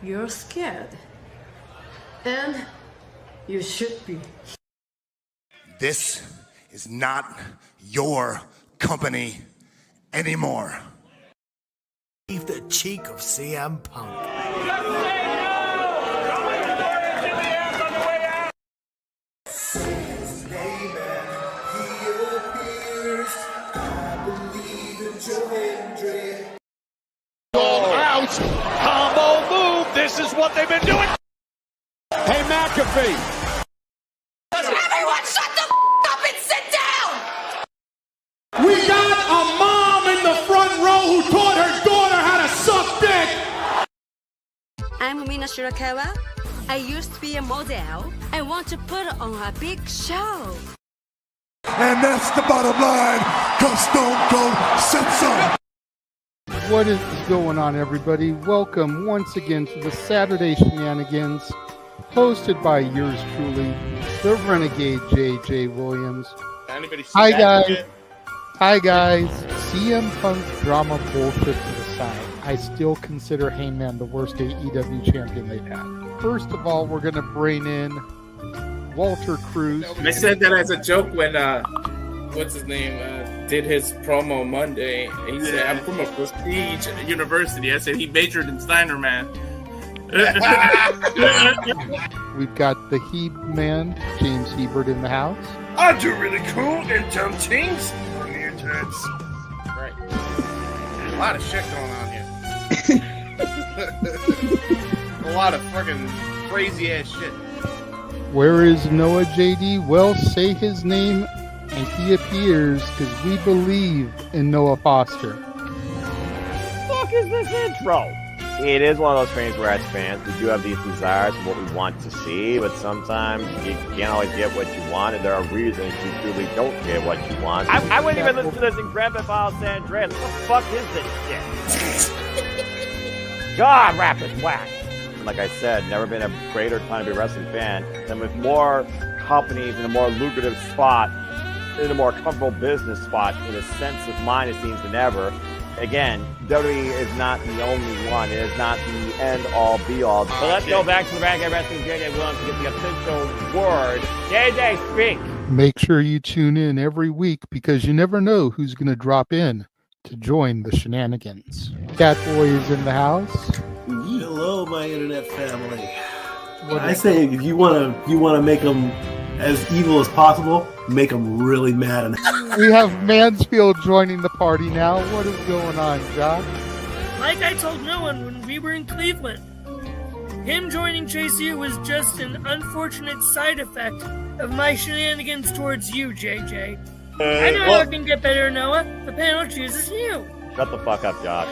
you're scared. And you should be. This is not your company anymore. Leave the cheek of CM Punk. Out, combo move. This is what they've been doing. Hey, McAfee. Everyone shut the up and sit down! We got a mom in the front row who taught her daughter how to suck dick. I'm Mina Shirakawa. I used to be a model. I want to put on a big show. And that's the bottom line, because Stone Cold said so. What is going on, everybody? Welcome once again to the Saturday Shenanigans, hosted by yours truly, the Renegade J.J. Williams. Hi, guys. Hi, guys. CM Punk drama bullshit to the side. I still consider Heyman the worst AEW champion they've had. First of all, we're going to bring in Walter Cruz. I said that as a joke when, what's his name, did his promo Monday. He said, I'm from a prestige university. I said he majored in Steiner math. We've got the Heb man, James Hebert, in the house. I do really cool and dumb things on the internet. Right. A lot of shit going on here. A lot of fucking crazy ass shit. Where is Noah JD? Well, say his name and he appears, because we believe in Noah Foster. Fuck is this intro? It is one of those things where, as fans, we do have these desires for what we want to see, but sometimes you can't always get what you want, and there are reasons you truly don't get what you want. I wouldn't even listen to this in Grand Theft Auto San Andreas. What the fuck is this shit? God, rapid whack. Like I said, never been a greater time to be a wrestling fan than with more companies in a more lucrative spot, in a more comfortable business spot, in a sense of mind, it seems, than ever. Again, WWE is not the only one. It is not the end-all, be-all. So let's go back to the Renegade Wrestling JJ Williams to get the official word. JJ, speak! Make sure you tune in every week, because you never know who's going to drop in to join the Shenanigans. Catboy is in the house. Hello, my internet family. I say if you want to make them as evil as possible, make them really mad. We have Mansfield joining the party now. What is going on, Josh? Like I told no one when we were in Cleveland, him joining Chase U was just an unfortunate side effect of my shenanigans towards you, JJ. I know how it can get better, Noah. The panel chooses you. Shut the fuck up, Josh.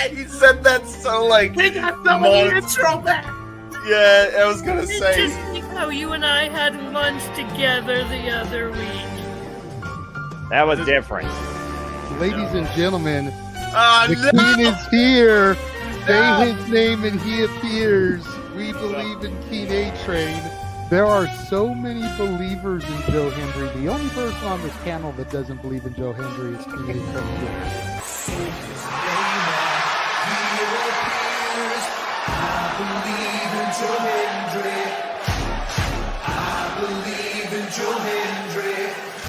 He said that so like. We got some of the intro back. Yeah, I was gonna say. Just think how you and I had lunch together the other week. That was different. Ladies and gentlemen, the King is here. Say his name and he appears. We believe in King A-Train. There are so many believers in Joe Hendry. The only person on this panel that doesn't believe in Joe Hendry is King A-Train.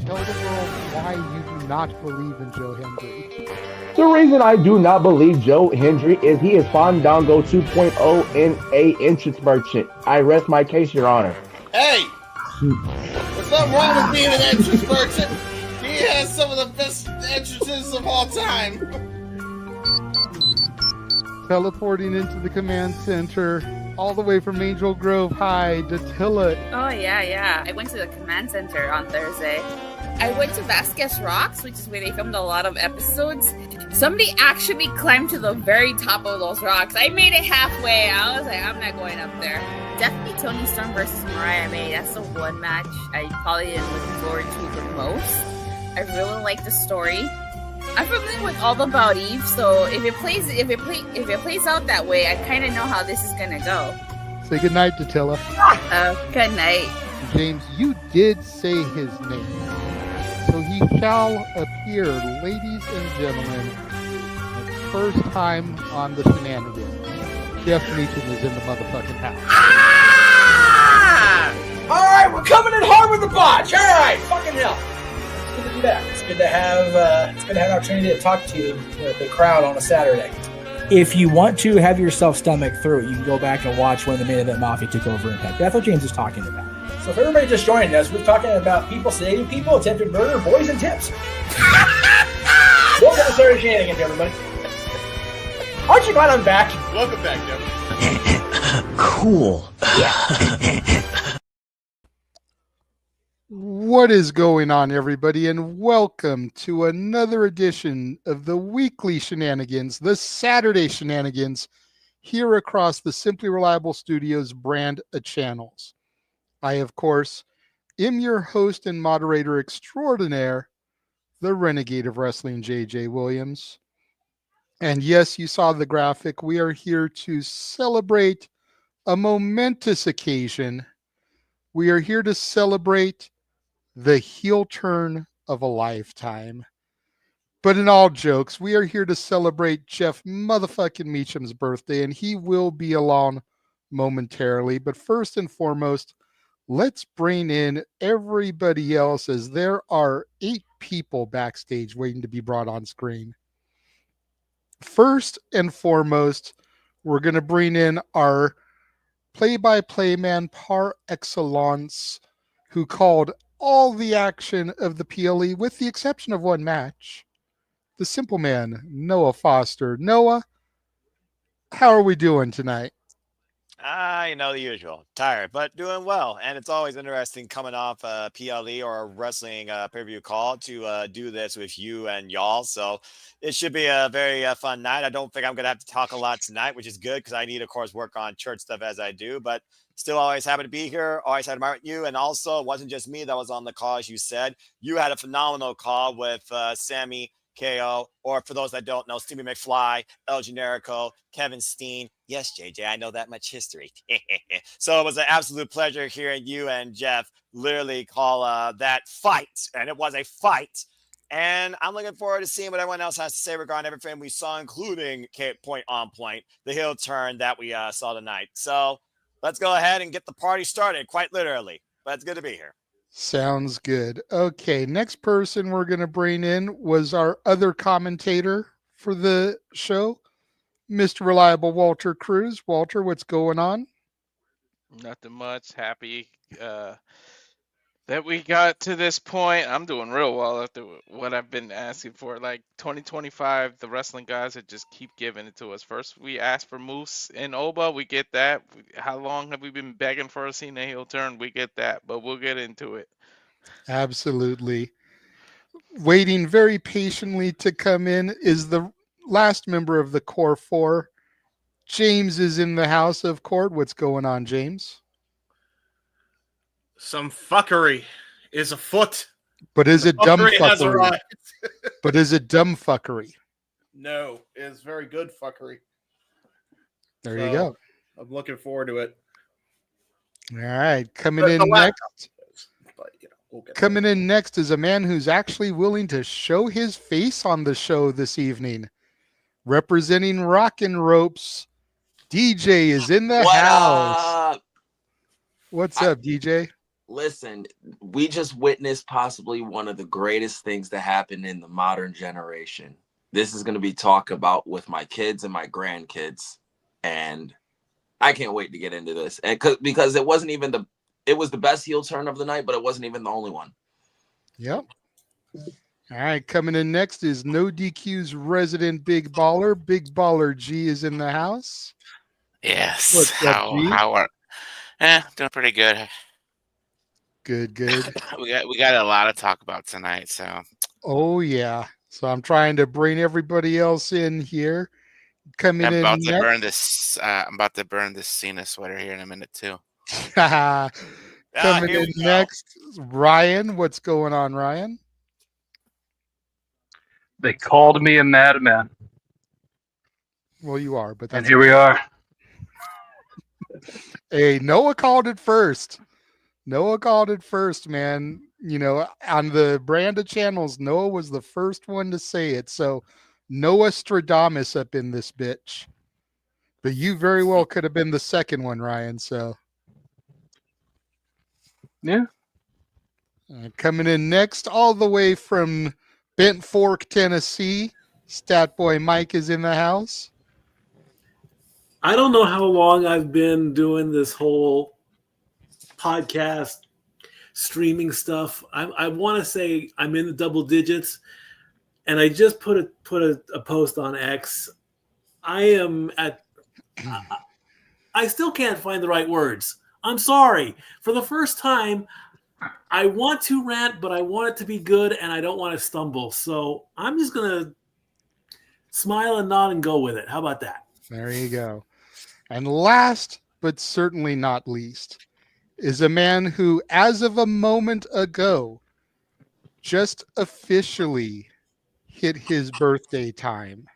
Tell the world why you do not believe in Joe Hendry. The reason I do not believe Joe Hendry is he is Fandango 2.0 in a entrance merchant. I rest my case, Your Honor. Hey! There's nothing wrong with being an entrance merchant. He has some of the best entrances of all time. Teleporting into the command center, all the way from Angel Grove High, Datilla. Oh, yeah. I went to the command center on Thursday. I went to Vasquez Rocks, which is where they filmed a lot of episodes. Somebody actually climbed to the very top of those rocks. I made it halfway. I was like, I'm not going up there. Definitely Toni Storm versus Mariah May. That's the one match I probably am looking forward to the most. I really like the story. I'm familiar with all about Eve, so if it plays out that way, I kind of know how this is gonna go. Say goodnight, Datilla. Good night. James, you did say his name. So he shall appear, ladies and gentlemen, first time on the Shenanigans. Jeff Meacham is in the motherfucking house. Ah! All right, we're coming in hard with the botch. All right, fucking hell. It's good to be back. It's good to have an opportunity to talk to the crowd on a Saturday. If you want to have yourself stomach through it, you can go back and watch when the Main Event Mafia took over Impact. That's what James is talking about. So if everybody just joined us, we're talking about people sedating people, attempted murder, boys, and tips. Welcome to Saturday Shenanigans, everybody. Aren't you glad I'm back? Welcome back, Jeff. Cool. What is going on, everybody, and welcome to another edition of the weekly Shenanigans, the Saturday Shenanigans, here across the Simply Reliable Studios brand of channels. I, of course, am your host and moderator extraordinaire, the Renegade of Wrestling, JJ Williams. And yes, you saw the graphic. We are here to celebrate a momentous occasion. We are here to celebrate the heel turn of a lifetime. But in all jokes, we are here to celebrate Jeff motherfucking Meacham's birthday, and he will be along momentarily. But first and foremost, let's bring in everybody else, as there are 8 people backstage waiting to be brought on screen. First and foremost, we're going to bring in our play-by-play man par excellence, who called all the action of the PLE with the exception of one match. The simple man, Noah Foster. Noah, how are we doing tonight? You know, the usual. Tired, but doing well. And it's always interesting coming off a PLE or a wrestling pay-per-view call to do this with you and y'all. So it should be a very fun night. I don't think I'm going to have to talk a lot tonight, which is good because I need, of course, work on church stuff as I do. But still always happy to be here. Always happy to admire you. And also, it wasn't just me that was on the call, as you said. You had a phenomenal call with Sammy KO, or for those that don't know, Stevie McFly, El Generico, Kevin Steen. Yes, JJ, I know that much history. So it was an absolute pleasure hearing you and Jeff literally call that fight. And it was a fight. And I'm looking forward to seeing what everyone else has to say regarding everything we saw, including Point on Point, the heel turn that we saw tonight. So let's go ahead and get the party started, quite literally. But it's good to be here. Sounds good. Okay, next person we're going to bring in was our other commentator for the show, Mr. Reliable Walter Cruz. Walter, what's going on? Nothing much. Happy that we got to this point. I'm doing real well after what I've been asking for. Like 2025, the wrestling guys that just keep giving it to us. First, we asked for Moose and Oba. We get that. How long have we been begging for a Cena heel turn? We get that, but we'll get into it. Absolutely. Waiting very patiently to come in is the last member of the Core 4. James is in the house of court. What's going on, James? Some fuckery is afoot. But is it dumb has fuckery? arrived. But is it dumb fuckery? No, it's very good fuckery. There you go. I'm looking forward to it. All right, coming in next. Coming in next is a man who's actually willing to show his face on the show this evening. Representing Rockin' Ropes, DJ is in the house. What's up, DJ? Listen, we just witnessed possibly one of the greatest things to happen in the modern generation. This is going to be talked about with my kids and my grandkids, and I can't wait to get into this. And because it wasn't even it was the best heel turn of the night, but it wasn't even the only one. Yep. All right, coming in next is No DQ's resident Big Baller. Big Baller G is in the house. Yes. What's up, G? How are? Doing pretty good. Good. we got a lot to talk about tonight, so. Oh yeah. So I'm trying to bring everybody else in here. Coming I'm in about next. to burn this. I'm about to burn this Cena sweater here in a minute too. Coming in next, Ryan. What's going on, Ryan? They called me a madman. Well, you are, but that's and here we are. Hey, Noah called it first. Noah called it first, man. You know, on the brand of channels, Noah was the first one to say it. So Nostradamus up in this bitch. But you very well could have been the second one, Ryan. So, yeah. Coming in next, all the way from Bent Fork, Tennessee, Stat Boy Mike is in the house. I don't know how long I've been doing this whole podcast streaming stuff. I want to say I'm in the double digits, and I just put a post on X. I am at. I still can't find the right words. I'm sorry. For the first time, I want to rant, but I want it to be good, and I don't want to stumble. So I'm just gonna smile and nod and go with it. How about that? There you go. And last, but certainly not least, is a man who, as of a moment ago, just officially hit his birthday time.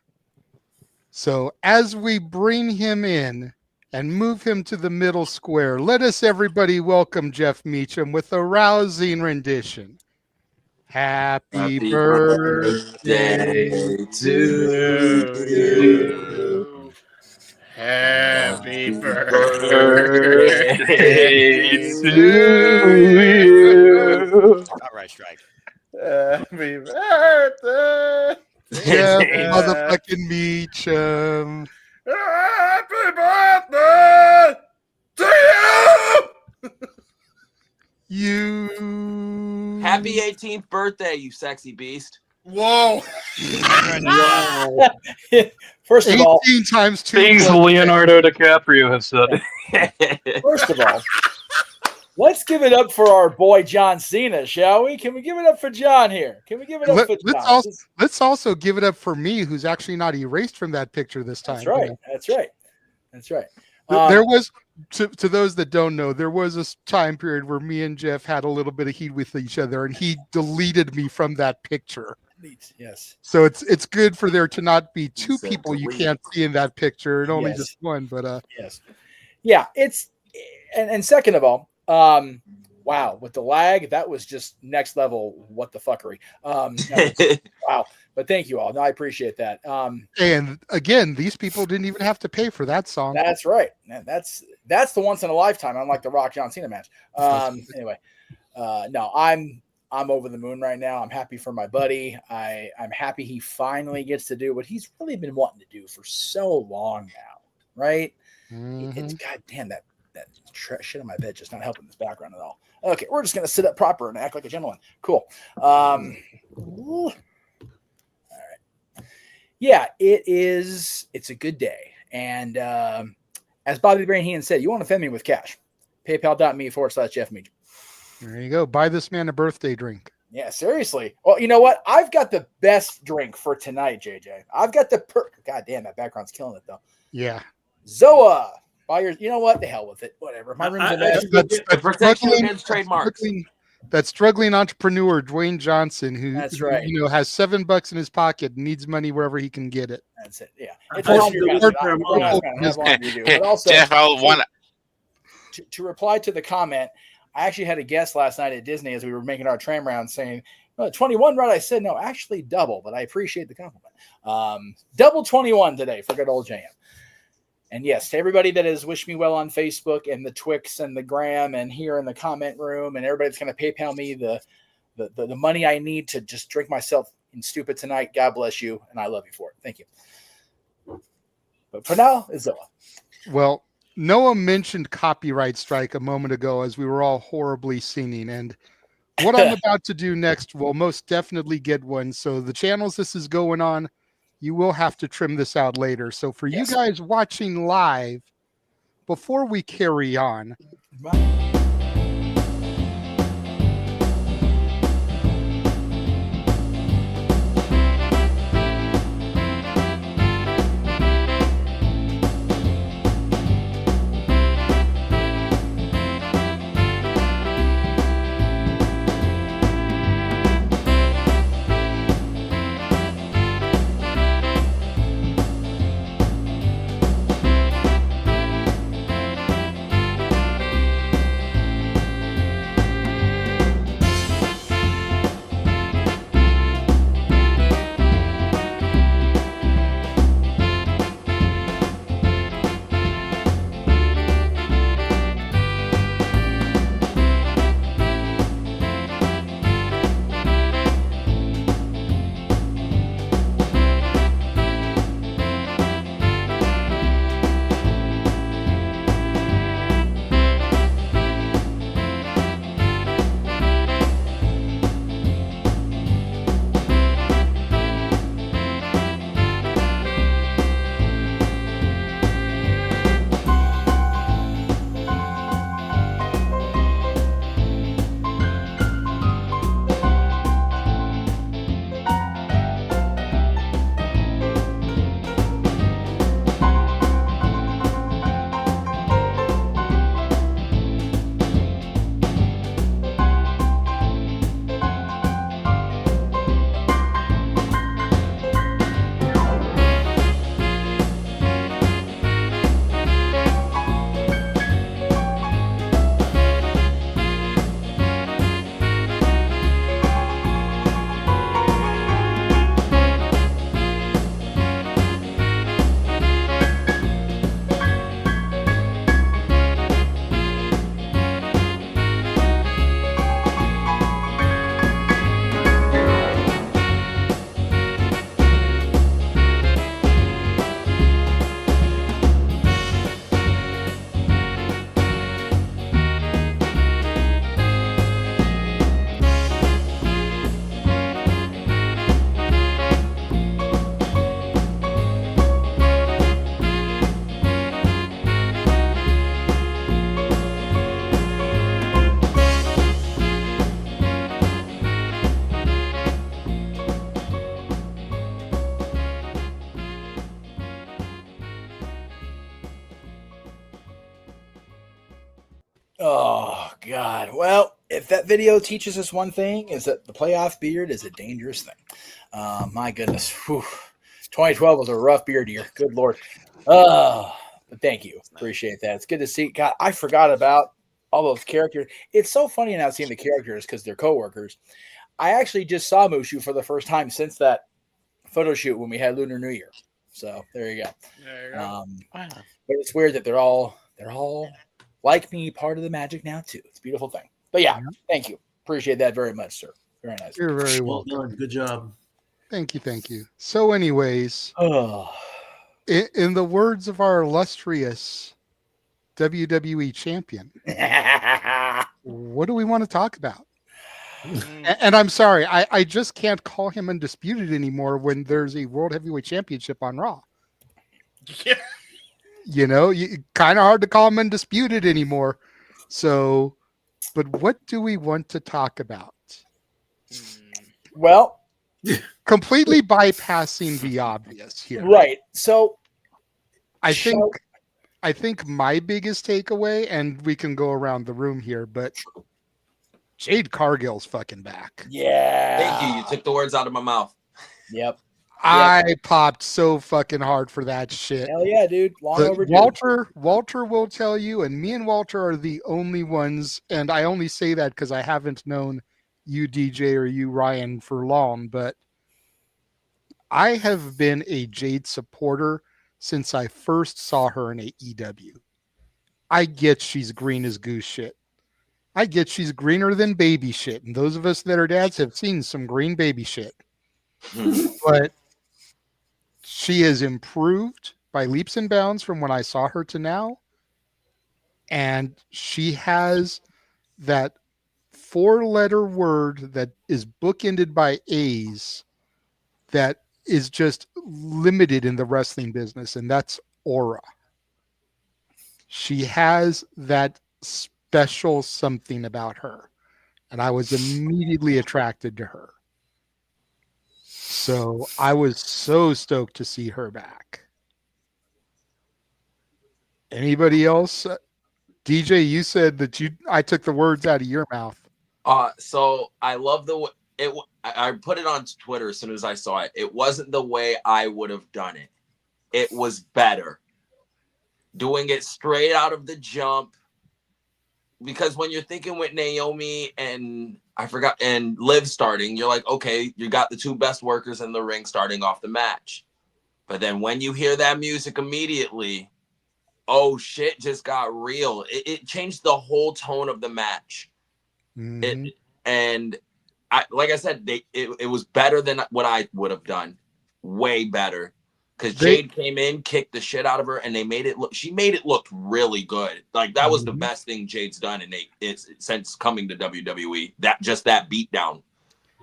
So as we bring him in and move him to the middle square, let us everybody welcome Jeff Meacham with a rousing rendition. Happy birthday to you. Happy birthday to you. All right, Strike. Happy birthday. Jeff motherfucking Meacham. Happy birthday to you. You. Happy 18th birthday, you sexy beast. Whoa. First of all, 18 times 2. Things Leonardo DiCaprio has said. First of all, let's give it up for our boy John Cena, shall we? Can we give it up for John here? Can we give it up for John? Let's also give it up for me, who's actually not erased from that picture this time. That's right. That's right. That's right. There was, to those that don't know, there was a time period where me and Jeff had a little bit of heat with each other, and he deleted me from that picture. Yes. So it's good for there to not be two people you can't see in that picture, and only just one. But yes, yeah. It's and second of all, wow, with the lag, that was just next level. What the fuckery? Wow. But thank you all. No, I appreciate that. And again, these people didn't even have to pay for that song. That's right. And that's the once in a lifetime, unlike the Rock John Cena match. Anyway, no, I'm over the moon right now. I'm happy for my buddy. I'm happy he finally gets to do what he's really been wanting to do for so long now, right? It's goddamn that shit on my bed just not helping this background at all. Okay, we're just gonna sit up proper and act like a gentleman. Cool. All right. Yeah, it's a good day. And as Bobby the Brain Heenan said, you want to offend me with cash. PayPal.me/Jeff Meacham. There you go. Buy this man a birthday drink. Yeah, seriously. Well, you know what? I've got the best drink for tonight, JJ. I've got the God damn, that background's killing it though. Yeah. Zoa. Buy your. You know what? The hell with it. Whatever. My room's that struggling entrepreneur Dwayne Johnson, who that's right, has $7 in his pocket, needs money wherever he can get it. That's it. Yeah. But also, Jeff, I want to reply to the comment. I actually had a guest last night at Disney as we were making our tram round saying, 21, right? I said, no, actually double, but I appreciate the compliment. Double 21 today for good old JM. And yes, to everybody that has wished me well on Facebook and the Twix and the Gram and here in the comment room and everybody that's going to PayPal me the money I need to just drink myself in stupid tonight. God bless you. And I love you for it. Thank you. But for now, it's Zoa. Well, Noah mentioned copyright strike a moment ago as we were all horribly singing. And what I'm about to do next will most definitely get one. So the channels this is going on, you will have to trim this out later. So for you guys watching live, before we carry on, God. Well, if that video teaches us one thing, is that the playoff beard is a dangerous thing. My goodness. Whew. 2012 was a rough beard year. Good Lord. But thank you. Appreciate that. It's good to see. God, I forgot about all those characters. It's so funny now seeing the characters because they're coworkers. I actually just saw Mushu for the first time since that photo shoot when we had Lunar New Year. So there you go. There you go. But it's weird that they're all like me, part of the magic now too. It's a beautiful thing. But yeah, thank you. Appreciate that very much, sir. Very nice. You're very Well welcome. done. Good job. Thank you. So, anyways, in the words of our illustrious WWE champion, what do we want to talk about? And I'm sorry, I just can't call him undisputed anymore when there's a World Heavyweight Championship on Raw. Yeah. You know, kind of hard to call him undisputed anymore. So, but what do we want to talk about? Well, completely bypassing the obvious here. Right. So I think my biggest takeaway, and we can go around the room here, but Jade Cargill's fucking back. Yeah. Thank you. You took the words out of my mouth. Yep. I popped so fucking hard for that shit. Hell yeah, dude. Long But overdue. Walter will tell you, and me and Walter are the only ones, and I only say that because I haven't known you, DJ, or you, Ryan, for long, but I have been a Jade supporter since I first saw her in AEW. I get she's green as goose shit. I get she's greener than baby shit, and those of us that are dads have seen some green baby shit. But she has improved by leaps and bounds from when I saw her to now. And she has that 4-letter word that is bookended by A's that is just limited in the wrestling business, and that's aura. She has that special something about her, and I was immediately attracted to her. So I was so stoked to see her back. Anybody else? DJ, you said that I took the words out of your mouth. So I love I put it on Twitter as soon as I saw it. It wasn't the way I would have done it. It was better. Doing it straight out of the jump. Because when you're thinking with Naomi and Liv starting, you're like, okay, you got the two best workers in the ring starting off the match. But then when you hear that music immediately, oh, shit just got real. It changed the whole tone of the match. Mm-hmm. Like I said, it was better than what I would have done. Way better. Because Jade came in, kicked the shit out of her, and she made it look really good. Like, that was the best thing Jade's done since coming to WWE. That beatdown.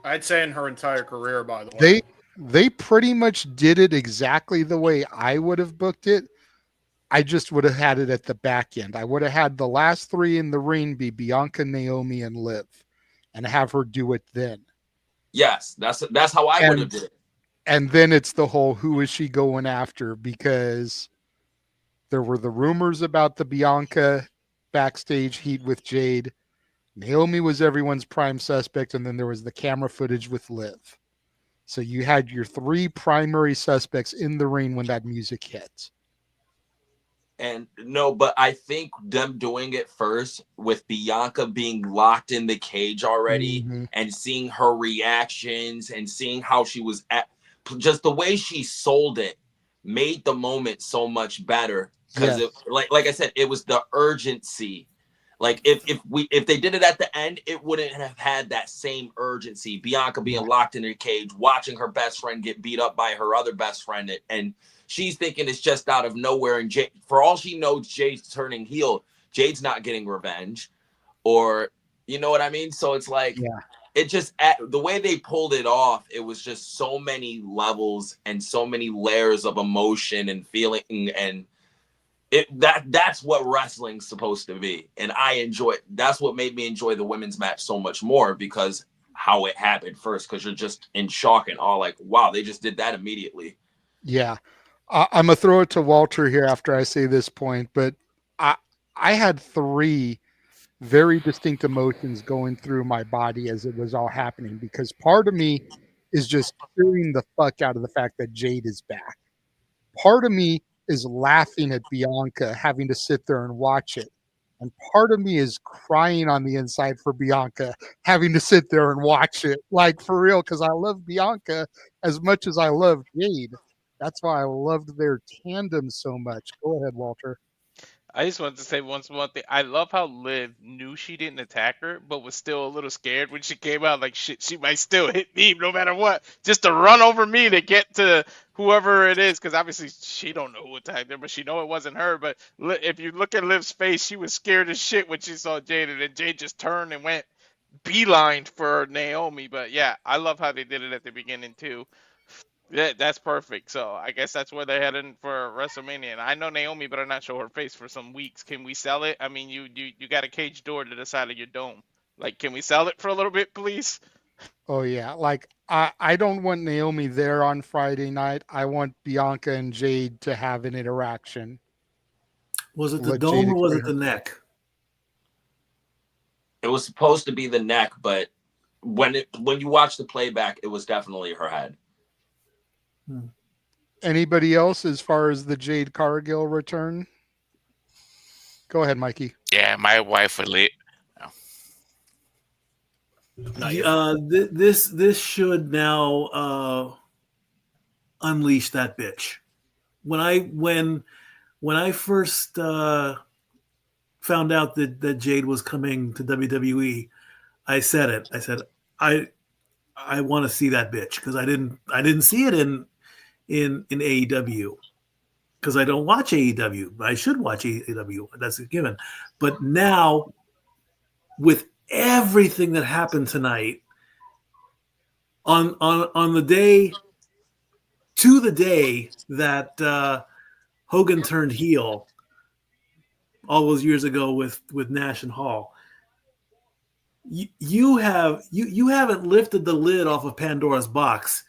I'd say in her entire career, by the way. They pretty much did it exactly the way I would have booked it. I just would have had it at the back end. I would have had the last three in the ring be Bianca, Naomi, and Liv, and have her do it then. Yes, that's how I would have did it. And then it's the whole who is she going after, because there were the rumors about the Bianca backstage heat with Jade. Naomi was everyone's prime suspect, and then there was the camera footage with Liv. So you had your three primary suspects in the ring when that music hit. And no, but I think them doing it first with Bianca being locked in the cage already and seeing her reactions and seeing how she was just the way she sold it made the moment so much better. Because like I said, it was the urgency. Like if they did it at the end, it wouldn't have had that same urgency. Bianca being locked in her cage, watching her best friend get beat up by her other best friend, and she's thinking it's just out of nowhere. And Jade, for all she knows, Jade's turning heel. Jade's not getting revenge, or you know what I mean. So it's like, it just the way they pulled it off. It was just so many levels and so many layers of emotion and feeling, and that's what wrestling's supposed to be. And I enjoy it. That's what made me enjoy the women's match so much more, because how it happened first, because you're just in shock and all like, wow, they just did that immediately. Yeah. I'm going to throw it to Walter here after I say this point, but I had three very distinct emotions going through my body as it was all happening, because part of me is just cheering the fuck out of the fact that Jade is back. Part of me is laughing at Bianca having to sit there and watch it. And part of me is crying on the inside for Bianca having to sit there and watch it. Like, for real, because I love Bianca as much as I love Jade. That's why I loved their tandem so much. Go ahead, Walter. I just wanted to say one thing. I love how Liv knew she didn't attack her, but was still a little scared when she came out. Like, shit, she might still hit me no matter what, just to run over me to get to whoever it is. Because obviously she don't know who attacked her, but she know it wasn't her. But if you look at Liv's face, she was scared as shit when she saw Jade, and then Jade just turned and went beeline for Naomi. But yeah, I love how they did it at the beginning too. Yeah, that's perfect. So I guess that's where they're heading for WrestleMania. And I know Naomi, but I'm not show her face for some weeks. Can we sell it? I mean, you got a cage door to the side of your dome. Like, can we sell it for a little bit, please? Oh yeah, like I don't want Naomi there on Friday night. I want Bianca and Jade to have an interaction. Was it the dome or was it the neck? It was supposed to be the neck, but when you watch the playback, it was definitely her head. Anybody else as far as the Jade Cargill return? Go ahead, Mikey. Yeah, my wife would leave. This should now unleash that bitch. When I first found out that Jade was coming to WWE, I said it. I said I want to see that bitch, because I didn't see it in AEW, because I don't watch AEW. I should watch AEW. That's a given. But now, with everything that happened tonight, on the day that Hogan turned heel all those years ago with Nash and Hall, you haven't lifted the lid off of Pandora's box.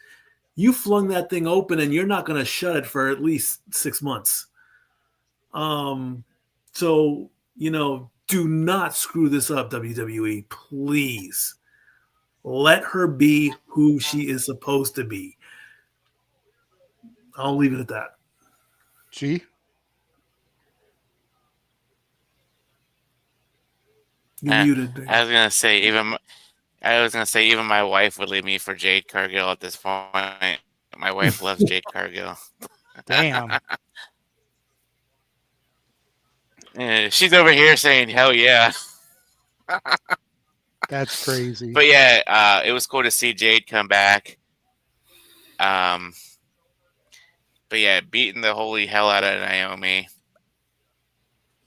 You flung that thing open, and you're not going to shut it for at least 6 months. So, do not screw this up, WWE. Please. Let her be who she is supposed to be. I'll leave it at that. G? You're muted. I was gonna say even my wife would leave me for Jade Cargill at this point. My wife loves Jade Cargill. Damn. She's over here saying hell yeah. That's crazy. But yeah, it was cool to see Jade come back. But yeah, beating the holy hell out of Naomi,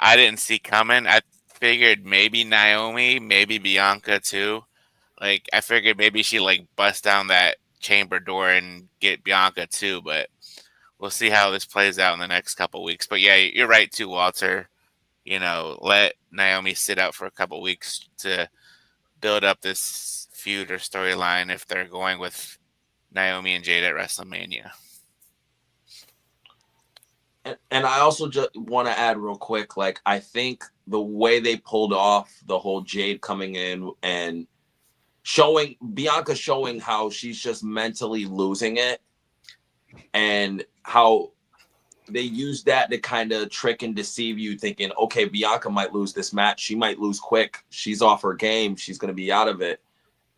I didn't see coming. I figured maybe Naomi, maybe Bianca too. Like, I figured maybe she bust down that chamber door and get Bianca too, but we'll see how this plays out in the next couple weeks. But yeah, you're right too, Walter. Let Naomi sit out for a couple weeks to build up this feud or storyline if they're going with Naomi and Jade at WrestleMania. And I also just want to add real quick, I think the way they pulled off the whole Jade coming in and Bianca showing how she's just mentally losing it, and how they use that to kind of trick and deceive you, thinking, okay, Bianca might lose this match. She might lose quick. She's off her game. She's going to be out of it.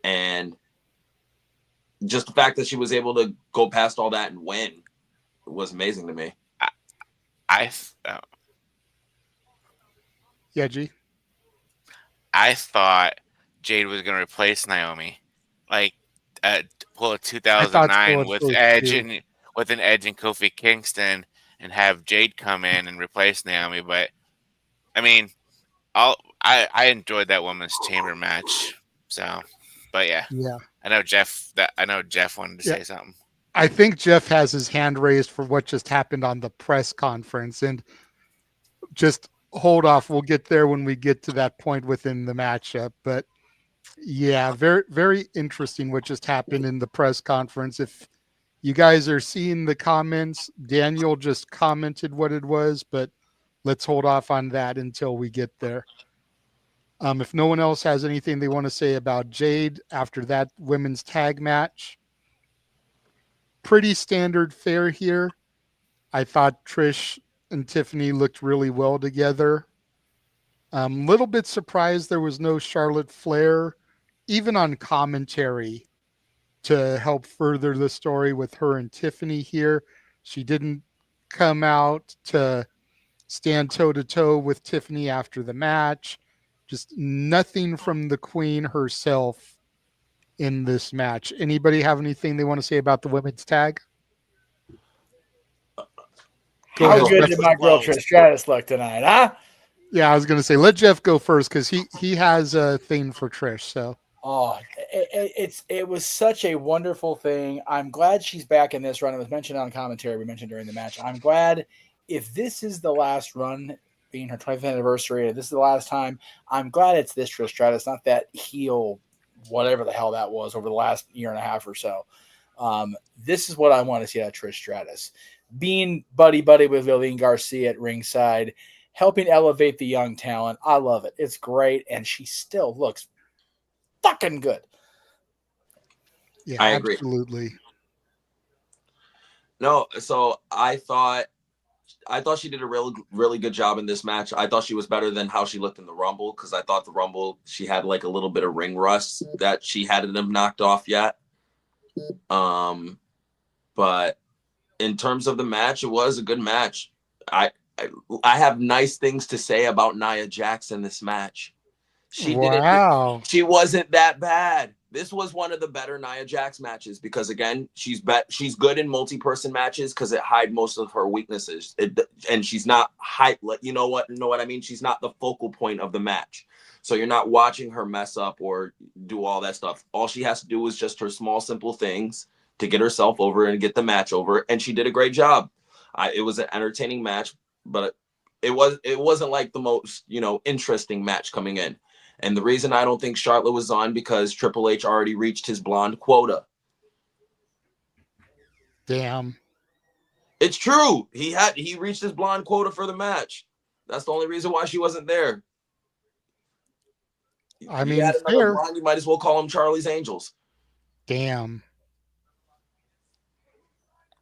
And just the fact that she was able to go past all that and win was amazing to me. Yeah, G. I thought Jade was going to replace Naomi, pull a 2009 with Edge and with an Edge and Kofi Kingston, and have Jade come in and replace Naomi. But I mean, I enjoyed that women's chamber match. So, but yeah, I know Jeff wanted to say something. I think Jeff has his hand raised for what just happened on the press conference, and just hold off. We'll get there when we get to that point within the matchup. But yeah, very, very interesting what just happened in the press conference. If you guys are seeing the comments, Daniel just commented what it was, but let's hold off on that until we get there. If no one else has anything they want to say about Jade after that women's tag match, pretty standard fare here. I thought Trish and Tiffany looked really well together. Little bit surprised there was no Charlotte Flair, even on commentary, to help further the story with her and Tiffany here. She didn't come out to stand toe-to-toe with Tiffany after the match. Just nothing from the Queen herself in this match. Anybody have anything they want to say about the women's tag? How good did my girl Trish Stratus look tonight, huh? Yeah, I was going to say, let Jeff go first because he has a thing for Trish. So, it was such a wonderful thing. I'm glad she's back in this run. It was mentioned on commentary. We mentioned during the match. I'm glad if this is the last run, being her 25th anniversary, this is the last time. I'm glad it's this Trish Stratus, not that heel, whatever the hell that was over the last year and a half or so. This is what I want to see out of Trish Stratus. Being buddy with Lillian Garcia at ringside, helping elevate the young talent. I love it. It's great. And she still looks fucking good. Yeah, I agree. Absolutely. No, so I thought she did a really good job in this match. I thought she was better than how she looked in the Rumble, because I thought the Rumble, she had like a little bit of ring rust that she hadn't knocked off yet. But in terms of the match, it was a good match. I have nice things to say about Nia Jax in this match. She wasn't that bad. This was one of the better Nia Jax matches because, again, she's good in multi-person matches because it hides most of her weaknesses. And she's not hype. You know what I mean? She's not the focal point of the match. So you're not watching her mess up or do all that stuff. All she has to do is just her small, simple things to get herself over and get the match over. And she did a great job. It was an entertaining match, but it wasn't like the most, interesting match coming in. And the reason I don't think Charlotte was on because Triple H already reached his blonde quota. Damn. It's true. He reached his blonde quota for the match. That's the only reason why she wasn't there. I mean, fair. Blonde, you might as well call them Charlie's Angels. Damn.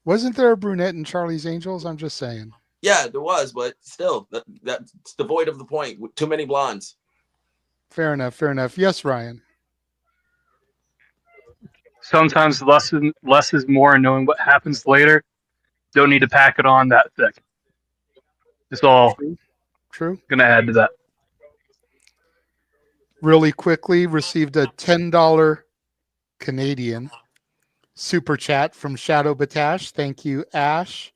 Wasn't there a brunette in Charlie's Angels? I'm just saying. Yeah, there was, but still, that's devoid of the point. Too many blondes. Fair enough. Yes, Ryan. Sometimes less is more, and knowing what happens later, don't need to pack it on that thick. It's all true. Gonna add to that. Really quickly, received a $10 Canadian super chat from Shadow Batash. Thank you, Ash.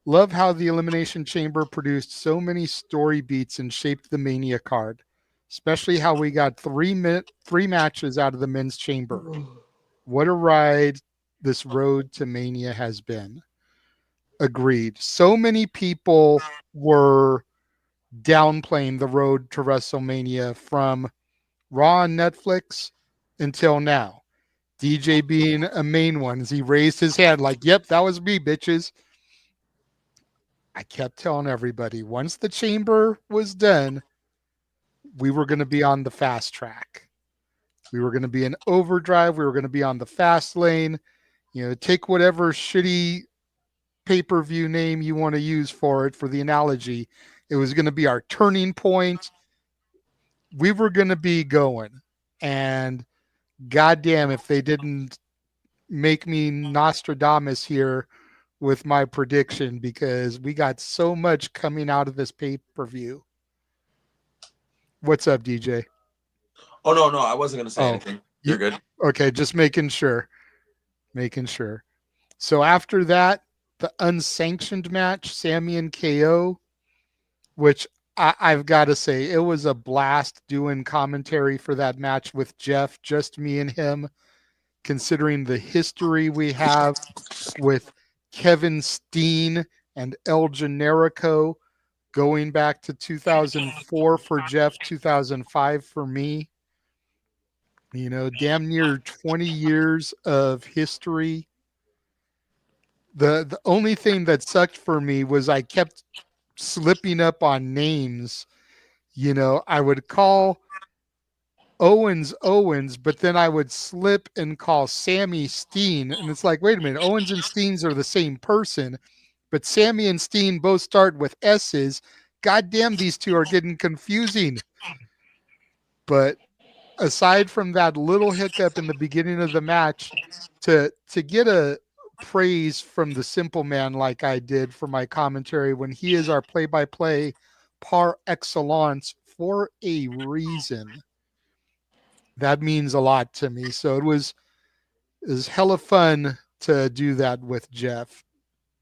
Love how the Elimination Chamber produced so many story beats and shaped the Mania card. Especially how we got three matches out of the men's chamber. What a ride this road to Mania has been. Agreed. So many people were downplaying the road to WrestleMania from Raw on Netflix until now. DJ being a main one as he raised his hand like, yep, that was me, bitches. I kept telling everybody once the chamber was done, we were going to be on the fast track. We were going to be in overdrive. We were going to be on the fast lane. Take whatever shitty pay-per-view name you want to use for it, for the analogy. It was going to be our turning point. We were going to be going. And goddamn, if they didn't make me Nostradamus here with my prediction, because we got so much coming out of this pay-per-view. What's up, DJ? Oh, no, I wasn't going to say anything. You're good. Okay, just making sure. So after that, the unsanctioned match, Sammy and KO, which I've got to say, it was a blast doing commentary for that match with Jeff, just me and him, considering the history we have with Kevin Steen and El Generico, going back to 2004 for Jeff, 2005 for me. Damn near 20 years of history. The only thing that sucked for me was I kept slipping up on names. I would call Owens, but then I would slip and call Sammy Steen. And it's like, wait a minute, Owens and Steens are the same person, but Sammy and Steen both start with S's. God damn, these two are getting confusing. But aside from that little hiccup in the beginning of the match, to get a praise from the Simple Man like I did for my commentary when he is our play-by-play par excellence for a reason, that means a lot to me. So it was hella fun to do that with Jeff.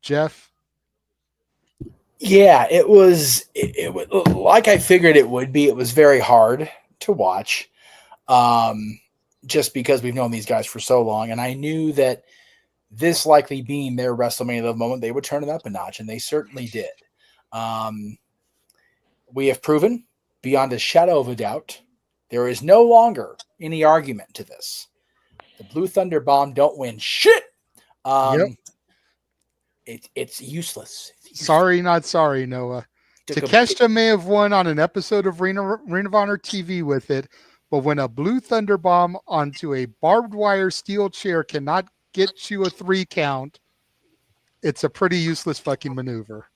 Jeff? Yeah, it was like I figured it would be. It was very hard to watch, just because we've known these guys for so long, and I knew that this likely being their WrestleMania of the moment, they would turn it up a notch, and they certainly did. We have proven beyond a shadow of a doubt there is no longer any argument to this. The Blue Thunder Bomb don't win shit. It's useless. Sorry, not sorry, Noah. Takeshita may have won on an episode of Ring of Honor TV with it, but when a Blue Thunder Bomb onto a barbed wire steel chair cannot get you a 3 count, it's a pretty useless fucking maneuver.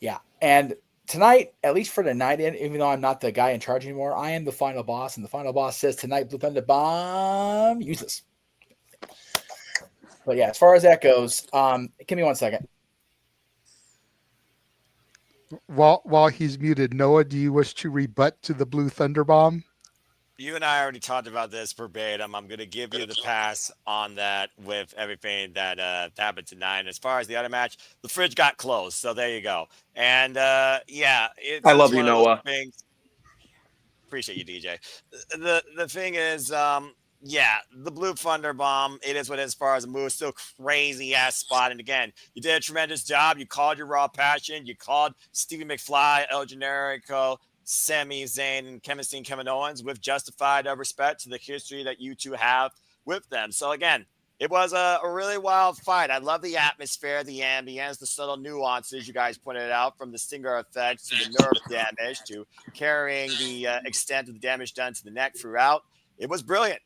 Yeah, and tonight, at least for the night, even though I'm not the guy in charge anymore, I am the final boss, and the final boss says tonight, Blue Thunder Bomb, useless. But yeah, as far as that goes, give me 1 second. While he's muted, Noah, do you wish to rebut to the Blue Thunder Bomb? You and I already talked about this verbatim. I'm going to give you the pass on that with everything that happened tonight. And as far as the other match, the fridge got closed. So there you go. And yeah, I love you, Noah. Appreciate you, DJ. The thing is, yeah, the Blue Thunder Bomb, it is what it is as far as the move. Still crazy ass spot. And again, you did a tremendous job. You called your Raw Passion. You called Stevie McFly, El Generico, Sami Zayn, and Kevin Owens with justified respect to the history that you two have with them. So again, it was a really wild fight. I love the atmosphere, the ambience, the subtle nuances you guys pointed out, from the stinger effects to the nerve damage to carrying the extent of the damage done to the neck throughout. It was brilliant.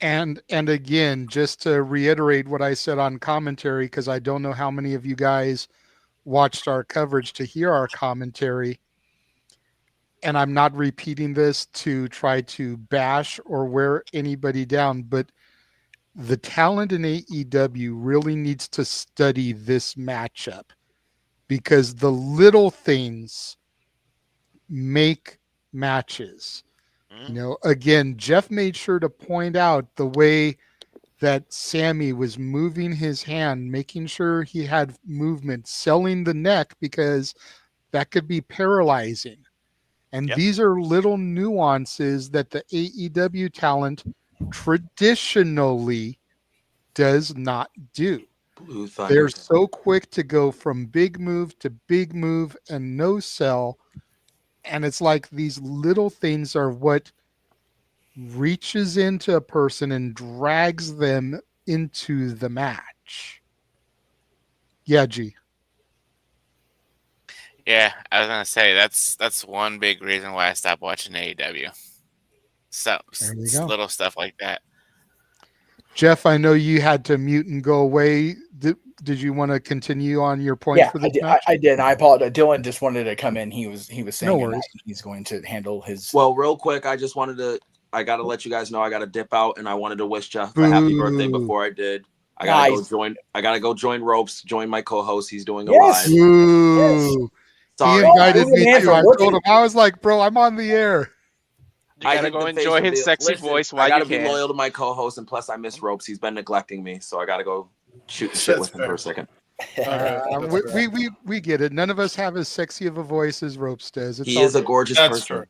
And again, just to reiterate what I said on commentary, because I don't know how many of you guys watched our coverage to hear our commentary, and I'm not repeating this to try to bash or wear anybody down, but the talent in AEW really needs to study this matchup, because the little things make matches. You know, again, Jeff made sure to point out the way that Sammy was moving his hand, making sure he had movement, selling the neck, because that could be paralyzing. And these are little nuances that the AEW talent traditionally does not do. They're so quick to go from big move to big move and no sell. And it's like these little things are what reaches into a person and drags them into the match. Yeah, G. Yeah, I was gonna say that's one big reason why I stopped watching AEW. So little stuff like that. Jeff, I know you had to mute and go away. Did you want to continue on your point for this match? I did. I apologize. Dylan just wanted to come in. He was saying No worries. he's going to handle his. Well, real quick, I got to let you guys know I got to dip out, and I wanted to wish Jeff a happy birthday before I did. I gotta go join Ropes, join my co-host. He's doing a live. Yes. Sorry. He invited me too. I told him, I was like, bro, I'm on the air. You gotta go enjoy his sexy voice while you can. I gotta be loyal to my co-host, and plus I miss Ropes. He's been neglecting me, so I gotta go shoot the shit with him for a second. We get it. None of us have as sexy of a voice as Ropes does. He is a gorgeous person. True.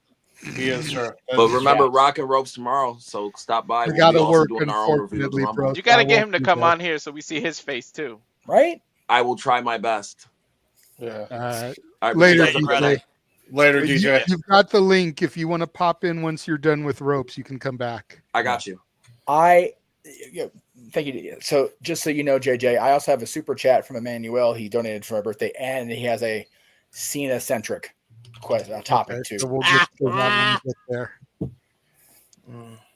He is true. But remember, Rockin' Ropes tomorrow, so stop by. We gotta work, unfortunately, bro. You gotta get him to come on here so we see his face too. Right? I will try my best. Yeah. Later, DJ. You've got the link. If you want to pop in once you're done with Ropes, you can come back. I got you. Thank you. So just so you know, JJ, I also have a super chat from Emmanuel. He donated for my birthday, and he has a Cena-centric topic Okay, too. so we'll get to that when we get there.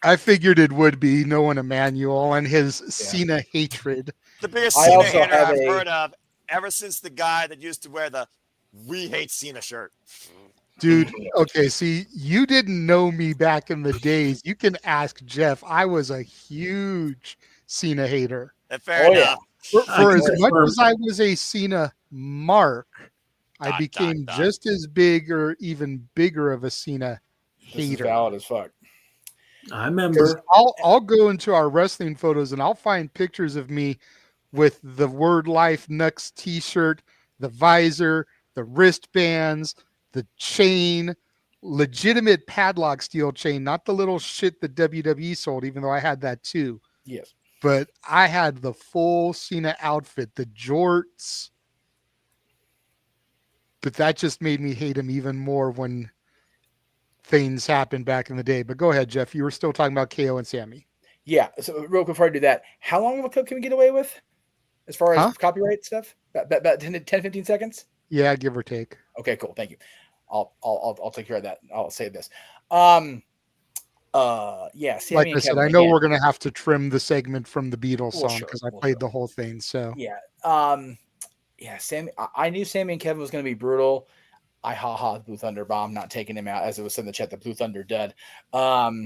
I figured it would be knowing Emmanuel and his Cena hatred. The biggest I Cena also hater have I've a- heard of ever since the guy that used to wear the "We Hate Cena" shirt. Dude, okay, see, you didn't know me back in the days. You can ask Jeff. I was a huge Cena hater. Fair enough. For as much as I was a Cena mark, I Dot, became dot. just as big or even bigger of a Cena This is hater. valid as fuck. I remember. I'll go into our wrestling photos and I'll find pictures of me with the Word Life Nux t-shirt, the visor, the wristbands, the chain, legitimate padlock steel chain, not the little shit that WWE sold, even though I had that too. Yes. But I had the full Cena outfit, the jorts. But that just made me hate him even more when things happened back in the day. But go ahead, Jeff. You were still talking about KO and Sammy. Yeah. So real quick before I do that, how long of a clip can we get away with as far as copyright stuff? About 10, 15 seconds? Yeah, give or take. Okay, cool. Thank you. I'll take care of that. I'll say this. Yeah, Sammy Like and I said, Kevin, I know again. we're going to have to trim the segment from the Beatles Well, song sure, because I played the whole thing. So Yeah, Sammy. I knew Sammy and Kevin was going to be brutal. I the Blue Thunder bomb, not taking him out, as it was said in the chat, the Blue Thunder dud. But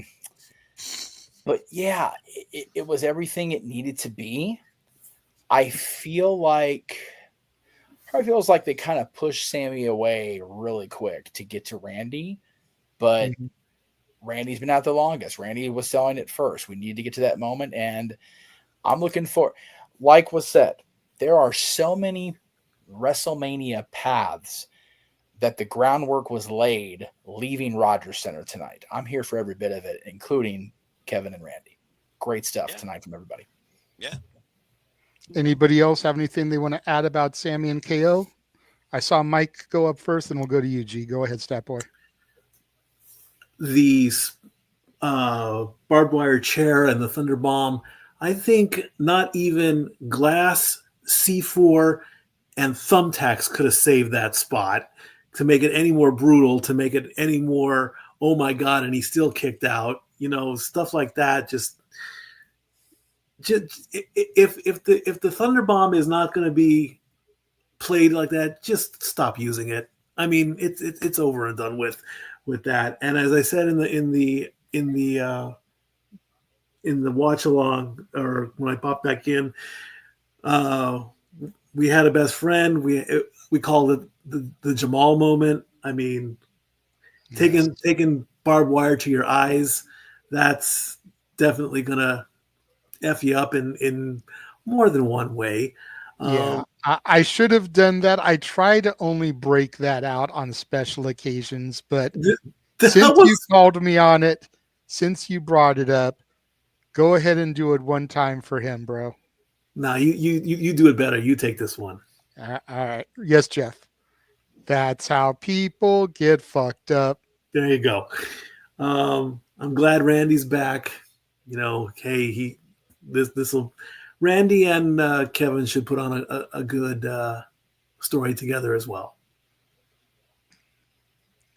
yeah, it was everything it needed to be. I feel like probably feels like they kind of pushed Sammy away really quick to get to Randy, but Randy's been out the longest. Randy was selling it first. We need to get to that moment, and I'm looking for, like was said, there are so many WrestleMania paths that the groundwork was laid leaving Rogers Center tonight. I'm here for every bit of it, including Kevin and Randy. Great stuff tonight from everybody. Yeah. Anybody else have anything they want to add about Sammy and KO? I saw Mike go up first, and we'll go to you, G. Go ahead, Stat Boy. The barbed wire chair and the thunder bomb, I think not even glass, C4, and thumbtacks could have saved that spot to make it any more brutal, to make it any more, oh my God, and he still kicked out. You know, stuff like that. Just if the thunder bomb is not going to be played like that, just stop using it. I mean, it's over and done with that. And as I said in the watch along, or when I popped back in, we had a best friend. We called it the Jamal moment. I mean, taking barbed wire to your eyes, that's definitely gonna F you up in more than one way. Yeah, I should have done that. I try to only break that out on special occasions, but since you called me on it, since you brought it up, go ahead and do it one time for him, bro. No, you do it better. You take this one. All right. Yes, Jeff. That's how people get fucked up. There you go. I'm glad Randy's back. You know, hey, this will Randy and Kevin should put on a good story together as well.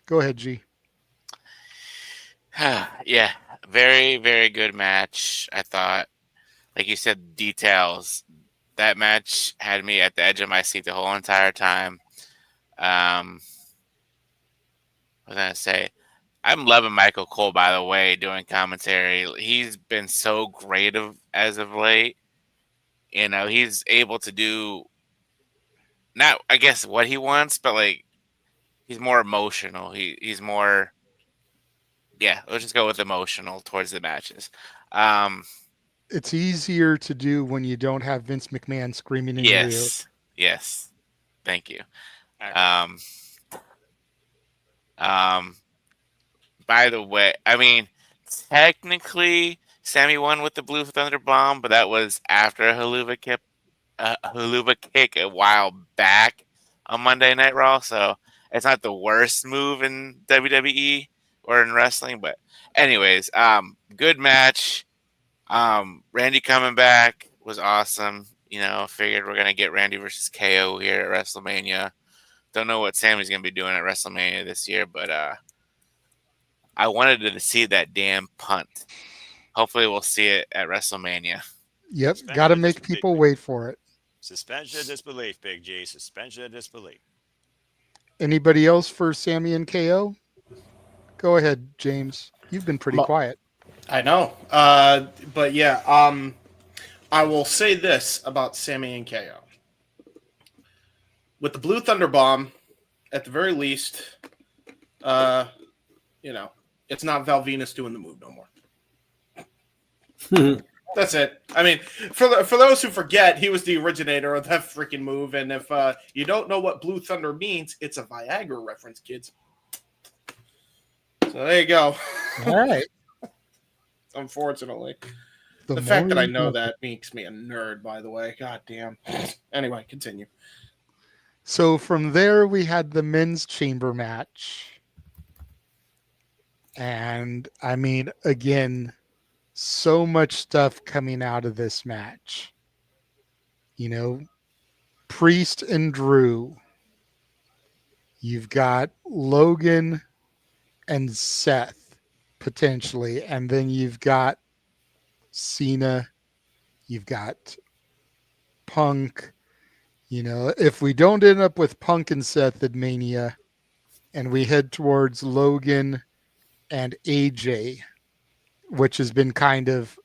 Go ahead, G. Yeah, very, very good match. I thought, like you said, details. That match had me at the edge of my seat the whole entire time. What was I gonna say? I'm loving Michael Cole, by the way, doing commentary. He's been so great as of late. You know, he's able to do not, I guess, what he wants, but like he's more emotional. He's more, yeah. Let's just go with emotional towards the matches. It's easier to do when you don't have Vince McMahon screaming in your ear. Yes. Thank you. By the way, I mean, technically, Sammy won with the Blue Thunder Bomb, but that was after a haluva kick a while back on Monday Night Raw. So it's not the worst move in WWE or in wrestling. But anyways, good match. Randy coming back was awesome. You know, figured we're going to get Randy versus KO here at WrestleMania. Don't know what Sammy's gonna be doing at WrestleMania this year, but I wanted to see that damn punt. Hopefully, we'll see it at WrestleMania. Yep, got to make people wait for it. Suspension of disbelief, Big G. Suspension of disbelief. Anybody else for Sammy and KO? Go ahead, James. You've been pretty quiet. I know. But yeah, I will say this about Sammy and KO. With the Blue Thunder Bomb, at the very least, it's not Val Venus doing the move no more. That's it. I mean, for those who forget, he was the originator of that freaking move. And if you don't know what Blue Thunder means, it's a Viagra reference, kids. So there you go. All right. Unfortunately. The fact that I know that makes me a nerd, by the way. God damn. Anyway, continue. So from there, we had the men's chamber match. And, I mean, again, so much stuff coming out of this match. You know, Priest and Drew. You've got Logan and Seth, potentially. And then you've got Cena. You've got Punk. You know, if we don't end up with Punk and Seth at Mania and we head towards Logan and AJ, which has been kind of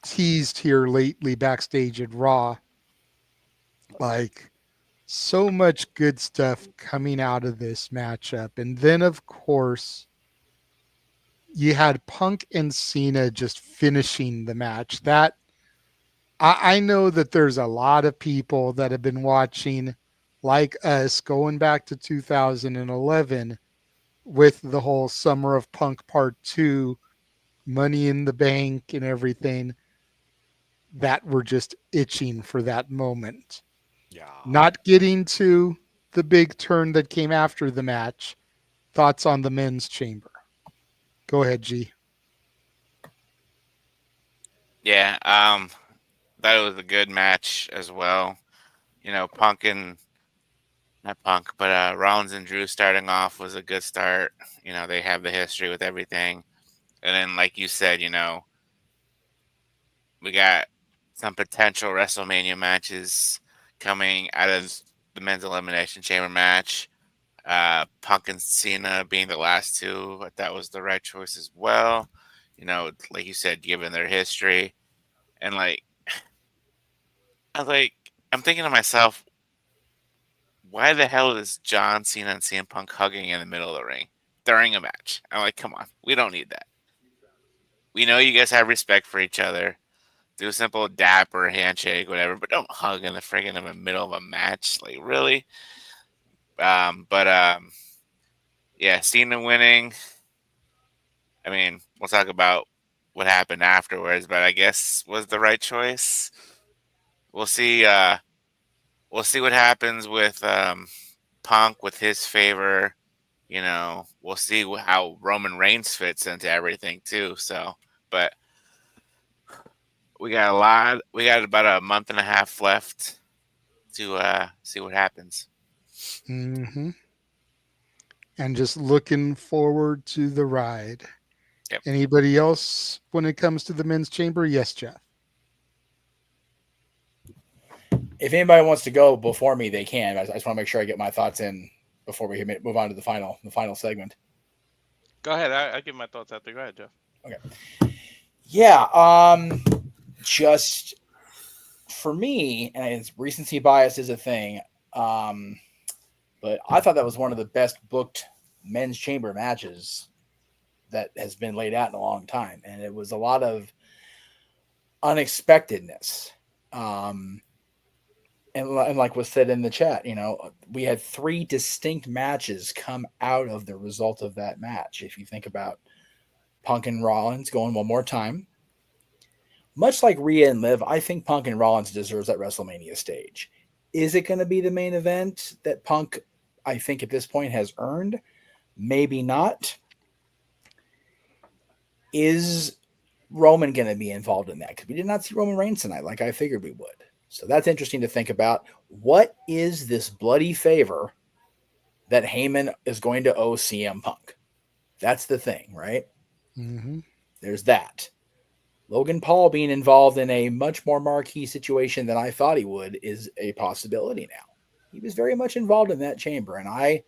teased here lately backstage at Raw, like so much good stuff coming out of this matchup. And then, of course, you had Punk and Cena just finishing the match. That I know that there's a lot of people that have been watching, like us, going back to 2011 with the whole Summer of Punk Part 2, Money in the Bank and everything, that were just itching for that moment. Yeah. Not getting to the big turn that came after the match. Thoughts on the men's chamber? Go ahead, G. Yeah, thought it was a good match as well. You know, Rollins and Drew starting off was a good start. You know, they have the history with everything. And then, like you said, you know, we got some potential WrestleMania matches coming out of the men's elimination chamber match. Punk and Cena being the last two, but that was the right choice as well. You know, like you said, given their history. And I'm thinking to myself, why the hell is John Cena and CM Punk hugging in the middle of the ring during a match? I'm like, come on, we don't need that. We know you guys have respect for each other. Do a simple dap or handshake, whatever, but don't hug in the middle of a match. Like, really? Yeah, Cena winning. I mean, we'll talk about what happened afterwards, but I guess was the right choice. We'll see. We'll see what happens with Punk with his favor. You know, we'll see how Roman Reigns fits into everything too. So, but we got a lot. We got about a month and a half left to see what happens. Mm-hmm. And just looking forward to the ride. Yep. Anybody else when it comes to the men's chamber? Yes, Jeff. If anybody wants to go before me, they can. I just want to make sure I get my thoughts in before we move on to the final segment. Go ahead. I give my thoughts after. Go ahead, Jeff. Okay. Yeah. Just for me, and it's recency bias is a thing. But I thought that was one of the best booked men's chamber matches that has been laid out in a long time. And it was a lot of unexpectedness. And like was said in the chat, you know, we had 3 distinct matches come out of the result of that match. If you think about Punk and Rollins going one more time, much like Rhea and Liv, I think Punk and Rollins deserves that WrestleMania stage. Is it going to be the main event that Punk, I think at this point, has earned? Maybe not. Is Roman going to be involved in that? Because we did not see Roman Reigns tonight like I figured we would. So that's interesting to think about. What is this bloody favor that Heyman is going to owe CM Punk. That's the thing, right? Mm-hmm. There's that. Logan Paul being involved in a much more marquee situation than I thought he would is a possibility now. He was very much involved in that chamber, and I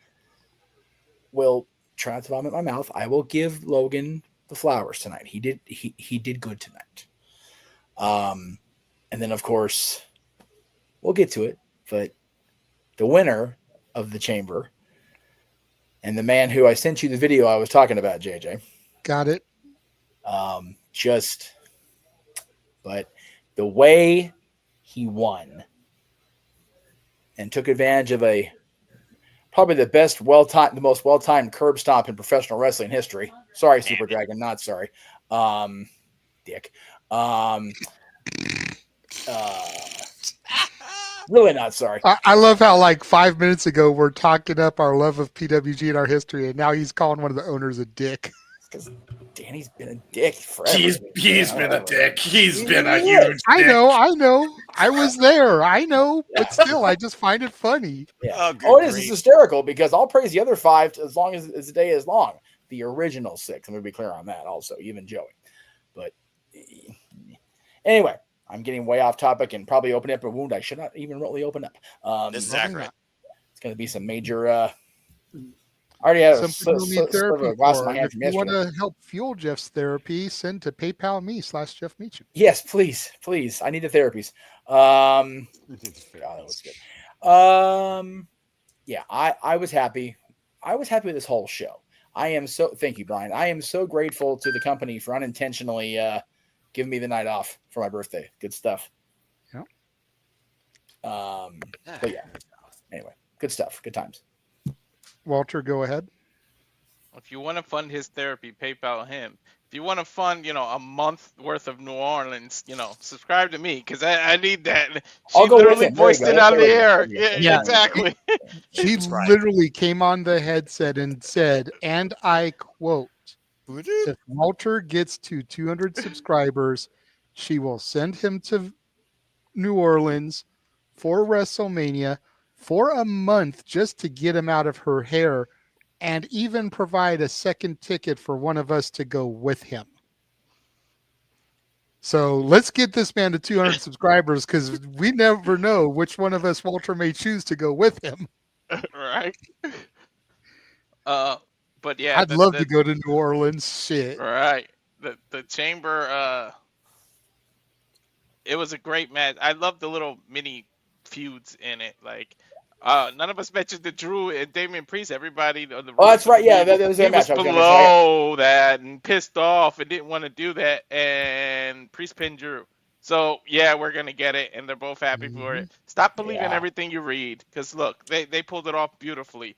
will try not to vomit my mouth. I will give Logan the flowers tonight. He did good tonight. And then of course we'll get to it, but the winner of the chamber and the man who I sent you the video I was talking about, JJ. Got it. But the way he won and took advantage of probably the most well-timed curb stomp in professional wrestling history. Sorry, Super Dragon, not sorry. Dick. Really not sorry. I love how like 5 minutes ago we're talking up our love of PWG and our history, and now he's calling one of the owners a dick. Because Danny's been a dick forever. He's been a dick. He's been a huge dick. I know. I was there. I know. But still, I just find it funny. Yeah. It is hysterical because I'll praise the other 5 as long as the day is long. The original 6. I'm going to be clear on that also, even Joey. But anyway, I'm getting way off topic and probably opening up a wound I should not even really open up. This is accurate. It's going to be some major... I already have Something you'll need therapy a glass in for. my hand If from you yesterday. want to help fuel Jeff's therapy, send to PayPal me/Jeff Meacham. Yes, please. I need the therapies. God, that was good. Yeah, I was happy. I was happy with this whole show. Thank you, Brian. I am so grateful to the company for unintentionally giving me the night off for my birthday. Good stuff. Yeah. But yeah. Anyway, good stuff. Good times. Walter, go ahead. If you want to fund his therapy, PayPal him. If you want to fund, a month worth of New Orleans, subscribe to me because I need that. I'll She go with literally him. There you voiced go. it That's on the there you air. go. Yeah, exactly. She literally came on the headset and said, and I quote, if Walter gets to 200 subscribers, she will send him to New Orleans for WrestleMania for a month just to get him out of her hair and even provide a second ticket for one of us to go with him. So let's get this man to 200 subscribers because we never know which one of us Walter may choose to go with him. Right. But yeah, I'd love to go to New Orleans. Shit. Right. The chamber. It was a great match. I love the little mini feuds in it. Like, none of us mentioned the Drew and Damian Priest. Everybody on the that's right. Yeah, that was he their was match. I was gonna below that and pissed off and didn't want to do that. And Priest pinned Drew. So yeah, we're gonna get it, and they're both happy for it. Stop believing everything you read, because look, they pulled it off beautifully.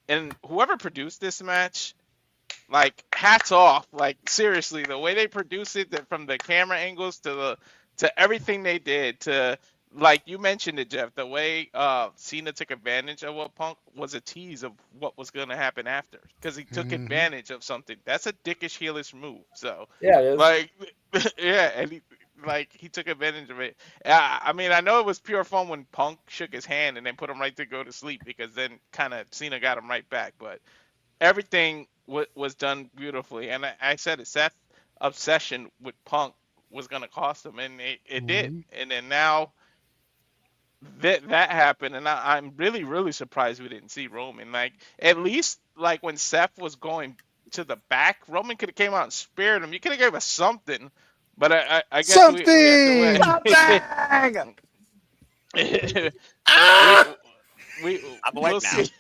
And whoever produced this match, like, hats off. Like, seriously, the way they produced it, from the camera angles to everything they did, to, like you mentioned it, Jeff, the way Cena took advantage of what Punk was a tease of what was going to happen after, because he took advantage of something. That's a dickish heelish move. So yeah, it is. Like, yeah, and he took advantage of it. I mean, I know it was pure fun when Punk shook his hand and then put him right to go to sleep, because then kind of Cena got him right back. But everything was done beautifully, and I said it. Seth's obsession with Punk was going to cost him, and it did. And then now that happened, and I'm really, really surprised we didn't see Roman. Like, at least, like, when Seth was going to the back, Roman could have came out and speared him. You could have gave us something, but I guess something. We'll see.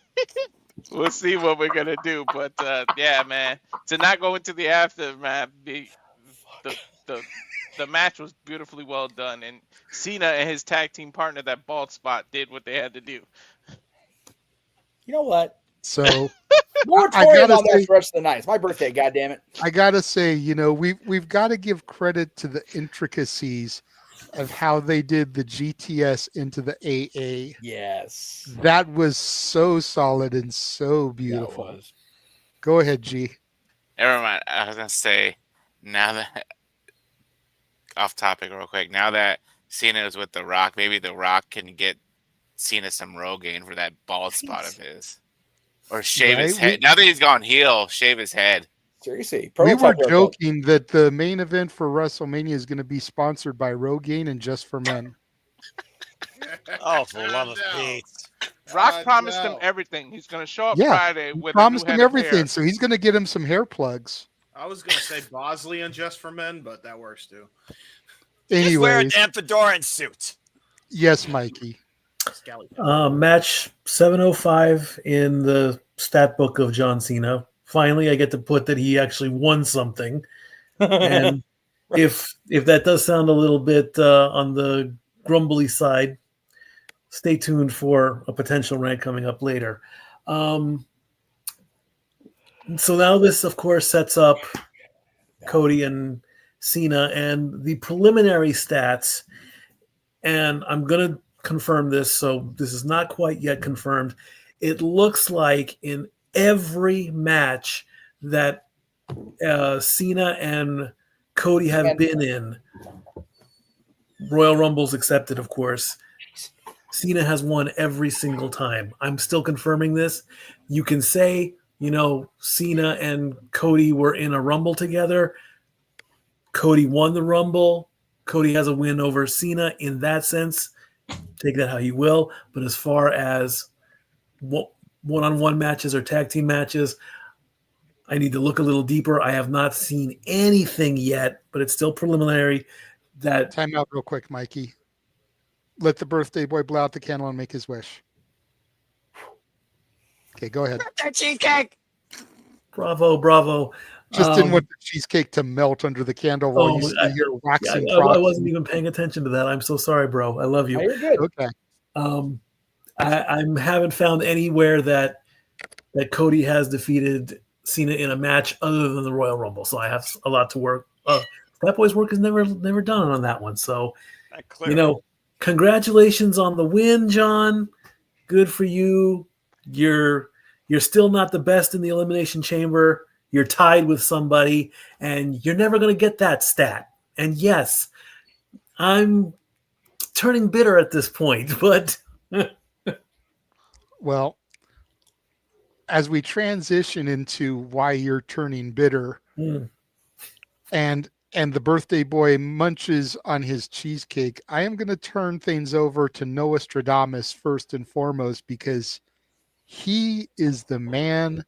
We'll see what we're gonna do, but yeah, man, to not go into the aftermath, the match was beautifully well done, and Cena and his tag team partner, that bald spot, did what they had to do. You know what? So moratorium on that for the rest of the night. It's my birthday, goddammit. I gotta say, we've got to give credit to the intricacies of how they did the GTS into the AA. Yes. That was so solid and so beautiful. Yeah, go ahead, G. Never mind. I was gonna say, now that, off topic real quick, now that Cena is with The Rock, maybe The Rock can get Cena some Rogaine for that bald spot of his. Or shave his Right? head. Now that he's gone heel, shave his head. Seriously, We were joking that the main event for WrestleMania is going to be sponsored by Rogaine and Just for Men. Oh, for the love of Pete. Rock promised him everything. He's going to show up Yeah, Friday he with promised a new him head of everything, hair. so he's going to get him some hair plugs. I was gonna say Bosley and Just for Men, but that works too. Just wear a Anyways, damn fedora suit. yes, Mikey. Match 705 in the stat book of John Cena. Finally, I get to put that he actually won something. And if that does sound a little bit on the grumbly side, stay tuned for a potential rant coming up later. So now this, of course, sets up Cody and Cena and the preliminary stats. And I'm going to confirm this, so this is not quite yet confirmed. It looks like in every match that Cena and Cody have been in, Royal Rumbles accepted, of course, Cena has won every single time. I'm still confirming this. You can say, Cena and Cody were in a Rumble together. Cody won the Rumble. Cody has a win over Cena in that sense. Take that how you will. But as far as one-on-one matches or tag team matches, I need to look a little deeper. I have not seen anything yet, but it's still preliminary. Time out real quick, Mikey. Let the birthday boy blow out the candle and make his wish. Okay, go ahead. Cheesecake. Bravo. Just didn't want the cheesecake to melt under the candle while you're waxing. I wasn't even paying attention to that. I'm so sorry, bro. I love you. Oh, you're good. Okay. I haven't found anywhere that Cody has defeated Cena in a match other than the Royal Rumble. So I have a lot to work. That boy's work is never done on that one. So, congratulations on the win, John. Good for you. You're still not the best in the Elimination Chamber. You're tied with somebody, and you're never going to get that stat. And yes, I'm turning bitter at this point, but well, as we transition into why you're turning bitter, and the birthday boy munches on his cheesecake, I am going to turn things over to Nostradamus first and foremost, because he is the man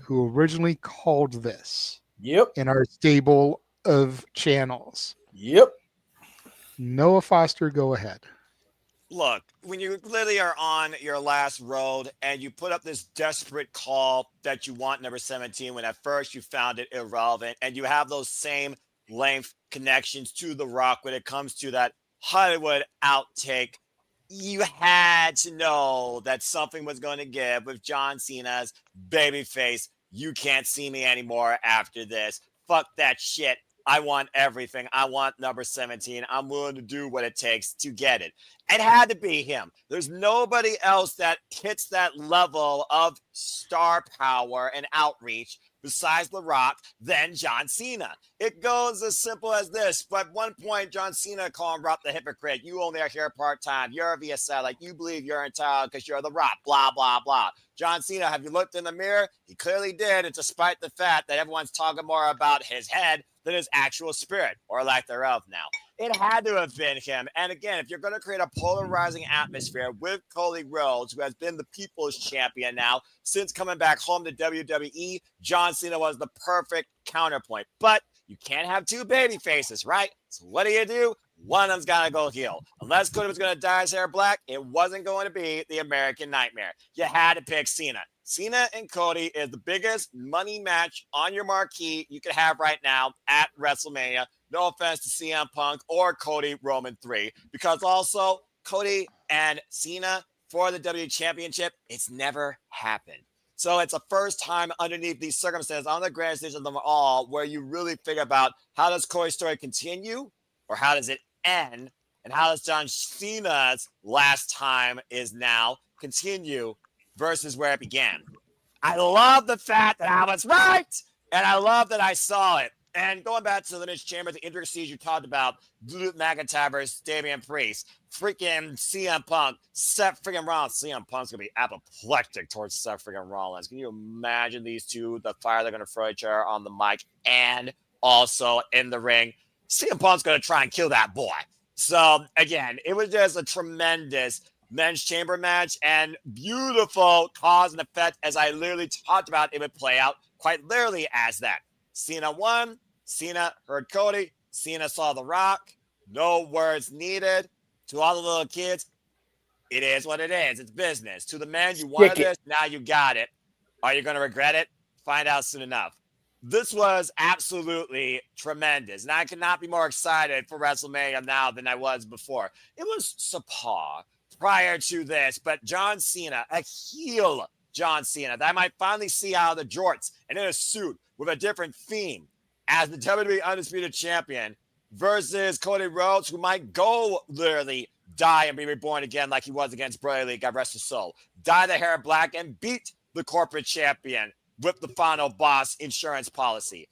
who originally called this. Yep. In our stable of channels. Yep. Noah Foster, go ahead. Look, when you literally are on your last road and you put up this desperate call that you want number 17, when at first you found it irrelevant, and you have those same length connections to The Rock when it comes to that Hollywood outtake, you had to know that something was going to give with John Cena's babyface. You can't see me anymore after this. Fuck that shit. I want everything. I want number 17. I'm willing to do what it takes to get it. It had to be him. There's nobody else that hits that level of star power and outreach besides The Rock than John Cena. It goes as simple as this. But at one point, John Cena called him Rock the hypocrite. You only are here part-time. You're a VSL. Like, you believe you're entitled because you're The Rock. Blah, blah, blah. John Cena, have you looked in the mirror? He clearly did. And despite the fact that everyone's talking more about his head than his actual spirit, or lack thereof now. It had to have been him. And again, if you're going to create a polarizing atmosphere with Cody Rhodes, who has been the people's champion now since coming back home to WWE, John Cena was the perfect counterpoint. But you can't have two baby faces, right? So what do? One of them's got to go heel. Unless Cody was going to dye his hair black, it wasn't going to be the American Nightmare. You had to pick Cena. Cena and Cody is the biggest money match on your marquee you could have right now at WrestleMania. No offense to CM Punk or Cody Roman 3, because also Cody and Cena for the WWE Championship, it's never happened. So it's a first time underneath these circumstances on the grand stage of them all where you really figure about, how does Cody's story continue, or how does it end, and how does John Cena's last time is now continue versus where it began. I love the fact that I was right, and I love that I saw it. And going back to the Elimination Chamber, the intricacies you talked about, Drew McIntyre versus Damian Priest, freaking CM Punk, Seth freaking Rollins. CM Punk's going to be apoplectic towards Seth freaking Rollins. Can you imagine these two, the fire they're going to throw each other on the mic and also in the ring? CM Punk's going to try and kill that boy. So, again, it was just a tremendous men's chamber match and beautiful cause and effect, as I literally talked about. It would play out quite literally as that. Cena won. Cena heard Cody. Cena saw The Rock. No words needed. To all the little kids, it is what it is. It's business. To the men, you wanted this. Now you got it. Are you going to regret it? Find out soon enough. This was absolutely tremendous. And I cannot be more excited for WrestleMania now than I was before. It was subpar prior to this, but John Cena, a heel John Cena, that I might finally see out of the jorts and in a suit with a different theme as the WWE Undisputed Champion versus Cody Rhodes, who might go literally die and be reborn again like he was against Bray Lee, God rest his soul. Dye the hair black and beat the corporate champion with the final boss insurance policy.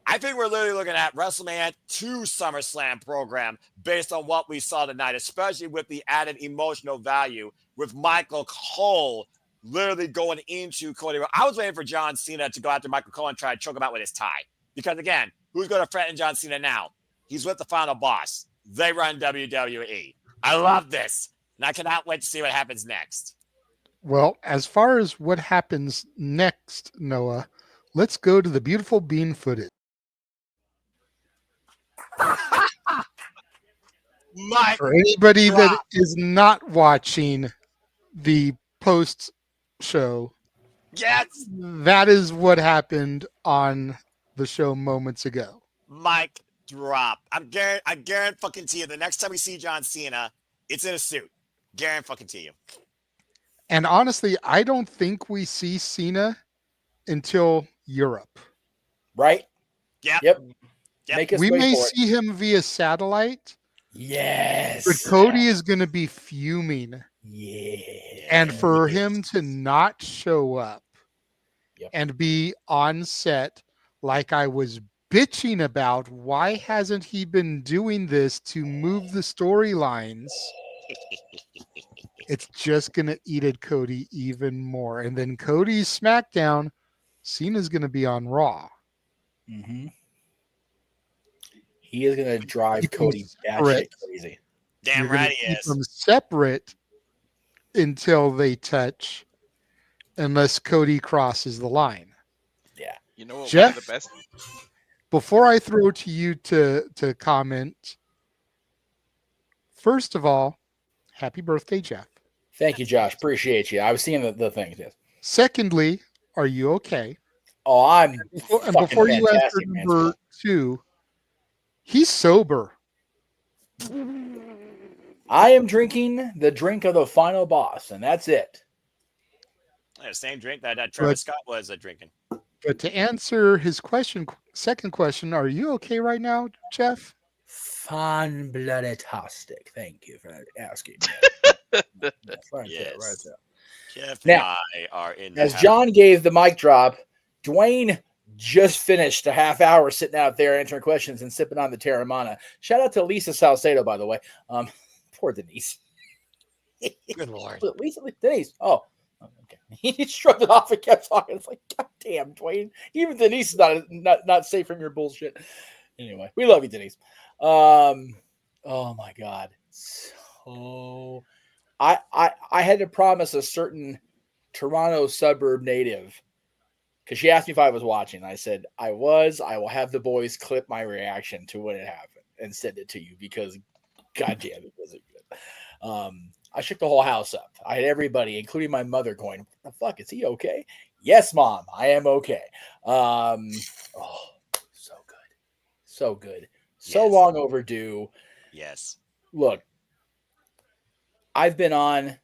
I think we're literally looking at WrestleMania 2 SummerSlam program based on what we saw tonight, especially with the added emotional value with Michael Cole literally going into Cody Rhodes. I was waiting for John Cena to go after Michael Cole and try to choke him out with his tie. Because, again, who's going to threaten John Cena now? He's with the final boss. They run WWE. I love this. And I cannot wait to see what happens next. Well, as far as what happens next, Noah, let's go to the beautiful bean footage. For anybody that is not watching the post show, yes, that is what happened on the show moments ago. Mic drop. I guarantee fucking to you, the next time we see John Cena, it's in a suit. Guarantee fucking to you. And honestly, I don't think we see Cena until Europe. Right? Yep. We may see him via satellite. Yes. But Cody is going to be fuming. Yeah. And for him to not show up and be on set like I was bitching about, why hasn't he been doing this to move the storylines? It's just going to eat at Cody even more. And then Cody's SmackDown, Cena's going to be on Raw. Mm-hmm. He is going to drive Cody batshit crazy. Damn right he is. Keep them separate until they touch, unless Cody crosses the line. Yeah. You know what? Jeff, One of the best. Before I throw to you to comment, first of all, happy birthday, Jeff. Thank you, Josh. Appreciate you. I was seeing the things. Yes. Secondly, are you okay? Oh, I'm. And before you answer number 2, he's sober. I am drinking the drink of the final boss, and that's it. Yeah, same drink that Travis Scott was drinking. But to answer his second question, are you okay right now, Jeff? Fun-blooded-tastic. Thank you for asking. Yes. Jeff Now, and I are in. as John gave the mic drop, Dwayne just finished a half hour sitting out there answering questions and sipping on the Terramana. Shout out to Lisa Salcedo, by the way. Poor Denise. Good Lord. Denise. Oh, okay. He shrugged it off and kept talking. It's like, God damn, Dwayne. Even Denise is not safe from your bullshit. Anyway, we love you, Denise. Oh my God. So I had to promise a certain Toronto suburb native, because she asked me if I was watching. I said I was. I will have the boys clip my reaction to when it happened and send it to you, because goddamn, it wasn't good. I shook the whole house up. I had everybody, including my mother, going, "What the fuck? Is he okay?" Yes, Mom, I am okay. Oh, so good. So good. So long overdue. Yes. Look, I've been on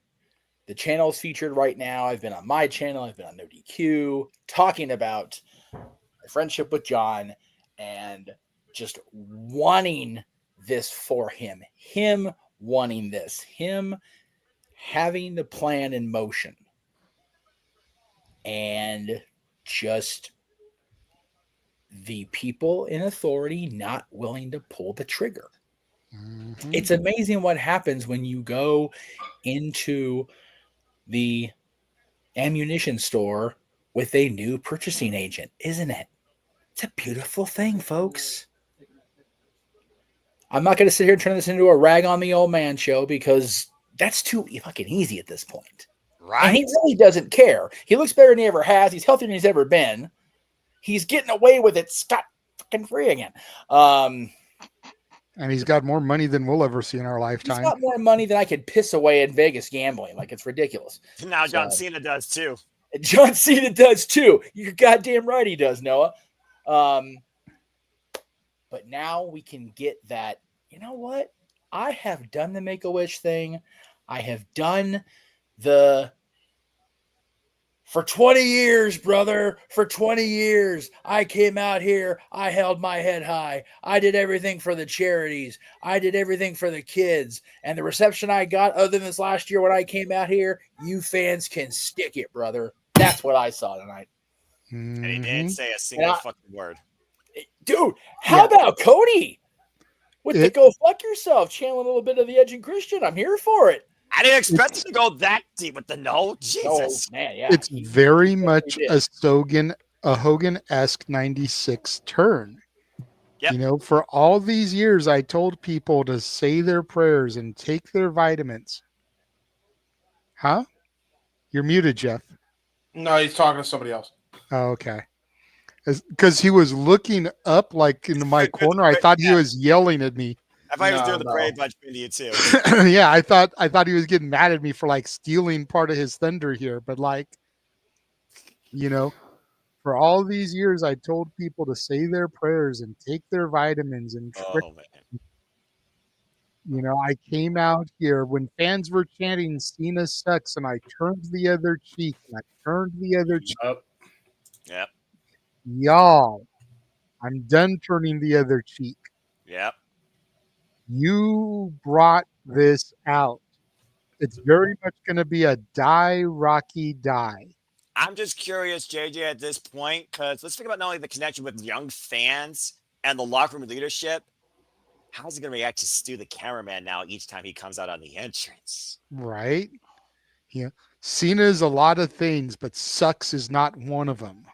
the channels featured right now. I've been on my channel. I've been on No DQ talking about my friendship with John and just wanting this for him. Him wanting this. Him having the plan in motion. And just the people in authority not willing to pull the trigger. It's amazing what happens when you go into the ammunition store with a new purchasing agent, isn't it? It's a beautiful thing, folks. I'm not going to sit here and turn this into a rag on the old man show because that's too fucking easy at this point. Right. And he really doesn't care. He looks better than he ever has. He's healthier than he's ever been. He's getting away with it scot fucking free again. And he's got more money than we'll ever see in our lifetime. He's got more money than I could piss away in Vegas gambling. Like, it's ridiculous. Now John Cena does too. John Cena does too. You're goddamn right he does, Noah. But now we can get that. You know what? I have done the Make-A-Wish thing. I have done for 20 years, brother. For 20 years, I came out here. I held my head high. I did everything for the charities. I did everything for the kids. And the reception I got, other than this last year when I came out here, you fans can stick it, brother. That's what I saw tonight. And he didn't say a single fucking word. Dude, how about Cody? With the go fuck yourself, channeling a little bit of the Edge and Christian. I'm here for it. I didn't expect it to go that deep with the no. Jesus. Oh, man, yeah. It's very much a Hogan-esque 96 turn. Yep. You know, for all these years, I told people to say their prayers and take their vitamins. Huh? You're muted, Jeff. No, he's talking to somebody else. Oh, okay. Because he was looking up like into my corner. I thought he was yelling at me. I thought he was doing the Brave Bunch video too. Yeah, I thought he was getting mad at me for like stealing part of his thunder here. But like, you know, for all these years, I told people to say their prayers and take their vitamins and you know, I came out here when fans were chanting Cena sucks and I turned the other cheek and I turned the other cheek. Yep. Y'all, I'm done turning the other cheek. Yep. You brought this out. It's very much going to be a die, Rocky, die. I'm just curious, JJ, at this point, because let's think about not only the connection with young fans and the locker room leadership. How's he going to react to Stu, the cameraman, now each time he comes out on the entrance? Right? Yeah. Cena is a lot of things, but sucks is not one of them.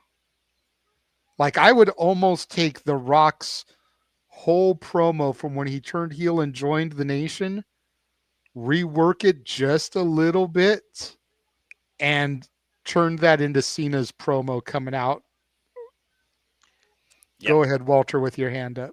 Like, I would almost take The Rock's whole promo from when he turned heel and joined the Nation, rework it just a little bit, and turn that into Cena's promo coming out. Yep. Go ahead, Walter, with your hand up.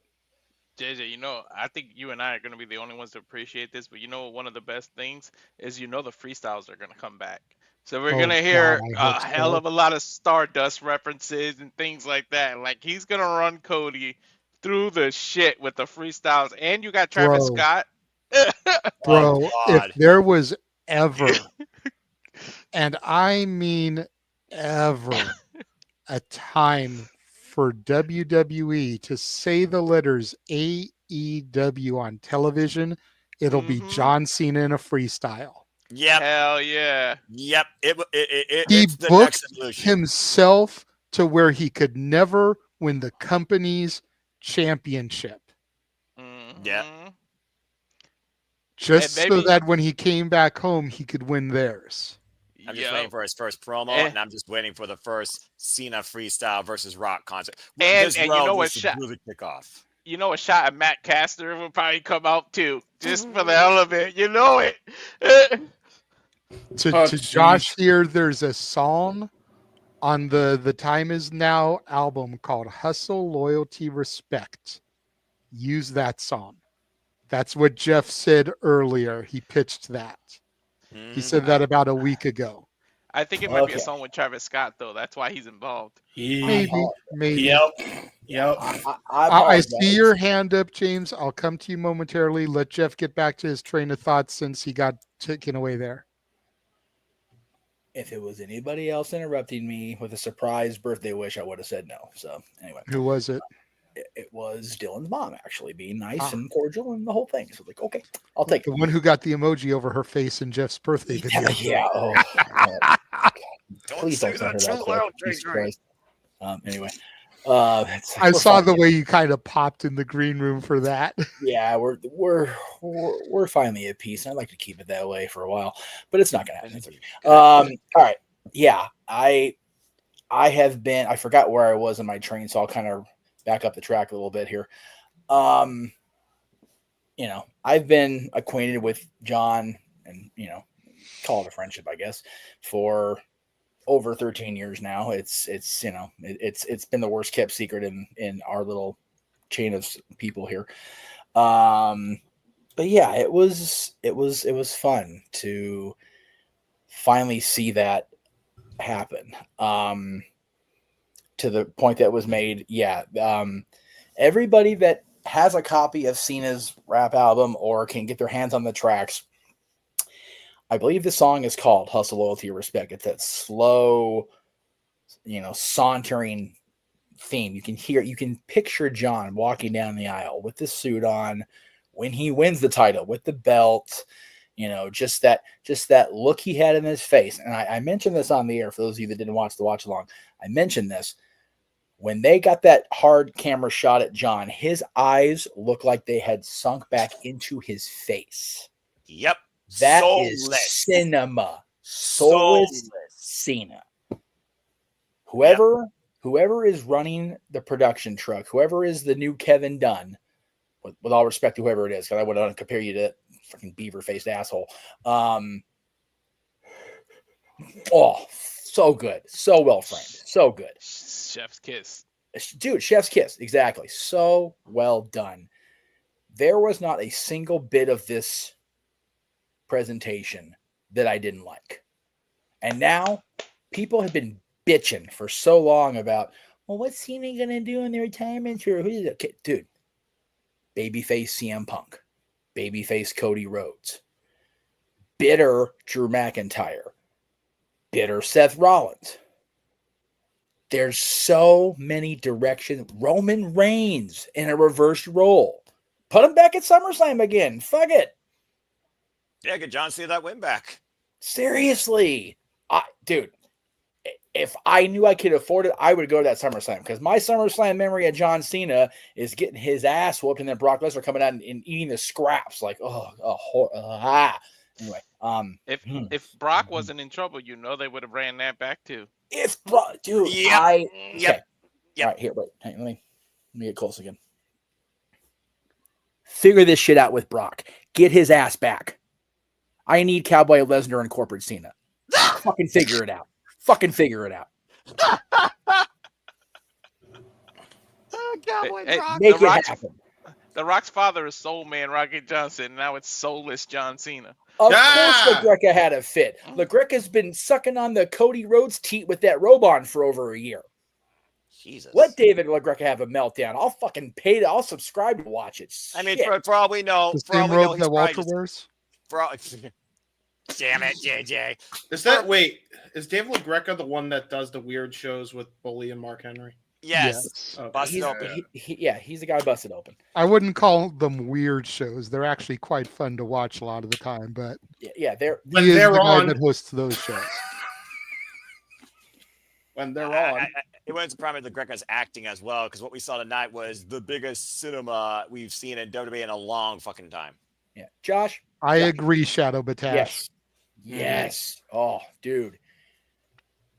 JJ, you know, I think you and I are going to be the only ones to appreciate this, but you know, one of the best things is, you know, the freestyles are going to come back. So we're going to hear a hell of a lot of Stardust references and things like that. Like, he's going to run Cody through the shit with the freestyles. And you got Travis Scott. Bro, if there was ever, and I mean ever, a time for WWE to say the letters AEW on television, it'll be John Cena in a freestyle. Yep. Hell yeah. Yep. He booked himself to where he could never win the company's championship. Yeah. Just so that when he came back home, he could win theirs. I'm just waiting for his first promo, and I'm just waiting for the first Cena freestyle versus Rock concert. And you know what shot? Kickoff. You know, a shot at Matt Caster will probably come out too, just for the hell of it. You know it. To Josh here, there's a song on the Time Is Now album called Hustle, Loyalty, Respect. Use that song. That's what Jeff said earlier. He pitched that. He said that about a week ago. I think it might be a song with Travis Scott, though. That's why he's involved. Maybe. Yep. I see your hand up, James. I'll come to you momentarily. Let Jeff get back to his train of thought since he got taken away there. If it was anybody else interrupting me with a surprise birthday wish, I would have said no. So anyway. Who was it? It was Dylan's mom, actually, being nice and cordial and the whole thing. So like, okay, I'll take the one who got the emoji over her face in Jeff's birthday video. Yeah. Please don't send her that. Anyway, I saw the way you kind of popped in the green room for that. Yeah, we're finally at peace. I'd like to keep it that way for a while, but it's not gonna happen. It's okay. All right. Yeah, I have been. I forgot where I was in my train, so I'll kind of back up the track a little bit here. I've been acquainted with John, and call it a friendship, I guess, for over 13 years now. It's been the worst kept secret in our little chain of people here. But yeah, it was fun to finally see that happen. To the point that was made. Yeah. Everybody that has a copy of Cena's rap album or can get their hands on the tracks, I believe the song is called Hustle, Loyalty, Respect. It's that slow, sauntering theme. You can picture John walking down the aisle with the suit on when he wins the title with the belt, just that look he had in his face. And I mentioned this on the air for those of you that didn't watch the watch along. I mentioned this. When they got that hard camera shot at John, his eyes looked like they had sunk back into his face. Yep. That is cinema. Soulless Cena. Whoever is running the production truck, whoever is the new Kevin Dunn, with all respect to whoever it is, because I wouldn't compare you to fucking beaver-faced asshole. So good. So well framed. So good. Chef's kiss. Dude, chef's kiss. Exactly. So well done. There was not a single bit of this presentation that I didn't like. And now people have been bitching for so long about, well, what's Cena going to do in the retirement tour? Dude, babyface CM Punk, babyface Cody Rhodes, bitter Drew McIntyre, bitter Seth Rollins. There's so many directions. Roman Reigns in a reversed role. Put him back at SummerSlam again. Fuck it. Yeah, get John Cena that win back. Seriously. Dude, if I knew I could afford it, I would go to that SummerSlam, because my SummerSlam memory of John Cena is getting his ass whooped and then Brock Lesnar coming out and eating the scraps. Like, Anyway, if Brock wasn't in trouble, they would have ran that back too. Dude, Yep. Okay. All right, here, wait. Hang on, let me get close again. Figure this shit out with Brock. Get his ass back. I need Cowboy Lesnar and corporate Cena. Fucking figure it out. Cowboy Brock. Make it happen. The Rock's father is Soul Man Rocky Johnson. Now it's Soulless John Cena. Of course LaGreca had a fit. LaGreca's been sucking on the Cody Rhodes teat with that robe on for over a year. Jesus. Let David LaGreca have a meltdown. I'll fucking pay to. I'll subscribe to watch it. I mean, for all we know, The same robe that Walter wears? Damn it, JJ. Is David LaGreca the one that does the weird shows with Bully and Mark Henry? Yes. Okay. Busted open. He's the guy busted open. I wouldn't call them weird shows. They're actually quite fun to watch a lot of the time, but they're when he is they're the guy on that hosts those shows. When they're on. It wouldn't surprise me that Greca's acting as well, because what we saw tonight was the biggest cinema we've seen in WWE in a long fucking time. Yeah. Josh? I agree, Shadow Batash. Yes. Oh, dude.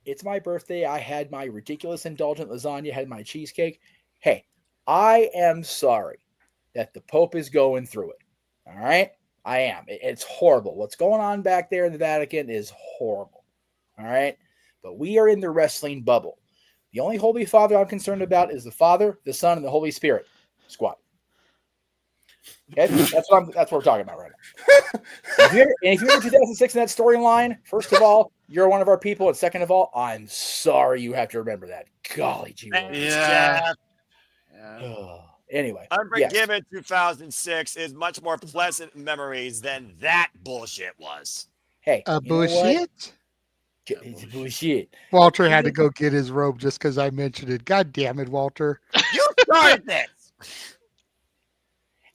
It's my birthday. I had my ridiculous indulgent lasagna, had my cheesecake. Hey, I am sorry that the Pope is going through it. All right? I am. It's horrible. What's going on back there in the Vatican is horrible. All right? But we are in the wrestling bubble. The only Holy Father I'm concerned about is the Father, the Son, and the Holy Spirit. Squad. Okay? That's what we're talking about right now. If you're in 2006 in that storyline, first of all, you're one of our people, and second of all, I'm sorry you have to remember that. Golly gee. Anyway, Unforgiven 2006 is much more pleasant memories than that bullshit was. Hey, bullshit? It's bullshit. Walter had to go get his robe just because I mentioned it. God damn it, Walter. You started this.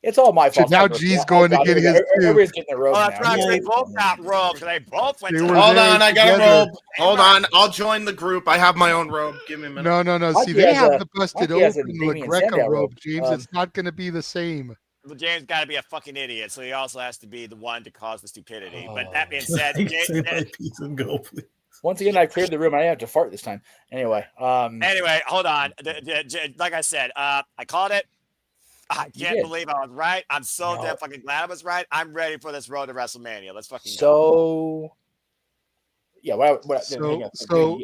It's all my fault. Now G's going to get his too. Everybody's getting their robes Oh, now. that's right. They both got robes. They both went to Hold on, I got a robe. Hold on, I'll join the group. I have my own robe. Give me a minute. No. See, they have the busted open La Greca robe, James. It's not going to be the same. Well, James got to be a fucking idiot, so he also has to be the one to cause the stupidity. But that being said, peace and go, please. Once again, I cleared the room. I didn't have to fart this time. Anyway, hold on. Like I said, I called it. I can't believe I was right. I'm so damn fucking glad I was right. I'm ready for this road to WrestleMania. Let's fucking go. Yeah,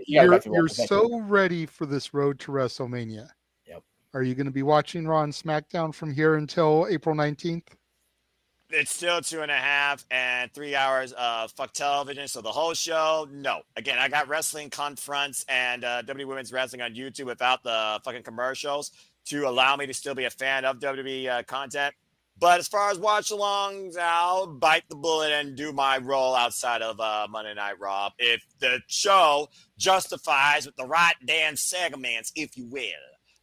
you're so ready for this road to WrestleMania. Yep. Are you going to be watching Raw and SmackDown from here until April 19th? It's still 2.5 and 3 hours of fuck television. So the whole show, no. Again, I got wrestling confronts and WWE Women's Wrestling on YouTube without the fucking commercials to allow me to still be a fan of WWE content. But as far as watch-alongs, I'll bite the bullet and do my role outside of Monday Night Raw if the show justifies with the right damn segments, if you will.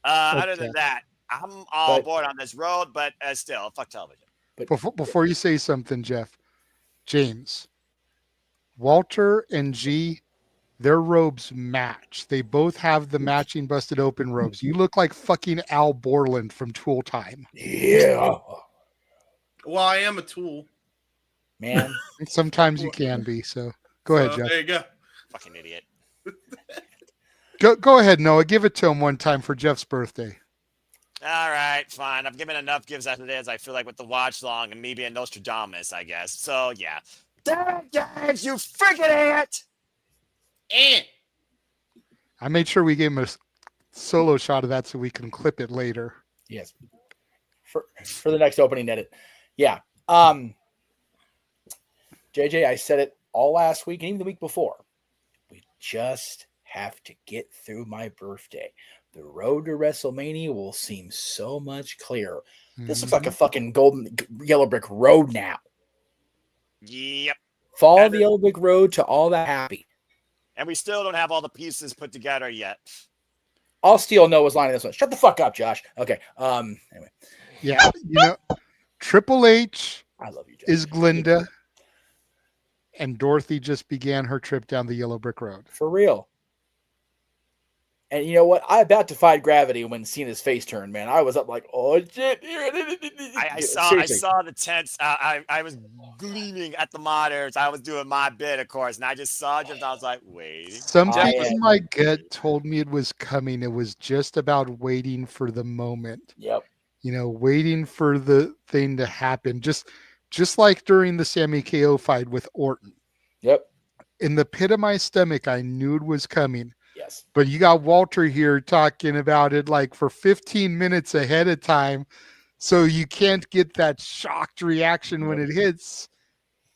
Other than that, I'm all aboard on this road, but still, fuck television. Before you say something, Jeff, James, Walter and G, their robes match. They both have the matching busted open robes. You look like fucking Al Borland from Tool Time. Yeah. Well, I am a tool. Man. Sometimes you can be, so go ahead, Jeff. There you go. Fucking idiot. Go ahead, Noah. Give it to him one time for Jeff's birthday. All right, fine. I've given enough gives as it is, I feel like, with the watch long and me being Nostradamus, I guess. So, yeah. Damn, James, you freaking idiot! And I made sure we gave him a solo shot of that so we can clip it later. Yes. For the next opening edit. Yeah. JJ, I said it all last week and even the week before. We just have to get through my birthday. The road to WrestleMania will seem so much clearer. This looks like a fucking yellow brick road now. Yep. Follow the yellow brick road to all that happy. And we still don't have all the pieces put together yet. I'll steal Noah's line in this one. Shut the fuck up, Josh. Okay. Anyway. Yeah. Triple H I love you, Josh. is Glinda, and Dorothy just began her trip down the yellow brick road. For real. And you know what? I about defied gravity when seeing his face turn, man. I was up like, oh shit! I saw the tents. I was gleaming at the monitors. I was doing my bit, of course, and I just saw just. I was like, wait. Something in my gut told me it was coming. It was just about waiting for the moment. Yep. Waiting for the thing to happen. Just like during the Sami KO fight with Orton. Yep. In the pit of my stomach, I knew it was coming. Yes. But you got Walter here talking about it like for 15 minutes ahead of time. So you can't get that shocked reaction when it hits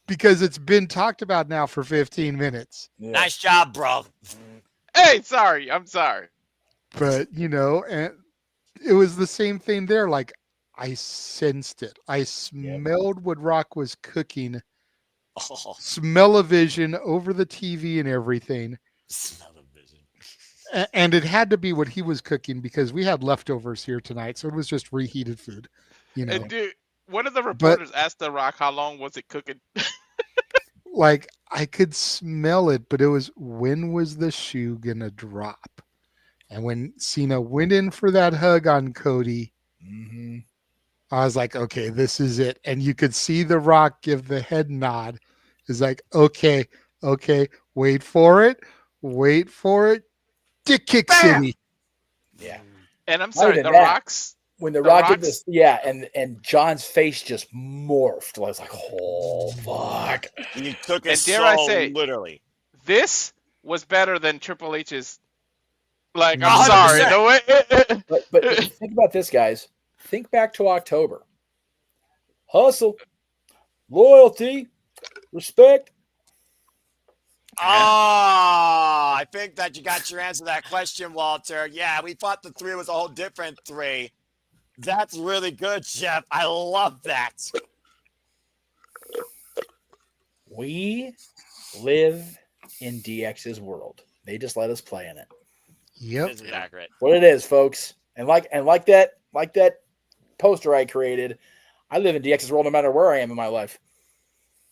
because it's been talked about now for 15 minutes. Yeah. Nice job, bro. Hey, sorry. I'm sorry. But, and it was the same thing there. Like I sensed it. I smelled what Rock was cooking. Oh. Smell-o-vision over the TV and everything. And it had to be what he was cooking because we had leftovers here tonight. So it was just reheated food. And dude, one of the reporters asked The Rock how long was it cooking? Like I could smell it, but it was when was the shoe gonna drop? And when Cena went in for that hug on Cody, I was like, okay, this is it. And you could see The Rock give the head nod. It's like, okay, wait for it. Dick kick city. Yeah. And I'm sorry, The Rock's when the Rock did this, and John's face just morphed. I was like, oh fuck. You took it and dare so I say, literally. This was better than Triple H's. Like, I'm sorry. The way but think about this, guys. Think back to October. Hustle, loyalty, respect. I think that you got your answer to that question, Walter. Yeah, we thought the 3 was a whole different 3. That's really good, Jeff. I love that. We live in DX's world. They just let us play in it. Yep. This is accurate. What it is, folks. And like that poster I created, I live in DX's world no matter where I am in my life.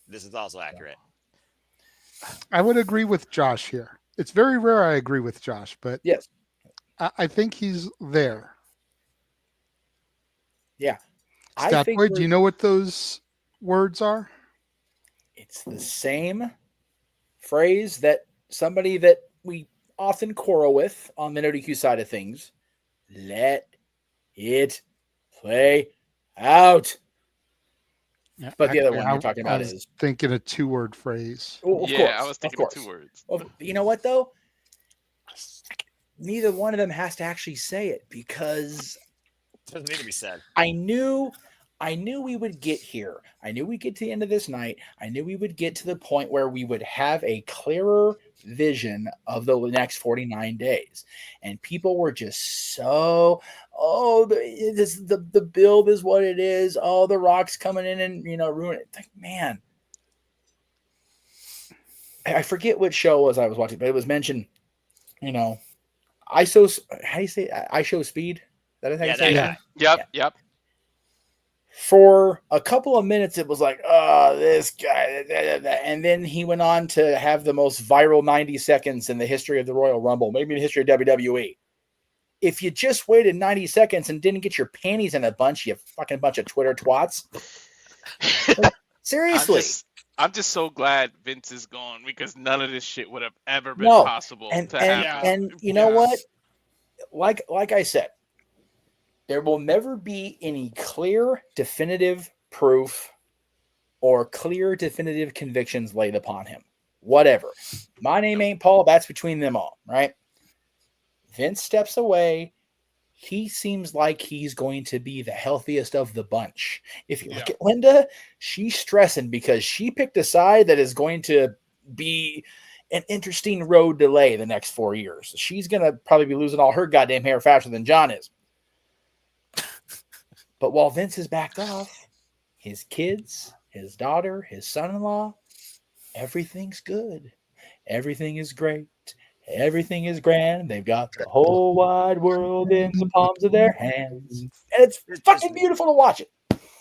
This is also accurate. I would agree with Josh here. It's very rare I agree with Josh, but yes, I think he's there. Yeah. Statboy, do you know what those words are? It's the same phrase that somebody that we often quarrel with on the NoDQ side of things. Let it play out. But the other one you're talking about is thinking a 2-word phrase. Well, of Yeah, course, I was thinking of 2 words. Well, you know what though? Neither one of them has to actually say it because it doesn't need to be said. I knew we would get here. I knew we'd get to the end of this night. I knew we would get to the point where we would have a clearer vision of the next 49 days. And people were just so, the build is what it is. Oh, the Rock's coming in and, ruin it. Like, man, I forget what show it was I was watching, but it was mentioned, ISO, how do you say it? I show speed? That is how you say it? Yep. For a couple of minutes, it was like, oh, this guy. And then he went on to have the most viral 90 seconds in the history of the Royal Rumble, maybe in the history of WWE. If you just waited 90 seconds and didn't get your panties in a bunch, you fucking bunch of Twitter twats. Like, seriously. I'm just so glad Vince is gone because none of this shit would have ever been possible to happen. And you know what? Like I said, there will never be any clear, definitive proof or clear, definitive convictions laid upon him. Whatever. My name ain't Paul. That's between them all, right? Vince steps away. He seems like he's going to be the healthiest of the bunch. If you look at Linda, she's stressing because she picked a side that is going to be an interesting road delay the next 4 years. She's going to probably be losing all her goddamn hair faster than John is. But while Vince is backed off, his kids, his daughter, his son-in-law, everything's good. Everything is great. Everything is grand. They've got the whole wide world in the palms of their hands. And it's fucking beautiful to watch it.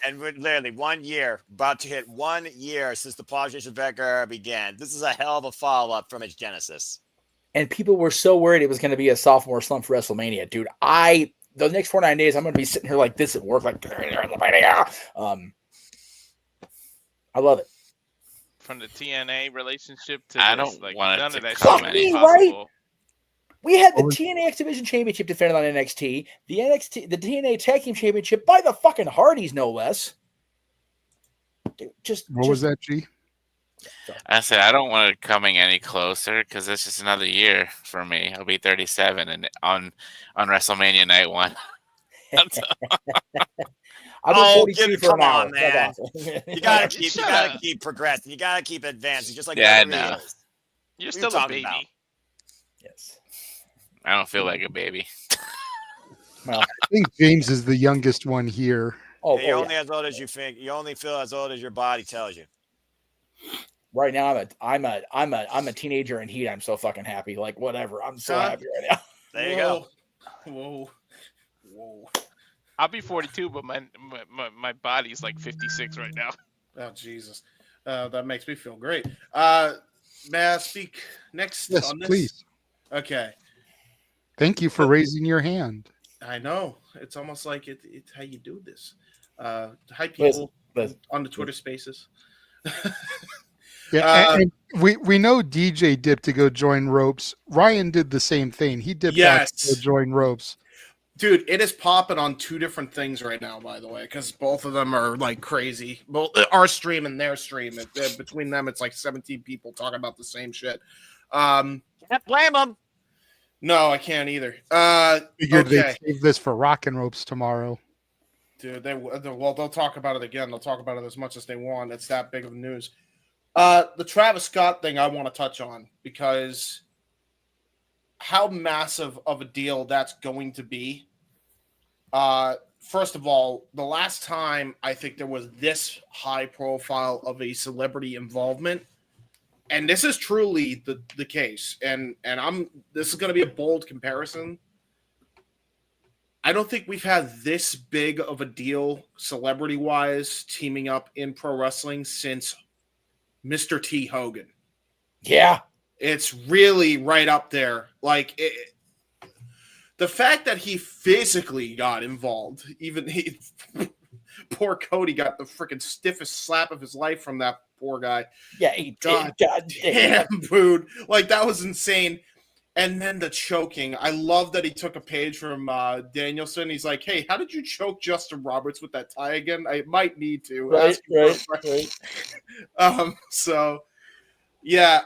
And we're literally 1 year, about to hit 1 year since the Apologization of Beck era began. This is a hell of a follow-up from its genesis. And people were so worried it was going to be a sophomore slump for WrestleMania. Dude, the next 49 days, I'm going to be sitting here like this at work, like, I love it. From the TNA relationship to I this, don't like, want none it of that to come shit any is possible. possible. We had the TNA X Division Championship defended on NXT, the TNA Tag Team Championship by the fucking Hardys, no less. Dude, What was that, G? I said I don't want it coming any closer because it's just another year for me. I'll be 37 and on WrestleMania night 1. I've been 42 for come an hour. on, man. You gotta keep progressing. You gotta keep advancing. Just like I WWE know. is. You're What are still you a talking baby. about? Yes. I don't feel like a baby. Well, I think James is the youngest one here. You're only as old as you think. You only feel as old as your body tells you. Right now, I'm a teenager in heat. I'm so fucking happy. Like, whatever. I'm so happy right now. There you go. Whoa. I'll be 42, but my body's like 56 right now. Oh, Jesus. That makes me feel great. May I speak next Yes, on this? please. Okay. Thank you for raising your hand. I know. It's almost like it's how you do this. Hi, people on the Twitter Spaces. Yeah, and we know DJ dipped to go join ropes. Ryan did the same thing. He dipped out to go join ropes. Dude, it is popping on 2 different things right now, by the way, because both of them are like crazy. Both our stream and their stream. Between them, it's like 17 people talking about the same shit. Can't blame them. No, I can't either. Figured Okay. they'd save this for rockin' ropes tomorrow. Dude, they'll talk about it again. They'll talk about it as much as they want. It's that big of news. The Travis Scott thing I want to touch on because how massive of a deal that's going to be. First of all, the last time I think there was this high profile of a celebrity involvement, and this is truly the case, and this is going to be a bold comparison. I don't think we've had this big of a deal celebrity-wise teaming up in pro wrestling since Mr. T. Hogan. Yeah. It's really right up there. Like, the fact that he physically got involved, poor Cody got the freaking stiffest slap of his life from that poor guy. Yeah, he did. God damn, dude. Like, that was insane. And then the choking. I love that he took a page from Danielson. He's like, hey, how did you choke Justin Roberts with that tie again? I might need to. Right. So, yeah,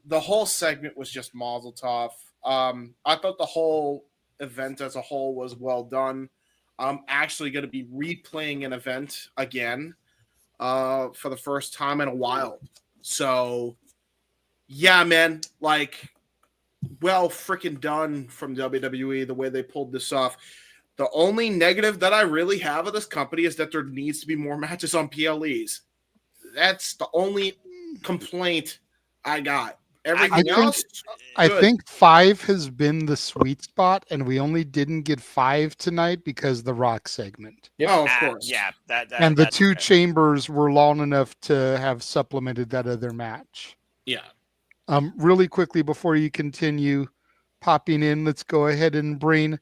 the whole segment was just mazel tov. I thought the whole event as a whole was well done. I'm actually going to be replaying an event again for the first time in a while. So, yeah, man, like, well freaking done from WWE, the way they pulled this off. The only negative that I really have of this company is that there needs to be more matches on PLEs. That's the only complaint I got. Everything else, I good. think 5 has been the sweet spot, and we only didn't get 5 tonight because of the Rock segment. Oh, of course. Yeah, And the 2 chambers were long enough to have supplemented that other match. Yeah. Really quickly before you continue popping in, let's go ahead and bring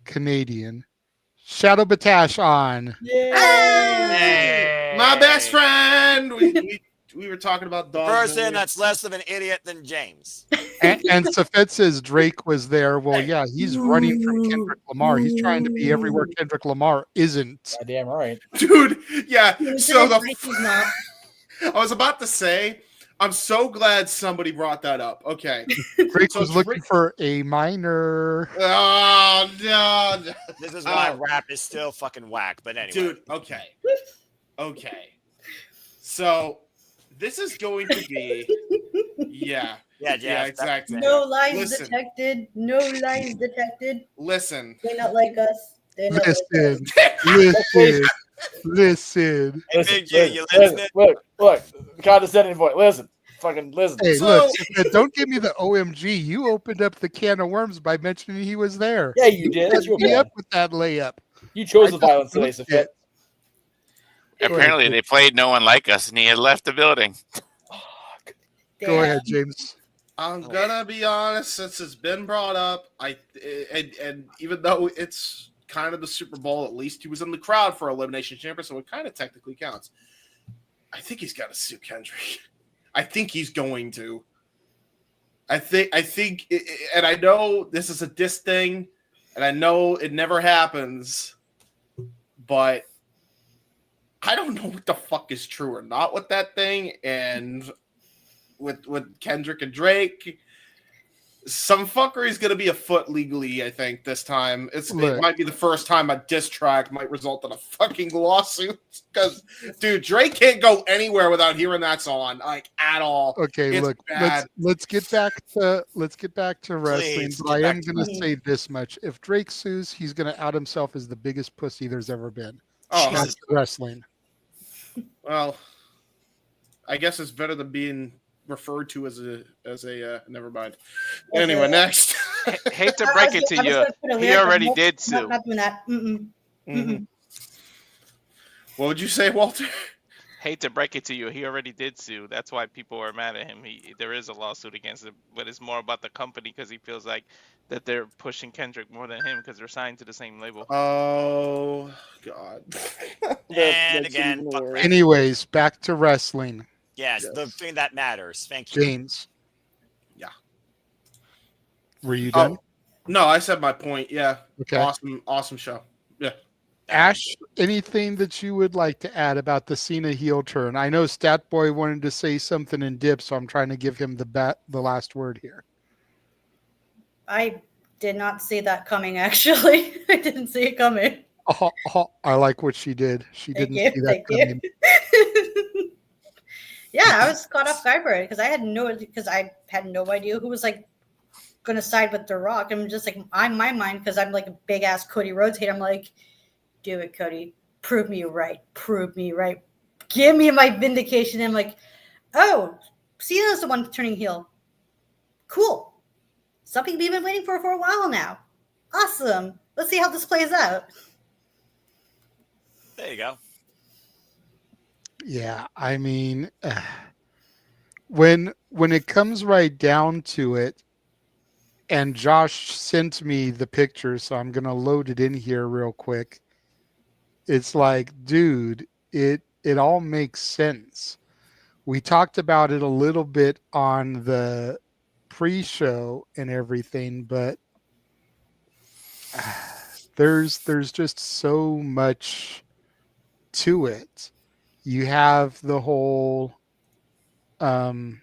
Canadian Shadow Batash on. Hey! My best friend. We were talking about dogs. Person that's less of an idiot than James. And Safet says Drake was there. Well, yeah, he's running from Kendrick Lamar. He's trying to be everywhere Kendrick Lamar isn't. Goddamn right. Dude, yeah. So not. I was about to say, I'm so glad somebody brought that up. Okay. Drake was looking for a minor. Oh, no. This is why rap is still fucking whack. But anyway. Dude, okay. So this is going to be, yeah, exactly. No lies detected. No lies detected. Listen. They're not like us. They're not Listen. Hey, Big G, you listening? Look. Condescending voice. Listen. Fucking listen. Hey, look, don't give me the OMG. You opened up the can of worms by mentioning he was there. Yeah, you did. You set me up with that layup. You chose the violence today, Safet. Apparently, they played No One Like Us, and he had left the building. Go ahead, James. I'm gonna be honest, since it's been brought up, and even though it's kind of the Super Bowl, at least he was in the crowd for Elimination Chamber, so it kind of technically counts. I think he's got to sue Kendrick. I think he's going to. I think, and I know this is a diss thing, and I know it never happens, but I don't know what the fuck is true or not with that thing, and with Kendrick and Drake, some fuckery is going to be afoot legally, I think, this time. It might be the first time a diss track might result in a fucking lawsuit, because, dude, Drake can't go anywhere without hearing that song, like, at all. Okay, it's look, bad. let's get back to wrestling. But I am going to say this much: if Drake sues, he's going to out himself as the biggest pussy there's ever been. Oh, that's wrestling. Well, I guess it's better than being referred to as a never mind. Anyway, next. Hate to break it to you, he already did sue. Not doing that. What would you say, Walter? Hate to break it to you, he already did sue. That's why people are mad at him. There is a lawsuit against him, but it's more about the company because he feels like that they're pushing Kendrick more than him because they're signed to the same label. Oh God. And again, anyways, back to wrestling. Yes, the thing that matters. Thank you, James. Yeah. Were you done? No, I said my point. Yeah. Okay. Awesome show. Yeah. Ash, anything that you would like to add about the Cena heel turn? I know Statboy wanted to say something in dip, so I'm trying to give him the last word here. I did not see that coming, actually. I didn't see it coming. I like what she did. She didn't see that coming. Yeah, I was caught off guard by it because I had no idea who was like going to side with The Rock. I'm just like, I'm my mind because I'm like a big ass Cody Rhodes hater. I'm like, do it, Cody. Prove me right. Prove me right. Give me my vindication. And I'm like, oh, Cena's the one turning heel. Cool. Something we've been waiting for a while now. Awesome. Let's see how this plays out. There you go. Yeah, I mean, when it comes right down to it, and Josh sent me the picture, so I'm gonna load it in here real quick. It's like, dude, it all makes sense. We talked about it a little bit on the pre-show and everything, but there's just so much to it. You have the whole trying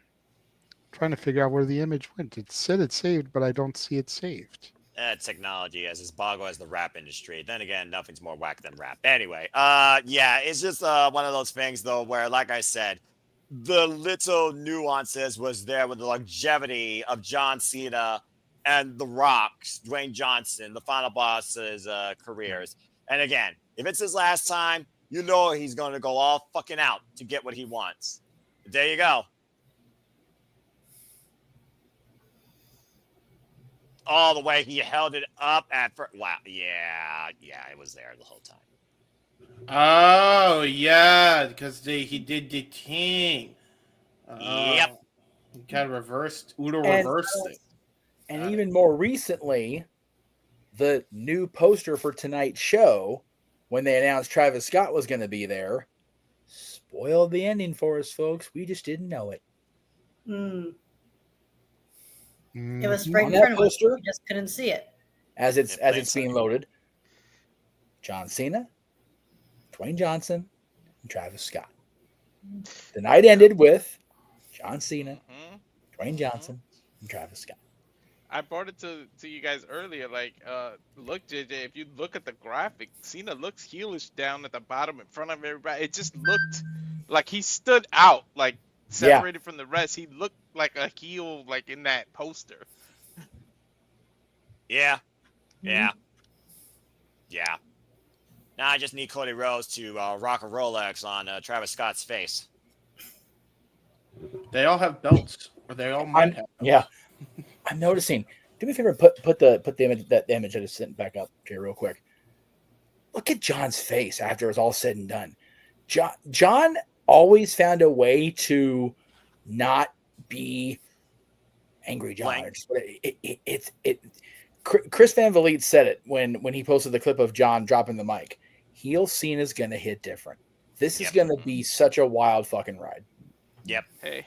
to figure out where the image went. It said it's saved, but I don't see it saved. Technology as boggle as the rap industry. Then again, nothing's more whack than rap. Anyway, yeah, it's just one of those things though where, like I said, the little nuances was there with the longevity of John Cena and The Rock's, Dwayne Johnson, the final boss's careers. And again, if it's his last time, you know he's going to go all fucking out to get what he wants. There you go. All the way he held it up at first. Wow. Yeah, it was there the whole time. Oh, yeah, because he did the thing. Yep. He kind of reversed. Udo reversed it. And even more recently, the new poster for tonight's show, when they announced Travis Scott was going to be there, spoiled the ending for us, folks. We just didn't know it. It was right in front of us. We just couldn't see it. As it's being loaded. John Cena, Dwayne Johnson, and Travis Scott. The night ended with John Cena, Dwayne Johnson, and Travis Scott. I brought it to you guys earlier. Like, look, JJ, if you look at the graphic, Cena looks heelish down at the bottom in front of everybody. It just looked like he stood out, like separated from the rest. He looked like a heel, like in that poster. Yeah. Now I just need Cody Rhodes to rock a Rolex on Travis Scott's face. They all have belts, or they all might have. Yeah, I'm noticing. Do me a favor, put the image, that image I just sent back up here real quick. Look at John's face after it's all said and done. John always found a way to not be angry John. Chris Van Vliet said it when he posted the clip of John dropping the mic. Heel Cena's gonna hit different. This is gonna be such a wild fucking ride. Yep. Hey,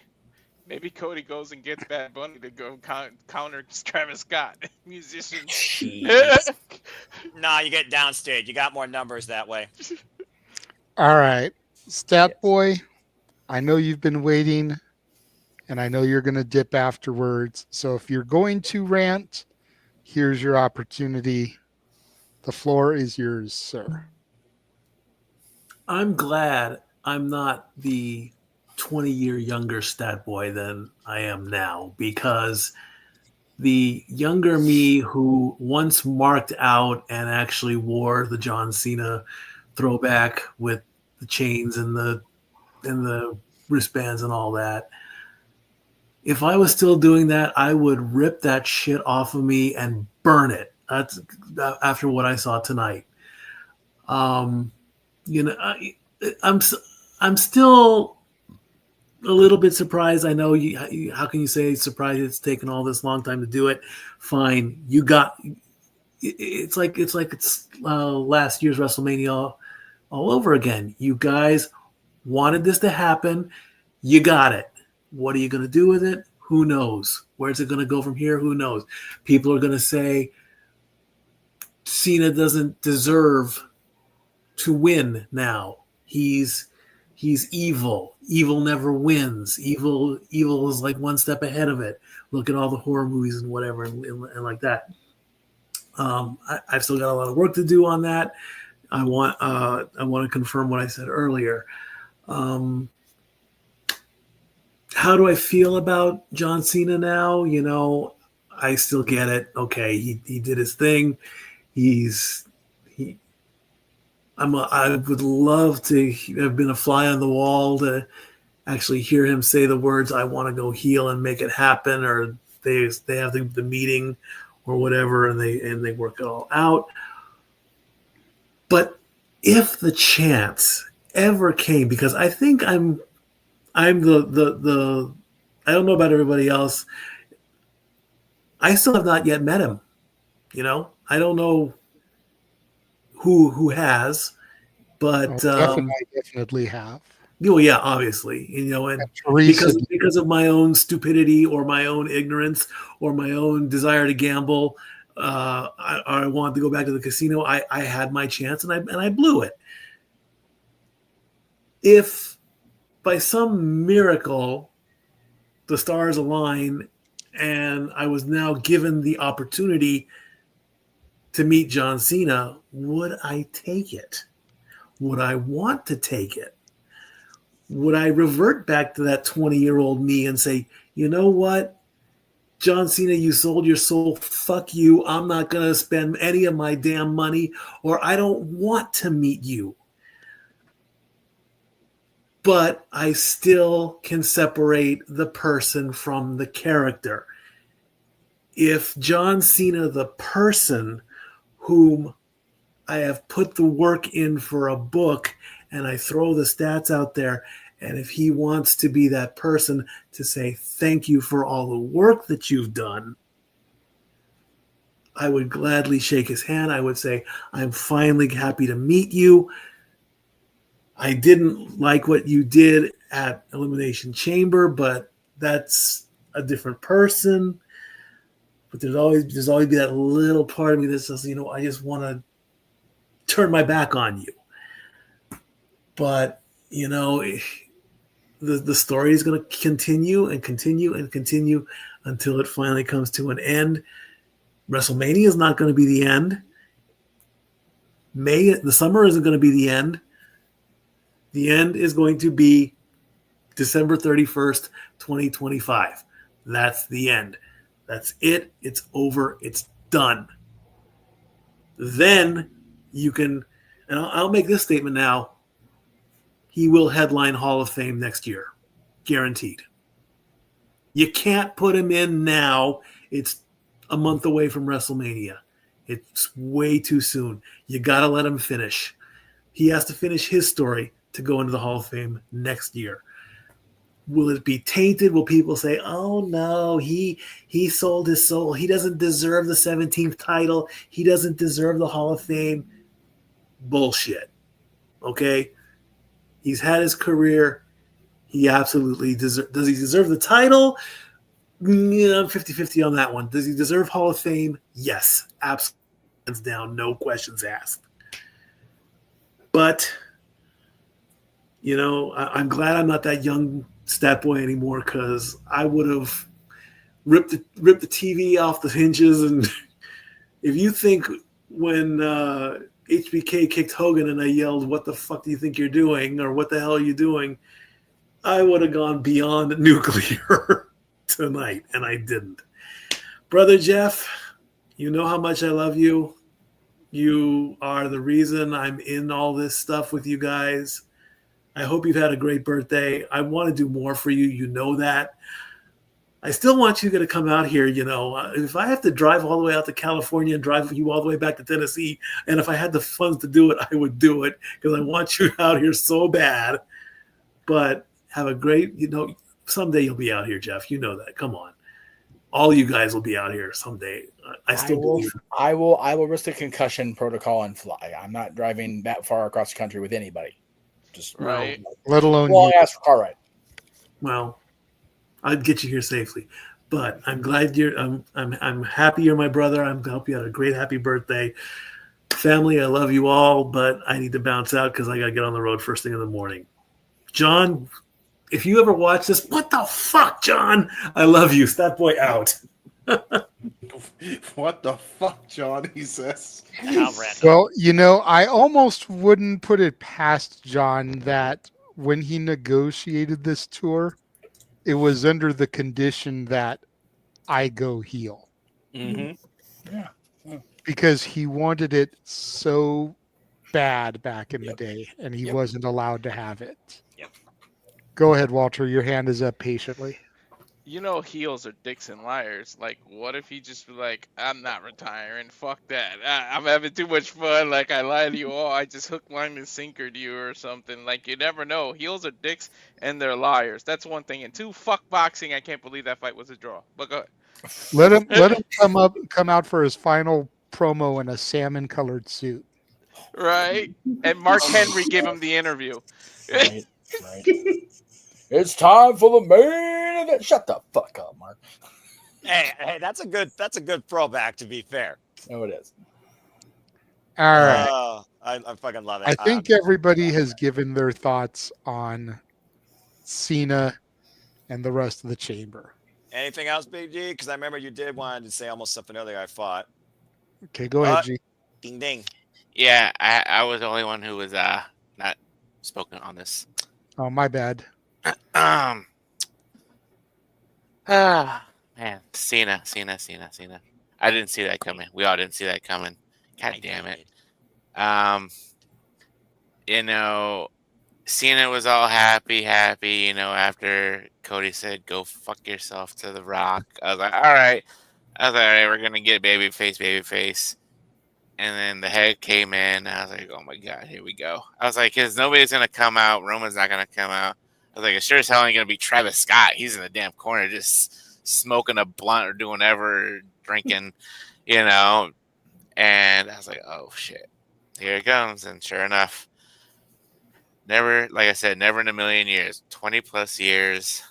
maybe Cody goes and gets Bad Bunny to go counter Travis Scott, musician. Nah, you get downstage. You got more numbers that way. All right, Stat Boy, I know you've been waiting, and I know you're going to dip afterwards. So if you're going to rant, here's your opportunity. The floor is yours, sir. I'm glad I'm not the 20-year younger Stat Boy than I am now, because the younger me who once marked out and actually wore the John Cena throwback with the chains and the wristbands and all that, if I was still doing that, I would rip that shit off of me and burn it. That's after what I saw tonight. I'm still a little bit surprised. I know how can you say surprised it's taken all this long time to do it? Fine, you got. It's like it's last year's WrestleMania all over again. You guys wanted this to happen. You got it. What are you going to do with it? Who knows? Where's it going to go from here? Who knows? People are going to say Cena doesn't deserve to win now. He's evil. Evil never wins. Evil is like one step ahead of it. Look at all the horror movies and whatever and like that. I've still got a lot of work to do on that. I want to confirm what I said earlier. How do I feel about John Cena now? I still get it. Okay, he did his thing. I would love to have been a fly on the wall to actually hear him say the words, "I want to go heel and make it happen," or they have the meeting or whatever, and they work it all out. But if the chance ever came, because I think I'm the I don't know about everybody else. I still have not yet met him. You know, I don't know who has, but definitely have. Oh yeah, obviously, you know, and Teresa because of my own stupidity or my own ignorance or my own desire to gamble, I wanted to go back to the casino. I had my chance and I blew it. If by some miracle the stars align and I was now given the opportunity to meet John Cena, would I take it? Would I want to take it? Would I revert back to that 20-year-old me and say, you know what, John Cena, you sold your soul. Fuck you. I'm not going to spend any of my damn money, or I don't want to meet you. But I still can separate the person from the character. If John Cena, the person whom I have put the work in for a book, and I throw the stats out there, and if he wants to be that person to say thank you for all the work that you've done, I would gladly shake his hand. I would say, I'm finally happy to meet you. I didn't like what you did at Elimination Chamber, but that's a different person. But there's always be that little part of me that says, you know, I just want to turn my back on you. But, you know, the story is going to continue and continue and continue until it finally comes to an end. WrestleMania is not going to be the end. The summer isn't going to be the end. The end is going to be December 31st, 2025. That's the end. That's it. It's over. It's done. Then you can, and I'll make this statement now, he will headline Hall of Fame next year. Guaranteed. You can't put him in now. It's a month away from WrestleMania. It's way too soon. You got to let him finish. He has to finish his story to go into the Hall of Fame next year. Will it be tainted? Will people say, oh no, he sold his soul. He doesn't deserve the 17th title. He doesn't deserve the Hall of Fame. Bullshit. Okay? He's had his career. He absolutely deserves. Does he deserve the title? Yeah, I'm 50-50 on that one. Does he deserve Hall of Fame? Yes. Absolutely. Hands down. No questions asked. But, you know, I'm glad I'm not that young stat boy anymore, because I would have ripped the TV off the hinges. And if you think when HBK kicked Hogan and I yelled, what the fuck do you think you're doing? Or what the hell are you doing? I would have gone beyond nuclear tonight, and I didn't. Brother Jeff, you know how much I love you. You are the reason I'm in all this stuff with you guys. I hope you've had a great birthday. I want to do more for you. You know that. I still want you to come out here. You know, if I have to drive all the way out to California and drive you all the way back to Tennessee, and if I had the funds to do it, I would do it, because I want you out here so bad. But have a great, you know, someday you'll be out here, Jeff. You know that. Come on. All you guys will be out here someday. I still believe. I will risk the concussion protocol and fly. I'm not driving that far across the country with anybody. Just right. Let alone long you. ass car ride. Well, I'd get you here safely. But I'm glad I'm happy you're my brother. I hope you had a great happy birthday. Family, I love you all, but I need to bounce out because I gotta get on the road first thing in the morning. John, if you ever watch this, what the fuck, John? I love you. Stat boy out. What the fuck, John? He says. Well, you know, I almost wouldn't put it past John that when he negotiated this tour, it was under the condition that I go heel. Mm-hmm. Yeah. Because he wanted it so bad back in the day, and he wasn't allowed to have it. Yep. Go ahead, Walter. Your hand is up patiently. You know, heels are dicks and liars. Like, what if he just be like, I'm not retiring, fuck that. I'm having too much fun, like, I lied to you all, I just hook, line, and sinker to you or something. Like, you never know. Heels are dicks and they're liars. That's one thing. And two, fuck boxing. I can't believe that fight was a draw. But go ahead. Let him come out for his final promo in a salmon-colored suit. Right? And Mark Henry give him the interview. Right. It's time for the main event. Shut the fuck up, Mark. Hey, that's a good throwback. To be fair, Oh, it is. All right. I fucking love it. I think everybody has given their thoughts on Cena and the rest of the chamber. Anything else, Big G? Because I remember you did want to say almost something earlier. I thought. Okay, go ahead, G. Ding ding. Yeah, I was the only one who was not spoken on this. Oh, my bad. Man, Cena. I didn't see that coming. We all didn't see that coming. God damn it. You know, Cena was all happy, you know, after Cody said, go fuck yourself to The Rock. I was like, all right, we're going to get babyface. And then the head came in. I was like, oh my God, here we go. I was like, because nobody's going to come out. Roman's not going to come out. I was like, it sure as hell ain't going to be Travis Scott. He's in the damn corner just smoking a blunt or doing whatever, drinking, you know. And I was like, oh shit, here it comes. And sure enough, never, like I said, never in a million years, 20 plus years.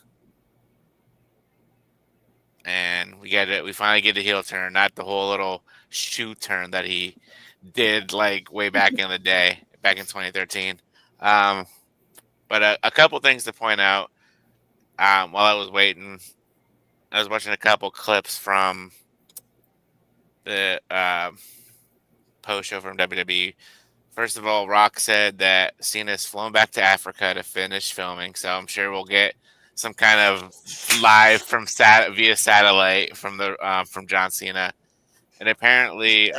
And we finally get the heel turn, not the whole little shoe turn that he did like way back in the day, back in 2013. But a couple things to point out while I was waiting. I was watching a couple clips from the post show from WWE. First of all, Rock said that Cena's flown back to Africa to finish filming, so I'm sure we'll get some kind of live from via satellite from John Cena. And apparently,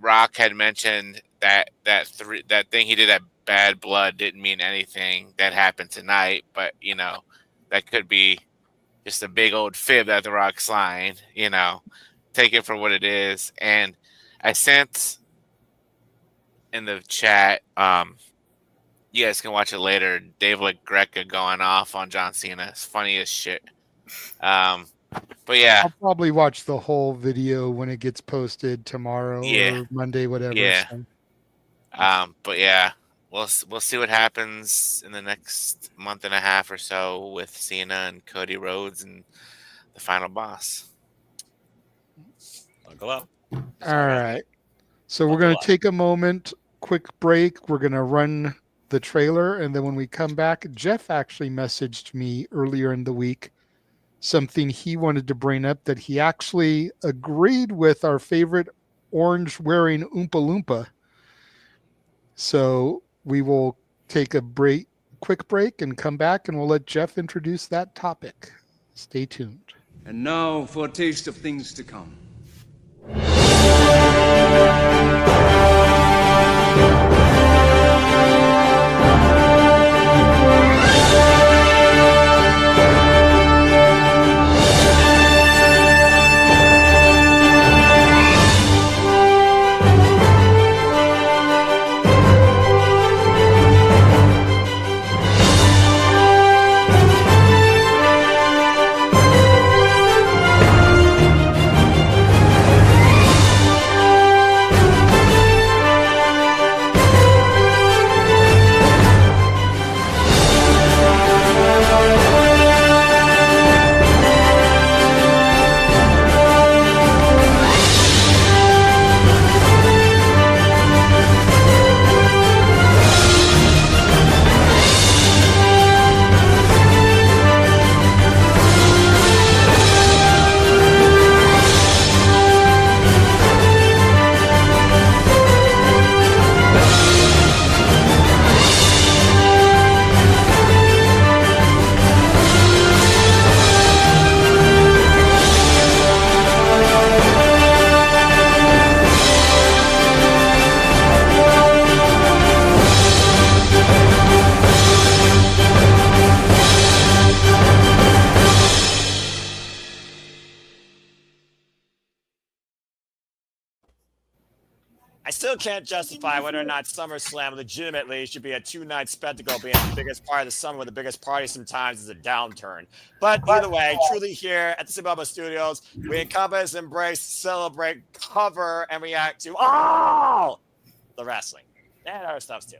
Rock had mentioned that thing he did at Bad Blood didn't mean anything that happened tonight, but you know, that could be just a big old fib that the Rock's lying. You know, take it for what it is. And I sent in the chat, you guys can watch it later, Dave LaGreca going off on John Cena. It's funny as shit. But yeah, I'll probably watch the whole video when it gets posted tomorrow or Monday, whatever. Yeah. So. But yeah, we'll see what happens in the next month and a half or so with Cena and Cody Rhodes and the final boss. Buckle up. All right. So we're going to take a moment, quick break. We're going to run the trailer. And then when we come back, Jeff actually messaged me earlier in the week something he wanted to bring up, that he actually agreed with our favorite orange wearing Oompa Loompa. So we will take a quick break and come back, and we'll let Jeff introduce that topic. Stay tuned. And now for a taste of things to come. I still can't justify whether or not SummerSlam legitimately should be a 2-night spectacle, being the biggest part of the summer with the biggest party sometimes is a downturn. But either way, truly here at the Super Studios, we encompass, embrace, celebrate, cover, and react to all the wrestling and other stuff too.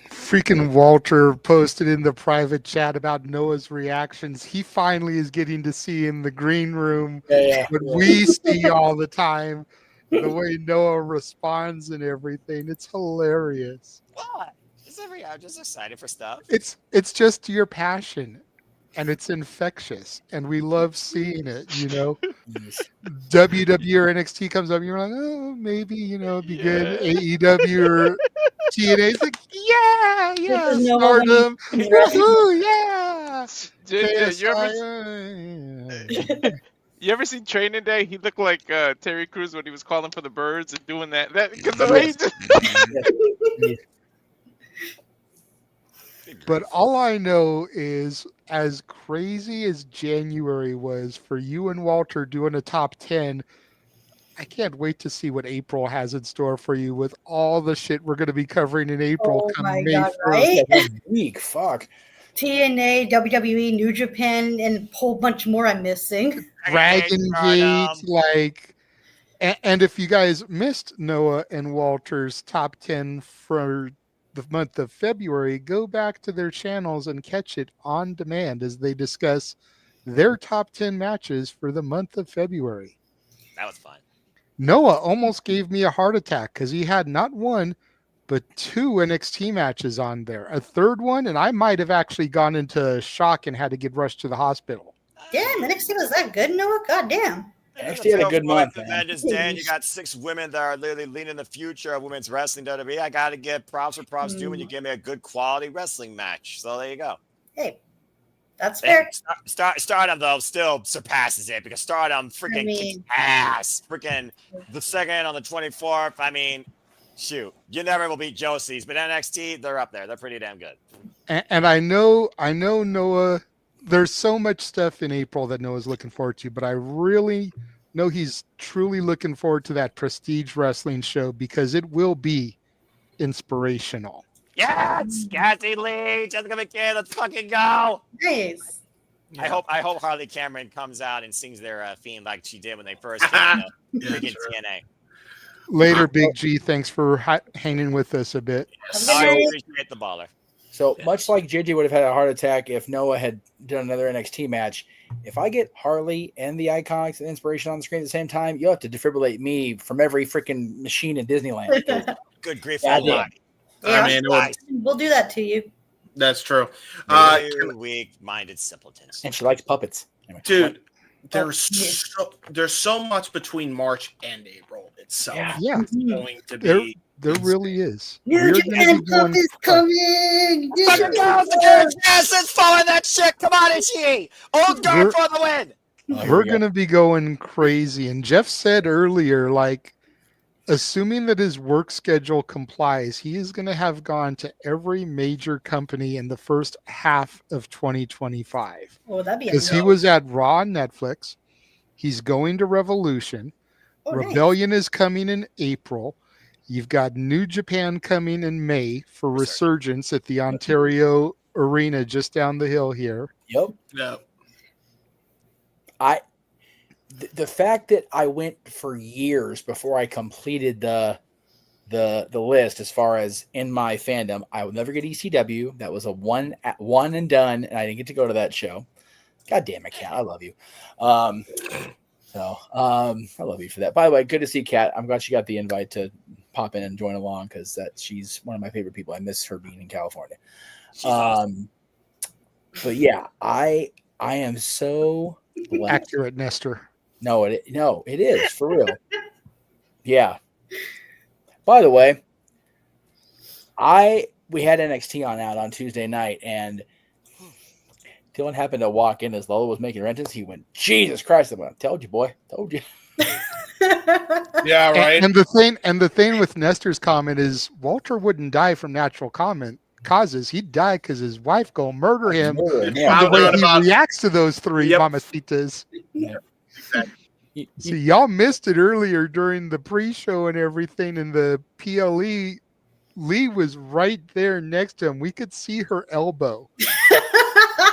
Freaking Walter posted in the private chat about Noah's reactions. He finally is getting to see in the green room what we see all the time, the way Noah responds and everything. It's hilarious. What? I'm just excited for stuff. It's just your passion, and it's infectious, and we love seeing it. You know, WWE or NXT comes up, and you're like, oh, maybe it'd be good. AEW or TNA's like, yeah, Stardom, woohoo, yeah. You ever seen Training Day? He looked like Terry Crews when he was calling for the birds and doing that. Because the way he just... But all I know is, as crazy as January was for you and Walter doing a top 10, I can't wait to see what April has in store for you with all the shit we're going to be covering in April. Oh my God, right? Week, fuck. TNA, WWE, New Japan, and a whole bunch more I'm missing. Dragon Gate, and if you guys missed Noah and Walter's top 10 for the month of February, go back to their channels and catch it on demand as they discuss their top 10 matches for the month of February. That was fun. Noah almost gave me a heart attack because he had not one, but 2 NXT matches on there. A third one, and I might have actually gone into shock and had to get rushed to the hospital. Damn, NXT was that good, Noah? God damn. NXT had a good month, man. Tremendous day. You got 6 women that are literally leading the future of women's wrestling WWE. I got to give props for props due when you give me a good quality wrestling match. So there you go. Hey, that's fair. Stardom, though, still surpasses it because Stardom freaking kicks ass. Freaking the second on the 24th. I mean, shoot, you never will beat Josie's, but NXT, they're up there. They're pretty damn good. And I know Noah, there's so much stuff in April that Noah's looking forward to, but I really know he's truly looking forward to that Prestige Wrestling show because it will be inspirational. Yes, Cassie Lee, Jessica McCann, let's fucking go. Nice. I hope Harley Cameron comes out and sings their theme like she did when they first came to freaking TNA. Later, Big G. Thanks for hanging with us a bit. I appreciate the baller. So much like JJ would have had a heart attack if Noah had done another NXT match, if I get Harley and the Iconics and Inspiration on the screen at the same time, you'll have to defibrillate me from every freaking machine in Disneyland. Good grief. Yeah, I mean, we'll do that to you. That's true. Weak-minded simpletons. And she likes puppets. Anyway, dude, there's so much between March and April itself. Yeah. It's going to be. There really is. New Japan Cup is coming. Yes, it's following that shit. Come on, Ishii. Old guard for the win. We're going to be going crazy. And Jeff said earlier, like, assuming that his work schedule complies, he is going to have gone to every major company in the first half of 2025. Oh, that'd be because he was at Raw and Netflix. He's going to Revolution. Rebellion is coming in April. You've got New Japan coming in May for Resurgence at the Ontario Arena just down the hill here. Yep. No. The fact that I went for years before I completed the list as far as in my fandom, I will never get ECW. That was a one and done, and I didn't get to go to that show. God damn it, Kat. I love you. I love you for that. By the way, good to see Kat. I'm glad she got the invite to pop in and join along because she's one of my favorite people. I miss her being in California. Awesome. But yeah, I am so blessed. Accurate, Nestor. No, it is for real. Yeah. By the way, we had NXT on Tuesday night, and Dylan happened to walk in as Lola was making her entrance. He went, "Jesus Christ!" I went, "Told you, boy. Told you." Yeah, right. And the thing with Nestor's comment is Walter wouldn't die from natural causes. He'd die because his wife gonna murder him. Yeah. The way he reacts to those three mamacitas. Yeah. See, y'all missed it earlier during the pre-show and everything, and the PLE. Lee was right there next to him. We could see her elbow.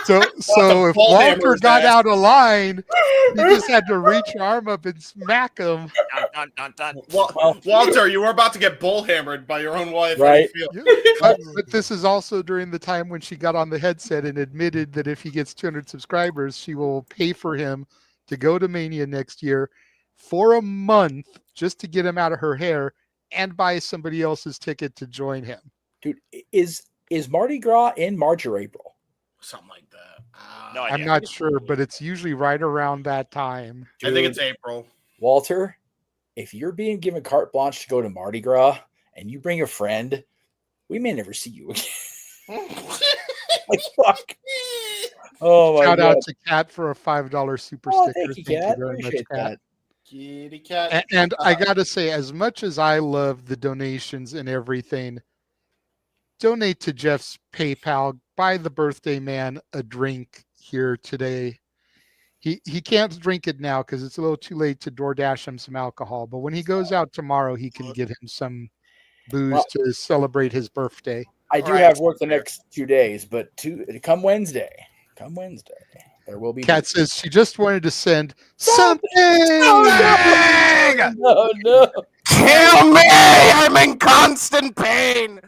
So if Walter got out of line, he just had to reach your arm up and smack him. Dun, dun, dun, dun. Walter, you were about to get bull hammered by your own wife. Right. But this is also during the time when she got on the headset and admitted that if he gets 200 subscribers, she will pay for him to go to Mania next year for a month just to get him out of her hair and buy somebody else's ticket to join him. Dude, is Mardi Gras in March or April? Something like that. No I'm idea. not sure, but it's usually right around that time. I think it's April. Walter, if you're being given carte blanche to go to Mardi Gras and you bring a friend, we may never see you again. Like, fuck. Oh my Shout God. out to Kat for a $5 super Oh, sticker. thank you, Kat. Appreciate Kat. that. Kitty cat. And I gotta say, as much as I love the donations and everything, donate to Jeff's PayPal. Buy the birthday man a drink here today. He can't drink it now because it's a little too late to DoorDash him some alcohol. But when he goes out tomorrow, he can get him some booze to celebrate his birthday. I do have work the next 2 days, but come Wednesday, there will be. Kat says she just wanted to send something. No, no. Kill me! I'm in constant pain.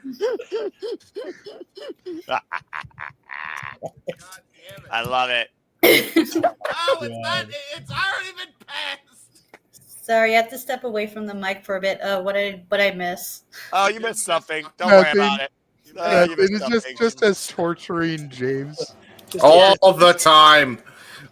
I love it. It's already been passed. Sorry, I have to step away from the mic for a bit. What I miss? Oh, you missed something. Don't worry about it. You missed It's something. just as torturing James. All the time.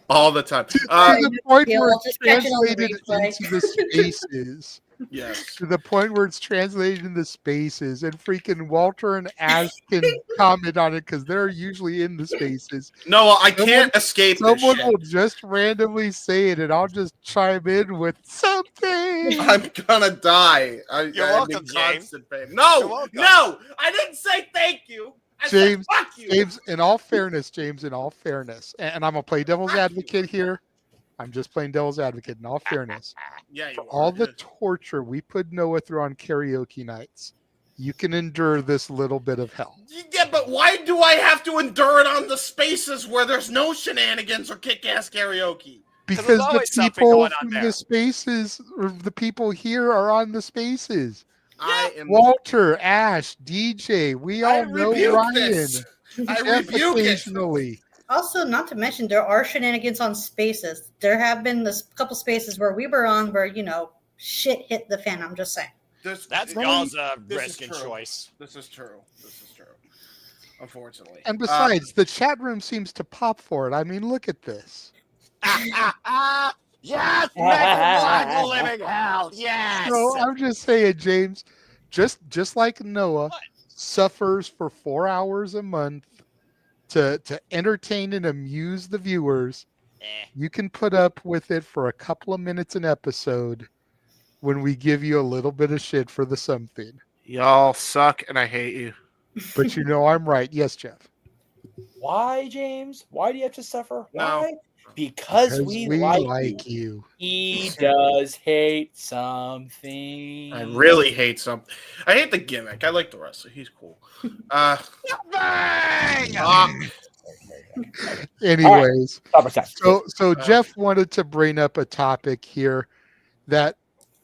All the time. To the point Yeah, where I'll it's just catch it on the translated replay. into the spaces. Yes. To the point where it's translated in the spaces, and freaking Walter and Ash can comment on it because they're usually in the spaces. No, I can't escape this Someone shit. will just randomly say it, and I'll just chime in with something. I'm gonna die. I'm welcome, in James. constant pain. You're No, welcome. no, I didn't say thank you. I James, said fuck you. James, in all fairness, and I'm gonna play devil's advocate here. I'm just playing devil's advocate in all fairness. Yeah, you All are. the torture we put Noah through on karaoke nights, you can endure this little bit of hell. Yeah, but why do I have to endure it on the spaces where there's no shenanigans or kick-ass karaoke? Because there's the always something people going on from there. the spaces, or the people here, are on the spaces. I am. Walter, Ash, DJ, we I all know rebuke Ryan. this. I Jeff rebuke it. occasionally. Also, not to mention, there are shenanigans on spaces. There have been this couple spaces where we were on where, shit hit the fan. I'm just saying. That's Right. y'all's This risk is and true. choice. This is true. Unfortunately. And besides, the chat room seems to pop for it. I mean, look at this. Yes, mechanological living hell. Yes. So I'm just saying, James, just like Noah suffers for 4 hours a month to entertain and amuse the viewers, you can put up with it for a couple of minutes an episode when we give you a little bit of shit for the something. Y'all suck, and I hate you. But you know I'm right. Yes, Jeff. Why, James? Why do you have to suffer? No. Why? Because we like you. you. He does hate something. I really hate something. I hate the gimmick. I like the wrestler. He's cool. Anyways, right. so Jeff wanted to bring up a topic here that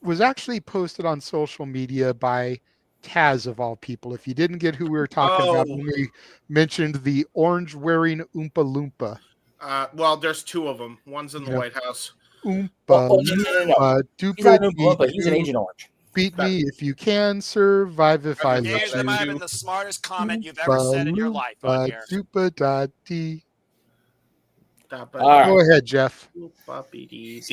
was actually posted on social media by Taz of all people. If you didn't get who we were talking about when we mentioned the orange wearing Oompa Loompa. Well, there's two of them. One's in the Yeah. White House. Oompa no. Loompa, He's not an Oompa Loompa. He's an Agent Orange. Beat me if you can, survive if I James, let I'm you. having the smartest comment you've ever said in your life on here. Super-da-dee. All Go right. ahead, Jeff. So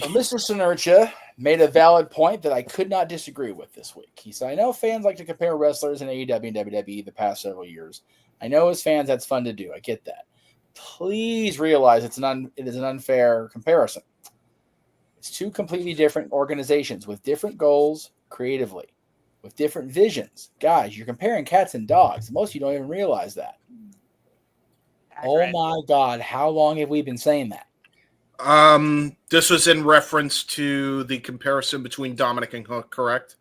Mr. Sinertia made a valid point that I could not disagree with this week. He said, I know fans like to compare wrestlers in AEW and WWE the past several years. I know as fans that's fun to do. I get that. Please realize it is an unfair comparison. It's two completely different organizations with different goals creatively. with different visions. Guys, you're comparing cats and dogs. Most of you don't even realize that. Oh my God, how long have we been saying that? This was in reference to the comparison between Dominic and Hook, correct?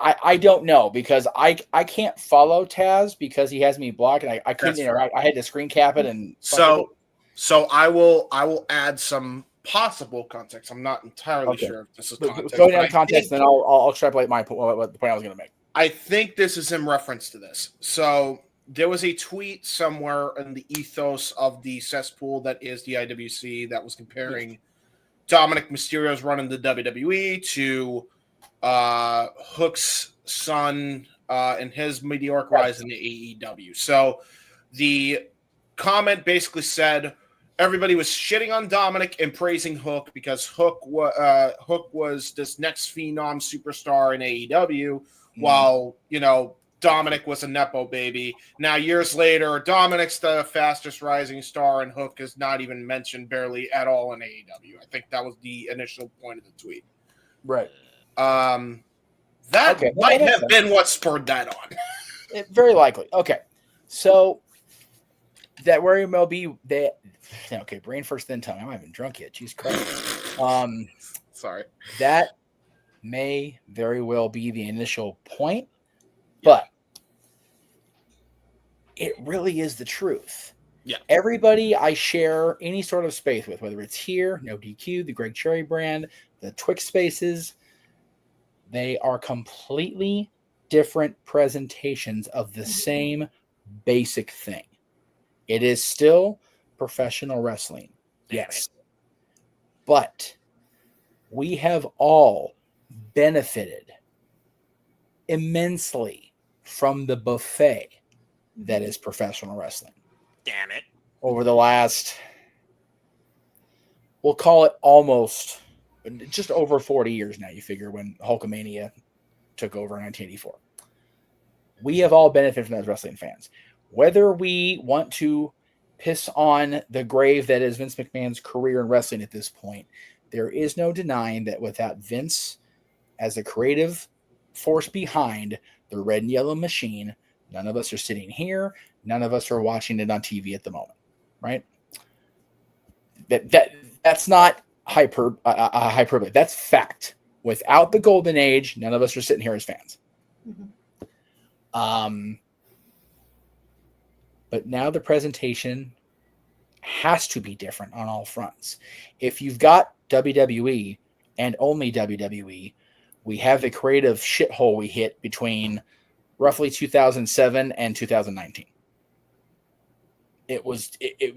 I don't know because I can't follow Taz because he has me blocked and I couldn't interact. I had to screen cap it and so I will add some possible context. I'm not entirely sure if this is context. Going out of context, then I'll extrapolate what the point I was going to make. I think this is in reference to this. So there was a tweet somewhere in the ethos of the cesspool that is the IWC that was comparing Dominic Mysterio's run in the WWE to Hook's son and his meteoric rise in the AEW. So the comment basically said everybody was shitting on Dominic and praising Hook because Hook was this next phenom superstar in AEW, while Dominic was a nepo baby. Now years later, Dominic's the fastest rising star, and Hook is not even mentioned barely at all in AEW. I think that was the initial point of the tweet. Right. That might have been what spurred that on. Very likely. Okay. So that where MLB that okay, brain first then tongue. I'm not even drunk yet. Jesus Christ. Sorry. That may very well be the initial point, but it really is the truth. Yeah. Everybody I share any sort of space with, whether it's here, No DQ, the Greg Cherry brand, the Twix spaces, they are completely different presentations of the same basic thing. It is still professional wrestling. Yes. But we have all benefited immensely from the buffet that is professional wrestling. Damn it. Over the last, we'll call it almost just over 40 years now, you figure, when Hulkamania took over in 1984. We have all benefited from that as wrestling fans. Whether we want to piss on the grave that is Vince McMahon's career in wrestling at this point, there is no denying that without Vince as a creative force behind the red and yellow machine, none of us are sitting here. None of us are watching it on TV at the moment, right? That's not hyperbole. That's fact. Without the golden age, none of us are sitting here as fans. But now the presentation has to be different on all fronts. If you've got WWE and only WWE, we have the creative shithole we hit between roughly 2007 and 2019. It was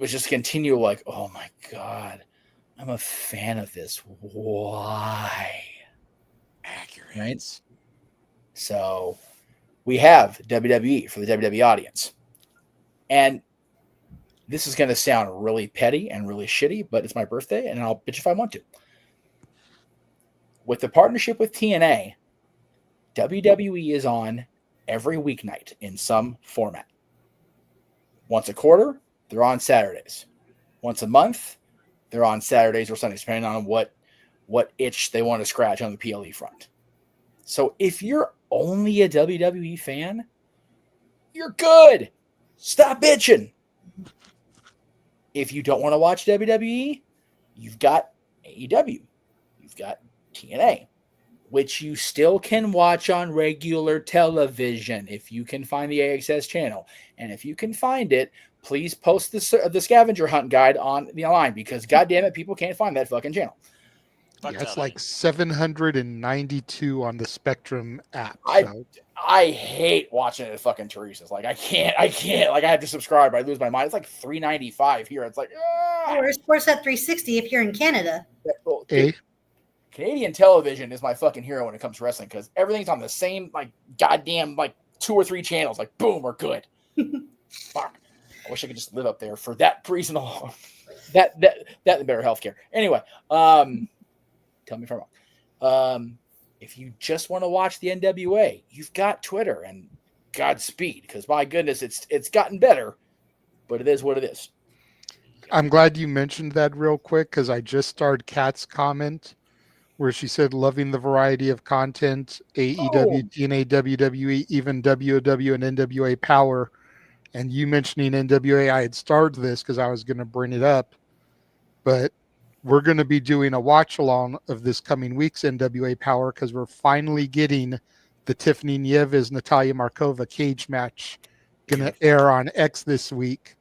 just continual like, oh my God, I'm a fan of this. Why? Accurate. Right? So we have WWE for the WWE audience. And this is going to sound really petty and really shitty, but it's my birthday, and I'll bitch if I want to. With the partnership with TNA, WWE is on every weeknight in some format. Once a quarter, they're on Saturdays. Once a month, they're on Saturdays or Sundays, depending on what itch they want to scratch on the PLE front. So if you're only a WWE fan, you're good. Stop bitching. If you don't want to watch WWE, you've got AEW. You've got TNA, which you still can watch on regular television if you can find the AXS channel. And if you can find it, please post the scavenger hunt guide on the line because, goddamn it, people can't find that fucking channel. Yeah, it's like 792 on the Spectrum app. I hate watching it at fucking Teresa's. Like, I can't. Like, I have to subscribe. I lose my mind. It's like $3.95 here. It's like, or Sportsnet 360 if you're in Canada. Canadian television is my fucking hero when it comes to wrestling because everything's on the same, like, goddamn, like, 2 or 3 channels. Like, boom, we're good. Fuck. I wish I could just live up there for that reason alone. That and better healthcare. Anyway, tell me if I'm wrong. If you just want to watch the NWA, you've got Twitter and Godspeed because my goodness, it's gotten better, but it is what it is. I'm glad you mentioned that real quick because I just started Kat's comment where she said loving the variety of content, AEW, TNA, WWE, even WOW and NWA Power. And you mentioning NWA, I had started this because I was going to bring it up, but we're going to be doing a watch along of this coming week's NWA Power because we're finally getting the Tiffany Nieves Natalia Markova cage match going to air on X this week,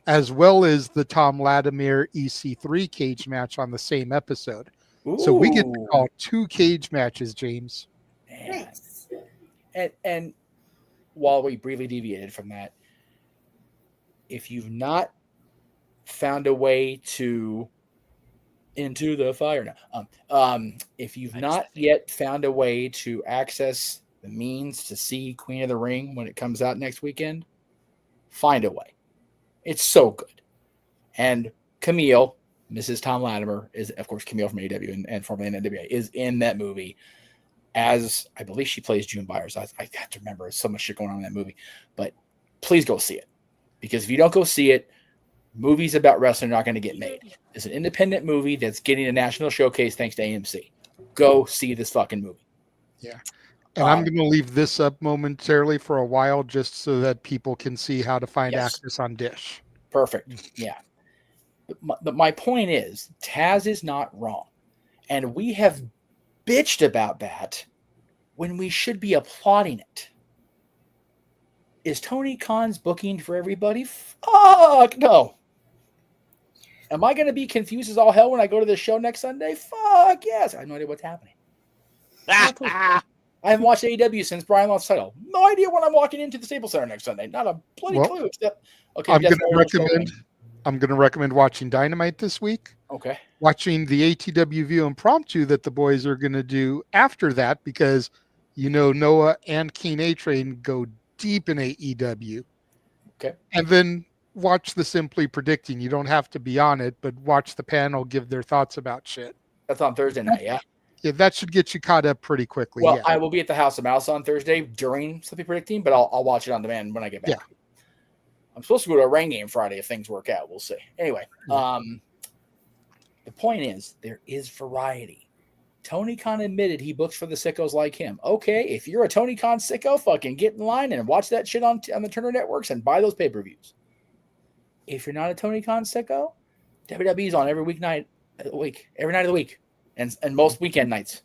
as well as the Tom Latimer EC3 cage match on the same episode. So we get to call 2 cage matches, James. Nice. And while we briefly deviated from that, if you've not found a way to into the fire now, if you've not yet found a way to access the means to see Queen of the Ring when it comes out next weekend, find a way. It's so good. And Camille, Mrs. Tom Latimer, is of course Camille from AEW and formerly in NWA, is in that movie as I believe she plays June Byers. I have to remember, there's so much shit going on in that movie, but please go see it, because if you don't go see it, movies about wrestling are not going to get made. It's an independent movie that's getting a national showcase thanks to AMC. Go see this fucking movie. Yeah. And I'm going to leave this up momentarily for a while just so that people can see how to find access on Dish. Perfect. Yeah. But my point is, Taz is not wrong. And we have bitched about that when we should be applauding it. Is Tony Khan's booking for everybody? Fuck no. Am I going to be confused as all hell when I go to the show next Sunday? Fuck yes. I have no idea what's happening. I haven't watched AEW since Brian lost the title. No idea when I'm walking into the Staples Center next Sunday. Not a bloody clue. Except, okay, I'm going to recommend watching Dynamite this week. Okay. Watching the ATW View Impromptu that the boys are going to do after that, because Noah and Keen A-Train go deep in AEW. Okay. And then watch the Simply Predicting. You don't have to be on it, but watch the panel give their thoughts about shit. That's on Thursday night, yeah? Yeah, that should get you caught up pretty quickly. Well, yeah. I will be at the House of Mouse on Thursday during Simply Predicting, but I'll watch it on demand when I get back. Yeah. I'm supposed to go to a rain game Friday if things work out. We'll see. Anyway, the point is, there is variety. Tony Khan admitted he books for the sickos like him. Okay, if you're a Tony Khan sicko, fucking get in line and watch that shit on the Turner Networks and buy those pay-per-views. If you're not a Tony Khan sicko, WWE's on every weeknight of the week, every night of the week, and most weekend nights.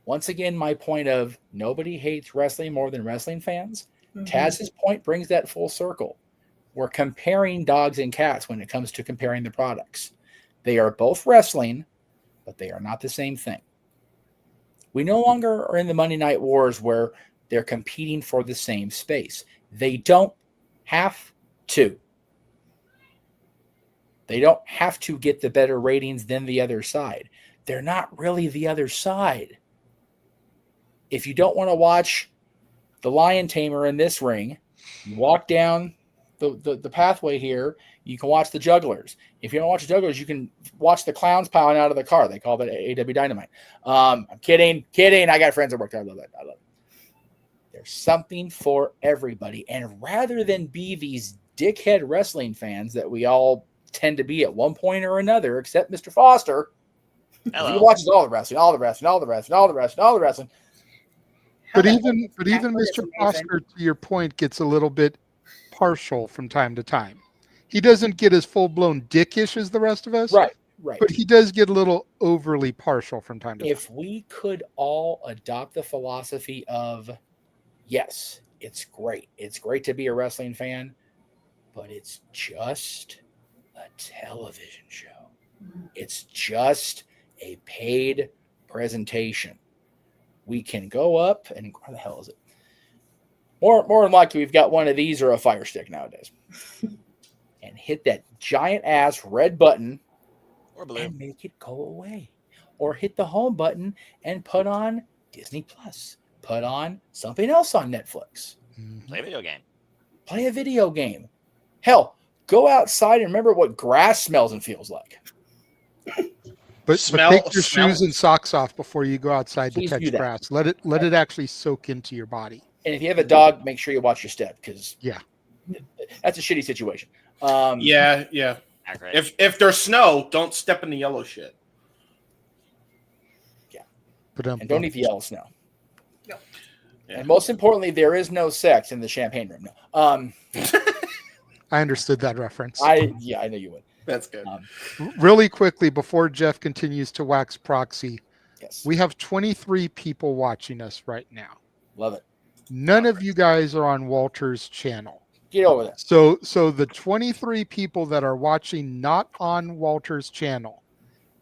Once again, my point of nobody hates wrestling more than wrestling fans. Mm-hmm. Taz's point brings that full circle. We're comparing dogs and cats when it comes to comparing the products. They are both wrestling, but they are not the same thing. We no longer are in the Monday Night Wars where they're competing for the same space. They don't have to. They don't have to get the better ratings than the other side. They're not really the other side. If you don't want to watch the Lion Tamer in this ring, you walk down the pathway here, you can watch the Jugglers. If you don't watch the Jugglers, you can watch the clowns piling out of the car. They call that AW Dynamite. I'm kidding. I got friends that work there. I love that. I love it. There's something for everybody. And rather than be these dickhead wrestling fans that we all tend to be at one point or another, except Mr. Foster, he watches all the wrestling. But even Mr. Foster, to your point, gets a little bit partial from time to time. He doesn't get as full-blown dickish as the rest of us. Right. But he does get a little overly partial from time to time. If we could all adopt the philosophy of, yes, it's great. It's great to be a wrestling fan, but it's just a television show. It's just a paid presentation. We can go up and where the hell is it? More than likely, we've got one of these or a Fire Stick nowadays. And hit that giant ass red button or blue and make it go away. Or hit the home button and put on Disney Plus. Put on something else on Netflix. Play a video game. Play a video game. Hell, go outside and remember what grass smells and feels like. But take your shoes and socks off before you go outside to touch grass. Let it actually soak into your body. And if you have a dog, make sure you watch your step, because that's a shitty situation. Yeah. If there's snow, don't step in the yellow shit. And don't even yell snow. And most importantly, there is no sex in the champagne room. I understood that reference. I know you would. That's good. Really quickly, before Jeff continues to wax proxy, yes, we have 23 people watching us right now. Love it. None of you guys are on Walter's channel. Get over that. So the 23 people that are watching not on Walter's channel,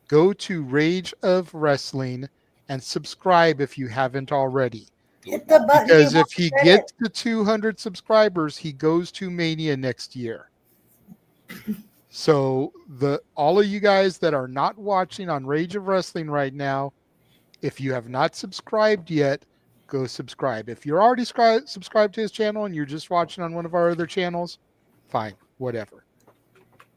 go to Rage of Wrestling and subscribe if you haven't already. Hit the button. Because if he gets to 200 subscribers, he goes to Mania next year. So all of you guys that are not watching on Rage of Wrestling right now, if you have not subscribed yet, go subscribe. If you're already subscribed to his channel and you're just watching on one of our other channels, fine, whatever.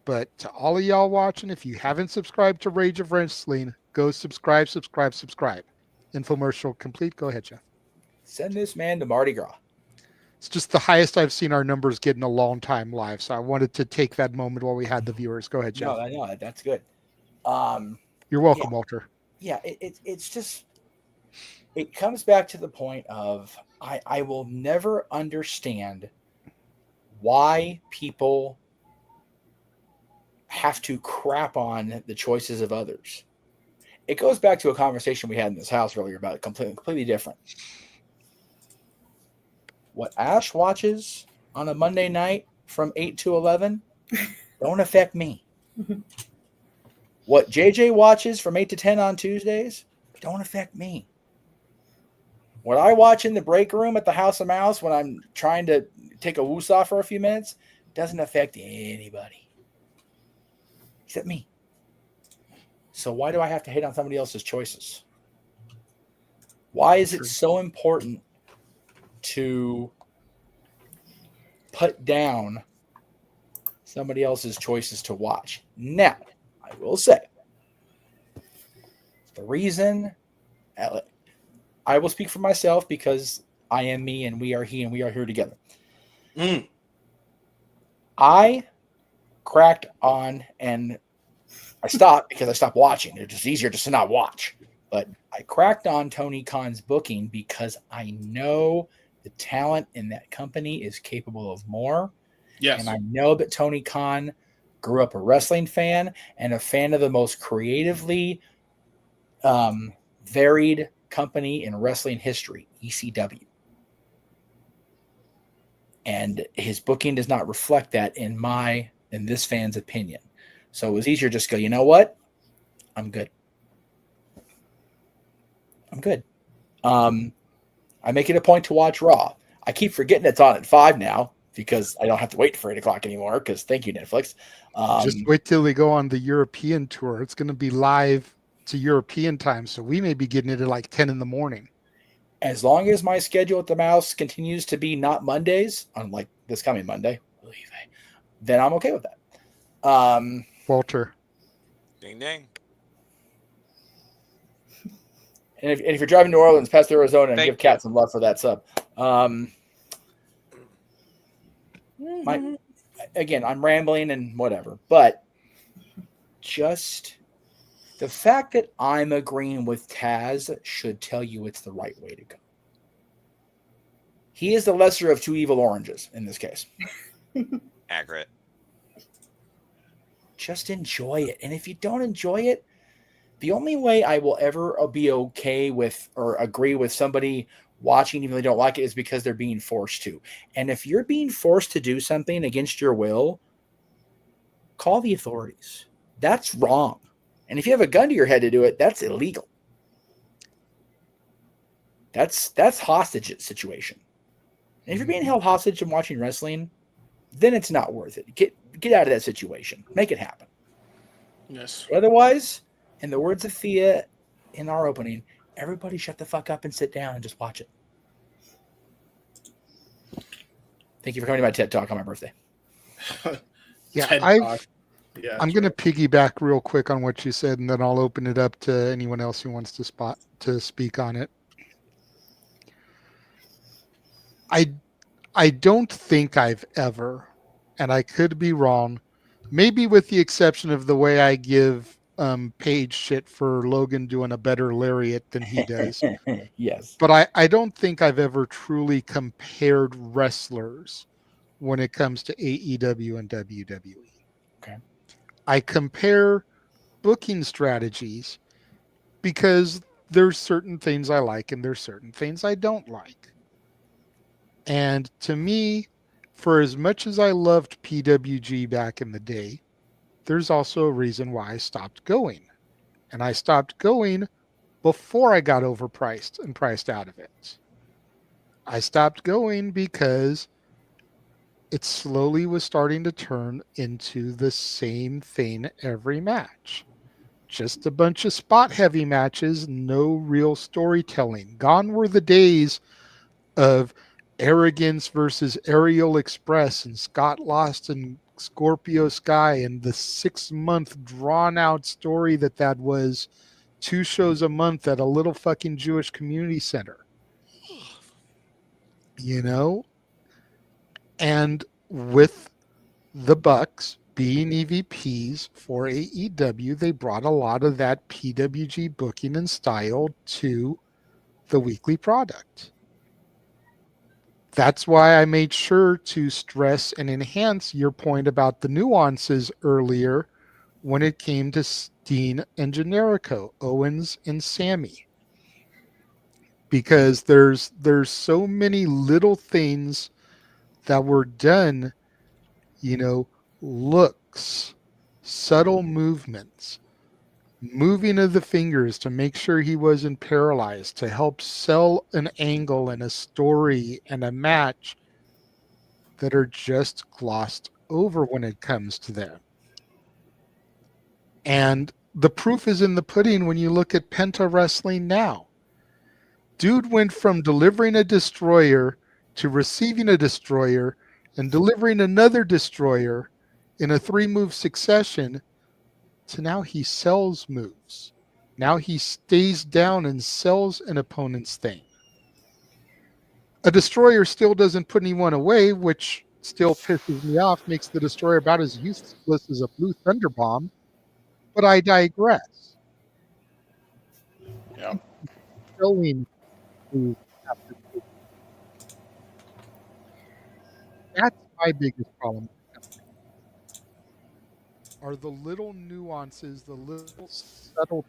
But to all of y'all watching, if you haven't subscribed to Rage of Wrestling, go subscribe. Infomercial complete. Go ahead, Jeff. Send this man to Mardi Gras. It's just the highest I've seen our numbers get in a long time live. So I wanted to take that moment while we had the viewers. Go ahead, Jeff. No, I know that's good. You're welcome, Walter. Yeah, it's just, it comes back to the point of I will never understand why people have to crap on the choices of others. It goes back to a conversation we had in this house earlier about completely different. What Ash watches on a Monday night from 8 to 11 don't affect me. What JJ watches from 8 to 10 on Tuesdays don't affect me. What I watch in the break room at the House of Mouse when I'm trying to take a woosah for a few minutes doesn't affect anybody except me. So why do I have to hate on somebody else's choices? Why is it so important to put down somebody else's choices to watch? Now, I will say, the reason, I will speak for myself because I am me and we are he and we are here together. I cracked on and I stopped because I stopped watching. It's just easier just to not watch. But I cracked on Tony Khan's booking because I know the talent in that company is capable of more. Yes. And I know that Tony Khan grew up a wrestling fan and a fan of the most creatively varied company in wrestling history, ECW. And his booking does not reflect that in this fan's opinion. So it was easier just to go, you know what? I'm good. I make it a point to watch Raw. I keep forgetting it's on at 5 now because I don't have to wait for 8 o'clock anymore because thank you, Netflix. Just wait till we go on the European tour. It's going to be live to European time, so we may be getting it at like 10 in the morning. As long as my schedule at the Mouse continues to be not Mondays, unlike this coming Monday, then I'm okay with that. Walter. Ding ding. And if you're driving to New Orleans past Arizona and give Kat some love for that sub. Again, I'm rambling and whatever, but just the fact that I'm agreeing with Taz should tell you it's the right way to go. He is the lesser of two evil oranges in this case. Accurate. Just enjoy it. And if you don't enjoy it, the only way I will ever be okay with or agree with somebody watching even though they don't like it is because they're being forced to. And if you're being forced to do something against your will, call the authorities. That's wrong. And if you have a gun to your head to do it, that's illegal. That's hostage situation. And if you're being held hostage and watching wrestling, then it's not worth it. Get out of that situation. Make it happen. Yes. Otherwise, in the words of Thea in our opening, everybody shut the fuck up and sit down and just watch it. Thank you for coming to my TED Talk on my birthday. Yeah, I'm going to piggyback real quick on what you said, and then I'll open it up to anyone else who wants to speak on it. I don't think I've ever, and I could be wrong, maybe with the exception of the way I give page shit for Logan doing a better lariat than he does. Yes. But I don't think I've ever truly compared wrestlers when it comes to AEW and WWE. Okay. I compare booking strategies because there's certain things I like and there's certain things I don't like. And to me, for as much as I loved PWG back in the day, there's also a reason why I stopped going. And I stopped going before I got overpriced and priced out of it. I stopped going because it slowly was starting to turn into the same thing every match. Just a bunch of spot heavy matches, no real storytelling. Gone were the days of Arrogance versus Aerial Express and Scott Lost and Scorpio Sky and the 6-month drawn out story that was 2 shows a month at a little fucking Jewish community center. You know? And with the Bucks being EVPs for AEW, they brought a lot of that PWG booking and style to the weekly product. That's why I made sure to stress and enhance your point about the nuances earlier when it came to Steen and Generico, Owens and Sammy. Because there's so many little things that were done, you know, looks, subtle movements, moving of the fingers to make sure he wasn't paralyzed, to help sell an angle and a story and a match that are just glossed over when it comes to them. And the proof is in the pudding when you look at Penta Wrestling now. Dude went from delivering a destroyer to receiving a destroyer and delivering another destroyer in a 3-move succession to now he sells moves. Now he stays down and sells an opponent's thing. A destroyer still doesn't put anyone away, which still pisses me off, makes the destroyer about as useless as a blue thunder bomb. But I digress. Yeah. Showing moves after moves. That's my biggest problem. Are the little nuances, the little subtle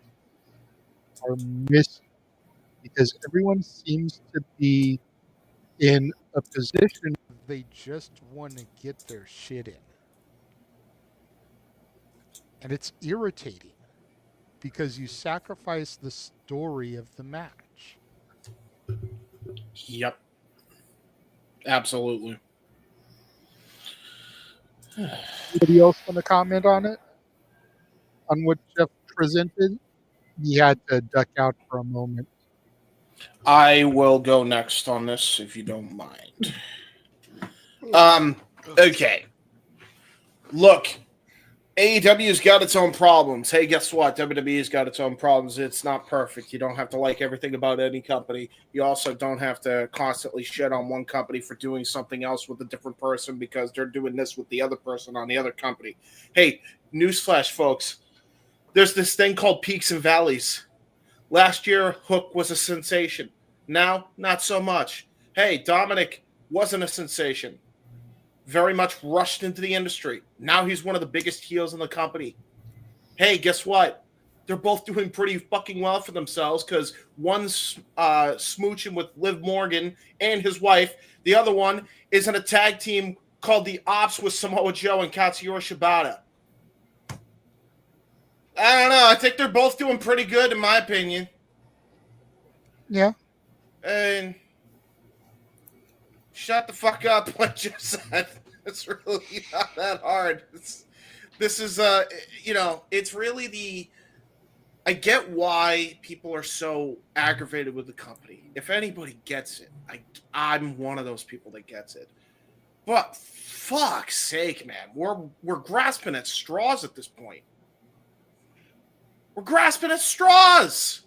are missing because everyone seems to be in a position they just want to get their shit in. And it's irritating because you sacrifice the story of the match. Yep. Absolutely. Anybody else want to comment on it? On what Jeff presented? He had to duck out for a moment. I will go next on this if you don't mind. Okay. Look, AEW's got its own problems. Hey, guess what? WWE's got its own problems. It's not perfect. You don't have to like everything about any company. You also don't have to constantly shit on one company for doing something else with a different person because they're doing this with the other person on the other company. Hey, newsflash, folks. There's this thing called peaks and valleys. Last year, Hook was a sensation. Now, not so much. Hey, Dominic wasn't a sensation. Very much rushed into the industry. Now he's one of the biggest heels in the company. Hey, guess what? They're both doing pretty fucking well for themselves because one's smooching with Liv Morgan and his wife. The other one is in a tag team called The Ops with Samoa Joe and Katsuyori Shibata. I don't know. I think they're both doing pretty good, in my opinion. Yeah. And shut the fuck up, like you said. It's really not that hard. This is, it's really I get why people are so aggravated with the company. If anybody gets it, I'm one of those people that gets it. But fuck's sake, man, we're grasping at straws at this point. We're grasping at straws.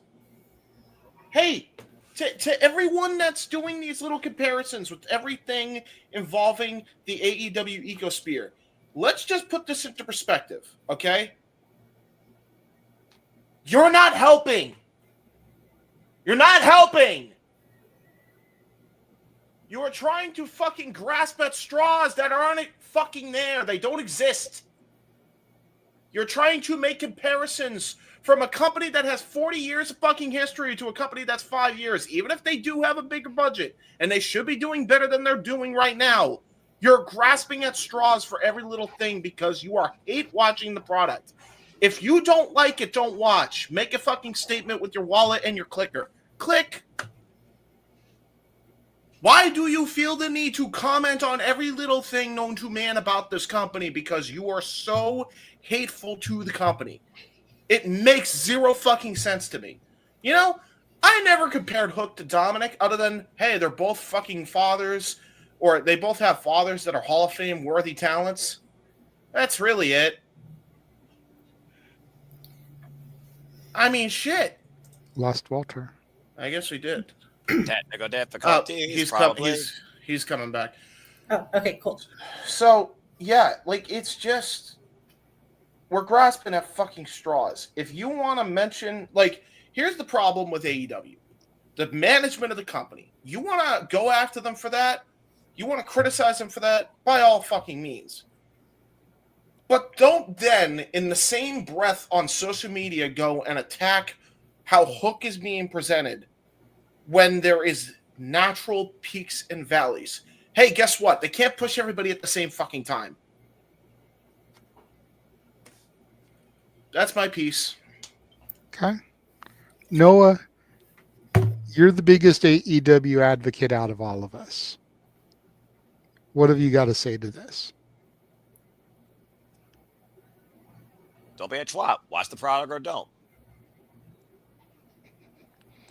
Hey, to everyone that's doing these little comparisons with everything involving the AEW ecosphere, let's just put this into perspective, okay? You're not helping. You're not helping. You are trying to fucking grasp at straws that aren't fucking there. They don't exist. You're trying to make comparisons from a company that has 40 years of fucking history to a company that's 5 years. Even if they do have a bigger budget, and they should be doing better than they're doing right now, you're grasping at straws for every little thing because you are hate watching the product. If you don't like it, don't watch. Make a fucking statement with your wallet and your clicker. Click. Why do you feel the need to comment on every little thing known to man about this company? Because you are so hateful to the company. It makes zero fucking sense to me. You know, I never compared Hook to Dominic other than, hey, they're both fucking fathers, or they both have fathers that are Hall of Fame worthy talents. That's really it. I mean, shit. Lost Walter. I guess we did. Technical difficulties. He's coming back. Oh, okay, cool. So, yeah, like, it's just, we're grasping at fucking straws. If you want to mention, like, here's the problem with AEW. The management of the company. You want to go after them for that? You want to criticize them for that? By all fucking means. But don't then, in the same breath on social media, go and attack how Hook is being presented when there is natural peaks and valleys. Hey, guess what? They can't push everybody at the same fucking time. That's my piece. Okay. Noah, you're the biggest AEW advocate out of all of us. What have you got to say to this? Don't be a twat. Watch the product or don't.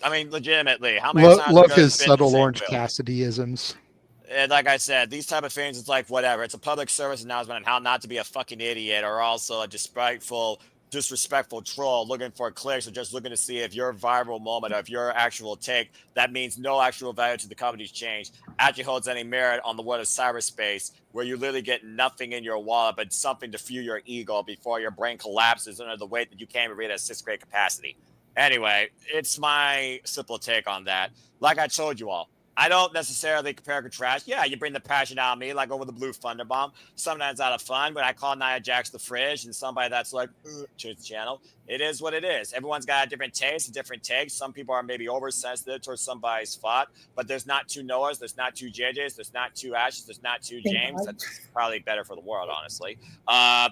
I mean, legitimately, how many times Love have you his guys been subtle the same Orange build? Cassidy-isms. And like I said, these type of things, it's like whatever. It's a public service announcement on how not to be a fucking idiot or also a disrespectful troll looking for clicks or just looking to see if your viral moment or if your actual take that means no actual value to the company's change actually holds any merit on the world of cyberspace, where you literally get nothing in your wallet but something to fuel your ego before your brain collapses under the weight that you can't even read at 6th grade capacity. Anyway, it's my simple take on that. Like I told you all, I don't necessarily compare and contrast. Yeah, you bring the passion out of me, like over the Blue Thunder Bomb. Sometimes out of fun, but I call Nia Jax the fridge and somebody that's like, change the channel. It is what it is. Everyone's got a different taste, a different take. Some people are maybe oversensitive towards somebody's thought, but there's not two Noahs, there's not two JJs, there's not two Ashes, there's not two James. That's probably better for the world, honestly.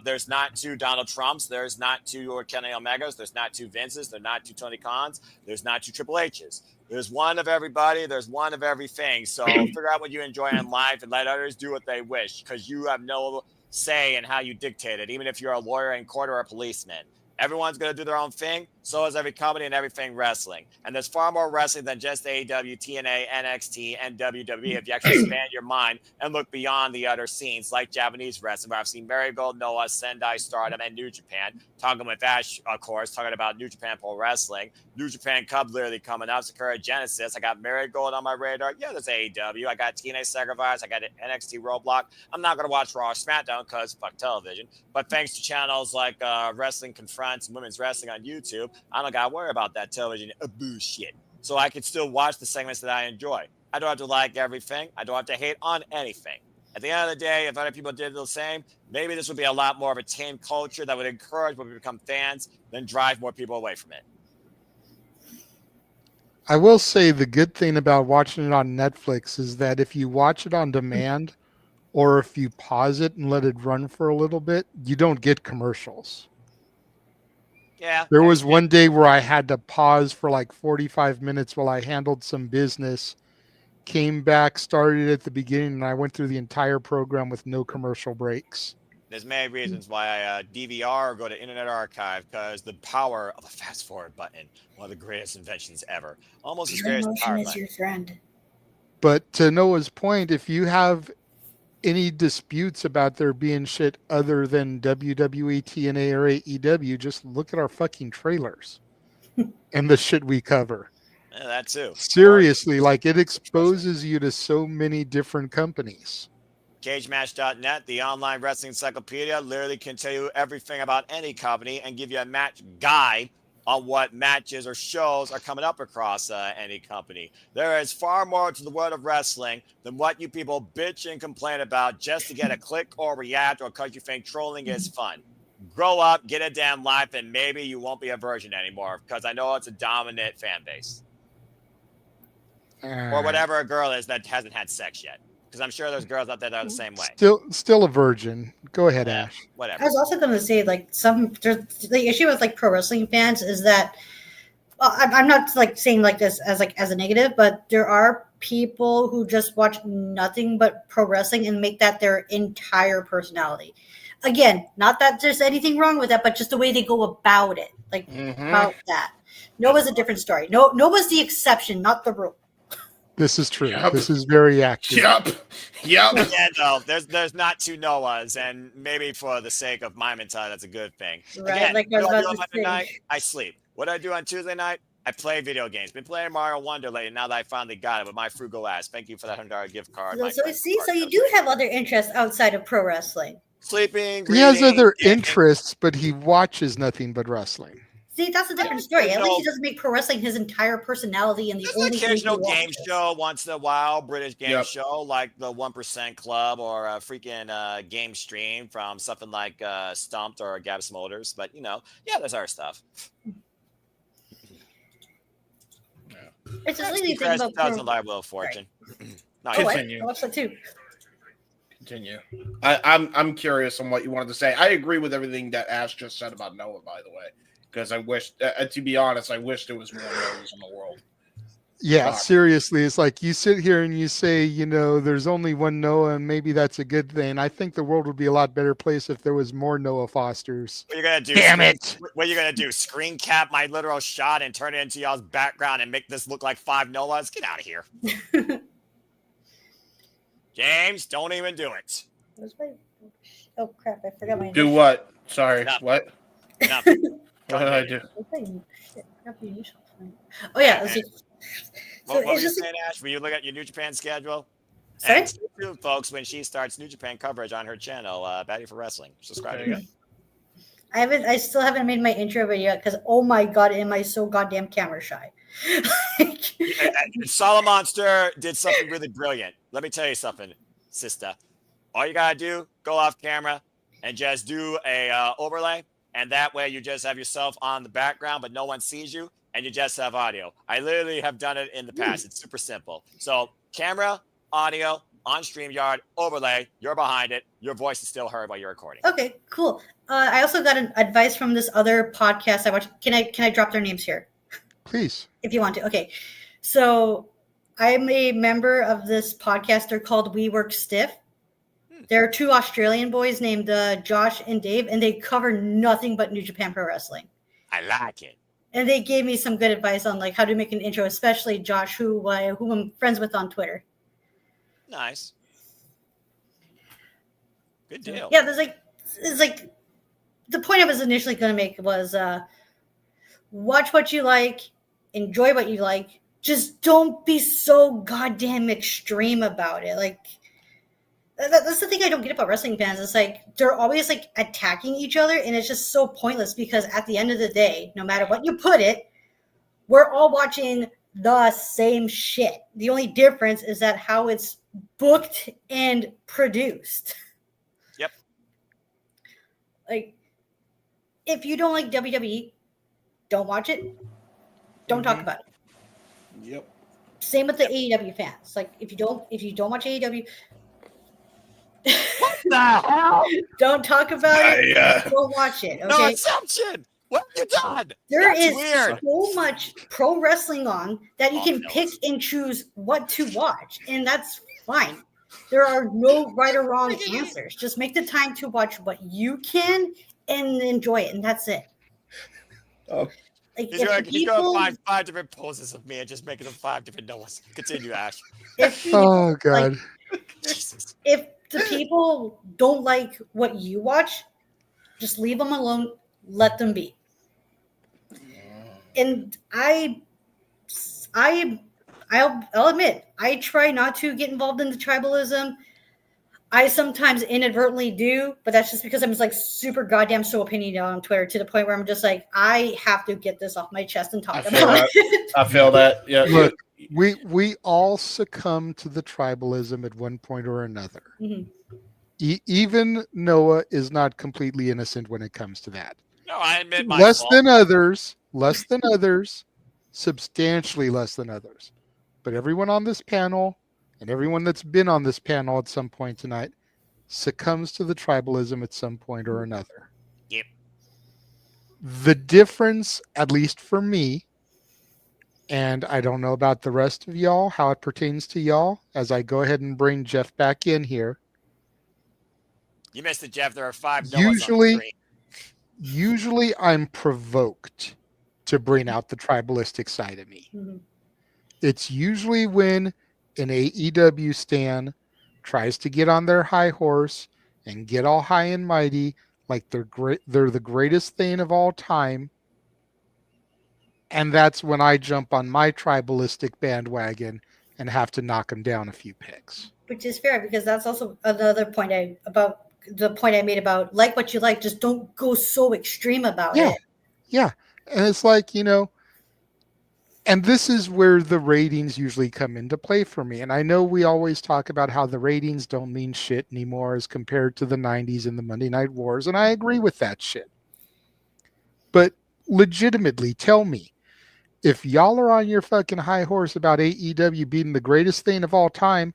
There's not two Donald Trumps, there's not two Kenny Omegas, there's not two Vinces, there's not two Tony Khans, there's not two Triple H's. There's one of everybody. There's one of everything. So figure out what you enjoy in life and let others do what they wish, because you have no say in how you dictate it, even if you're a lawyer in court or a policeman. Everyone's going to do their own thing. So is every company and everything wrestling. And there's far more wrestling than just AEW, TNA, NXT, and WWE if you actually expand your mind and look beyond the other scenes like Japanese wrestling, where I've seen Marigold, Noah, Sendai, Stardom, and New Japan. Talking with Ash, of course, talking about New Japan Pro Wrestling. New Japan Cup literally coming up. Sakura Genesis. I got Marigold on my radar. Yeah, there's AEW. I got TNA Sacrifice. I got NXT Roadblock. I'm not going to watch Raw or SmackDown because fuck television. But thanks to channels like Wrestling Confronts and Women's Wrestling on YouTube, I don't got to worry about that television bullshit. So I can still watch the segments that I enjoy. I don't have to like everything. I don't have to hate on anything. At the end of the day, if other people did the same, maybe this would be a lot more of a tame culture that would encourage people to become fans than drive more people away from it. I will say the good thing about watching it on Netflix is that if you watch it on demand or if you pause it and let it run for a little bit, you don't get commercials. Yeah. There was one day where I had to pause for like 45 minutes while I handled some business, came back, started at the beginning, and I went through the entire program with no commercial breaks. There's many reasons why I DVR or go to Internet Archive, because the power of a fast forward button, one of the greatest inventions ever. Almost as great as the power Emotion is button. your friend. But to Noah's point, if you have any disputes about there being shit other than WWE, TNA, or AEW, just look at our fucking trailers and the shit we cover. Yeah, that too. Seriously, like it exposes you to so many different companies. CageMatch.net, the online wrestling encyclopedia, literally can tell you everything about any company and give you a match guide on what matches or shows are coming up across any company. There is far more to the world of wrestling than what you people bitch and complain about just to get a click or react or because you think trolling is fun. Grow up, get a damn life, and maybe you won't be a virgin anymore because I know it's a dominant fan base. Or whatever a girl is that hasn't had sex yet. Because I'm sure there's girls out there that are the same way. Still a virgin. Go ahead, Ash. Whatever. I was also going to say, like, the issue with like pro wrestling fans is that I'm not like saying like this as a negative, but there are people who just watch nothing but pro wrestling and make that their entire personality. Again, not that there's anything wrong with that, but just the way they go about it, like about that. Noah's a different story. Noah's the exception, not the rule. This is true. This is very accurate. Yeah, no, there's not two Noahs, and maybe for the sake of my mentality, that's a good thing. Right, Again, like I what was I about do on to Monday say. night, I sleep. What I do on Tuesday night, I play video games. Been playing Mario Wonder lately. Now that I finally got it with my frugal ass. Thank you for that $100 gift card. So you do have other interests outside of pro wrestling. Sleeping, He has reading, other interests, but he watches nothing but wrestling. See, that's a different story. At least he doesn't make pro wrestling his entire personality and the only thing he occasional game watches. show once in a while, British game show like the 1% Club or a freaking game stream from something like Stumped or Gab Smolders. But, there's our stuff. It's just really thing about pro. Doesn't lie Will Fortune. I watched that too. Continue. I'm curious on what you wanted to say. I agree with everything that Ash just said about Noah, by the way, because I wish, to be honest, I wish there was more Noahs in the world. Yeah, seriously. It's like you sit here and you say, there's only one Noah, and maybe that's a good thing. I think the world would be a lot better place if there was more Noah Fosters. What are you gonna do? Damn it! What are you gonna do? Screen cap my literal shot and turn it into y'all's background and make this look like 5 Noahs? Get out of here. James, don't even do it. Oh crap! I forgot my. Do what? Sorry, Nothing. what? Nothing. What did I do? Oh yeah. Let's see. So What were it's you just saying, Ash? Will you look at your New Japan schedule? Sorry? And stay tuned, folks, when she starts New Japan coverage on her channel, Batty for Wrestling. Subscribe to it. I still haven't made my intro video yet because oh my god, am I so goddamn camera shy? Solomonster did something really brilliant. Let me tell you something, sister. All you gotta do, go off camera and just do a overlay, and that way you just have yourself on the background, but no one sees you, and you just have audio. I literally have done it in the past. It's super simple. So camera, audio, on StreamYard, overlay, you're behind it. Your voice is still heard while you're recording. Okay, cool. I also got an advice from this other podcast I watched. Can I drop their names here? Please. If you want to. Okay. So I'm a member of this podcast. They're called We Work Stiff. There are 2 Australian boys named Josh and Dave, and they cover nothing but New Japan Pro Wrestling. I like it. And they gave me some good advice on like how to make an intro, especially Josh, who I'm friends with on Twitter. Nice. Good deal. Yeah, it's like the point I was initially going to make was watch what you like, enjoy what you like. Just don't be so goddamn extreme about it. Like that's the thing I don't get about wrestling fans. It's like they're always like attacking each other, and it's just so pointless because at the end of the day, no matter what you put it, we're all watching the same shit. The only difference is that how it's booked and produced. Yep. Like, if you don't like WWE, don't watch it. Don't talk about it. Yep. Same with the AEW fans. Like, if you don't watch AEW, what the hell? Don't talk about it. Don't watch it. Okay. No assumption. What have you done? There That's is weird. so much pro wrestling on that you can pick and choose what to watch, and that's fine. There are no right or wrong answers. Just make the time to watch what you can and enjoy it, and that's it. Oh. Like, He's going to find 5 different poses of me and just making them 5 different Noahs. Continue, Ash. Oh God. If the people don't like what you watch, just leave them alone. Let them be. And I'll admit, I try not to get involved in the tribalism. I sometimes inadvertently do, but that's just because I'm just like super goddamn so opinionated on Twitter to the point where I'm just like, I have to get this off my chest and talk about it. I feel that. Yeah. Look, we all succumb to the tribalism at one point or another. Mhm. Even Noah is not completely innocent when it comes to that. No, I admit my Less fault. than others, substantially less than others. But everyone on this panel and everyone that's been on this panel at some point tonight succumbs to the tribalism at some point or another. Yep. The difference, at least for me, and I don't know about the rest of y'all, how it pertains to y'all, as I go ahead and bring Jeff back in here. You missed it, Jeff. There are 5 Noahs on the screen. Usually I'm provoked to bring out the tribalistic side of me. Mm-hmm. It's usually when an AEW stan tries to get on their high horse and get all high and mighty, like they're the greatest thing of all time. And that's when I jump on my tribalistic bandwagon and have to knock them down a few pegs. Which is fair, because that's also another point I made about like what you like, just don't go so extreme about it. Yeah. And it's like, and this is where the ratings usually come into play for me. And I know we always talk about how the ratings don't mean shit anymore as compared to the 90s and the Monday Night Wars. And I agree with that shit. But legitimately, tell me, if y'all are on your fucking high horse about AEW being the greatest thing of all time,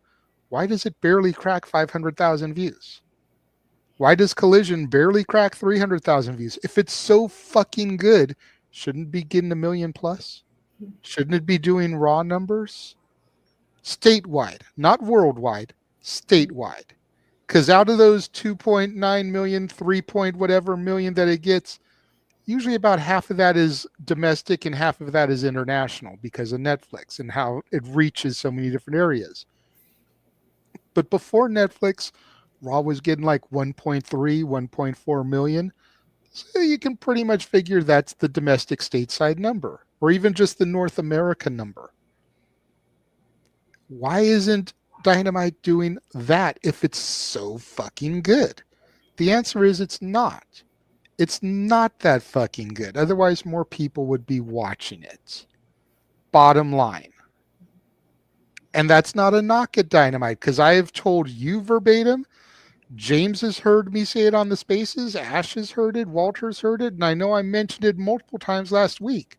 why does it barely crack 500,000 views? Why does Collision barely crack 300,000 views? If it's so fucking good, shouldn't it be getting 1 million plus? Shouldn't it be doing raw numbers? Statewide, not worldwide, statewide. Because out of those 2.9 million, 3 point whatever million that it gets, usually about half of that is domestic and half of that is international because of Netflix and how it reaches so many different areas. But before Netflix, Raw was getting like 1.3, 1.4 million. So you can pretty much figure that's the domestic stateside number, or even just the North America number. Why isn't Dynamite doing that if it's so fucking good? The answer is it's not. It's not that fucking good. Otherwise, more people would be watching it. Bottom line. And that's not a knock at Dynamite, because I have told you verbatim, James has heard me say it on the spaces, Ash has heard it, Walter's heard it, and I know I mentioned it multiple times last week.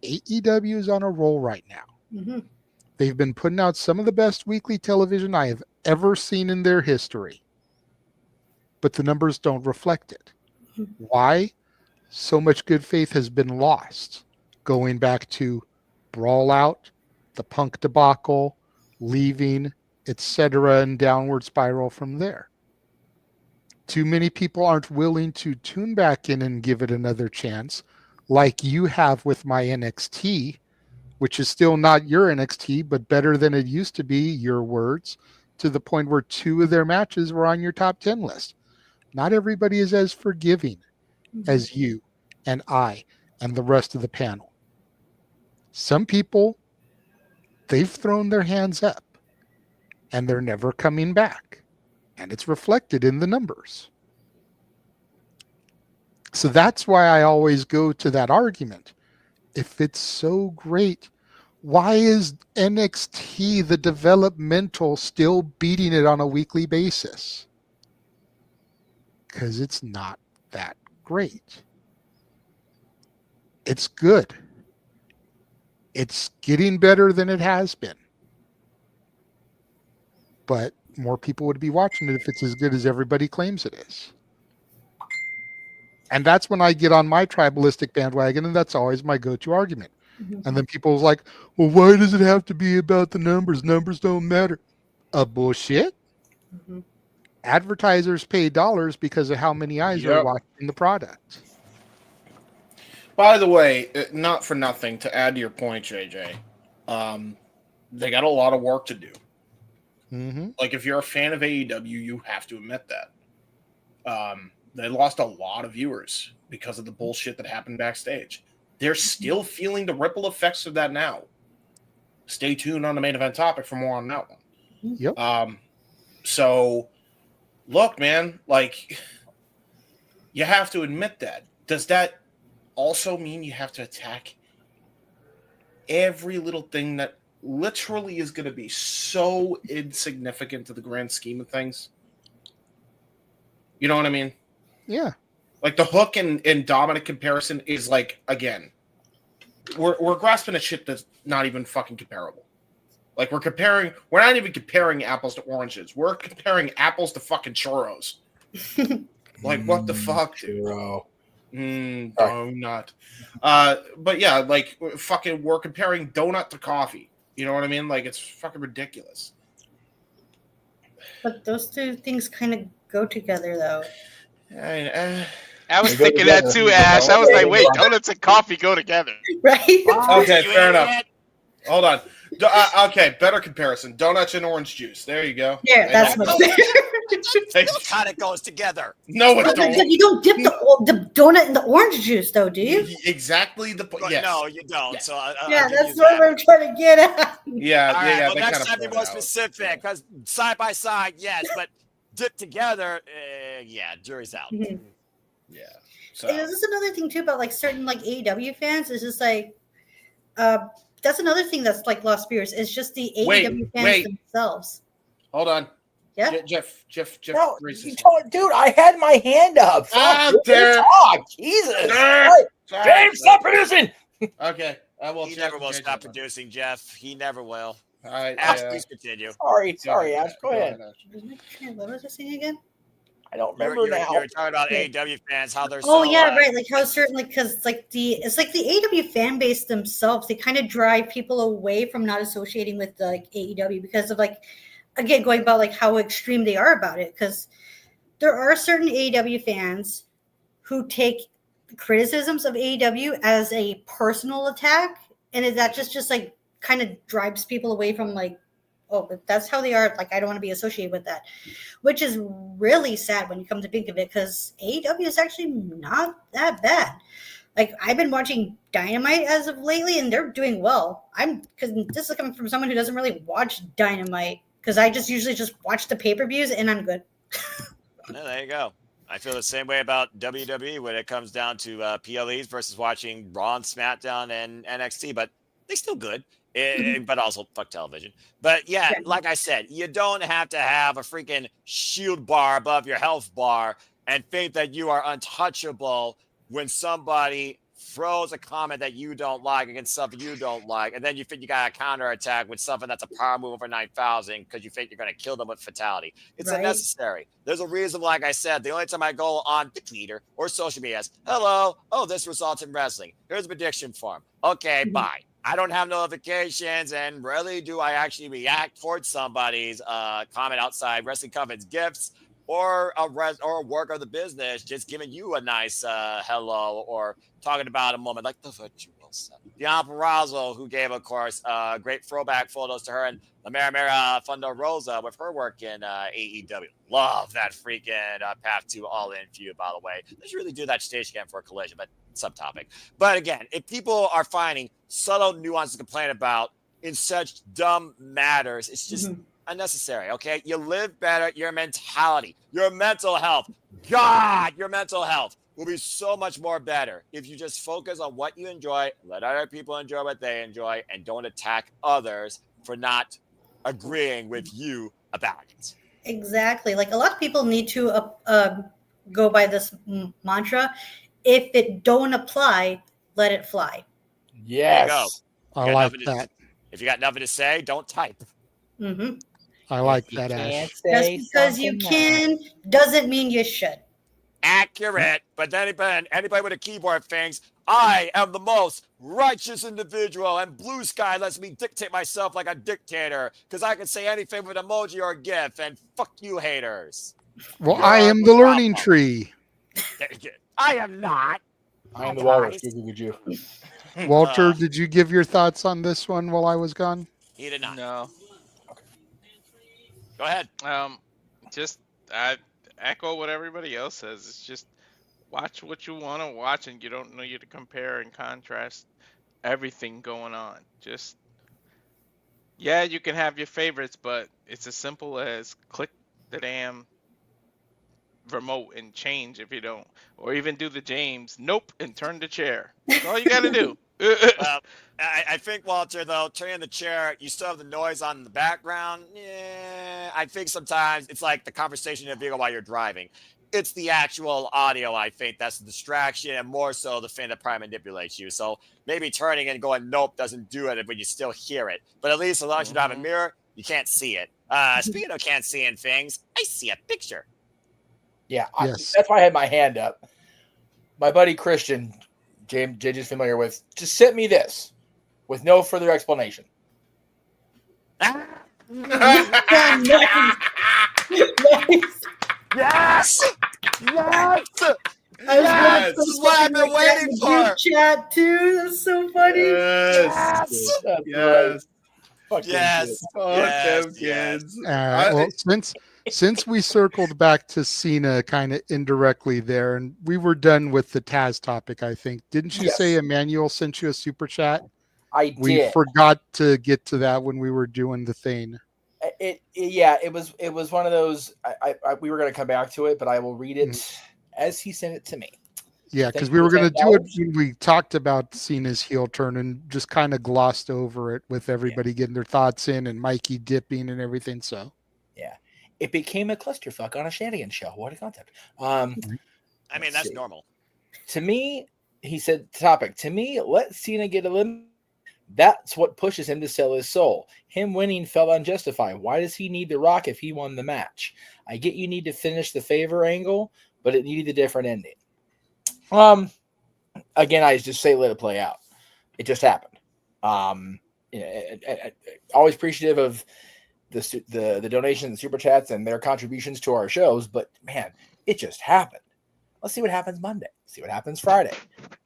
AEW is on a roll right now. Mm-hmm. They've been putting out some of the best weekly television I have ever seen in their history. But the numbers don't reflect it. Why? So much good faith has been lost, going back to Brawl Out, the Punk debacle, leaving, etc., and downward spiral from there. Too many people aren't willing to tune back in and give it another chance, like you have with my NXT, which is still not your NXT, but better than it used to be, your words, to the point where 2 of their matches were on your top 10 list. Not everybody is as forgiving as you and I and the rest of the panel. Some people, they've thrown their hands up and they're never coming back. And it's reflected in the numbers. So that's why I always go to that argument. If it's so great, why is NXT, the developmental, still beating it on a weekly basis? Because it's not that great. It's good. It's getting better than it has been. But more people would be watching it if it's as good as everybody claims it is. And that's when I get on my tribalistic bandwagon, and that's always my go-to argument. Mm-hmm. And then people are like, well, why does it have to be about the numbers? Numbers don't matter. Bullshit. Mm-hmm. Advertisers pay dollars because of how many eyes are watching the product. By the way, not for nothing, to add to your point, JJ, they got a lot of work to do. Mm-hmm. Like, if you're a fan of AEW, you have to admit that. They lost a lot of viewers because of the bullshit that happened backstage. They're still feeling the ripple effects of that now. Stay tuned on the main event topic for more on that one. Yep. So look, man, like, you have to admit that. Does that also mean you have to attack every little thing that literally is going to be so insignificant to the grand scheme of things? You know what I mean? Yeah. Like the Hook and DAMMIT comparison is like, again, we're grasping at shit that's not even fucking comparable. Like we're not even comparing apples to oranges. We're comparing apples to fucking churros. Like what the fuck, churro? Donut. But yeah, like fucking, we're comparing donut to coffee. You know what I mean? Like it's fucking ridiculous. But those two things kind of go together, though. I was thinking that too, Ash. I was like, wait, donuts and coffee go together. Right? Okay, fair enough. Hold on. Okay, better comparison. Donuts and orange juice. There you go. Yeah, that's much better. It kind of goes together. No, it don't. You don't dip the donut in the orange juice, though, do you? Exactly the point. Yes. No, you don't. Yes. So Yeah, that's what I'm trying to get at. Yeah, All right, yeah. well, They next kind time of be more specific, because side by side, yes, but dip together, yeah, jury's out. Mhm. Yeah. And this is another thing too about like certain like AEW fans. Is just like, that's another thing that's like lost spirits. It's just the AEW fans themselves. Hold on. Yeah. Jeff. No, Reese you is- told, dude, I had my hand up. Ah, Fuck, damn. talk. Jesus. Sorry. James, stop producing. Okay. He never will stop producing, Jeff. He never will. All right. Ash, please continue. Sorry, Ash. Go ahead. What was I saying again? I don't You remember now. were talking about AEW fans, how they're Oh so, yeah, right. Like how certainly because like it's like the AEW fan base themselves. They kind of drive people away from not associating with like AEW because of like, again, going about like how extreme they are about it. Because there are certain AEW fans who take criticisms of AEW as a personal attack, and that just like kind of drives people away from like, oh, but that's how they are. Like, I don't want to be associated with that, which is really sad when you come to think of it, because AEW is actually not that bad. Like, I've been watching Dynamite as of lately, and they're doing well. Because this is coming from someone who doesn't really watch Dynamite, because I usually just watch the pay-per-views, and I'm good. Yeah, there you go. I feel the same way about WWE when it comes down to PLEs versus watching Raw and SmackDown and NXT, but they're still good. But also fuck television. But yeah, like I said, you don't have to have a freaking shield bar above your health bar and think that you are untouchable when somebody throws a comment that you don't like against something you don't like, and then you think you got a counterattack with something that's a power move over 9,000 because you think you're going to kill them with fatality. It's unnecessary. There's a reason, like I said, the only time I go on the Twitter or social media is, hello, oh, this results in wrestling. Here's a prediction form. Okay, bye. I don't have notifications, and rarely do I actually react towards somebody's comment outside Wrestling Conference gifts or a work of the business, just giving you a nice hello or talking about a moment like the virtual set. Diana Perazzo, who gave, of course, great throwback photos to her and La Mera Fondo Rosa with her work in AEW. Love that freaking Path to All In feud, by the way. They should really do that stage again for a collision, but subtopic. But again, if people are finding subtle nuances to complain about in such dumb matters, it's just unnecessary, okay? You live better, your mentality, your mental health. God, your mental health will be so much more better if you just focus on what you enjoy, let other people enjoy what they enjoy, and don't attack others for not agreeing with you about it. Exactly. Like, a lot of people need to go by this mantra. If it don't apply, let it fly. Yes. I like that. If you got nothing to say, don't type. Mm-hmm. I like that, Ash. Just because you can doesn't mean you should. Accurate. But then anybody with a keyboard thinks, I am the most righteous individual, and Blue Sky lets me dictate myself like a dictator because I can say anything with an emoji or a GIF, and fuck you haters. Well, I am the learning tree. I am not. I am the walrus. Goo. Walter, did you give your thoughts on this one while I was gone? He did not. No. Go ahead. Just I echo what everybody else says. It's just watch what you want to watch, and you don't need to compare and contrast everything going on. Just you can have your favorites, but it's as simple as click the damn remote and change if you don't, or even do the James nope and turn the chair. That's all you got to do. Well, I think, Walter, though, turning the chair, you still have the noise on the background. Yeah, I think sometimes it's like the conversation in a vehicle while you're driving. It's the actual audio, I think, that's the distraction, and more so the thing that probably manipulates you. So maybe turning and going nope doesn't do it, but you still hear it. But at least as long as you don't have a mirror, you can't see it. Speaking of can't seeing things, I see a picture. Yeah, that's why I had my hand up. My buddy Christian, JJ's familiar with, just sent me this with no further explanation. Yes! Yes! Yes! This is what I've been waiting for. Chat too. That's so funny. Yes. Yes. Yes. Fuck them kids. Well, since we circled back to Cena kind of indirectly there, and we were done with the Taz topic, I think. Didn't you say Emmanuel sent you a super chat? We did. forgot to get to that when we were doing the thing. It was one of those. We were going to come back to it, but I will read it as he sent it to me. Yeah, because we were going to do it when we talked about Cena's heel turn and just kind of glossed over it with everybody getting their thoughts in and Mikey dipping and everything. So yeah, it became a clusterfuck on a Shenanigans show. What a concept. I mean, that's normal. To me, he said, topic. To me, let Cena get eliminated. That's what pushes him to sell his soul. Him winning felt unjustified. Why does he need The Rock if he won the match? I get you need to finish the favor angle, but it needed a different ending. Again, I just say let it play out. It just happened. Always appreciative of the donations and super chats and their contributions to our shows, but man, it just happened. Let's see what happens Monday. See what happens Friday.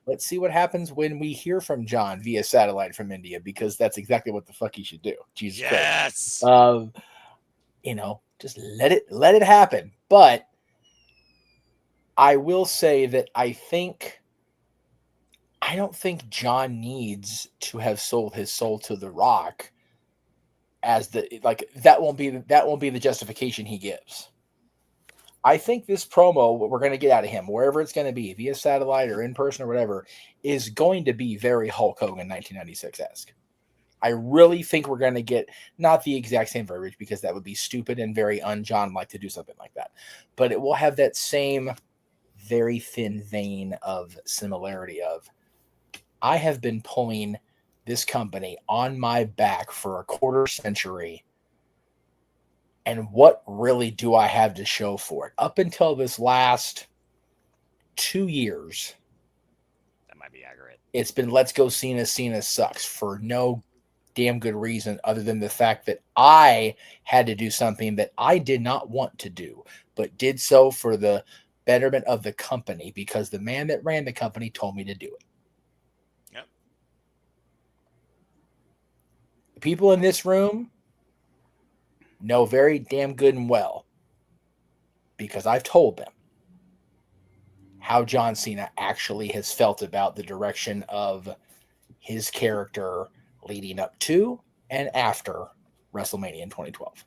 Let's see what happens when we hear from John via satellite from India, because that's exactly what the fuck he should do. Jesus Christ. Just let it happen. But I will say that I don't think John needs to have sold his soul to The Rock as that won't be the justification he gives. I think this promo, what we're going to get out of him, wherever it's going to be, via satellite or in person or whatever, is going to be very Hulk Hogan 1996-esque. I really think we're going to get not the exact same verbiage, because that would be stupid and very un-John-like to do something like that. But it will have that same very thin vein of similarity of, I have been pulling this company on my back for a quarter century, and what really do I have to show for it? Up until this last 2 years, that might be accurate. It's been let's go Cena. Cena sucks for no damn good reason other than the fact that I had to do something that I did not want to do, but did so for the betterment of the company because the man that ran the company told me to do it. Yep. The people in this room know very damn good and well, because I've told them how John Cena actually has felt about the direction of his character leading up to and after WrestleMania in 2012.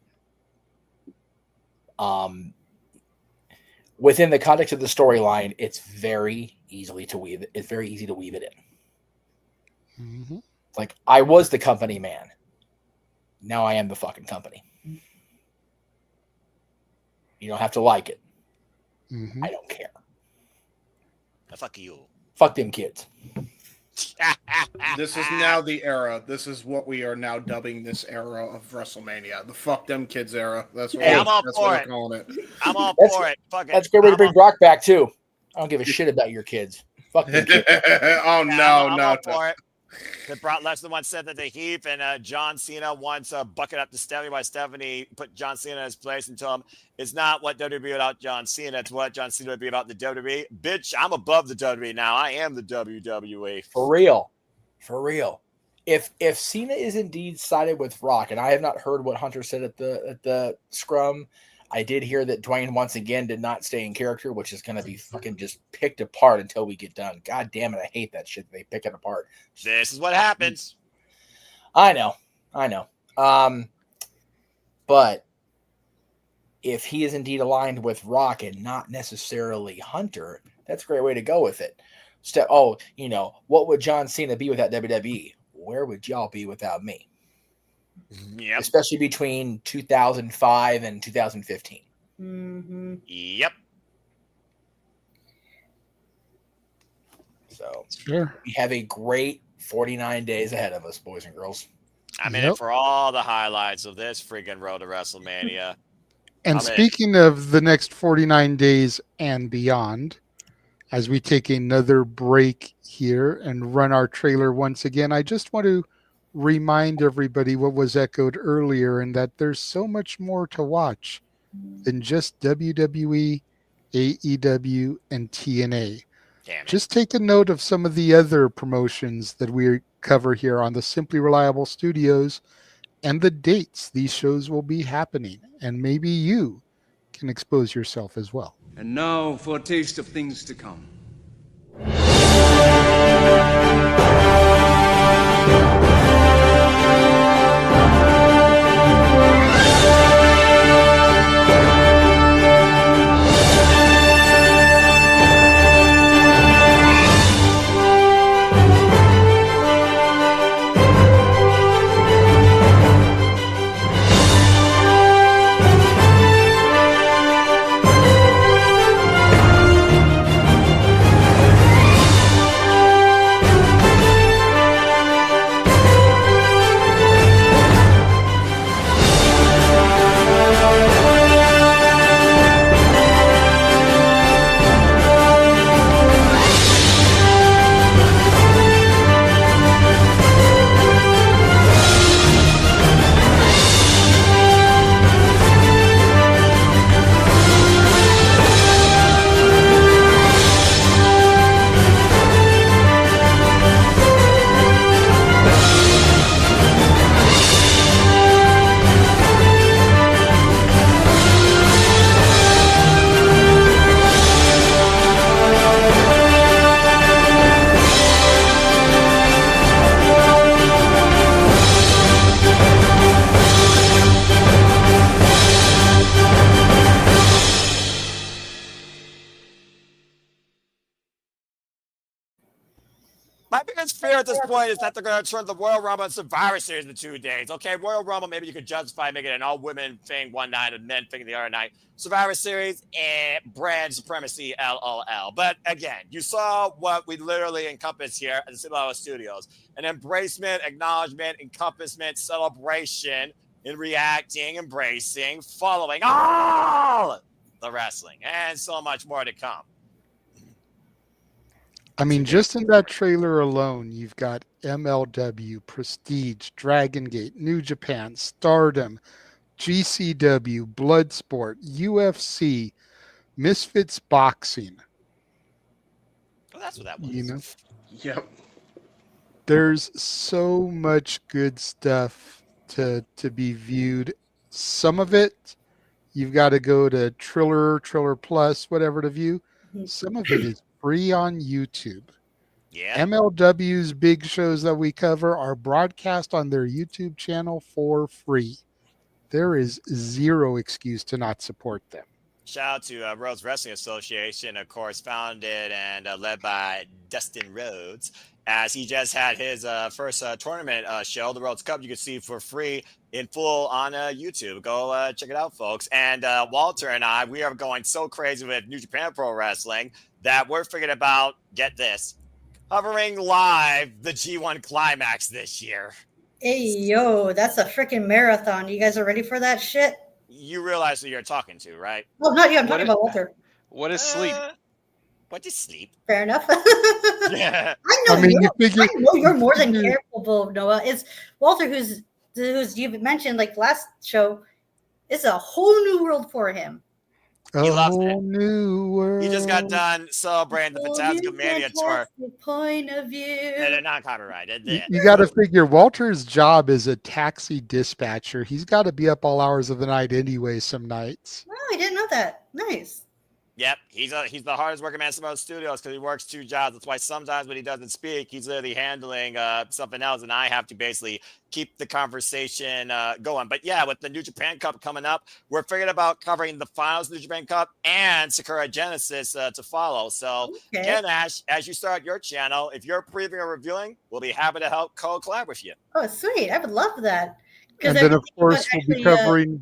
Within the context of the storyline, it's very easy to weave it in. Mm-hmm. Like, I was the company man. Now I am the fucking company. You don't have to like it. Mm-hmm. I don't care. Fuck you. Fuck them kids. This is now the era. This is what we are now dubbing this era of WrestleMania. The fuck them kids era. That's what, I'm all that's for what it. we're calling it. I'm all for it. Fuck it. That's a good way to bring Brock back, too. I don't give a shit about your kids. Fuck them kids. Oh, Yeah, no, I'm no. all for it. That Brock Lesnar once said that the heap, and John Cena once bucket up to Stephanie while Stephanie put John Cena in his place and told him it's not what WWE without John Cena, it's what John Cena would be about the WWE. Bitch, I'm above the WWE now. I am the WWE. For real. For real. If Cena is indeed sided with Rock, and I have not heard what Hunter said at the scrum, I did hear that Dwayne once again did not stay in character, which is going to be fucking just picked apart until we get done. God damn it, I hate that shit. They pick it apart. This is what happens. I know. But if he is indeed aligned with Rock and not necessarily Hunter, that's a great way to go with it. What would John Cena be without WWE? Where would y'all be without me? Yep. Especially between 2005 and 2015. Mm-hmm. Yep. So sure. We have a great 49 days ahead of us, boys and girls. I'm in it for all the highlights of this freaking road to WrestleMania. And speaking of the next 49 days and beyond, as we take another break here and run our trailer once again, I just want to remind everybody what was echoed earlier, and that there's so much more to watch than just WWE, AEW, and TNA. Just take a note of some of the other promotions that we cover here on the Simply Reliable Studios and the dates these shows will be happening, and maybe you can expose yourself as well. And now for a taste of things to come. My biggest fear at this point is that they're going to turn the Royal Rumble and Survivor Series into 2 days. Okay, Royal Rumble, maybe you could justify making it an all-women thing one night and men thing the other night. Survivor Series, brand supremacy, LOL. But again, you saw what we literally encompass here at the Simply Studios. An embracement, acknowledgement, encompassment, celebration in reacting, embracing, following all the wrestling, and so much more to come. I mean, just in that trailer alone, you've got MLW, Prestige, Dragon Gate, New Japan, Stardom, GCW, Bloodsport, UFC, Misfits Boxing. Well, that's what that was. You know? Yep. There's so much good stuff to be viewed. Some of it, you've got to go to Triller Plus, whatever to view. Some of it is free on YouTube. Yeah. MLW's big shows that we cover are broadcast on their YouTube channel for free. There is zero excuse to not support them. Shout out to Rhodes Wrestling Association, of course, founded and led by Dustin Rhodes, as he just had his first tournament show, the Rhodes Cup. You can see for free in full on YouTube. Go check it out, folks. And Walter and I, we are going so crazy with New Japan Pro Wrestling that we're figuring about, get this, covering live the G1 Climax this year. Hey, yo, that's a freaking marathon. You guys are ready for that shit? You realize who you're talking to, right? Well, not you. I'm talking about Walter. What is sleep? What is sleep? Fair enough. Yeah. I know you're more than capable, Noah. It's Walter who's you've mentioned like last show. It's a whole new world for him. He loves it. New world. He just got done celebrating the Fantastic Mania tour. Point of view. And they're not copyrighted. You got to figure Walter's job is a taxi dispatcher. He's got to be up all hours of the night anyway, some nights. Oh, I didn't know that. Nice. Yep, he's the hardest working man in Samoa Studios because he works 2 jobs. That's why sometimes when he doesn't speak, he's literally handling something else, and I have to basically keep the conversation going. But yeah, with the New Japan Cup coming up, we're figuring about covering the finals of the New Japan Cup and Sakura Genesis to follow. So again, Ash, as you start your channel, if you're previewing or reviewing, we'll be happy to help co-collab with you. Oh, sweet! I would love that. And then, of course, we'll be covering.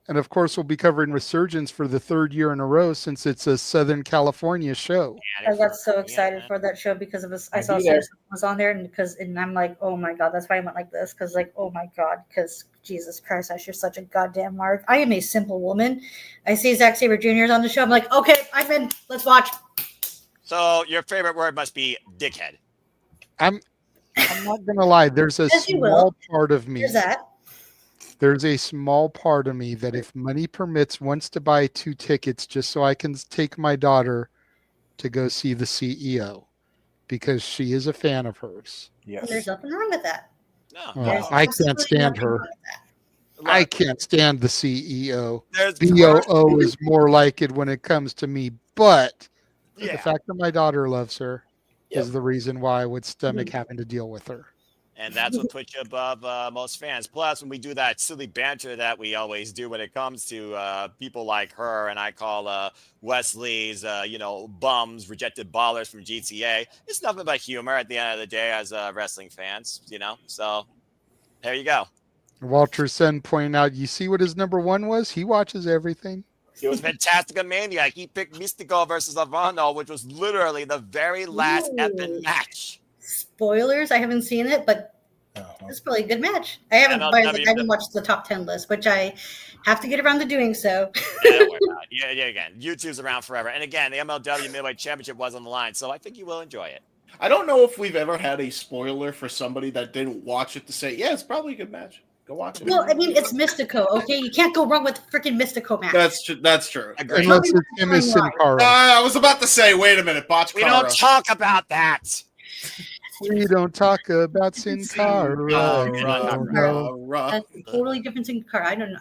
And of course, we'll be covering Resurgence for the 3rd year in a row since it's a Southern California show. I got so excited for that show because of this. I saw Sarah was on there, and I'm like, oh my god, that's why I went like this because like, oh my god, because Jesus Christ, Ash, you're such a goddamn mark. I am a simple woman. I see Zack Sabre Jr. is on the show. I'm like, okay, I'm in. Let's watch. So your favorite word must be dickhead. I'm not gonna lie. There's a small part of me. There's that. There's a small part of me that, if money permits, wants to buy 2 tickets just so I can take my daughter to go see the CEO because she is a fan of hers. Yes. There's nothing wrong with that. No. I can't stand her. I can't stand the CEO. BOO is more like it when it comes to me, but the fact that my daughter loves her is the reason why I would stomach having to deal with her. And that's what puts you above most fans. Plus, when we do that silly banter that we always do when it comes to people like her, and I call Wesley's, bums, rejected ballers from GTA, it's nothing but humor at the end of the day as wrestling fans, So there you go. Walter Sen pointing out, you see what his number 1 was? He watches everything. It was Fantastica Maniac. He picked Mystico versus Avano, which was literally the very last epic match. Spoilers, I haven't seen it, but it's probably a good match. I haven't watched the top 10 list, which I have to get around to doing so. Don't worry about it. Yeah, again, YouTube's around forever. And again, the MLW Midweight Championship was on the line, so I think you will enjoy it. I don't know if we've ever had a spoiler for somebody that didn't watch it to say, yeah, it's probably a good match. Go watch it. Well, I mean, it's Mystico, okay? You can't go wrong with the freaking Mystico match. That's true. Unless it's him and Sin Cara. I was about to say, wait a minute, Botch We don't talk about that. We don't talk about Sin Cara. That's a totally different Sin Cara. I don't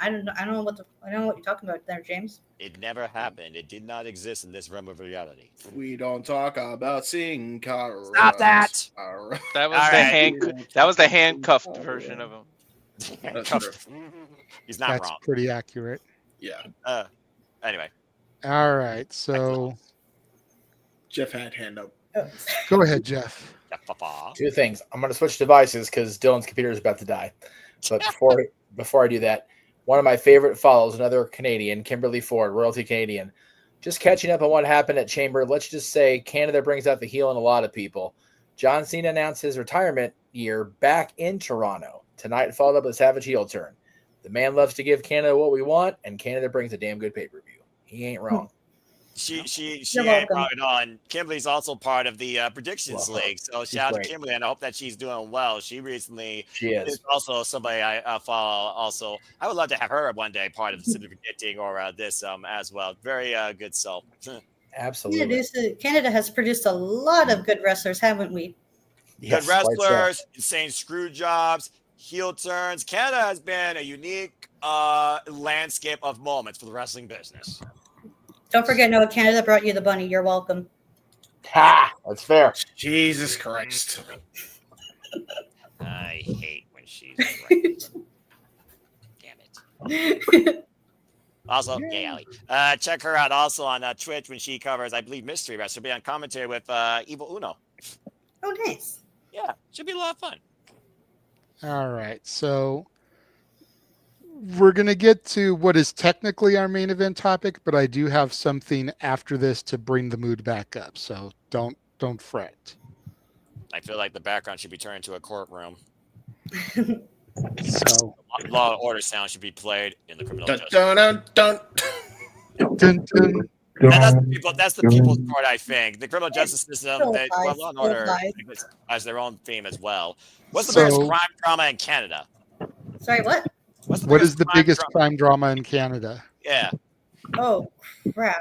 know what you're talking about there, James. It never happened. It did not exist in this realm of reality. We don't talk about Sin Cara. Stop that. That was the handcuffed version of him. He's not That's wrong. pretty accurate. Yeah. Anyway. All right. So Jeff had hand up. Go ahead, Jeff. 2 things. I'm going to switch devices because Dylan's computer is about to die. But before I do that, one of my favorite follows, another Canadian, Kimberly Ford, royalty Canadian. Just catching up on what happened at Chamber. Let's just say Canada brings out the heel in a lot of people. John Cena announced his retirement year back in Toronto. Tonight followed up with a Savage heel turn. The man loves to give Canada what we want, and Canada brings a damn good pay-per-view. He ain't wrong. She ain't wrong at all. And Kimberly's also part of the Predictions League. So shout out to Kimberly, and I hope that she's doing well. She is also somebody I follow. Also, I would love to have her one day part of Civic Predicting or this as well. Very good soul. Absolutely. Canada has produced a lot of good wrestlers, haven't we? Good wrestlers, insane screw jobs, heel turns. Canada has been a unique landscape of moments for the wrestling business. Don't forget, Noah, Canada brought you the bunny. You're welcome. Ha! That's fair. Jesus Christ. I hate when she's right. Damn it. Also, yay, Ali. Check her out also on Twitch when she covers, I believe, Mystery Wrestling. She'll be on commentary with Evil Uno. Oh, nice. Yeah, should be a lot of fun. All right. So we're going to get to what is technically our main event topic, but I do have something after this to bring the mood back up. So don't fret. I feel like the background should be turned into a courtroom. So Law and Order sound should be played in the criminal justice. That's the people's part, I think. The criminal justice system, Law and Order has their own theme as well. What's the biggest crime drama in Canada? Sorry, what? What is the biggest crime drama in Canada? Yeah. Oh, crap.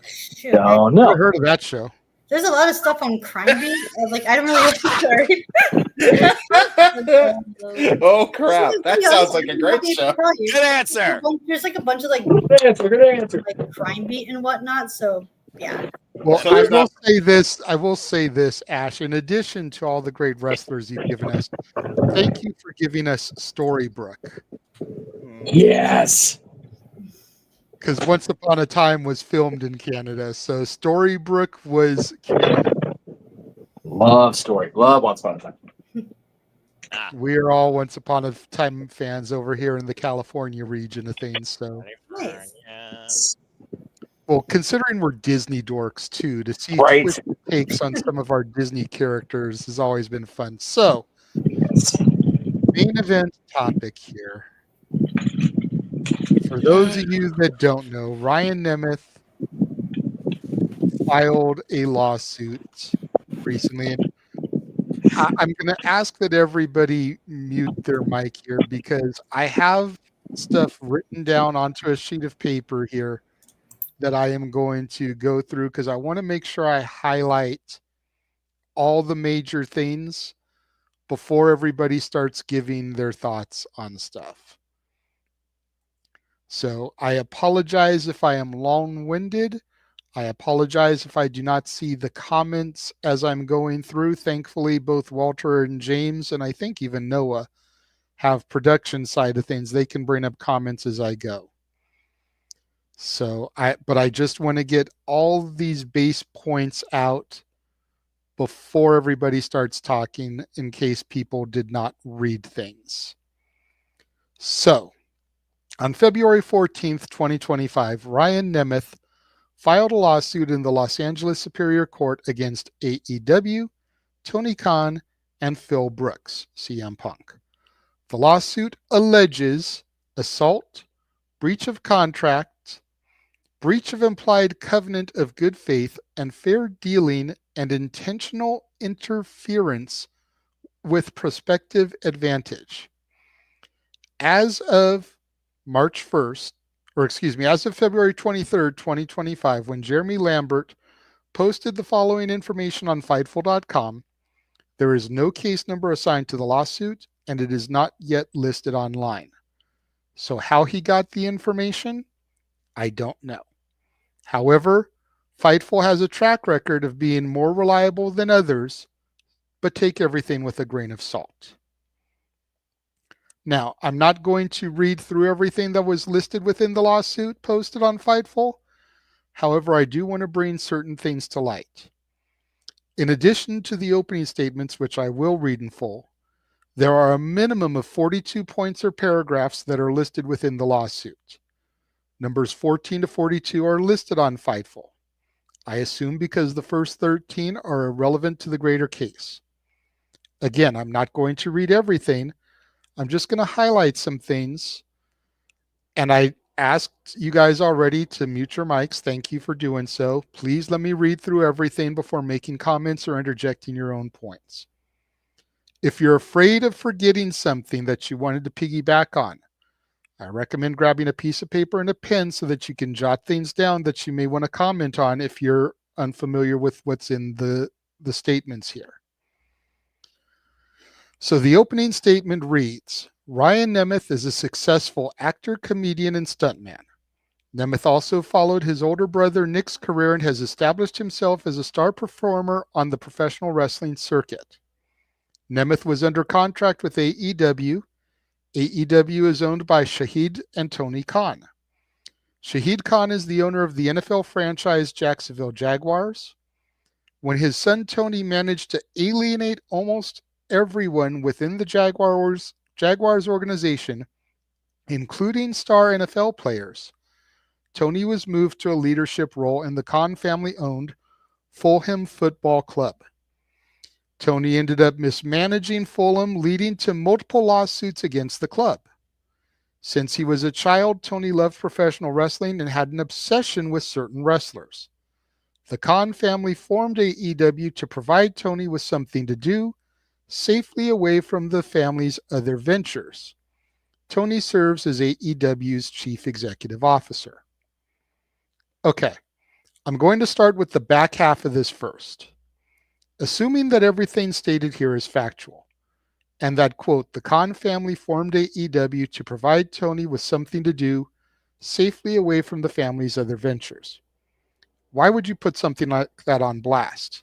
Shoot. I heard of that show. There's a lot of stuff on Crime Beat. Like I don't really sorry. Oh crap! That sounds like a great show. Good answer. There's like a bunch of like Good answer. Like Crime Beat and whatnot. So yeah. Well, I will say this. I will say this, Ash. In addition to all the great wrestlers you've given us, thank you for giving us Storybrooke. Yes. Because Once Upon a Time was filmed in Canada, so Storybrooke was Canada. Love Once Upon a Time. We are all Once Upon a Time fans over here in the California region of things. So, well, considering we're Disney dorks too, to see twisted takes on some of our Disney characters has always been fun. So, main event topic here. For those of you that don't know, Ryan Nemeth filed a lawsuit recently. And I'm going to ask that everybody mute their mic here because I have stuff written down onto a sheet of paper here that I am going to go through because I want to make sure I highlight all the major things before everybody starts giving their thoughts on stuff. So I apologize if I am long-winded. I apologize if I do not see the comments as I'm going through. Thankfully, both Walter and James, and I think even Noah, have production side of things. They can bring up comments as I go. So but I just want to get all these base points out before everybody starts talking in case people did not read things. So, on February 14th, 2025, Ryan Nemeth filed a lawsuit in the Los Angeles Superior Court against AEW, Tony Khan, and Phil Brooks, CM Punk. The lawsuit alleges assault, breach of contract, breach of implied covenant of good faith and fair dealing, and intentional interference with prospective advantage. As of March 1st, as of February 23rd, 2025, when Jeremy Lambert posted the following information on Fightful.com, there is no case number assigned to the lawsuit, and it is not yet listed online. So how he got the information, I don't know. However, Fightful has a track record of being more reliable than others, but take everything with a grain of salt. Now, I'm not going to read through everything that was listed within the lawsuit posted on Fightful. However, I do want to bring certain things to light. In addition to the opening statements, which I will read in full, there are a minimum of 42 points or paragraphs that are listed within the lawsuit. Numbers 14 to 42 are listed on Fightful. I assume because the first 13 are irrelevant to the greater case. Again, I'm not going to read everything. I'm just going to highlight some things. And I asked you guys already to mute your mics. Thank you for doing so. Please let me read through everything before making comments or interjecting your own points. If you're afraid of forgetting something that you wanted to piggyback on, I recommend grabbing a piece of paper and a pen so that you can jot things down that you may want to comment on if you're unfamiliar with what's in the statements here. So the opening statement reads, Ryan Nemeth is a successful actor, comedian, and stuntman. Nemeth also followed his older brother Nick's career and has established himself as a star performer on the professional wrestling circuit. Nemeth was under contract with AEW. AEW is owned by Shahid and Tony Khan. Shahid Khan is the owner of the NFL franchise Jacksonville Jaguars. When his son Tony managed to alienate almost everyone within the Jaguars organization, including star NFL players, Tony was moved to a leadership role in the Khan family-owned Fulham Football Club. Tony ended up mismanaging Fulham, leading to multiple lawsuits against the club. Since he was a child, Tony loved professional wrestling and had an obsession with certain wrestlers. The Khan family formed AEW to provide Tony with something to do, safely away from the family's other ventures. Tony serves as AEW's chief executive officer. Okay, I'm going to start with the back half of this first. Assuming that everything stated here is factual, and that, quote, the Khan family formed AEW to provide Tony with something to do safely away from the family's other ventures. Why would you put something like that on blast?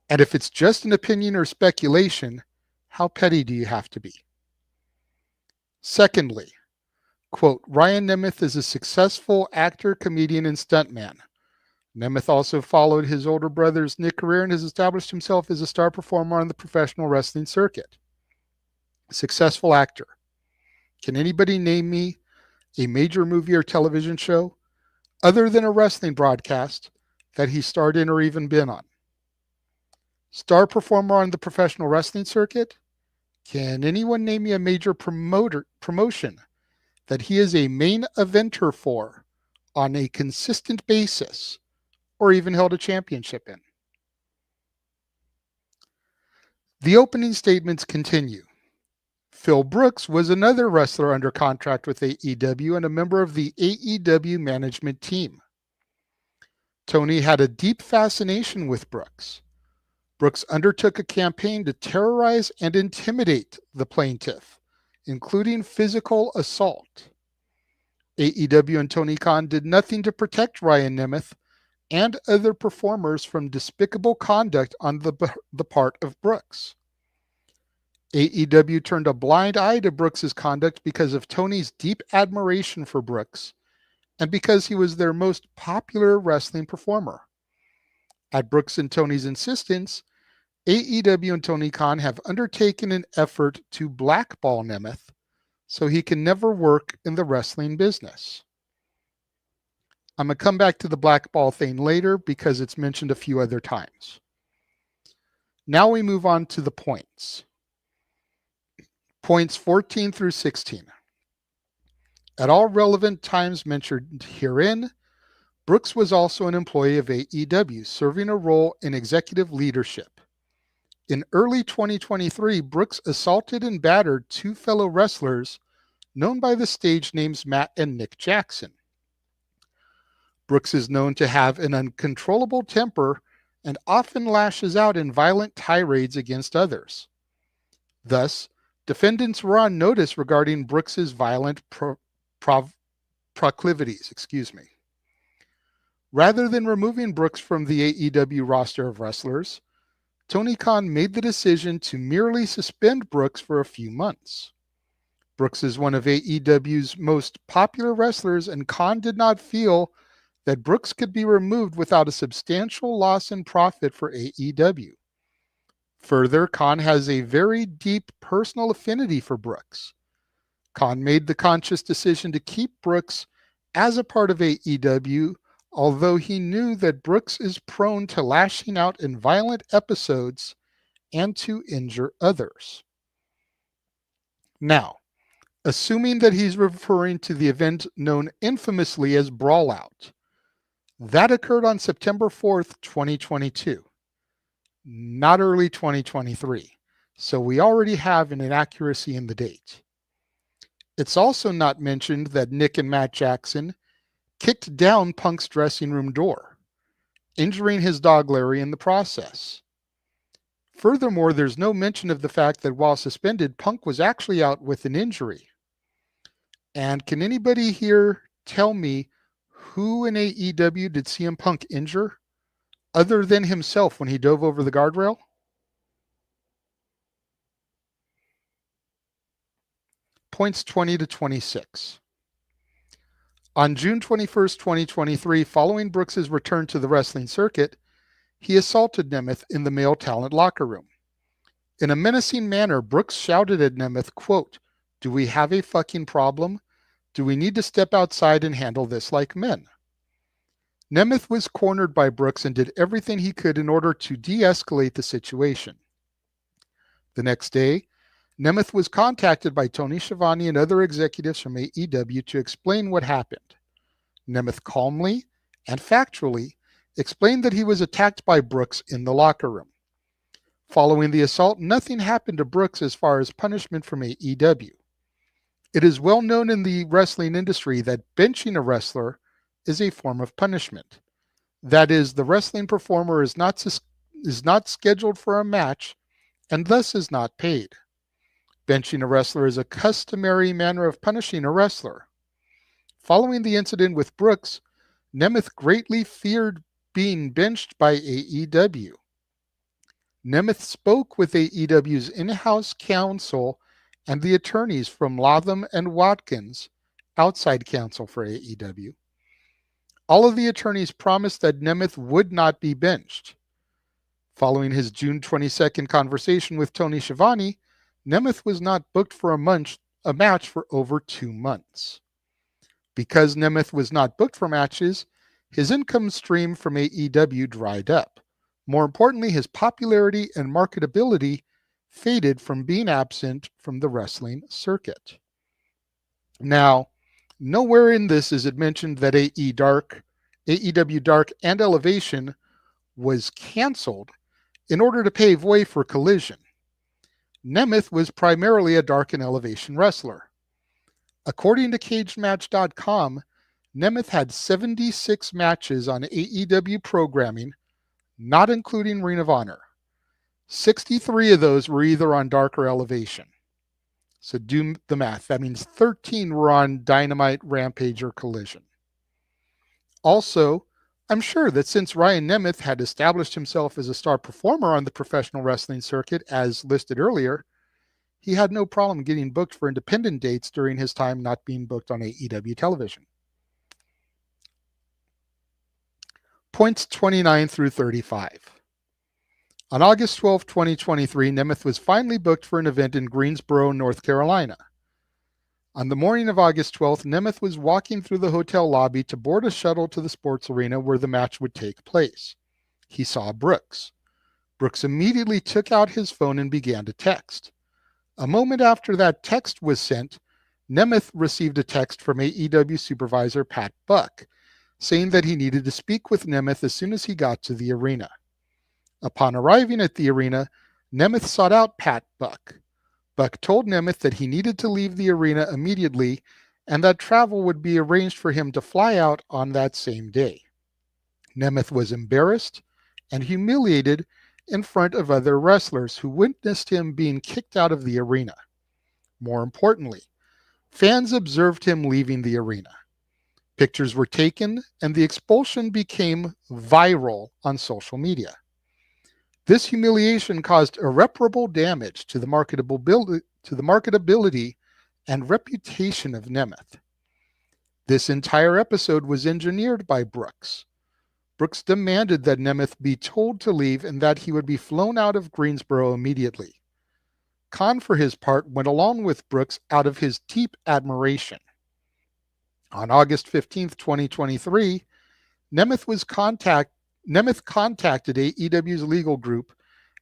And if it's just an opinion or speculation, how petty do you have to be? Secondly, quote, Ryan Nemeth is a successful actor, comedian, and stuntman. Nemeth also followed his older brother's Nick career and has established himself as a star performer on the professional wrestling circuit. Successful actor. Can anybody name me a major movie or television show other than a wrestling broadcast that he starred in or even been on? Star performer on the professional wrestling circuit? Can anyone name me a major promotion that he is a main eventer for on a consistent basis or even held a championship in? The opening statements continue. Phil Brooks was another wrestler under contract with AEW and a member of the AEW management team. Tony had a deep fascination with Brooks. Brooks undertook a campaign to terrorize and intimidate the plaintiff, including physical assault. AEW and Tony Khan did nothing to protect Ryan Nemeth and other performers from despicable conduct on the part of Brooks. AEW turned a blind eye to Brooks's conduct because of Tony's deep admiration for Brooks and because he was their most popular wrestling performer. At Brooks and Tony's insistence, AEW and Tony Khan have undertaken an effort to blackball Nemeth so he can never work in the wrestling business. I'm going to come back to the blackball thing later because it's mentioned a few other times. Now we move on to the points. Points 14 through 16. At all relevant times mentioned herein, Brooks was also an employee of AEW, serving a role in executive leadership. In early 2023, Brooks assaulted and battered two fellow wrestlers known by the stage names Matt and Nick Jackson. Brooks is known to have an uncontrollable temper and often lashes out in violent tirades against others. Thus, defendants were on notice regarding Brooks's violent proclivities. Rather than removing Brooks from the AEW roster of wrestlers, Tony Khan made the decision to merely suspend Brooks for a few months. Brooks is one of AEW's most popular wrestlers, and Khan did not feel that Brooks could be removed without a substantial loss in profit for AEW. Further, Khan has a very deep personal affinity for Brooks. Khan made the conscious decision to keep Brooks as a part of AEW, although he knew that Brooks is prone to lashing out in violent episodes and to injure others. Now, assuming that he's referring to the event known infamously as Brawl Out, that occurred on September 4th, 2022. Not early 2023, so we already have an inaccuracy in the date. It's also not mentioned that Nick and Matt Jackson kicked down Punk's dressing room door, injuring his dog Larry in the process. Furthermore, there's no mention of the fact that while suspended, Punk was actually out with an injury. And can anybody here tell me who in AEW did CM Punk injure other than himself when he dove over the guardrail? Points 20 to 26. On June 21st, 2023, following Brooks's return to the wrestling circuit, he assaulted Nemeth in the male talent locker room. In a menacing manner, Brooks shouted at Nemeth, quote, "Do we have a fucking problem? Do we need to step outside and handle this like men?" Nemeth was cornered by Brooks and did everything he could in order to de-escalate the situation. The next day, Nemeth was contacted by Tony Schiavone and other executives from AEW to explain what happened. Nemeth calmly and factually explained that he was attacked by Brooks in the locker room. Following the assault, nothing happened to Brooks as far as punishment from AEW. It is well known in the wrestling industry that benching a wrestler is a form of punishment. That is, the wrestling performer is not scheduled for a match and thus is not paid. Benching a wrestler is a customary manner of punishing a wrestler. Following the incident with Brooks, Nemeth greatly feared being benched by AEW. Nemeth spoke with AEW's in-house counsel and the attorneys from Latham and Watkins, outside counsel for AEW. All of the attorneys promised that Nemeth would not be benched. Following his June 22nd conversation with Tony Schiavone, Nemeth was not booked for a match for over 2 months. Because Nemeth was not booked for matches, his income stream from AEW dried up. More importantly, his popularity and marketability faded from being absent from the wrestling circuit. Now, nowhere in this is it mentioned that AEW Dark and Elevation was canceled in order to pave way for Collision. Nemeth was primarily a Dark and Elevation wrestler. According to CagedMatch.com, Nemeth had 76 matches on AEW programming, not including Ring of Honor. 63 of those were either on Dark or Elevation. So do the math. That means 13 were on Dynamite, Rampage, or Collision. Also, I'm sure that since Ryan Nemeth had established himself as a star performer on the professional wrestling circuit, as listed earlier, he had no problem getting booked for independent dates during his time not being booked on AEW television. Points 29 through 35. On August 12, 2023, Nemeth was finally booked for an event in Greensboro, North Carolina. On the morning of August 12th, Nemeth was walking through the hotel lobby to board a shuttle to the sports arena where the match would take place. He saw Brooks. Brooks immediately took out his phone and began to text. A moment after that text was sent, Nemeth received a text from AEW supervisor Pat Buck, saying that he needed to speak with Nemeth as soon as he got to the arena. Upon arriving at the arena, Nemeth sought out Pat Buck. Buck told Nemeth that he needed to leave the arena immediately and that travel would be arranged for him to fly out on that same day. Nemeth was embarrassed and humiliated in front of other wrestlers who witnessed him being kicked out of the arena. More importantly, fans observed him leaving the arena. Pictures were taken and the expulsion became viral on social media. This humiliation caused irreparable damage to the marketability and reputation of Nemeth. This entire episode was engineered by Brooks. Brooks demanded that Nemeth be told to leave and that he would be flown out of Greensboro immediately. Khan, for his part, went along with Brooks out of his deep admiration. On August 15, 2023, Nemeth contacted AEW's legal group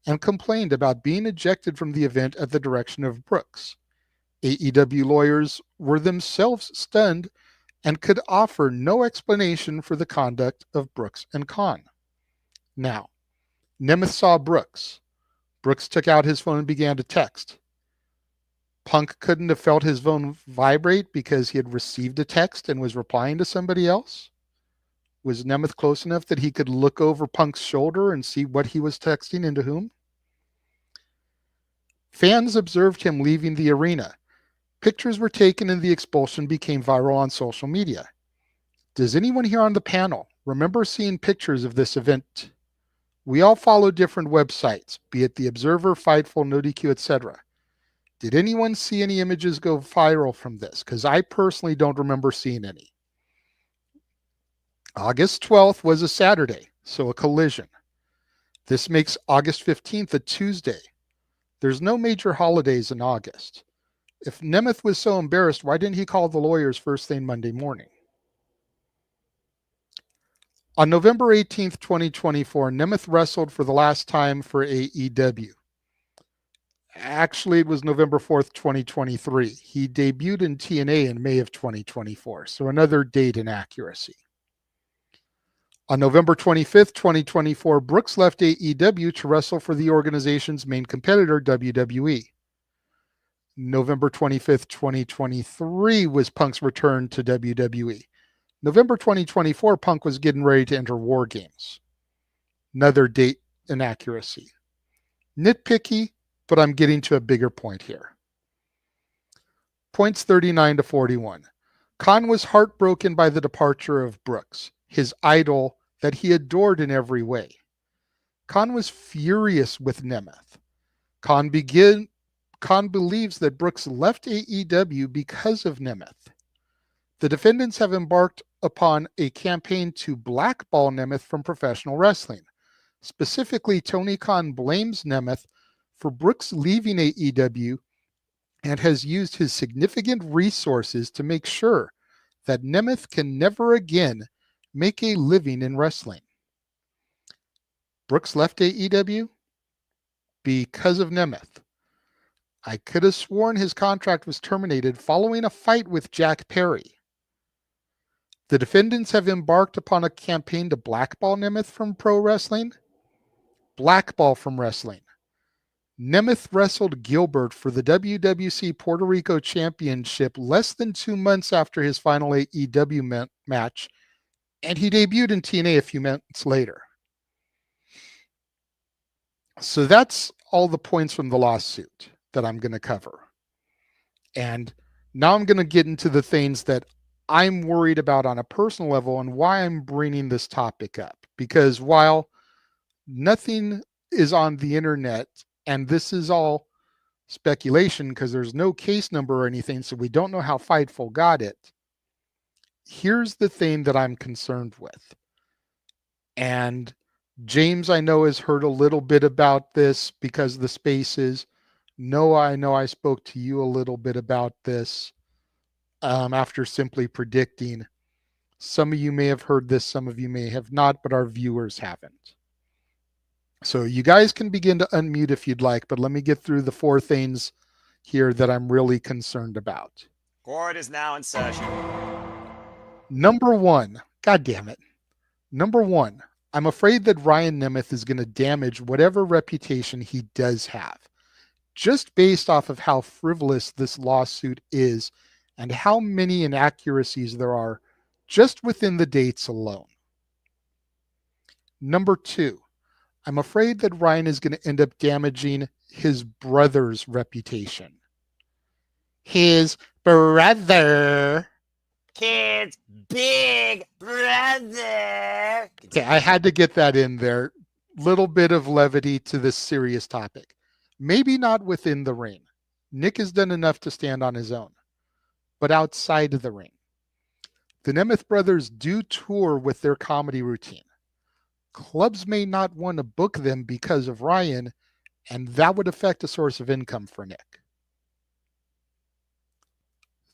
and complained about being ejected from the event at the direction of Brooks. AEW lawyers were themselves stunned and could offer no explanation for the conduct of Brooks and Khan. Now, Nemeth saw Brooks. Brooks took out his phone and began to text. Punk couldn't have felt his phone vibrate because he had received a text and was replying to somebody else? Was Nemeth close enough that he could look over Punk's shoulder and see what he was texting and to whom? Fans observed him leaving the arena. Pictures were taken and the expulsion became viral on social media. Does anyone here on the panel remember seeing pictures of this event? We all follow different websites, be it The Observer, Fightful, NoDQ, etc. Did anyone see any images go viral from this? Because I personally don't remember seeing any. August 12th was a Saturday, so a collision. This makes August 15th a Tuesday. There's no major holidays in August. If Nemeth was so embarrassed, why didn't he call the lawyers first thing Monday morning? On November 18th, 2024, Nemeth wrestled for the last time for AEW. Actually, it was November 4th, 2023. He debuted in TNA in May of 2024, so another date inaccuracy. On November 25th, 2024, Brooks left AEW to wrestle for the organization's main competitor, WWE. November 25th, 2023 was Punk's return to WWE. November 2024, Punk was getting ready to enter War Games. Another date inaccuracy. Nitpicky, but I'm getting to a bigger point here. Points 39 to 41. Khan was heartbroken by the departure of Brooks, his idol that he adored in every way. Khan was furious with Nemeth. Khan believes that Brooks left AEW because of Nemeth. The defendants have embarked upon a campaign to blackball Nemeth from professional wrestling. Specifically, Tony Khan blames Nemeth for Brooks leaving AEW and has used his significant resources to make sure that Nemeth can never again make a living in wrestling. Brooks left AEW because of Nemeth. I could have sworn his contract was terminated following a fight with Jack Perry. The defendants have embarked upon a campaign to blackball Nemeth from pro wrestling. Blackball from wrestling. Nemeth wrestled Gilbert for the WWC Puerto Rico Championship less than 2 months after his final AEW match, and he debuted in TNA a few months later. So that's all the points from the lawsuit that I'm going to cover. And now I'm going to get into the things that I'm worried about on a personal level and why I'm bringing this topic up. Because while nothing is on the internet, and this is all speculation because there's no case number or anything, so we don't know how Fightful got it, here's the thing that I'm concerned with. And James, I know, has heard a little bit about this because of the spaces. Noah, I know I spoke to you a little bit about this after simply predicting. Some of you may have heard this, some of you may have not, but our viewers haven't. So you guys can begin to unmute if you'd like, but let me get through the 4 things here that I'm really concerned about. Court is now in session. Number 1, God damn it. Number 1, I'm afraid that Ryan Nemeth is going to damage whatever reputation he does have, just based off of how frivolous this lawsuit is and how many inaccuracies there are just within the dates alone. Number 2, I'm afraid that Ryan is going to end up damaging his brother's reputation. His brother. Kids, big brother. Okay, I had to get that in there. Little bit of levity to this serious topic. Maybe not within the ring. Nick has done enough to stand on his own. But outside of the ring, the Nemeth brothers do tour with their comedy routine. Clubs may not want to book them because of Ryan, and that would affect a source of income for Nick.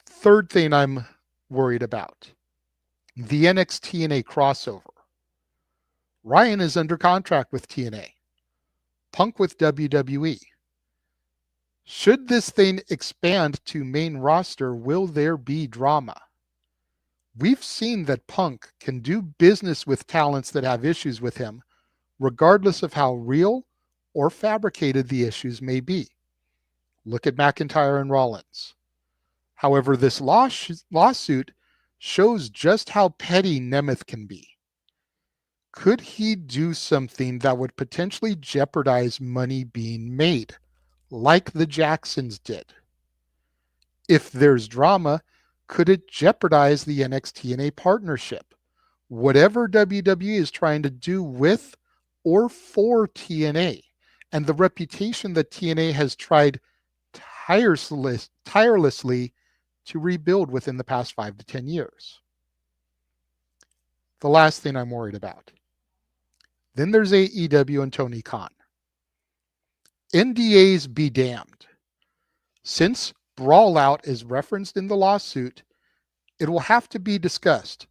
Third thing I'm worried about, the NXT-TNA crossover. Ryan is under contract with TNA, Punk with WWE. Should this thing expand to main roster, will there be drama? We've seen that Punk can do business with talents that have issues with him, regardless of how real or fabricated the issues may be. Look at McIntyre and Rollins. However, this lawsuit shows just how petty Nemeth can be. Could he do something that would potentially jeopardize money being made, like the Jacksons did? If there's drama, could it jeopardize the NXT-TNA partnership? Whatever WWE is trying to do with or for TNA, and the reputation that TNA has tried tirelessly to rebuild within the past 5 to 10 years. The last thing I'm worried about. Then there's AEW and Tony Khan. NDAs be damned. Since Brawl Out is referenced in the lawsuit, it will have to be discussed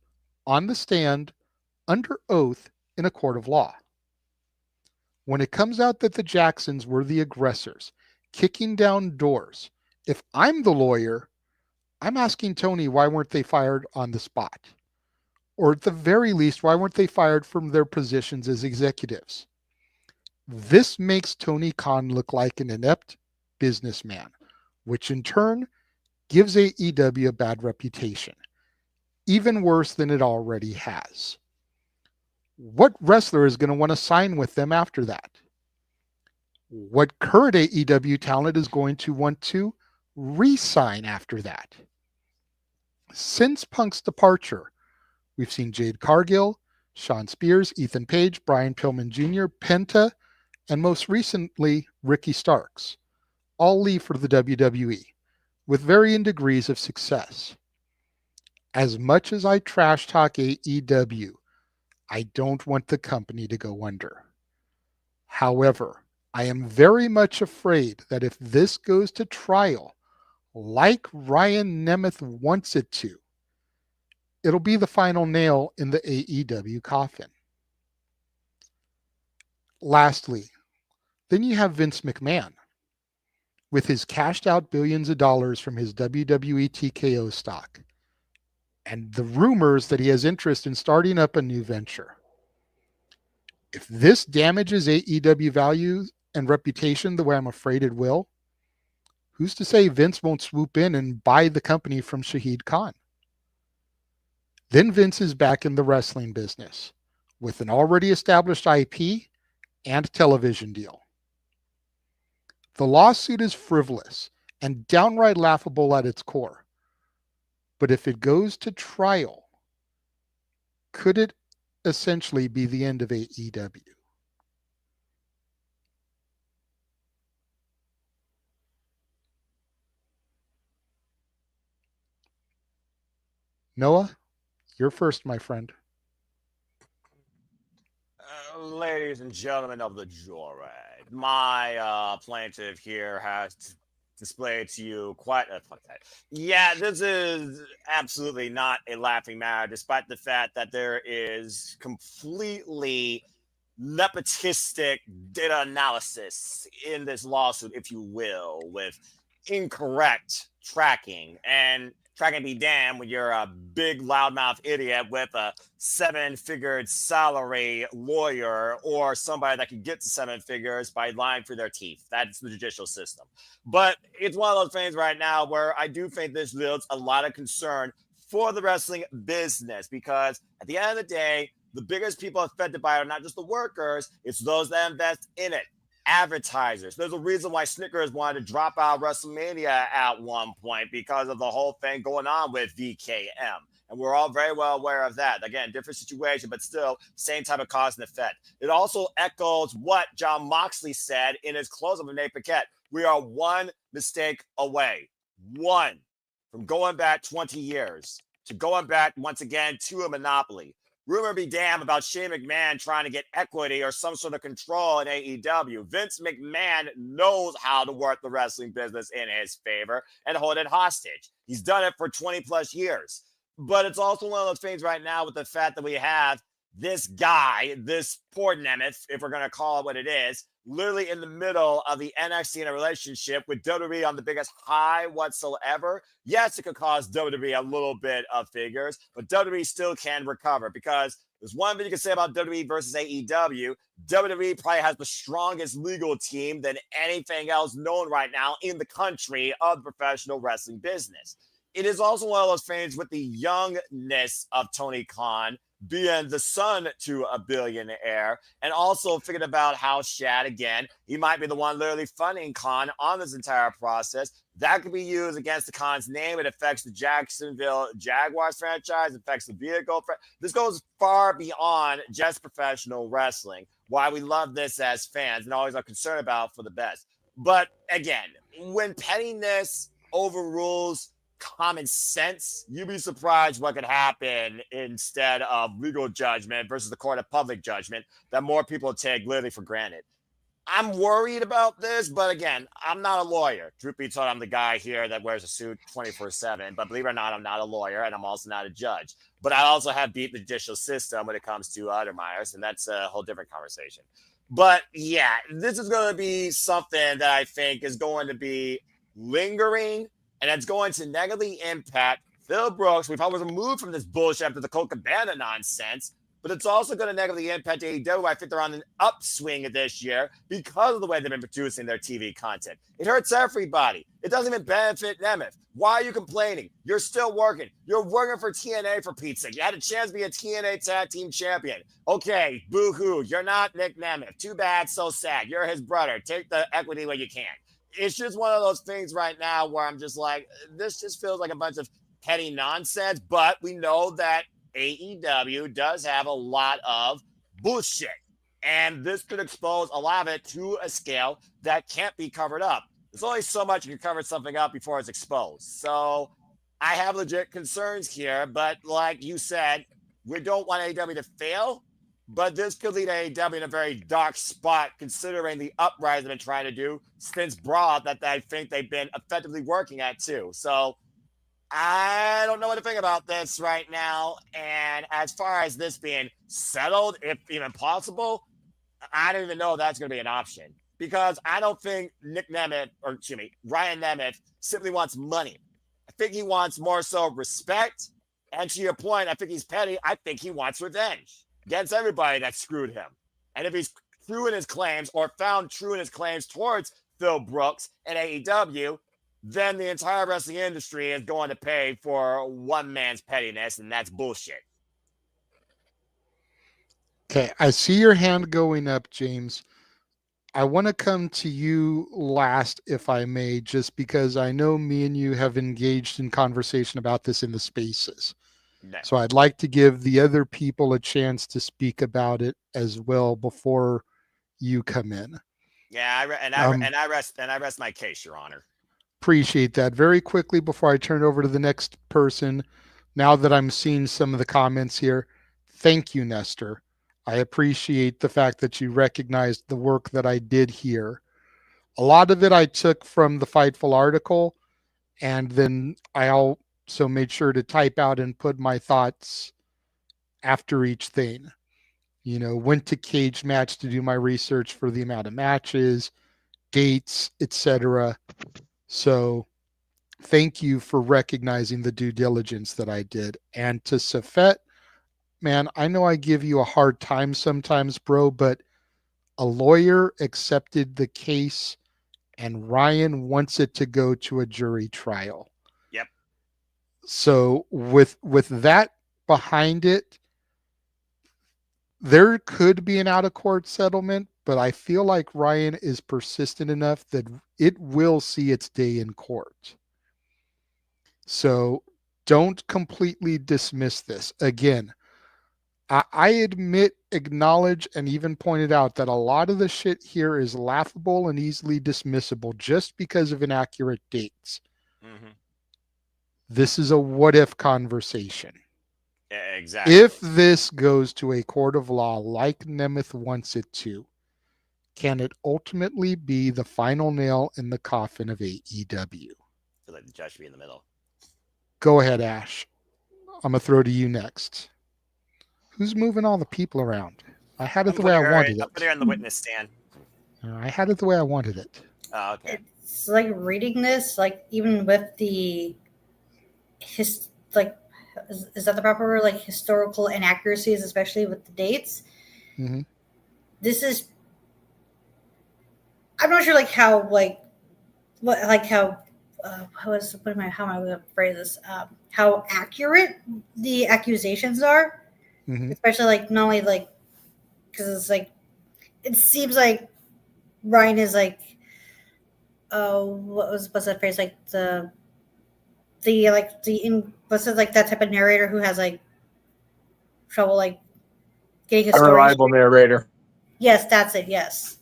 on the stand under oath in a court of law. When it comes out that the Jacksons were the aggressors, kicking down doors, if I'm the lawyer, I'm asking Tony, why weren't they fired on the spot? Or at the very least, why weren't they fired from their positions as executives? This makes Tony Khan look like an inept businessman, which in turn gives AEW a bad reputation. even worse than it already has. What wrestler is going to want to sign with them after that? What current AEW talent is going to want to re-sign after that? Since Punk's departure, we've seen Jade Cargill, Sean Spears, Ethan Page, Brian Pillman Jr., Penta, and most recently, Ricky Starks, all leave for the WWE with varying degrees of success. As much as I trash talk AEW, I don't want the company to go under. However, I am very much afraid that if this goes to trial, like Ryan Nemeth wants it to, it'll be the final nail in the AEW coffin. Lastly, then you have Vince McMahon. With his cashed out billions of dollars from his WWE TKO stock, and the rumors that he has interest in starting up a new venture. If this damages AEW value and reputation the way I'm afraid it will, who's to say Vince won't swoop in and buy the company from Shahid Khan? Then Vince is back in the wrestling business with an already established IP and television deal. The lawsuit is frivolous and downright laughable at its core. But if it goes to trial, could it essentially be the end of AEW? Noah, you're first, my friend. Ladies and gentlemen of the jury, my plaintiff here has displayed to you quite a... Yeah, this is absolutely not a laughing matter, despite the fact that there is completely nepotistic data analysis in this lawsuit, if you will, with incorrect tracking. And tracking be damned when you're a big loudmouth idiot with a 7-figure salary lawyer or somebody that can get to 7 figures by lying through their teeth. That's the judicial system. But it's one of those things right now where I do think this builds a lot of concern for the wrestling business, because at the end of the day, the biggest people affected by it are not just the workers, it's those that invest in it. Advertisers. There's a reason why Snickers wanted to drop out WrestleMania at one point, because of the whole thing going on with VKM. And we're all very well aware of that. Again, different situation, but still same type of cause and effect. It also echoes what John Moxley said in his close-up of Nate Paquette. We are one mistake away. One from going back 20 years to going back once again to a monopoly. Rumor be damned about Shane McMahon trying to get equity or some sort of control in AEW. Vince McMahon knows how to work the wrestling business in his favor and hold it hostage. He's done it for 20 plus years. But it's also one of those things right now with the fact that we have this guy, this poor Nemeth, if we're going to call it what it is, literally in the middle of the NXT in a relationship with WWE on the biggest high whatsoever. Yes, it could cause WWE a little bit of figures, but WWE still can recover, because there's one thing you can say about WWE versus AEW. WWE probably has the strongest legal team than anything else known right now in the country of the professional wrestling business. It is also one of those things with the youngness of Tony Khan, being the son to a billionaire, and also thinking about how Shad, again, he might be the one literally funding Khan on this entire process. That could be used against the Khan's name. It affects the Jacksonville Jaguars franchise, affects the vehicle. This goes far beyond just professional wrestling. Why we love this as fans and always are concerned about for the best. But again, when pettiness overrules common sense, you'd be surprised what could happen instead of legal judgment versus the court of public judgment that more people take literally for granted. I'm worried about this, but again, I'm not a lawyer. Truth be told, I'm the guy here that wears a suit 24/7, but believe it or not, I'm not a lawyer, and I'm also not a judge. But I also have beat the judicial system when it comes to Uttermeyers, and that's a whole different conversation. But yeah, this is going to be something that I think is going to be lingering, and it's going to negatively impact Phil Brooks. We've always moved from this bullshit after the Colt Cabana nonsense. but it's also going to negatively impact AEW. I think they're on an upswing this year because of the way they've been producing their TV content. It hurts everybody. It doesn't even benefit Nemeth. Why are you complaining? You're still working. You're working for TNA, for Pete's sake. You had a chance to be a TNA Tag Team Champion. Okay, boo-hoo. You're not Nick Nemeth. Too bad, so sad. You're his brother. Take the equity where you can. It's just one of those things right now where I'm just like, this just feels like a bunch of petty nonsense, but we know that AEW does have a lot of bullshit, and this could expose a lot of it to a scale that can't be covered up. There's only so much you can cover something up before it's exposed. So I have legit concerns here, but like you said, we don't want AEW to fail, but this could lead AEW in a very dark spot considering the uprising they've been trying to do since Brawl that I think they've been effectively working at too. So I don't know what to think about this right now. And as far as this being settled, if even possible, I don't even know if that's going to be an option, because I don't think Ryan Nemeth simply wants money. I think he wants more so respect. And to your point, I think he's petty. I think he wants revenge against everybody that screwed him. And if he's true in his claims or found true in his claims towards Phil Brooks and AEW, then the entire wrestling industry is going to pay for one man's pettiness, and that's bullshit. Okay, I see your hand going up, James. I want to come to you last, if I may, just because I know me and you have engaged in conversation about this in the spaces. No. So I'd like to give the other people a chance to speak about it as well before you come in. Yeah, I rest my case, Your Honor. Appreciate that. Very quickly before I turn it over to the next person, now that I'm seeing some of the comments here, thank you, Nestor. I appreciate the fact that you recognized the work that I did here. A lot of it I took from the Fightful article, and then I also made sure to type out and put my thoughts after each thing. You know, went to Cage Match to do my research for the amount of matches, dates, etc. So thank you for recognizing the due diligence that I did. And to Safet, man, I know I give you a hard time sometimes, bro, but a lawyer accepted the case and Ryan wants it to go to a jury trial. Yep. So with that behind it, there could be an out-of-court settlement, but I feel like Ryan is persistent enough that it will see its day in court. So don't completely dismiss this. Again, I admit, acknowledge, and even pointed out that a lot of the shit here is laughable and easily dismissible just because of inaccurate dates. Mm-hmm. This is a what-if conversation. Yeah, exactly. If this goes to a court of law like Nemeth wants it to, can it ultimately be the final nail in the coffin of AEW? I feel like the judge should be in the middle. Go ahead, Ash. I'm going to throw to you next. Who's moving all the people around? I had it the way I wanted I'll put her on the witness stand. I had it the way I wanted it. Oh, okay. It's like reading this, like even with the is that the proper word? Like historical inaccuracies, especially with the dates. Mm-hmm. This is, I'm not sure how am I going to phrase this? How accurate the accusations are, mm-hmm. especially not only because it's it seems like Ryan is what's that phrase, that type of narrator who has trouble getting a story. Unreliable narrator. Yes, that's it. Yes.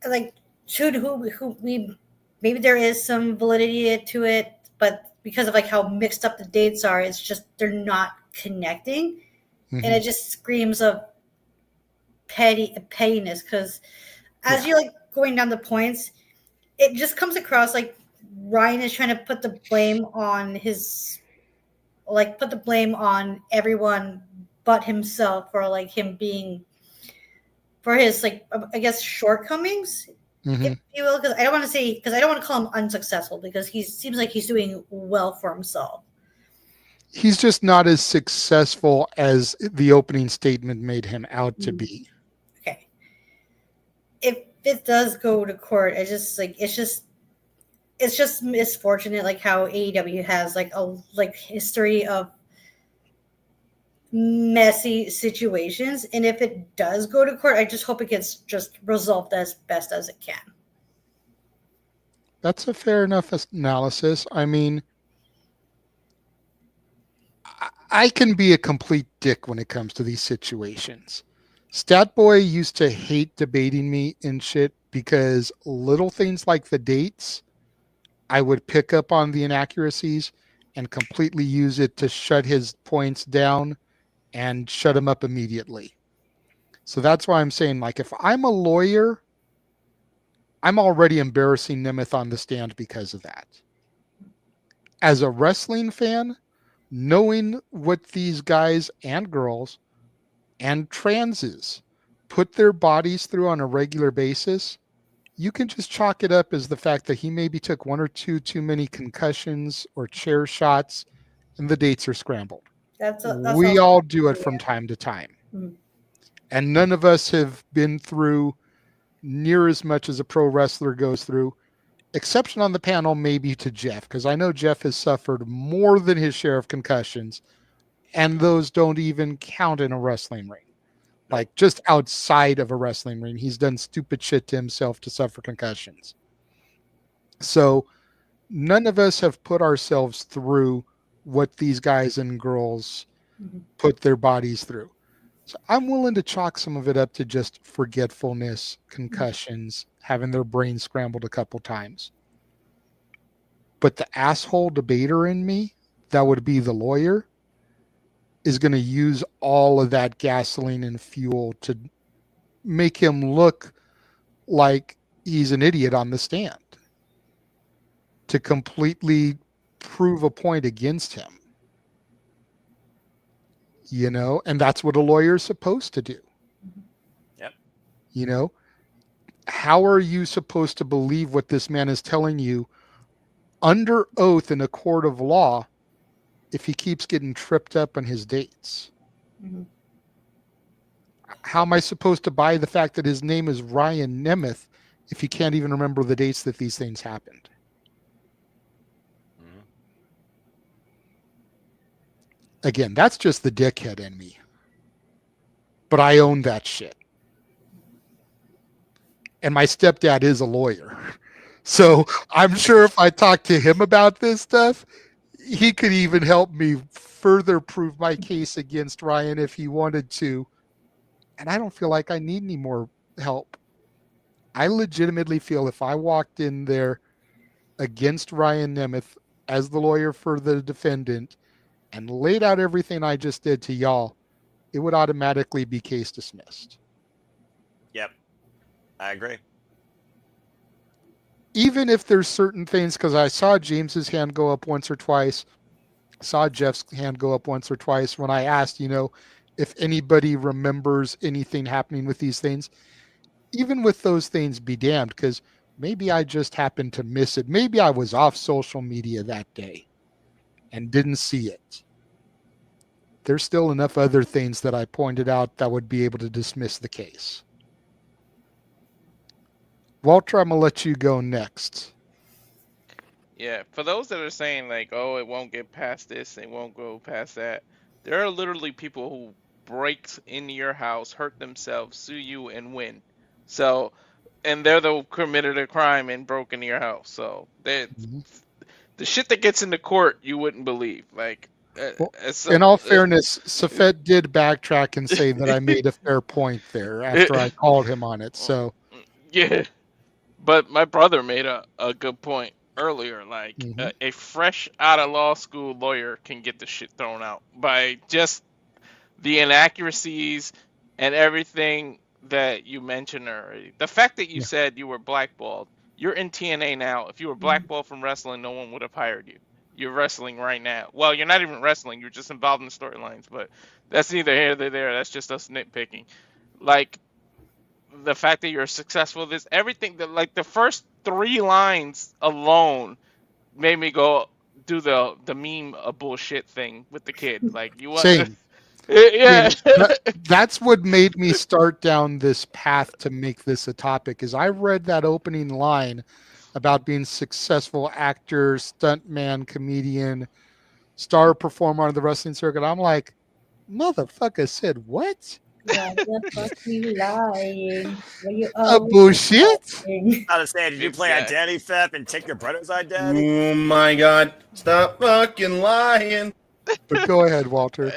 Maybe there is some validity to it, but because of how mixed up the dates are, it's just they're not connecting, mm-hmm. and it just screams of pettiness. Because as you're going down the points, it just comes across like Ryan is trying to put the blame on everyone but himself for him being for his I guess shortcomings, mm-hmm. if you will. Because I don't want to call him unsuccessful, because he seems like he's doing well for himself. He's just not as successful as the opening statement made him out to be. Okay. If it does go to court, it's just misfortunate, like how AEW has like a history of messy situations, and if it does go to court, I just hope it gets just resolved as best as it can. That's a fair enough analysis. I mean, I can be a complete dick when it comes to these situations. Statboy used to hate debating me and shit because little things like the dates, I would pick up on the inaccuracies and completely use it to shut his points down and shut him up immediately. So that's why I'm saying, like, if I'm a lawyer, I'm already embarrassing Nemeth on the stand because of that. As a wrestling fan, knowing what these guys and girls and transes put their bodies through on a regular basis, you can just chalk it up as the fact that he maybe took one or two too many concussions or chair shots and the dates are scrambled. We all do it from time to time. Mhm. And none of us have been through near as much as a pro wrestler goes through. Exception on the panel maybe to Jeff, because I know Jeff has suffered more than his share of concussions, and those don't even count in a wrestling ring. Like, just outside of a wrestling ring, he's done stupid shit to himself to suffer concussions. So none of us have put ourselves through what these guys and girls put their bodies through. So I'm willing to chalk some of it up to just forgetfulness, concussions, having their brain scrambled a couple times. But the asshole debater in me, that would be the lawyer, is going to use all of that gasoline and fuel to make him look like he's an idiot on the stand, to completely prove a point against him. You know, and that's what a lawyer is supposed to do. Yep. You know, how are you supposed to believe what this man is telling you under oath in a court of law if he keeps getting tripped up on his dates? Mhm. How am I supposed to buy the fact that his name is Ryan Nemeth if he can't even remember the dates that these things happened? Again, that's just the dickhead in me. But I own that shit. And my stepdad is a lawyer. So I'm sure if I talk to him about this stuff, he could even help me further prove my case against Ryan if he wanted to. And I don't feel like I need any more help. I legitimately feel if I walked in there against Ryan Nemeth as the lawyer for the defendant and laid out everything I just did to y'all, it would automatically be case dismissed. Yep. I agree. Even if there's certain things, because I saw James's hand go up once or twice, saw Jeff's hand go up once or twice when I asked, you know, if anybody remembers anything happening with these things. Even with those things, be damned, because maybe I just happened to miss it. Maybe I was off social media that day and didn't see it. There's still enough other things that I pointed out that would be able to dismiss the case. Walter, I'm going to let you go next. Yeah, for those that are saying like, oh, it won't get past this, it won't go past that, there are literally people who break into your house, hurt themselves, sue you, and win. So, and they're the committed a crime and broke into your house. So, the shit that gets into court, you wouldn't believe. Like, In all fairness, Safet did backtrack and say that I made a fair point there after I called him on it. So, yeah. But my brother made a good point earlier. Like, a fresh out of law school lawyer can get the shit thrown out by just the inaccuracies and everything that you mentioned already. The fact that you said you were blackballed, you're in TNA now. If you were blackballed from wrestling, no one would have hired you. You're wrestling right now. Well, you're not even wrestling. You're just involved in the storylines. But that's neither here nor there. That's just us nitpicking. Like, the fact that you're successful, everything that, like, the first 3 lines alone made me go, do the meme a bullshit thing with the kid. Like you want, Same. yeah. That's what made me start down this path to make this a topic. Is I read that opening line about being successful actor, stuntman, comedian, star performer on the wrestling circuit. I'm like, motherfucker said what? Why the fuck you lying? Why you Bullshit? I was saying, did you play identity theft and take your brother's identity? Oh my God! Stop fucking lying. But go ahead, Walter.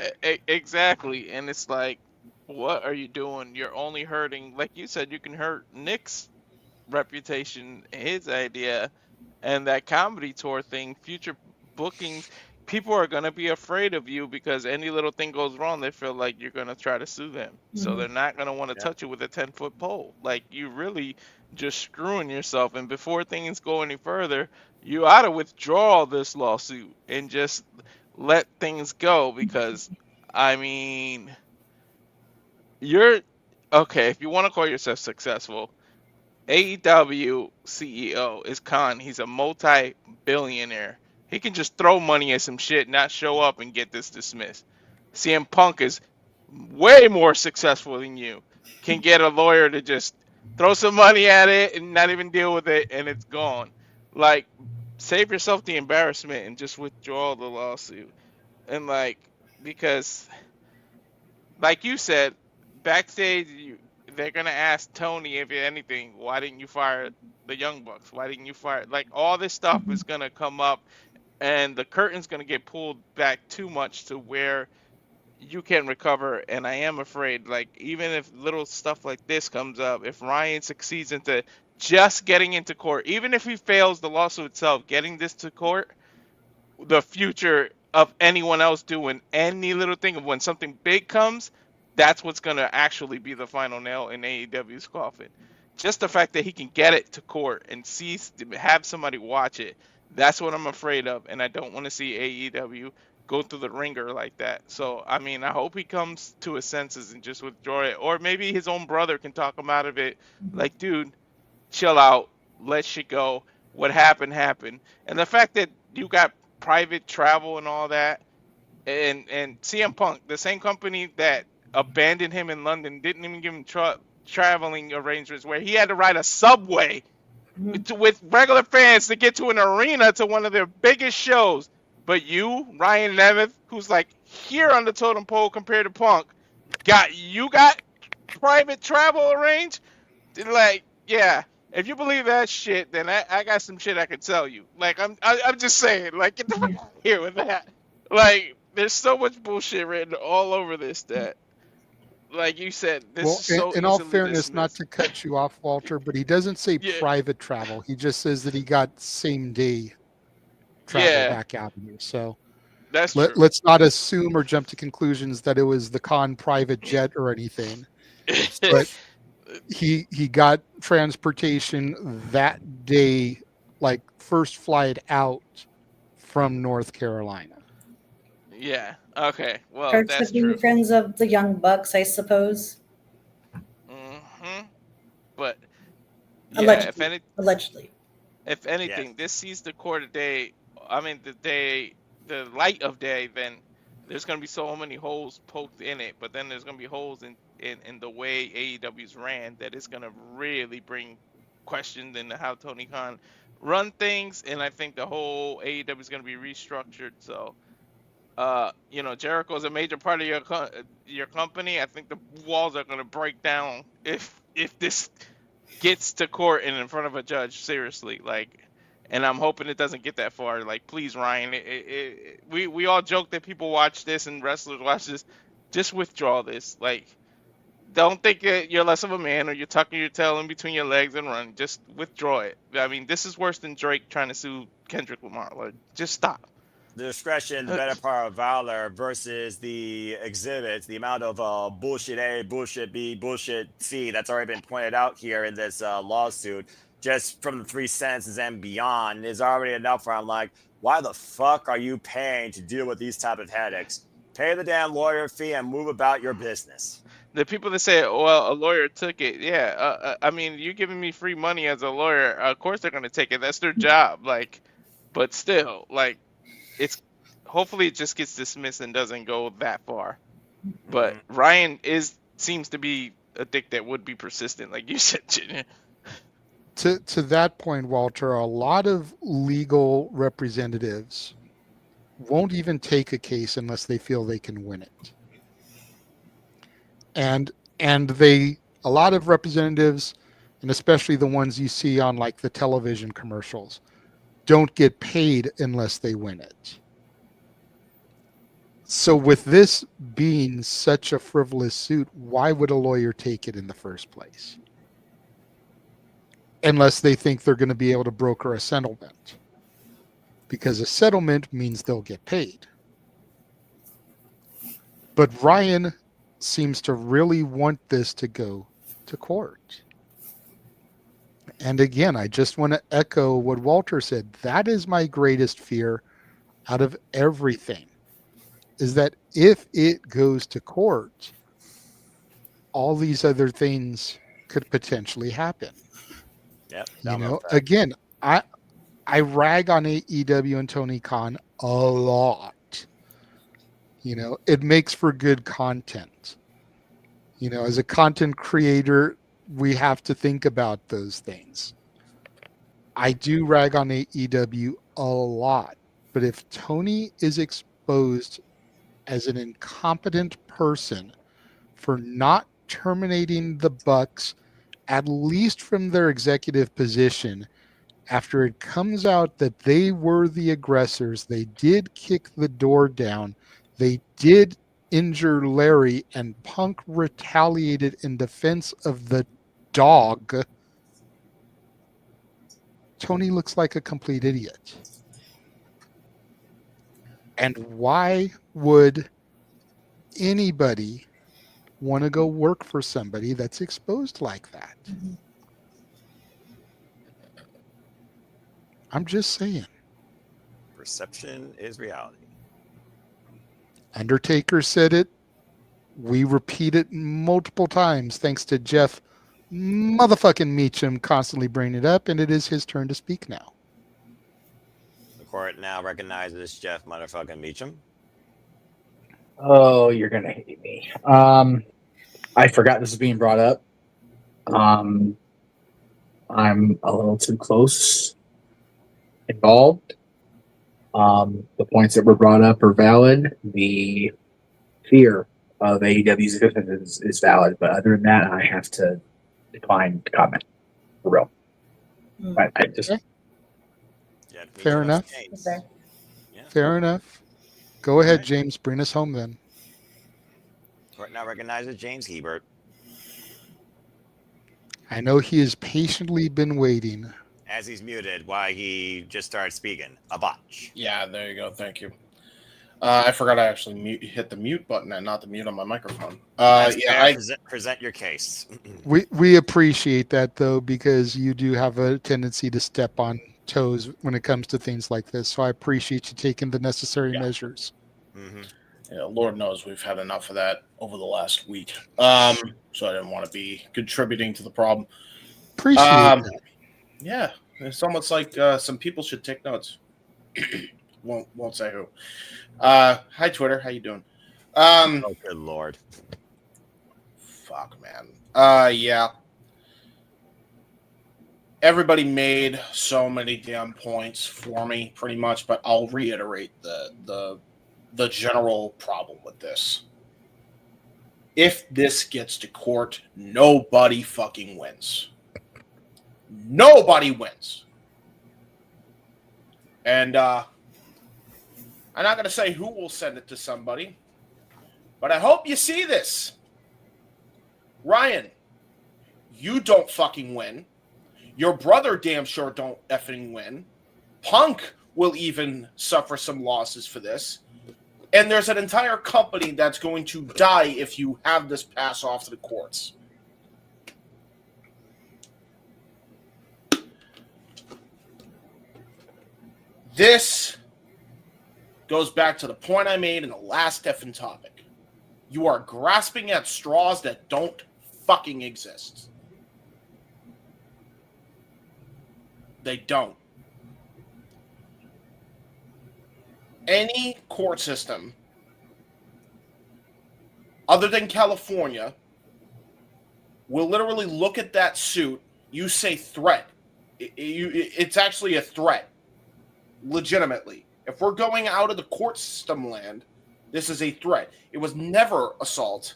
Exactly, and it's like, what are you doing? You're only hurting, like you said, you can hurt Nick's reputation, his idea, and that comedy tour thing, future bookings. People are gonna be afraid of you because any little thing goes wrong, they feel like you're gonna try to sue them. So Mhm. they're not gonna want to touch you with a 10-foot pole. Like you really just screwing yourself. And before things go any further, you ought to withdraw this lawsuit and just let things go because, I mean, you're okay if you want to call yourself successful. AEW CEO is Khan. He's a multi-billionaire. He can just throw money at some shit, not show up, and get this dismissed. CM Punk is way more successful than you. Can get a lawyer to just throw some money at it and not even deal with it, and it's gone. Like, save yourself the embarrassment and just withdraw the lawsuit. And because, like you said, backstage, they're gonna ask Tony if anything, why didn't you fire the Young Bucks? Why didn't you fire? Like all this stuff is gonna come up, and the curtain's gonna get pulled back too much to where you can recover. And I am afraid, like even if little stuff like this comes up, if Ryan succeeds into just getting into court, even if he fails the lawsuit itself, getting this to court, the future of anyone else doing any little thing of when something big comes, that's what's going to actually be the final nail in AEW's coffin. Just the fact that he can get it to court and have somebody watch it, that's what I'm afraid of. And I don't want to see AEW go through the ringer like that. So, I mean, I hope he comes to his senses and just withdraw it. Or maybe his own brother can talk him out of it. Like, dude, chill out. Let shit go. What happened, happened. And the fact that you got private travel and all that, and CM Punk, the same company that abandoned him in London, didn't even give him traveling arrangements where he had to ride a subway with regular fans to get to an arena to one of their biggest shows. But you, Ryan Nemeth, who's like here on the totem pole compared to Punk, got private travel arranged? Like, yeah. If you believe that shit, then I got some shit I could tell you. Like I'm just saying, like get the fuck out of here with that. Like there's so much bullshit written all over this that, like you said, this is so in all easily fairness, dismissed. not to cut you off, Walter, but he doesn't say private travel. He just says that he got same day travel back out here. So that's let's not assume or jump to conclusions that it was the Khan private jet or anything. But he got transportation that day, like first flight out from North Carolina. Yeah. Okay. Well, Perks that's of being true. friends of the Young Bucks, I suppose. But Allegedly. Allegedly. If anything, this sees the court of day. I mean, the light of day. Then there's gonna be so many holes poked in it. But then there's gonna be holes in the way AEW's ran that it's gonna really bring questions into how Tony Khan run things. And I think the whole AEW is gonna be restructured. So, Jericho's a major part of your company. I think the walls are gonna break down if this gets to court and in front of a judge. Seriously, and I'm hoping it doesn't get that far. Like, please, Ryan. We all joke that people watch this and wrestlers watch this. Just withdraw this. Like, don't think that you're less of a man or you're tucking your tail in between your legs and run. Just withdraw it. I mean, this is worse than Drake trying to sue Kendrick Lamar. Like, just stop. The discretion, the better part of valor versus the exhibits, the amount of bullshit A, bullshit B, bullshit C that's already been pointed out here in this lawsuit, just from the 3 sentences and beyond, is already enough where I'm like, why the fuck are you paying to deal with these type of headaches? Pay the damn lawyer fee and move about your business. The people that say, well, a lawyer took it. Yeah, I mean, you're giving me free money as a lawyer. Of course they're going to take it. That's their job. Like, but still, like, it's hopefully it just gets dismissed and doesn't go that far. But Ryan seems to be a dick that would be persistent, like you said, Junior. To that point, Walter, a lot of legal representatives won't even take a case unless they feel they can win it. And a lot of representatives, and especially the ones you see on like the television commercials, don't get paid unless they win it. So with this being such a frivolous suit, why would a lawyer take it in the first place? Unless they think they're going to be able to broker a settlement. Because a settlement means they'll get paid. But Ryan seems to really want this to go to court. And again, I just want to echo what Walter said. That is my greatest fear out of everything, is that if it goes to court, all these other things could potentially happen. Yep. You know, again, I rag on AEW and Tony Khan a lot. You know, it makes for good content. You know, as a content creator, we have to think about those things. I do rag on AEW a lot, but if Tony is exposed as an incompetent person for not terminating the Bucks, at least from their executive position, after it comes out that they were the aggressors, they did kick the door down, they did injure Larry, and Punk retaliated in defense of the dog, Tony looks like a complete idiot. And why would anybody want to go work for somebody that's exposed like that? I'm just saying. Perception is reality. Undertaker said it. We repeat it multiple times thanks to Jeff motherfucking Meacham constantly bringing it up, and it is his turn to speak now. The court now recognizes Jeff motherfucking Meacham. Oh, you're gonna hate me. I forgot this is being brought up. I'm a little too close involved. The points that were brought up are valid. The fear of AEW's existence is valid, but other than that, I have to decline to comment. For real. I just Fair enough. Fair enough. Go ahead, James. Bring us home then. Court now recognizes James Hebert. I know he has patiently been waiting. As he's muted, why he just started speaking. A botch. Yeah, there you go. Thank you. I forgot I actually hit the mute button and not the mute on my microphone. Present your case. We appreciate that, though, because you do have a tendency to step on toes when it comes to things like this. So I appreciate you taking the necessary measures. Yeah, Lord knows we've had enough of that over the last week. So I didn't want to be contributing to the problem. Appreciate that. Yeah, it's almost like some people should take notes. Won't say who. Hi, Twitter. How you doing? Oh, good Lord. Fuck, man. Yeah. Everybody made so many damn points for me, pretty much, but I'll reiterate the general problem with this. If this gets to court, nobody fucking wins. Nobody wins. And I'm not going to say who will send it to somebody, but I hope you see this. Ryan, you don't fucking win. Your brother damn sure don't effing win. Punk will even suffer some losses for this. And there's an entire company that's going to die if you have this pass off to the courts. This goes back to the point I made in the last effing topic. You are grasping at straws that don't fucking exist. They don't. any court system other than California will literally look at that suit. You say threat. It's actually a threat. Legitimately. If we're going out of the court system land, this is a threat. It was never assault.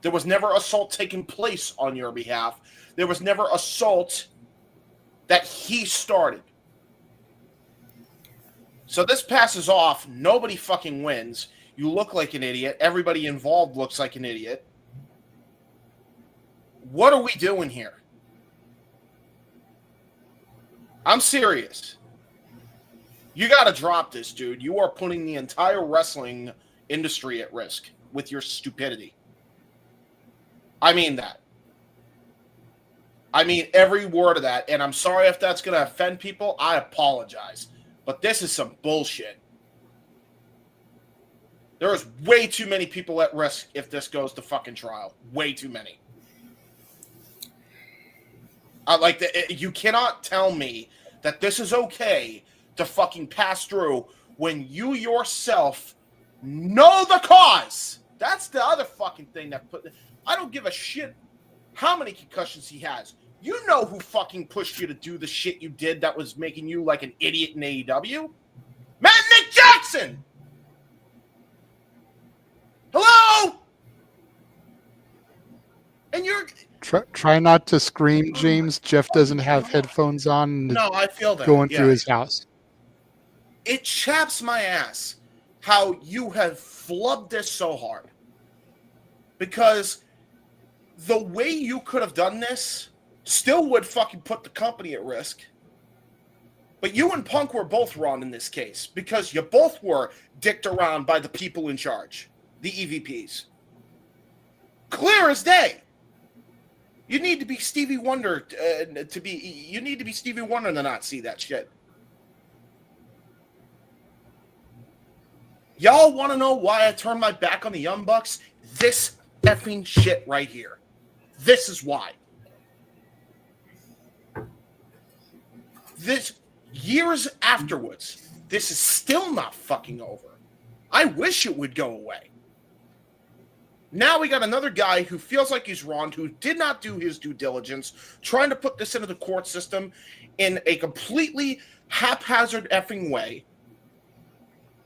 There was never assault taking place on your behalf. There was never assault that he started. So this passes off. Nobody fucking wins. You look like an idiot. Everybody involved looks like an idiot. What are we doing here? I'm serious. You got to drop this, dude. You are putting the entire wrestling industry at risk with your stupidity. I mean that. I mean every word of that. And I'm sorry if that's going to offend people. I apologize. But this is some bullshit. There is way too many people at risk if this goes to fucking trial. Way too many. You cannot tell me that this is okay to fucking pass through when you yourself know the cause. That's the other fucking thing that I don't give a shit how many concussions he has. You know who fucking pushed you to do the shit you did that was making you like an idiot in AEW? Matt Nick Jackson! Hello? And you're... Try not to scream, James. Jeff doesn't have headphones on. And no, I feel that. Going through his house. It chaps my ass how you have flubbed this so hard. Because the way you could have done this still would fucking put the company at risk. But you and Punk were both wrong in this case because you both were dicked around by the people in charge, the EVPs. Clear as day. You need to be Stevie Wonder You need to be Stevie Wonder to not see that shit. Y'all want to know why I turned my back on the Young Bucks? This effing shit right here. This is why. This years afterwards, this is still not fucking over. I wish it would go away. Now we got another guy who feels like he's wrong, who did not do his due diligence, trying to put this into the court system in a completely haphazard effing way.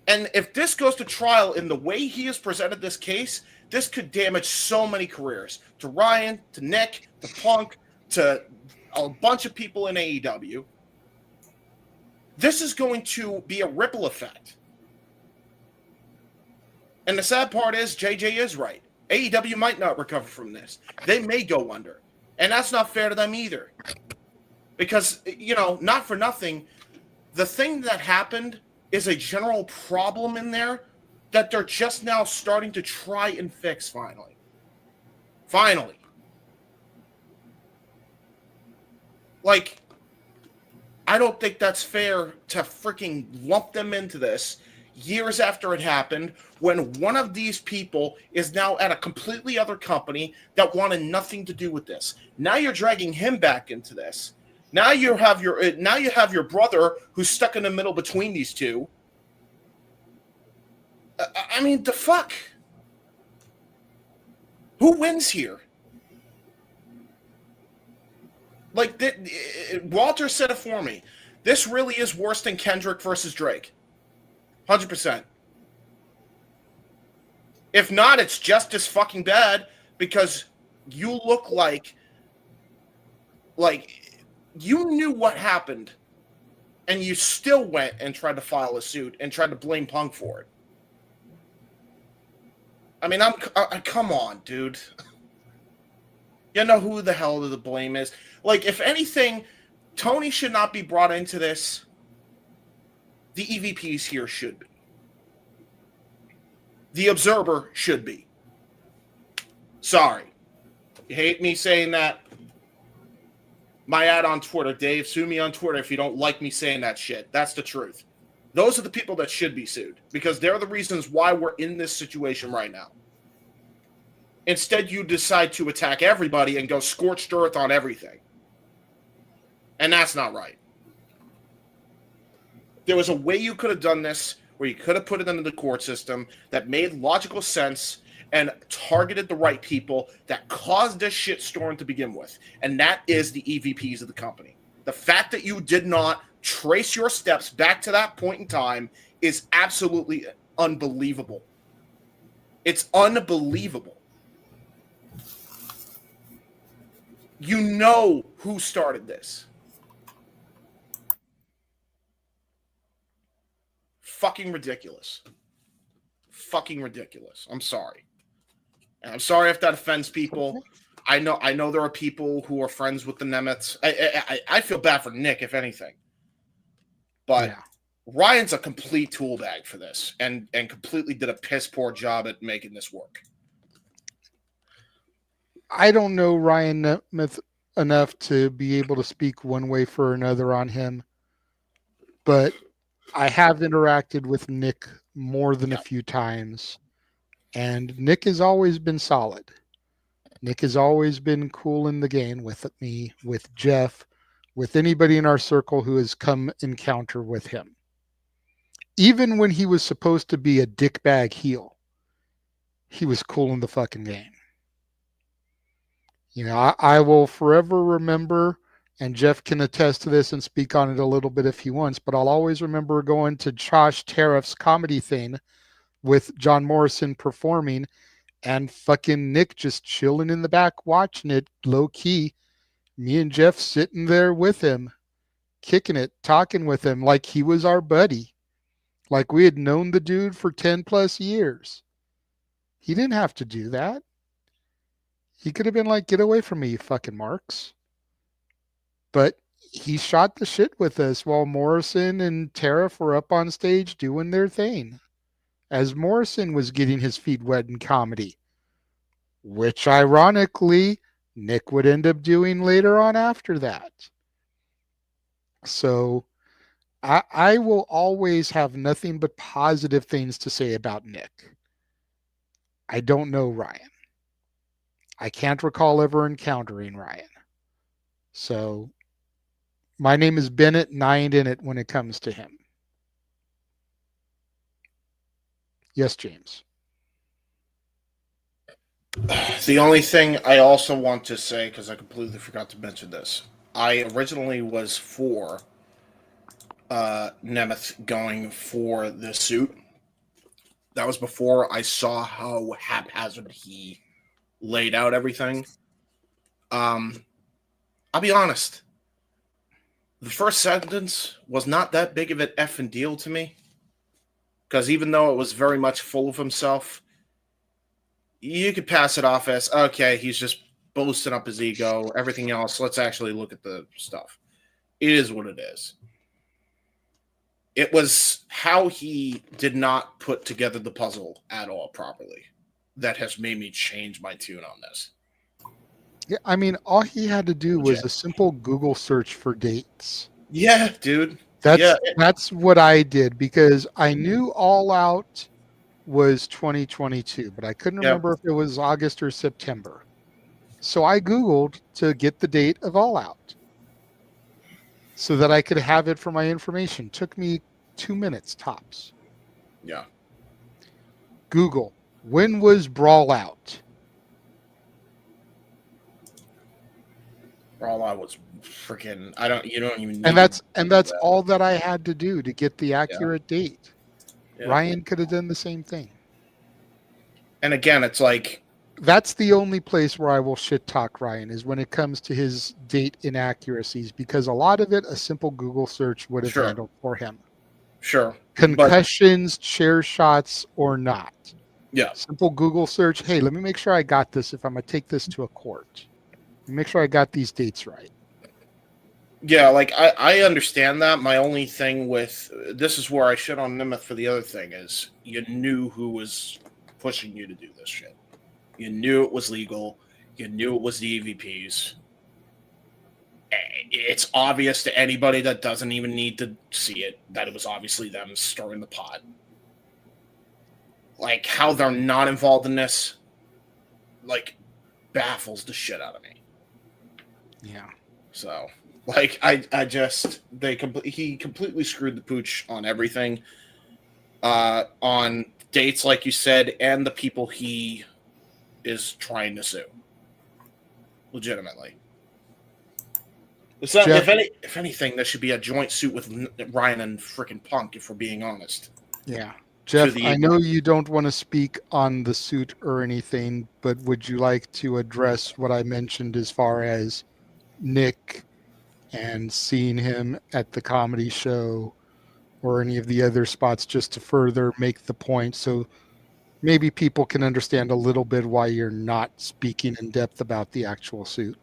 And if this goes to trial in the way he has presented this case, this could damage so many careers. To Ryan, to Nick, to Punk, to a bunch of people in AEW. This is going to be a ripple effect. And the sad part is, JJ is right. AEW might not recover from this. They may go under. And that's not fair to them either. Because, not for nothing, the thing that happened is a general problem in there that they're just now starting to try and fix finally. Finally. I don't think that's fair to freaking lump them into this years after it happened, when one of these people is now at a completely other company that wanted nothing to do with this. Now you're dragging him back into this. Now you have your brother who's stuck in the middle between these two. I mean, the fuck? Who wins here? Walter said it for me. This really is worse than Kendrick versus Drake. 100%. If not, it's just as fucking bad because you look like you knew what happened and you still went and tried to file a suit and tried to blame Punk for it. I mean, come on, dude. You know who the hell the blame is. If anything, Tony should not be brought into this. The EVPs here should be. The Observer should be. Sorry. You hate me saying that? My ad on Twitter, Dave, sue me on Twitter if you don't like me saying that shit. That's the truth. Those are the people that should be sued because they're the reasons why we're in this situation right now. Instead, you decide to attack everybody and go scorched earth on everything. And that's not right. There was a way you could have done this where you could have put it into the court system that made logical sense and targeted the right people that caused this shitstorm to begin with. And that is the EVPs of the company. The fact that you did not trace your steps back to that point in time is absolutely unbelievable. It's unbelievable. You know who started this. Fucking ridiculous. Fucking ridiculous. I'm sorry. And I'm sorry if that offends people. I know there are people who are friends with the Nemitz. I feel bad for Nick, if anything. But Ryan's a complete tool bag for this and completely did a piss poor job at making this work. I don't know Ryan Nemeth enough to be able to speak one way for another on him, but I have interacted with Nick more than a few times, and Nick has always been solid. Nick has always been cool in the game with me, with Jeff, with anybody in our circle who has come encounter with him. Even when he was supposed to be a dickbag heel, he was cool in the fucking game. You know, I will forever remember, and Jeff can attest to this and speak on it a little bit if he wants, but I'll always remember going to Josh Tariff's comedy thing with John Morrison performing and fucking Nick just chilling in the back watching it low key. Me and Jeff sitting there with him, kicking it, talking with him like he was our buddy. Like we had known the dude for 10 plus years. He didn't have to do that. He could have been like, get away from me, you fucking marks. But he shot the shit with us while Morrison and Tariff were up on stage doing their thing. As Morrison was getting his feet wet in comedy, which ironically, Nick would end up doing later on after that. So I will always have nothing but positive things to say about Nick. I don't know Ryan. I can't recall ever encountering Ryan. So my name is Bennett, and I ain't in it when it comes to him. Yes, James. The only thing I also want to say, because I completely forgot to mention this, I originally was for Nemeth going for the suit. That was before I saw how haphazard he laid out everything. I'll be honest. The first sentence was not that big of an effing deal to me. Because even though it was very much full of himself, you could pass it off as, okay, he's just boasting up his ego. Everything else, let's actually look at the stuff. It is what it is. It was how he did not put together the puzzle at all properly that has made me change my tune on this. Yeah, I mean, all he had to do was a simple Google search for dates. Yeah, dude. That's what I did, because I knew All Out was 2022, but I couldn't remember if it was August or September. So I Googled to get the date of All Out so that I could have it for my information. Took me 2 minutes tops. Yeah. Google, when was Brawl Out? Brawl Out was freaking, you don't even need And that's that. all that I had to do to get the accurate date. Yeah. Ryan could have done the same thing. And again, it's like, that's the only place where I will shit talk Ryan, is when it comes to his date inaccuracies, because a lot of it a simple Google search would have handled for him. Sure. Concussions, chair shots, or not. Yeah. Simple Google search. Hey, let me make sure I got this if I'm going to take this to a court. Make sure I got these dates right. Yeah, like I understand that. My only thing with this is where I shit on Nemeth for the other thing is you knew who was pushing you to do this shit. You knew it was legal. You knew it was the EVPs. It's obvious to anybody that doesn't even need to see it that it was obviously them stirring the pot. Like, how they're not involved in this, like, baffles the shit out of me. Yeah. So, like, he completely screwed the pooch on everything. on dates, like you said, and the people he is trying to sue. Legitimately. So if anything, there should be a joint suit with Ryan and frickin' Punk, if we're being honest. Yeah. Jeff, I know you don't want to speak on the suit or anything, but would you like to address what I mentioned as far as Nick and seeing him at the comedy show or any of the other spots, just to further make the point so maybe people can understand a little bit why you're not speaking in depth about the actual suit?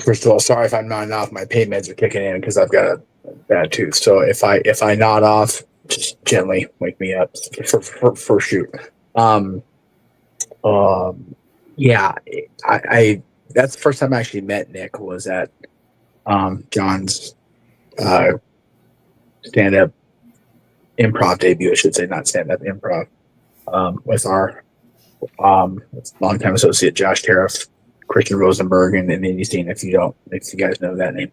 First of all, sorry if I'm nodding off. My pain meds are kicking in because I've got a bad tooth. So if I nod off, just gently wake me up for shoot. Yeah, I that's the first time I actually met Nick was at John's stand-up improv debut, I should say, not stand-up improv, with our longtime associate Josh Tariff, Christian Rosenberg, and Indy Scene, if you guys know that name.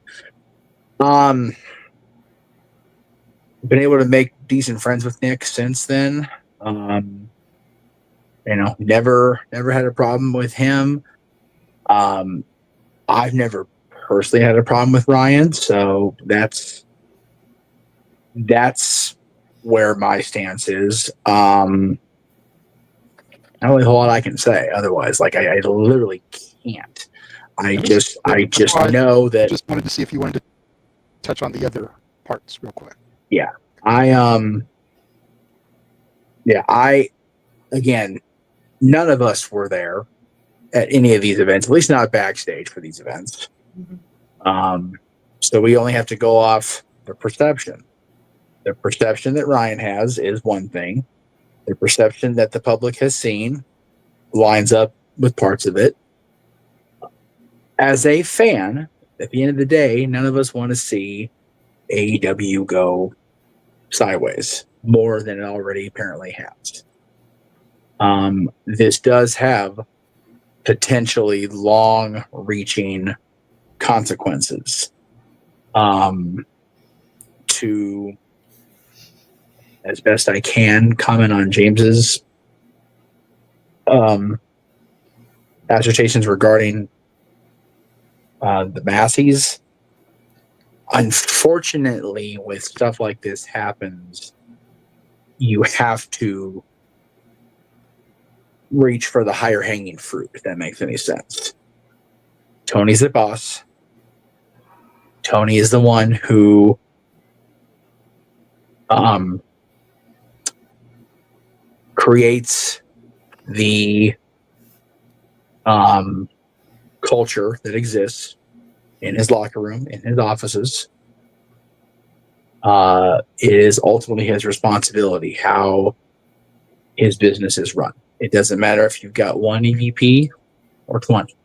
Been able to make decent friends with Nick since then. Never had a problem with him. I've never personally had a problem with Ryan, so that's where my stance is. Not really a whole lot I can say otherwise. Like I literally can't. I just know that. Just wanted to see if you wanted to touch on the other parts real quick. Yeah, again, none of us were there at any of these events, at least not backstage for these events. So we only have to go off the perception. The perception that Ryan has is one thing. The perception that the public has seen lines up with parts of it. As a fan, at the end of the day, none of us want to see AEW go sideways more than it already apparently has. This does have potentially long-reaching consequences to, as best I can, comment on James's assertions regarding the Massies. Unfortunately, with stuff like this happens, you have to reach for the higher hanging fruit, if that makes any sense. Tony's the boss. Tony is the one who creates the culture that exists in his locker room, in his offices. It is ultimately his responsibility how his business is run. It doesn't matter if you've got one EVP or 20.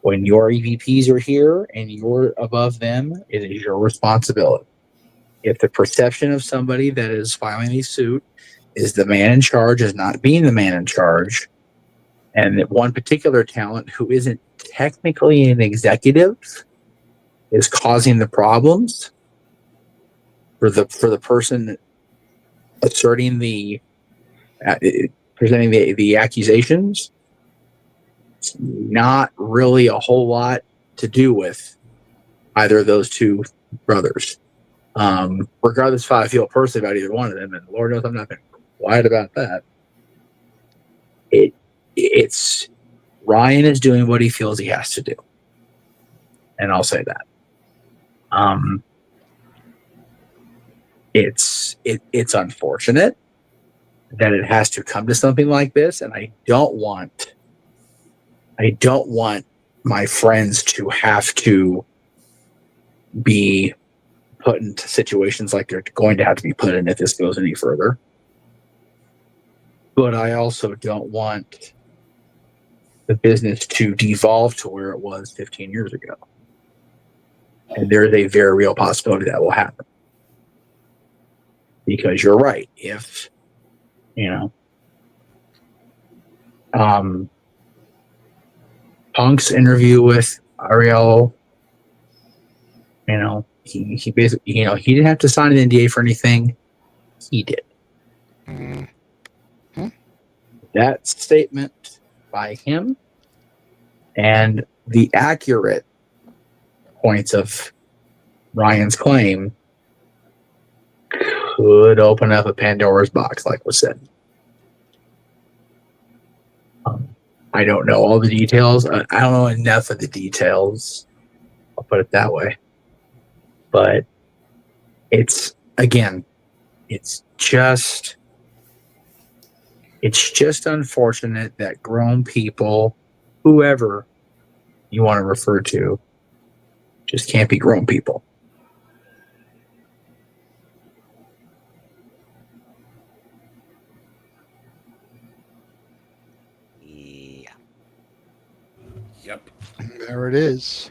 When your EVPs are here and you're above them, it is your responsibility. If the perception of somebody that is filing a suit is the man in charge is not being the man in charge, and that one particular talent who isn't technically an executive is causing the problems for the person asserting presenting the accusations, it's not really a whole lot to do with either of those two brothers. Regardless of how I feel personally about either one of them, and Lord knows I'm not going to be quiet about that. It's Ryan is doing what he feels he has to do, and I'll say that. It's unfortunate that it has to come to something like this, and I don't want my friends to have to be put into situations like they're going to have to be put in if this goes any further. But I also don't want the business to devolve to where it was 15 years ago. And there is a very real possibility that will happen. Because you're right. If, Punk's interview with Ariel, he basically, he didn't have to sign an NDA for anything. He did. That statement by him and the accurate points of Ryan's claim could open up a Pandora's box, like was said. I don't know all the details. I don't know enough of the details. I'll put it that way. But it's just unfortunate that grown people, whoever you want to refer to, just can't be grown people. Yep. There it is.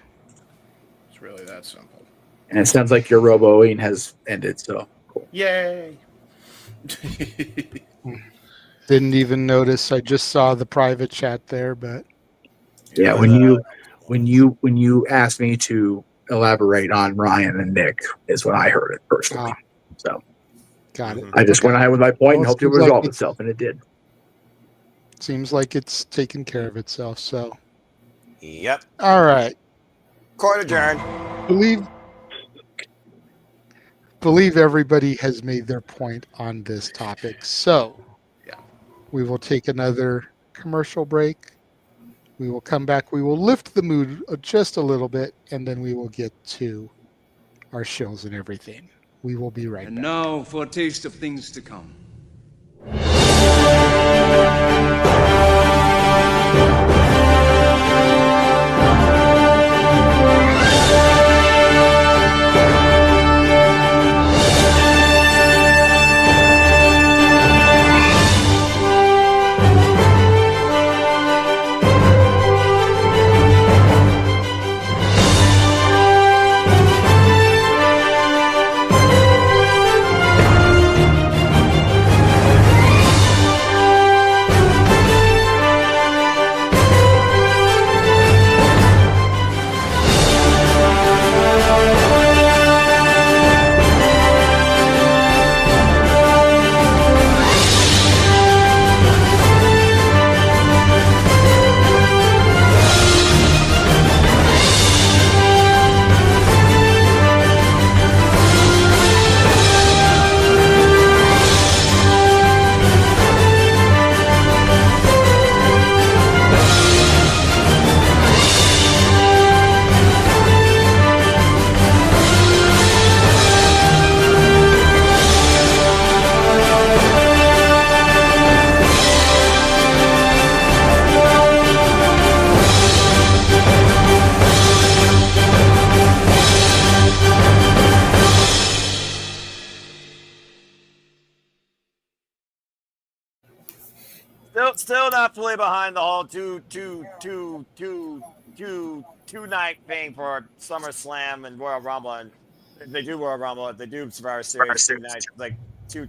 It's really that simple. And it sounds like your roboing has ended, so cool. Yay. Didn't even notice. I just saw the private chat there, but Yeah, when you asked me to elaborate on Ryan and Nick is when I heard it personally. So got it. I just went ahead with my point and Well, hoped it seems would like resolve it's- itself, and it did. Seems like it's taken care of itself. So, Yep. all right. Court adjourned. Believe everybody has made their point on this topic. So, we will take another commercial break. We will come back. We will lift the mood just a little bit, and then we will get to our shows and everything. We will be right And back. now for a taste of things to come. Still not fully behind the whole two night thing for SummerSlam and Royal Rumble. And if they do Royal Rumble, if they do Survivor Series, 2 nights, like too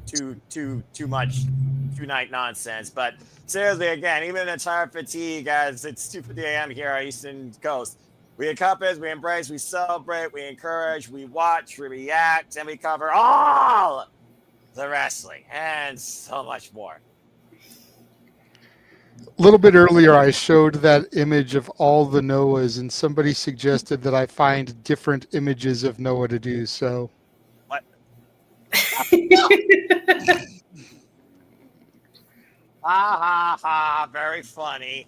much 2 night nonsense. But seriously, again, even in entire fatigue, guys, it's 2:50 a.m. here on Eastern Coast. We encompass, we embrace, we celebrate, we encourage, we watch, we react, and we cover all the wrestling and so much more. A little bit earlier, I showed that image of all the Noahs, and somebody suggested that I find different images of Noah to do so. What? Very funny.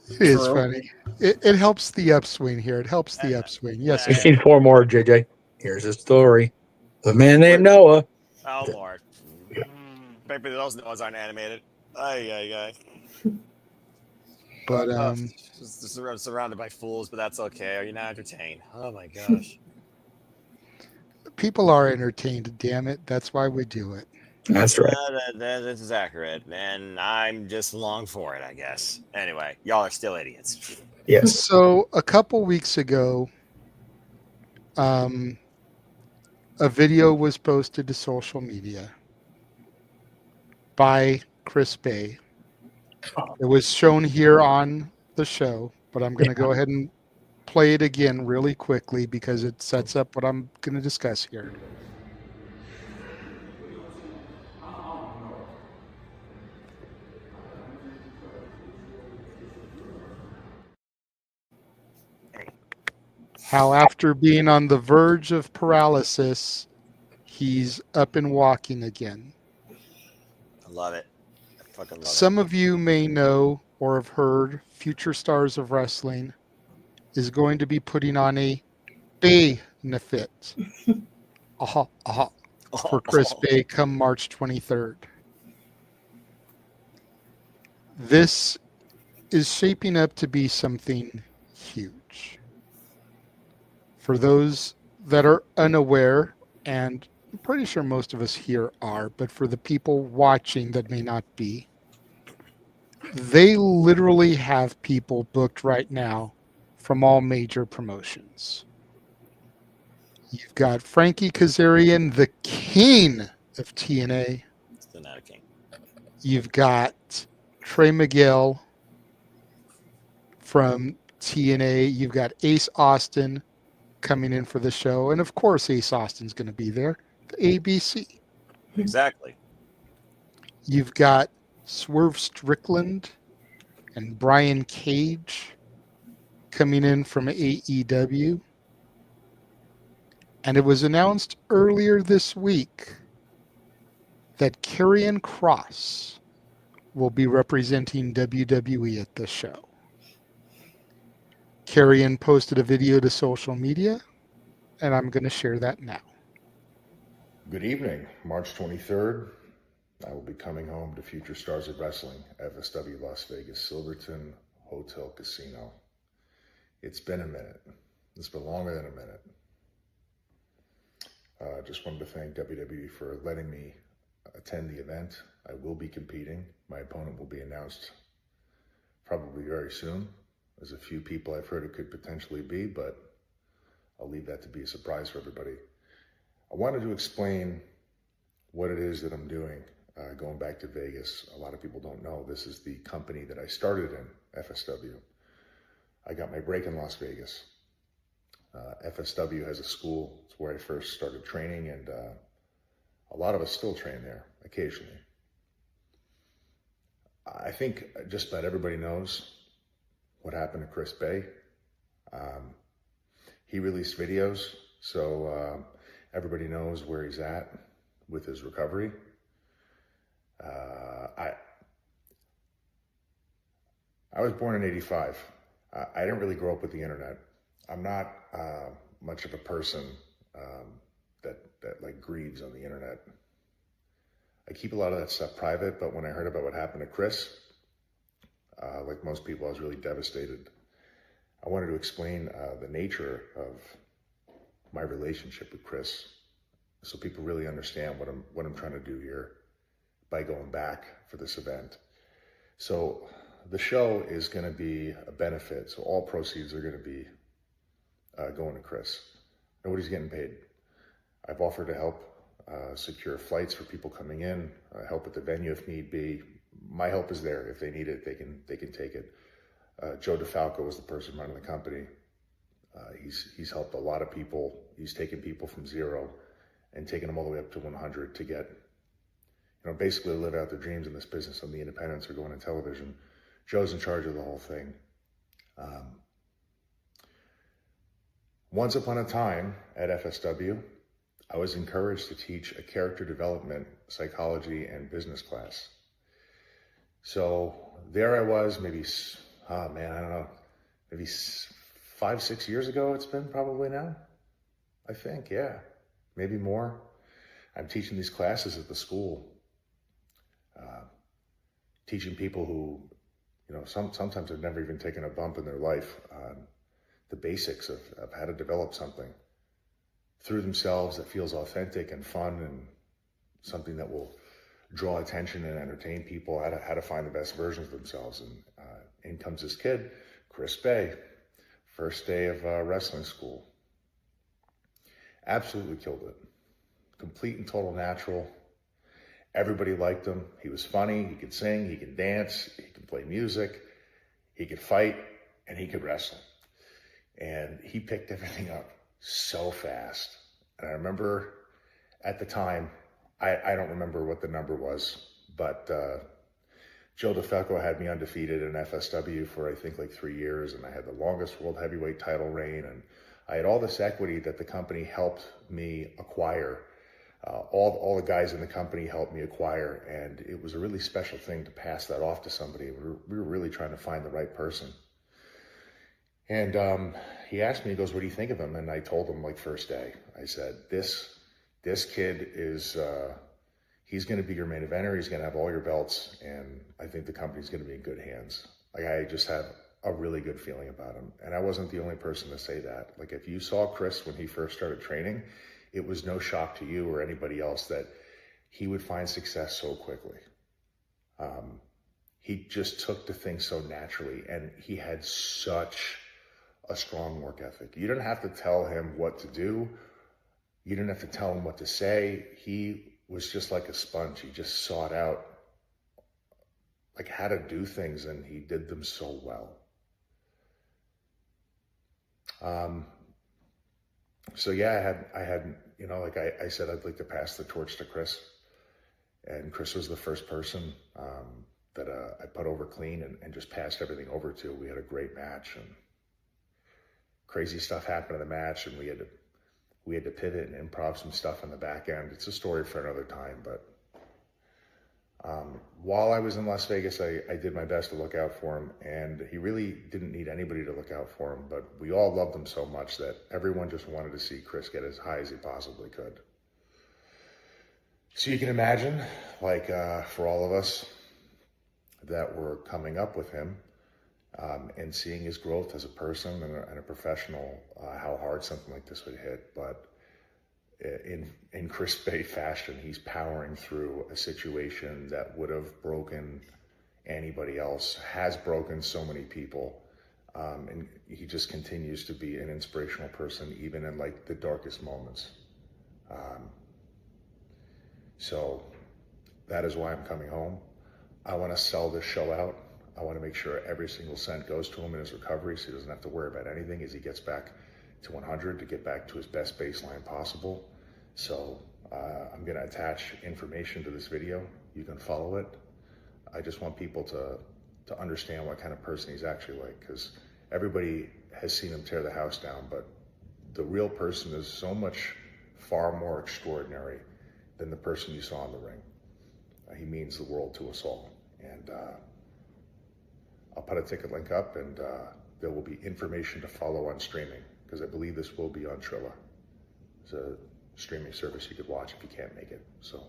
It is funny. It helps the upswing here. It helps the upswing. Yes. I've seen 4 more, JJ. Here's a story. A man named Noah. Oh, Lord. Maybe those Noahs aren't animated. Ay. But Just surrounded by fools, but that's okay. Are you not entertained? Oh my gosh. people are entertained, damn it. That's why we do it. That's right. This is accurate, and I'm just along for it, I guess. Anyway, y'all are still idiots. Yes. So a couple weeks ago, a video was posted to social media by Chris Bay. It was shown here on the show, but I'm going to go ahead and play it again really quickly because it sets up what I'm going to discuss here. How after being on the verge of paralysis, he's up and walking again. I love it. I fucking love Some of you may know or have heard Future Stars of Wrestling is going to be putting on a benefit for Chris Bay come March 23rd. This is shaping up to be something huge. For those that are unaware, and I'm pretty sure most of us here are, but for the people watching that may not be, they literally have people booked right now from all major promotions. You've got Frankie Kazarian, the king of TNA. Still not a king. You've got Trey Miguel from TNA. You've got Ace Austin coming in for the show. And of course, Ace Austin's going to be there. The ABC. Exactly. You've got Swerve Strickland and Brian Cage coming in from AEW. And it was announced earlier this week that Karrion Kross will be representing WWE at the show. Karrion posted a video to social media, and I'm going to share that now. Good evening. March 23rd, I will be coming home to Future Stars of Wrestling, FSW Las Vegas, Silverton Hotel Casino. It's been a minute. It's been longer than a minute. Just wanted to thank WWE for letting me attend the event. I will be competing. My opponent will be announced probably very soon. There's a few people I've heard it could potentially be, but I'll leave that to be a surprise for everybody. I wanted to explain what it is that I'm doing going back to Vegas. A lot of people don't know this is the company that I started in, FSW. I got my break in Las Vegas. FSW has a school. It's where I first started training, and a lot of us still train there occasionally. I think just about everybody knows what happened to Chris Bay. He released videos, so everybody knows where he's at with his recovery. I was born in '85. I didn't really grow up with the internet. I'm not much of a person that like grieves on the internet. I keep a lot of that stuff private, but when I heard about what happened to Chris, like most people, I was really devastated. I wanted to explain the nature of my relationship with Chris, so people really understand what I'm trying to do here by going back for this event. So the show is going to be a benefit, so all proceeds are going to be going to Chris. Nobody's getting paid. I've offered to help secure flights for people coming in, help at the venue if need be. My help is there. If they need it, they can take it. Joe DeFalco is the person running the company. He's helped a lot of people. He's taken people from 0 and taken them all the way up to 100 to get, basically live out their dreams in this business on the independents or going on television. Joe's in charge of the whole thing. Once upon a time at FSW, I was encouraged to teach a character development, psychology, and business class. So there I was, maybe, I don't know, maybe 5-6 years ago it's been probably now, I think, yeah, maybe more. I'm teaching these classes at the school, teaching people who, sometimes have never even taken a bump in their life, the basics of how to develop something through themselves that feels authentic and fun and something that will draw attention and entertain people, how to find the best versions of themselves. And in comes this kid, Chris Bay, first day of wrestling school. Absolutely killed it. Complete and total natural. Everybody liked him. He was funny, he could sing, he could dance, he could play music, he could fight, and he could wrestle. And he picked everything up so fast. And I remember at the time, I don't remember what the number was, but Joe DeFalco had me undefeated in FSW for I think like 3 years, and I had the longest world heavyweight title reign, and I had all this equity that the company helped me acquire. All the guys in the company helped me acquire, and it was a really special thing to pass that off to somebody. We were really trying to find the right person. And he asked me, he goes, "What do you think of him?" And I told him like first day, I said, this kid is, he's going to be your main eventer. He's going to have all your belts, and I think the company's going to be in good hands. Like, I just had a really good feeling about him. And I wasn't the only person to say that. Like, if you saw Chris when he first started training, it was no shock to you or anybody else that he would find success so quickly. He just took to things so naturally, and he had such a strong work ethic. You didn't have to tell him what to do. You didn't have to tell him what to say. He was just like a sponge. He just sought out like how to do things, and he did them so well. So yeah, I had, you know, like I said, I'd like to pass the torch to Chris, and Chris was the first person that I put over clean and just passed everything over to. We had a great match, and crazy stuff happened in the match, and we had to pivot and improv some stuff on the back end. It's a story for another time, but while I was in Las Vegas, I did my best to look out for him, and he really didn't need anybody to look out for him, but we all loved him so much that everyone just wanted to see Chris get as high as he possibly could. So you can imagine, like, for all of us that were coming up with him, and seeing his growth as a person and a professional, how hard something like this would hit. But in Chris Bay fashion, he's powering through a situation that would have broken anybody else, has broken so many people. And he just continues to be an inspirational person, even in like the darkest moments. So that is why I'm coming home. I want to sell this show out. I want to make sure every single cent goes to him in his recovery, so he doesn't have to worry about anything as he gets back to 100 to get back to his best baseline possible. So I'm going to attach information to this video. You can follow it. I just want people to understand what kind of person he's actually like, because everybody has seen him tear the house down, but the real person is so much far more extraordinary than the person you saw in the ring. He means the world to us all. And I'll put a ticket link up, and there will be information to follow on streaming, because I believe this will be on Trilla. It's a streaming service you could watch if you can't make it. So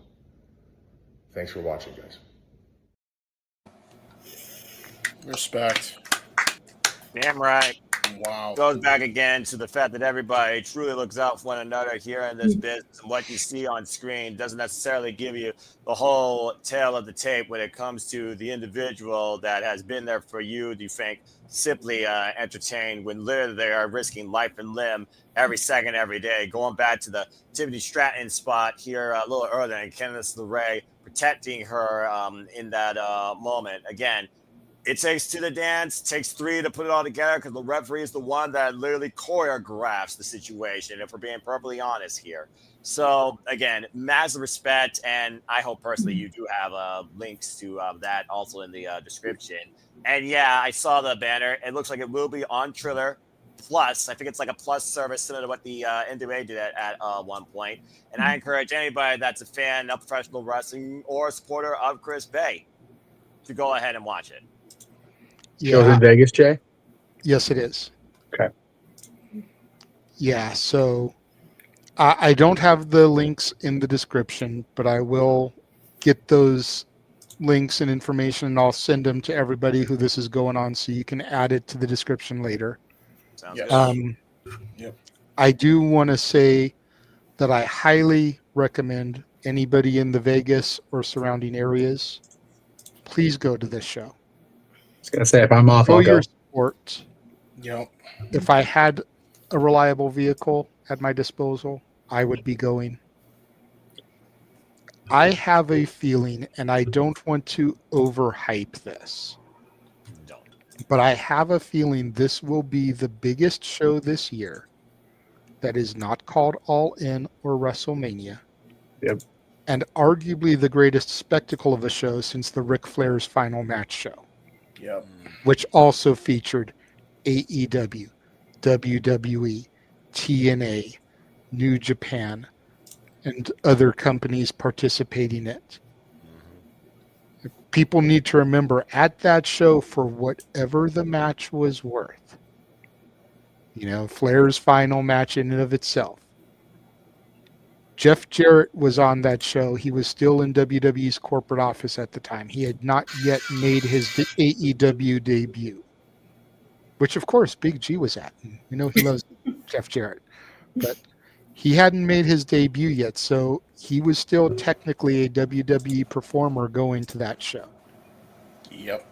thanks for watching, guys. Respect. Damn right. Wow. Goes back again to the fact that everybody truly looks out for one another here in this business. And what you see on screen doesn't necessarily give you the whole tale of the tape when it comes to the individual that has been there for you, do you think, simply entertained, when literally they are risking life and limb every second, every day. Going back to the Tiffany Stratton spot here a little earlier, and Candice LeRae protecting her in that moment. Again, it takes two to dance, takes three to put it all together, because the referee is the one that literally choreographs the situation, if we're being perfectly honest here. So, again, massive respect, and I hope personally you do have links to that also in the description. And yeah, I saw the banner. It looks like it will be on Triller Plus. I think it's like a plus service similar to what the NWA did at one point. And I encourage anybody that's a fan of professional wrestling or a supporter of Chris Bay to go ahead and watch it. Show's in Vegas, Jay? Yes, it is. Okay. Yeah, so I don't have the links in the description, but I will get those links and information, and I'll send them to everybody who this is going on, so you can add it to the description later. Sounds good. Yep. I do want to say that I highly recommend anybody in the Vegas or surrounding areas, please go to this show. I was going to say, if I'm off, Show I'll go. your support. Yep. If I had a reliable vehicle at my disposal, I would be going. I have a feeling, and I don't want to overhype this, But I have a feeling this will be the biggest show this year that is not called All In or WrestleMania. Yep. And arguably the greatest spectacle of a show since the Ric Flair's Final Match show, Yep. which also featured AEW, WWE, TNA, New Japan, and other companies participating in it. People need to remember at that show, for whatever the match was worth, Flair's final match in and of itself, Jeff Jarrett was on that show. He was still in WWE's corporate office at the time. He had not yet made his AEW debut, which of course Big G was at. And he loves Jeff Jarrett, but he hadn't made his debut yet, so he was still technically a WWE performer going to that show. Yep.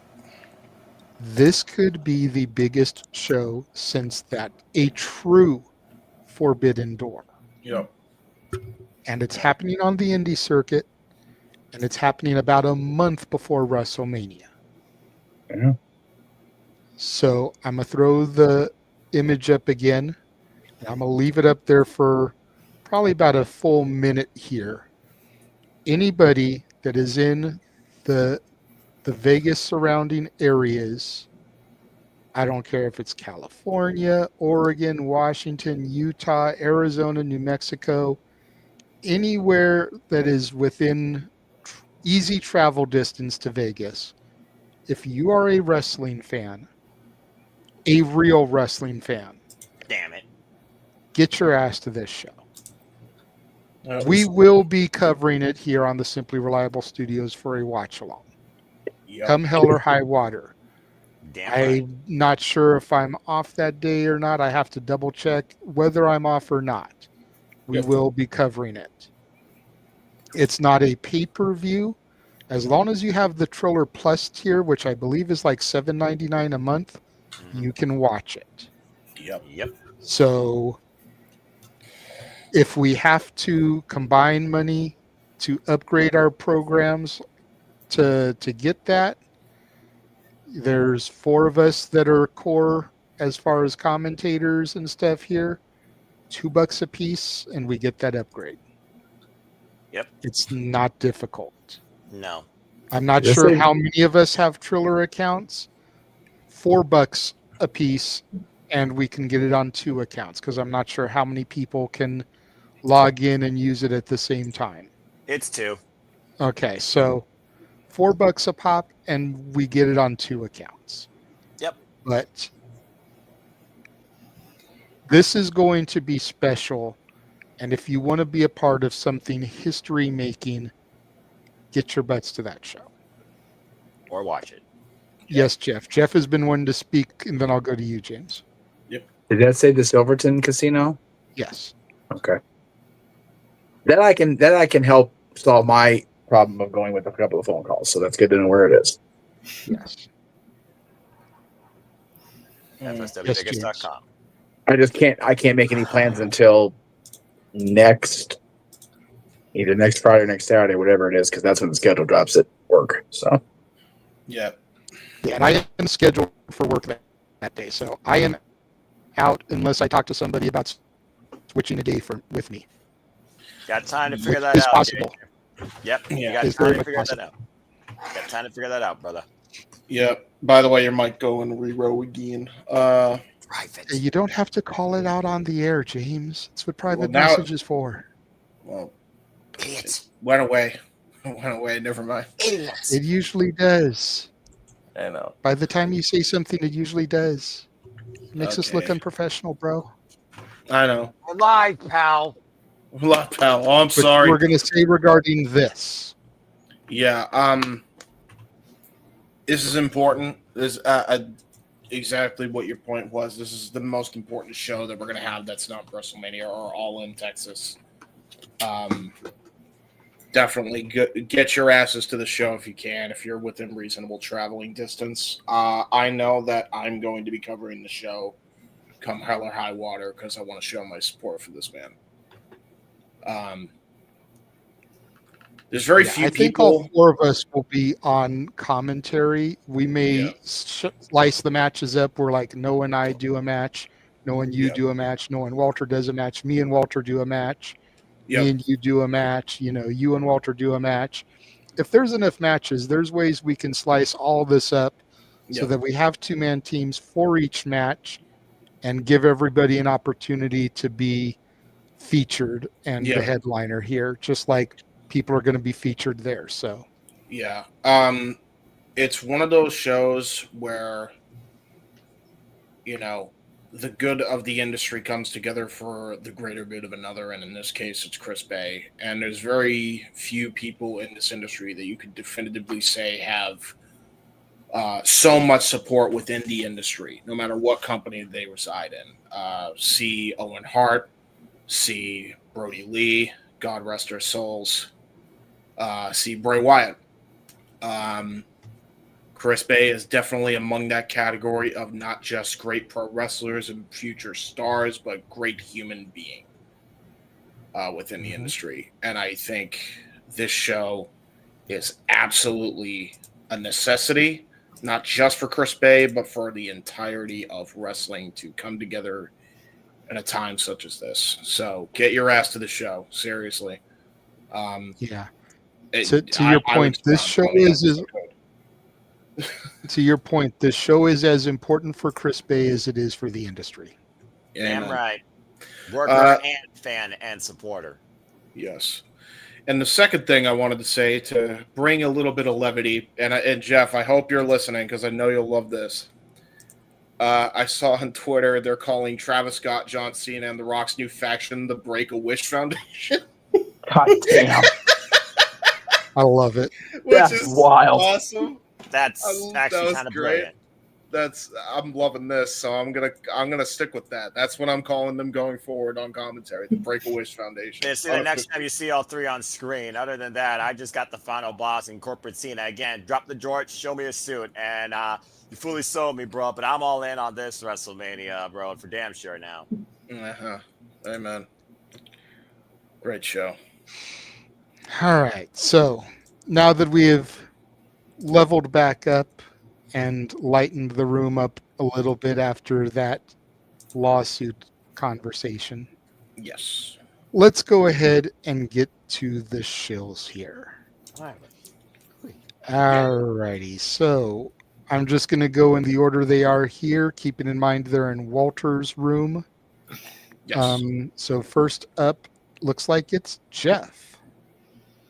This could be the biggest show since that, a true Forbidden Door. Yep. And it's happening on the indie circuit, and it's happening about a month before WrestleMania. Yeah. So I'm going to throw the image up again, and I'm going to leave it up there for probably about a full minute here. Anybody that is in the Vegas surrounding areas, I don't care if it's California, Oregon, Washington, Utah, Arizona, New Mexico, anywhere that is within easy travel distance to Vegas, if you are a wrestling fan, a real wrestling fan, Damn it. get your ass to this show. We will be covering it here on the Simply Reliable Studios for a watch along. Yep. Come hell or high water. Damn right. I'm not sure if I'm off that day or not. I have to double check whether I'm off or not. We will be covering it. It's not a pay-per-view. As long as you have the Triller Plus tier, which I believe is like $7.99 a month, you can watch it. Yep. So if we have to combine money to upgrade our programs to get that, there's 4 of us that are core as far as commentators and stuff here. $2 a piece, and we get that upgrade. Yep. It's not difficult. No. I'm not sure how many of us have Triller accounts. $4 a piece, and we can get it on 2 accounts, because I'm not sure how many people can log in and use it at the same time. It's 2. Okay, so $4 a pop, and we get it on 2 accounts. Yep. But this is going to be special, and if you want to be a part of something history-making, get your butts to that show. Or watch it. Yes, Jeff. Jeff has been wanting to speak, and then I'll go to you, James. Yep. Did that say the Silverton Casino? Yes. Okay. That I can help solve my problem of going with a couple of phone calls. So that's good to know where it is. Yes. FSWTickets.com. I can't make any plans until either next Friday or next Saturday, whatever it is, because that's when the schedule drops at work. So Yeah, and I am scheduled for work that day, so I am out unless I talk to somebody about switching a day with me. Got time to figure that It's out. possible. Yep. You Yeah. got It's time very to figure possible. that out. Got time to figure that out, brother. Yep. By the way, your mic going rerow again. Private. You don't have to call it out on the air, James. That's what private now- message is for. Well, idiots. Went away. Never mind. Idiots. It usually does. I know. By the time you say something, it usually does. It makes us look Okay. unprofessional, bro. I know. We're live, pal. Lot, pal. Oh, I'm But sorry. we're going to say regarding this. Yeah. This is important. This exactly what your point was. This is the most important show that we're gonna have. That's not WrestleMania or All in Texas. Definitely get your asses to the show if you can. If you're within reasonable traveling distance. I know that I'm going to be covering the show, come hell or high water, because I want to show my support for this man. There's very Yeah, few I think people. all four of us will be on commentary. We may slice the matches up. We're like, Noah and I do a match. Noah and you do a match. Noah and Walter does a match. Me and Walter do a match. Me and you do a match. You know, you and Walter do a match. If there's enough matches, there's ways we can slice all this up so that we have two-man teams for each match and give everybody an opportunity to be featured and the headliner here, just like people are going to be featured there. So Yeah. It's one of those shows where, you know, the good of the industry comes together for the greater good of another, and in this case, it's Chris Bay. And there's very few people in this industry that you could definitively say have so much support within the industry, no matter what company they reside in. See Owen Hart, see Brody Lee, God rest their souls, see Bray Wyatt. Chris Bay is definitely among that category of not just great pro wrestlers and future stars, but great human being within the industry. And I think this show is absolutely a necessity, not just for Chris Bay, but for the entirety of wrestling to come together in a time such as this. So get your ass to the show, seriously. Yeah. To your point, this show is to your point, this show is as important for Chris Bay as it is for the industry. Damn right. Worker and fan and supporter. Yes. And the second thing I wanted to say to bring a little bit of levity, and Jeff, I hope you're listening because I know you'll love this. I saw on Twitter they're calling Travis Scott, John Cena, and The Rock's new faction the Break-A-Wish Foundation. God damn. I love it. Which That's is wild. awesome. That's actually kind of brilliant. I'm loving this, so I'm gonna stick with that. That's what I'm calling them going forward on commentary, the Break-A-Wish Foundation. Yeah, see the next time you see all three on screen. Other than that, I just got the final boss in corporate Cena again. Drop the jorts, show me a suit, and you fully sold me, bro. But I'm all in on this WrestleMania, bro, for damn sure now. Amen. Great show. All right. So now that we have leveled back up and lightened the room up a little bit after that lawsuit conversation. Yes. Let's go ahead and get to the shills here. All righty. So I'm just going to go in the order they are here, keeping in mind they're in Walter's room. Yes. So first up, looks like it's Jeff.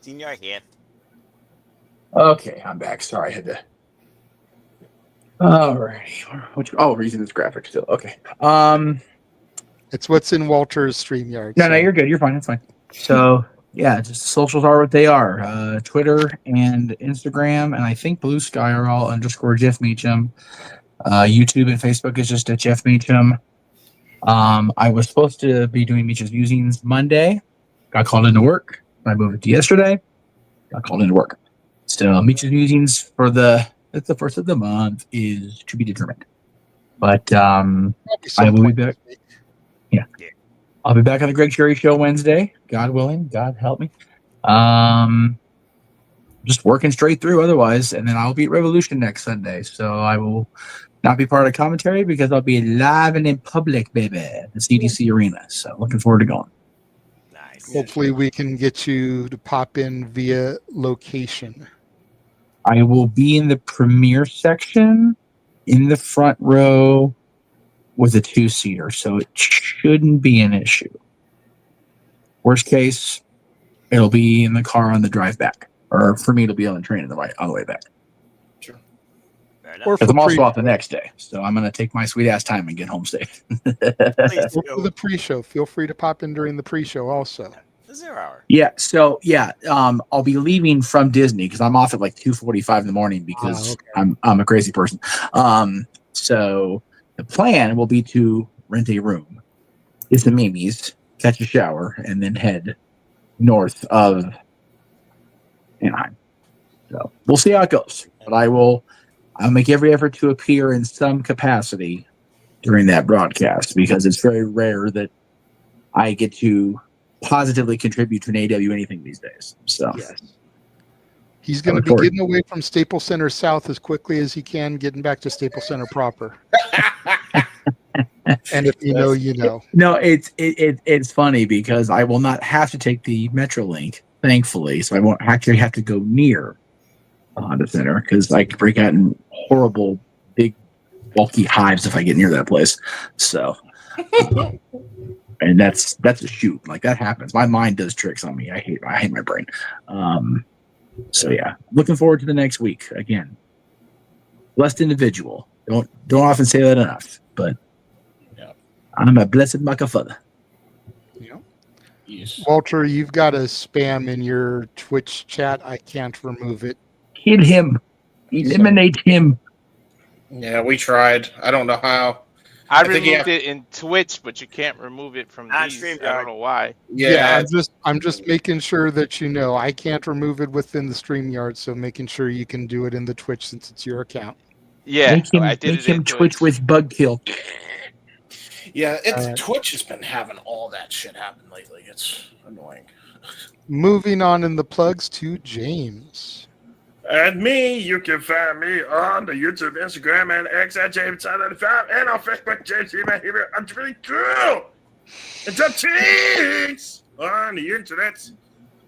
Senior here. Okay, I'm back. Sorry, I had to. Alrighty. Reason is graphic still. Okay. It's what's in Walter's StreamYard. No, you're good. You're fine. It's fine. So yeah, just the socials are what they are. Twitter and Instagram, and I think Blue Sky are all _ Jeff Meacham. YouTube and Facebook is just at Jeff Meacham. I was supposed to be doing Meacham's Musings Monday. Got called into work. I moved it to yesterday. Got called into work. So Meacham's Musings for the first of the month is to be determined. But I will be back. Yeah. I'll be back on the Greg Cherry Show Wednesday. God willing. God help me. Just working straight through otherwise. And then I'll be at Revolution next Sunday. So I will not be part of the commentary because I'll be live and in public, baby, at the CDC Arena. So looking forward to going. Nice. Hopefully we can get you to pop in via location. I will be in the premiere section in the front row with a 2-seater, so it shouldn't be an issue. Worst case, it'll be in the car on the drive back. Or for me, it'll be on the train on the way back. Sure. Because I'm also off the next day, so I'm going to take my sweet ass time and get home safe. For the pre-show, feel free to pop in during the pre-show also. The 0 hour. Yeah, so I'll be leaving from Disney because I'm off at like 2:45 in the morning because I'm a crazy person. So the plan will be to rent a room, get some Mimi's, catch a shower, and then head north of Anaheim. So we'll see how it goes. But I'll make every effort to appear in some capacity during that broadcast because it's very rare that I get to positively contribute to an AW anything these days. So yes. He's going to be getting away from Staples Center South as quickly as he can, getting back to Staples Center proper. And if you know, you know. No, it's funny because I will not have to take the Metrolink, thankfully, so I won't actually have to go near the Honda Center because I could break out in horrible, big, bulky hives if I get near that place. So, and that's a shoot. Like that happens. My mind does tricks on me. I hate my brain. So yeah, looking forward to the next week again. Blessed individual. Don't often say that enough, but I'm a blessed motherfucker. Yes. Walter, you've got a spam in your Twitch chat. I can't remove it. Kill him. Eliminate him. Yeah, we tried. I don't know how. I removed it in Twitch, but you can't remove it from these. I don't know why. Yeah, I'm just making sure that you know I can't remove it within the StreamYard, so making sure you can do it in the Twitch since it's your account. Yeah, I did make him Twitch with bug kill. Yeah, Twitch has been having all that shit happen lately. It's annoying. Moving on in the plugs to James. And me, you can find me on the YouTube, Instagram, and X at James95, and on Facebook, James here. I'm really cool. And some cheese on the internet.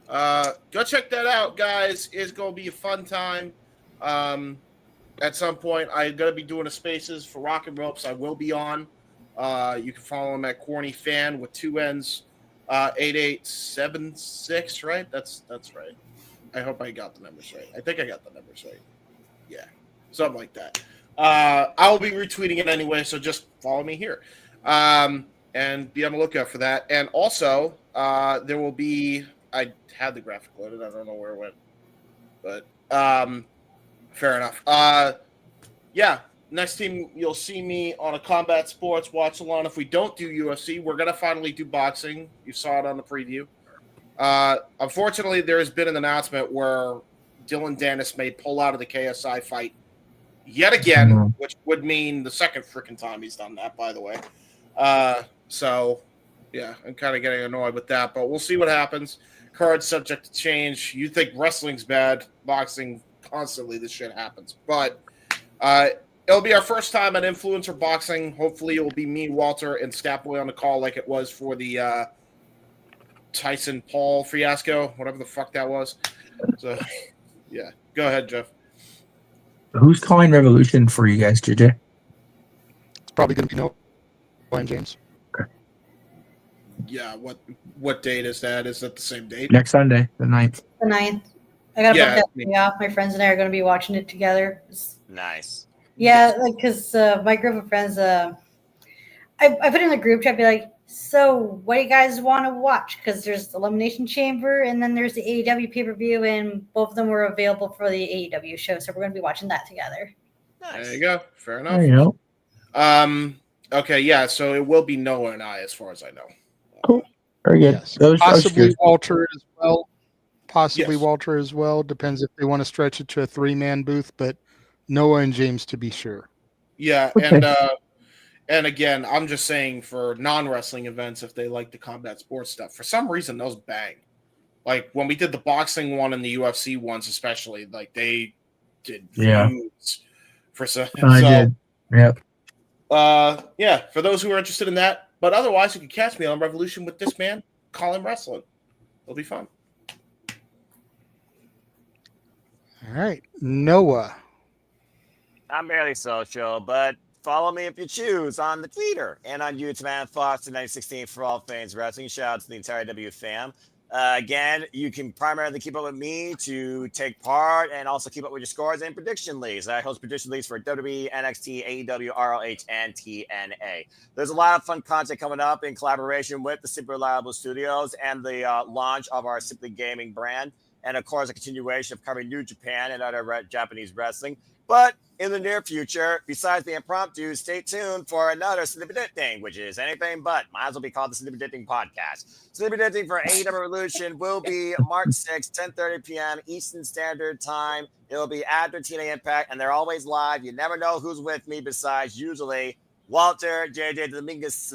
Go check that out, guys. It's gonna be a fun time. At some point, I'm gonna be doing a spaces for Rock and Ropes. I will be on. You can follow him at Corny Fan with 2 N's, 8876. Right? That's right. I hope I got the numbers right. I think I got the numbers right. Yeah, something like that. I will be retweeting it anyway, so just follow me here. And be on the lookout for that. And also, there will be... I had the graphic loaded. I don't know where it went. But fair enough. Yeah, next team, you'll see me on a Combat Sports watch along. If we don't do UFC, we're going to finally do boxing. You saw it on the preview. Unfortunately, there has been an announcement where Dylan Dennis may pull out of the KSI fight yet again, which would mean the second freaking time he's done that, by the way. So, yeah, I'm kind of getting annoyed with that, but we'll see what happens. Card's subject to change. You think wrestling's bad, boxing, constantly this shit happens. But it'll be our first time at Influencer Boxing. Hopefully it will be me, Walter, and Scapboy on the call like it was for the Tyson Paul fiasco, whatever the fuck that was. So, yeah. Go ahead, Jeff. Who's calling Revolution for you guys, JJ? It's probably going to be Noah and James. Yeah, what date is that? Is that the same date? Next Sunday, the 9th. The 9th. I got to book that thing off. My friends and I are going to be watching it together. Nice. Yeah, like, because my group of friends, I put in the group chat, be like, so what do you guys want to watch? Because there's Elimination Chamber, and then there's the AEW pay-per-view, and both of them were available for the AEW show, so we're going to be watching that together. Nice. There you go. Fair enough. There you go. Okay, yeah, so it will be Noah and I, as far as I know. Cool. Very good. Yes. Possibly Walter as well. Walter as well. Depends if they want to stretch it to a 3-man booth, but Noah and James to be sure. Yeah, okay. And again, I'm just saying for non-wrestling events, if they like the combat sports stuff, for some reason those bang. Like when we did the boxing one and the UFC ones, especially, like they did views for some. I did. Yep. Yeah, for those who are interested in that. But otherwise, you can catch me on Revolution with this man, Colin Wrestling. It'll be fun. All right, Noah. I'm barely social, but follow me if you choose on the Twitter and on YouTube and Fox in 2016 for all things wrestling. Shout out to the entire W fam. Again, you can primarily keep up with me to take part and also keep up with your scores and prediction leagues. I host prediction leagues for WWE, NXT, AEW, ROH, and TNA. There's a lot of fun content coming up in collaboration with the Super Reliable Studios and the launch of our Simply Gaming brand. And, of course, a continuation of covering New Japan and other Japanese wrestling. But in the near future, besides the impromptu, stay tuned for another Sleepy Predicting, which is anything but. Might as well be called the Sleepy Predicting Podcast. Sleepy Predicting for AEW Revolution will be March 6th, 10:30 p.m. Eastern Standard Time. It'll be after TNA Impact, and they're always live. You never know who's with me besides usually Walter, JJ Dominguez,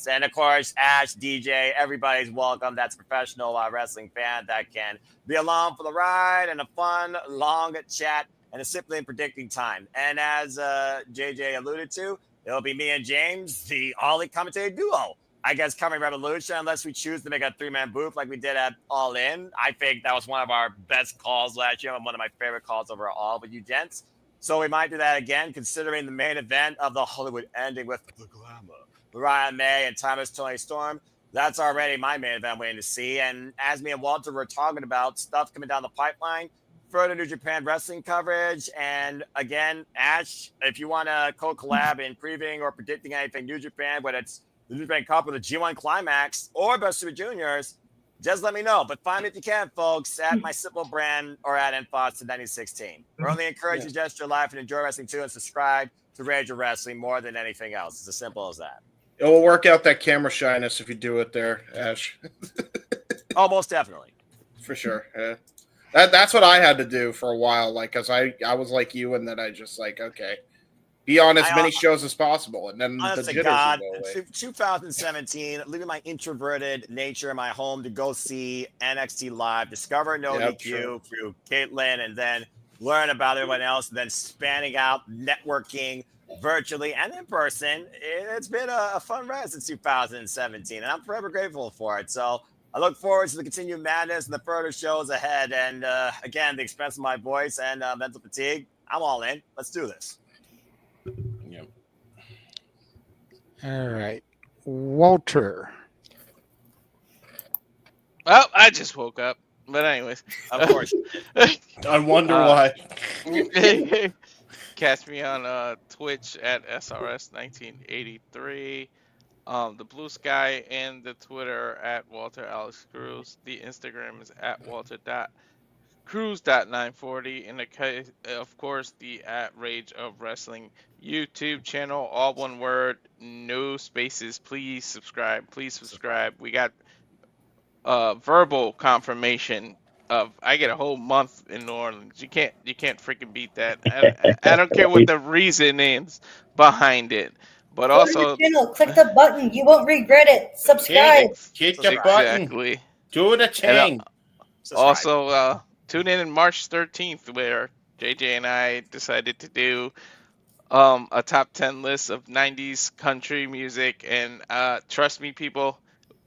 and of course, Ash, DJ. Everybody's welcome. That's a professional wrestling fan that can be along for the ride and a fun, long chat and a simply predicting time. And as JJ alluded to, it'll be me and James, the Ollie commentator duo. I guess covering Revolution, unless we choose to make a 3-man booth like we did at All In. I think that was one of our best calls last year and one of my favorite calls overall with you gents. So we might do that again, considering the main event of the Hollywood ending with the glamour, Mariah May and Thomas Tony Storm. That's already my main event waiting to see. And as me and Walter were talking about stuff coming down the pipeline, further New Japan wrestling coverage. And again, Ash, if you want to co-collab in previewing or predicting anything New Japan, whether it's the New Japan Cup or the G1 Climax or Best Super Juniors, just let me know. But find me if you can, folks, at my simple brand or at Nfox in 1916. We're only encouraging you to your life and enjoy wrestling too, and subscribe to Rage of Wrestling more than anything else. It's as simple as that. It will work out that camera shyness if you do it there, Ash. Oh, most definitely. For sure. Yeah. That's what I had to do for a while, like, because I was like you, and then I just like, okay, be on as many shows as possible, and then honest the to jitters God, will go away. 2017, leaving my introverted nature in my home to go see NXT Live, discover No DQ through Caitlin, and then learn about everyone else, and then spanning out, networking virtually and in person. It's been a fun ride since 2017, and I'm forever grateful for it. So I look forward to the continued madness and the further shows ahead. And again, the expense of my voice and mental fatigue, I'm all in. Let's do this. Yep. All right. Walter. Well, I just woke up. But anyways. Of course. I wonder why. Catch me on Twitch at SRS1983. The Blue Sky and the Twitter at Walter Alex Cruz. The Instagram is at Walter.Cruz.940. And of course, the at Rage of Wrestling YouTube channel, all one word, no spaces. Please subscribe. Please subscribe. We got verbal confirmation of I get a whole month in New Orleans. You can't freaking beat that. I don't care what the reason is behind it. But Go to also, the channel, click the button. You won't regret it. Subscribe. Hit the button. Exactly. Do the chain. Also, tune in March 13th where JJ and I decided to do a top 10 list of 90s country music. And trust me, people,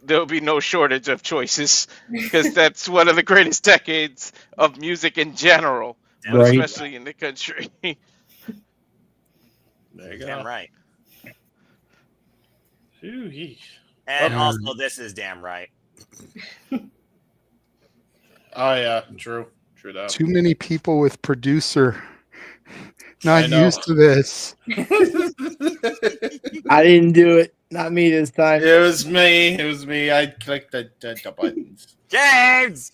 there'll be no shortage of choices because that's one of the greatest decades of music in general, but Right. especially in the country. There you go. Damn right. Ooh-wee. And also, this is damn right. Oh yeah, true that. Too many people with producer. Not I know. used to this. I didn't do it. Not me this time. It was me. I clicked the buttons. James.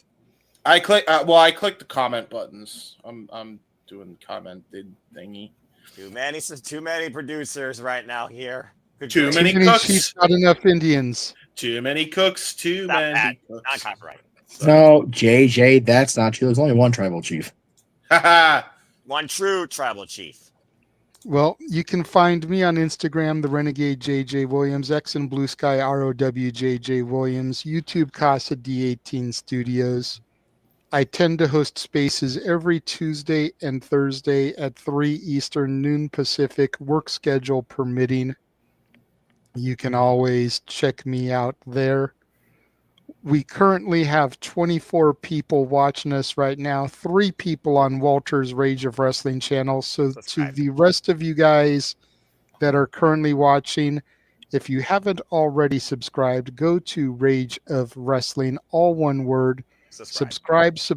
I clicked the comment buttons. I'm doing commented thingy. Too many producers right now here. Good Too grief. many cooks. Chiefs, not enough Indians. Too many cooks. Too Stop many that. cooks. Not copyright. No, JJ, that's not true. There's only one tribal chief. One true tribal chief. Well, you can find me on Instagram, the Renegade JJ Williams, X and Blue Sky ROWJJ Williams, YouTube Casa D18 Studios. I tend to host spaces every Tuesday and Thursday at 3 Eastern, noon Pacific, work schedule permitting. You can always check me out there. We currently have 24 people watching us right now, 3 people on Walter's Rage of Wrestling channel. So to the rest of you guys that are currently watching, if you haven't already subscribed, go to Rage of Wrestling, all one word. Subscribe to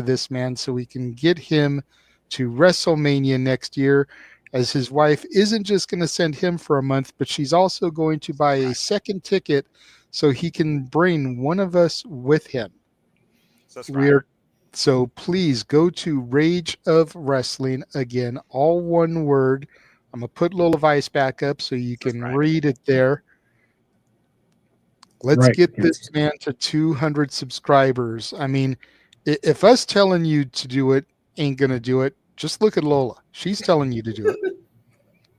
this man so we can get him to WrestleMania next year, as his wife isn't just going to send him for a month, but she's also going to buy a second ticket so he can bring one of us with him. So please go to Rage of Wrestling, again, all one word. I'm going to put Lola Vice back up so you can read it there. Let's get this man to 200 subscribers. I mean, if us telling you to do it ain't going to do it, just look at Lola. She's telling you to do it.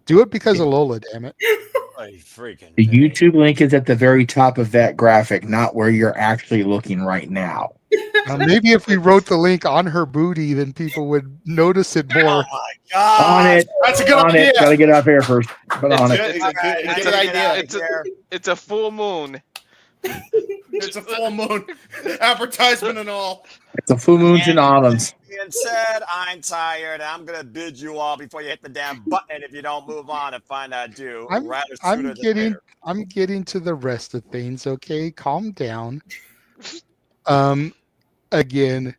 Do it because of Lola, damn it. Freaking The YouTube link is at the very top of that graphic, not where you're actually looking right now. Maybe if we wrote the link on her booty, then people would notice it more. Oh my god! On it. That's a good on idea. It. Gotta get off air first. But on it. It's a good idea. It's a full moon. It's a full moon. Advertisement and all. It's a full moon in Islands. Being said, I'm tired. I'm gonna bid you all before you hit the damn button if you don't move on and find out due. I'm getting to the rest of things. Okay, calm down. Again,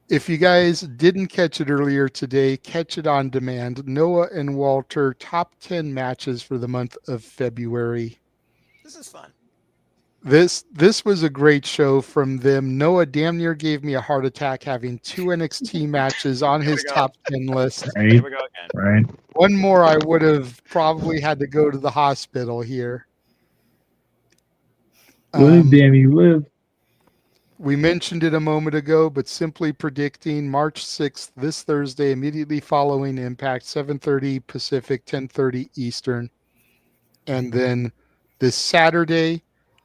if you guys didn't catch it earlier today, catch it on demand. Noah and Walter top 10 matches for the month of February. This is fun. This was a great show from them. Noah damn near gave me a heart attack having 2 NXT matches on his top 10 list. Right. Here we go again. Right. One more, I would have probably had to go to the hospital here. Live, damn you, live. We mentioned it a moment ago, but simply predicting March 6th, this Thursday, immediately following Impact, 7:30 Pacific, 10:30 Eastern. And then this Saturday,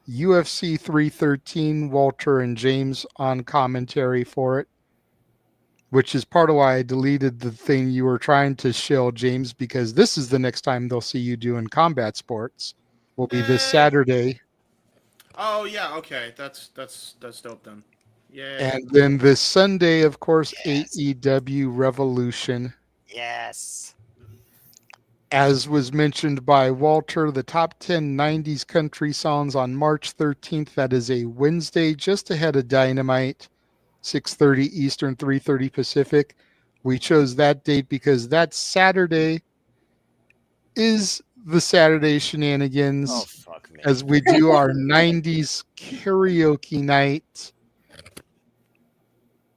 UFC 313, Walter and James on commentary for it, which is part of why I deleted the thing you were trying to shill, James, because this is the next time they'll see you doing combat sports. Will be this Saturday. Oh yeah, okay. That's dope then. Yeah. And then this Sunday, of course, AEW Revolution. Yes. As was mentioned by Walter, the top 10 90s country songs on March 13th. That is a Wednesday, just ahead of Dynamite, 6:30 Eastern, 3:30 Pacific. We chose that date because that Saturday is the Saturday Shenanigans. Oh, fuck me. As we do our 90s karaoke night.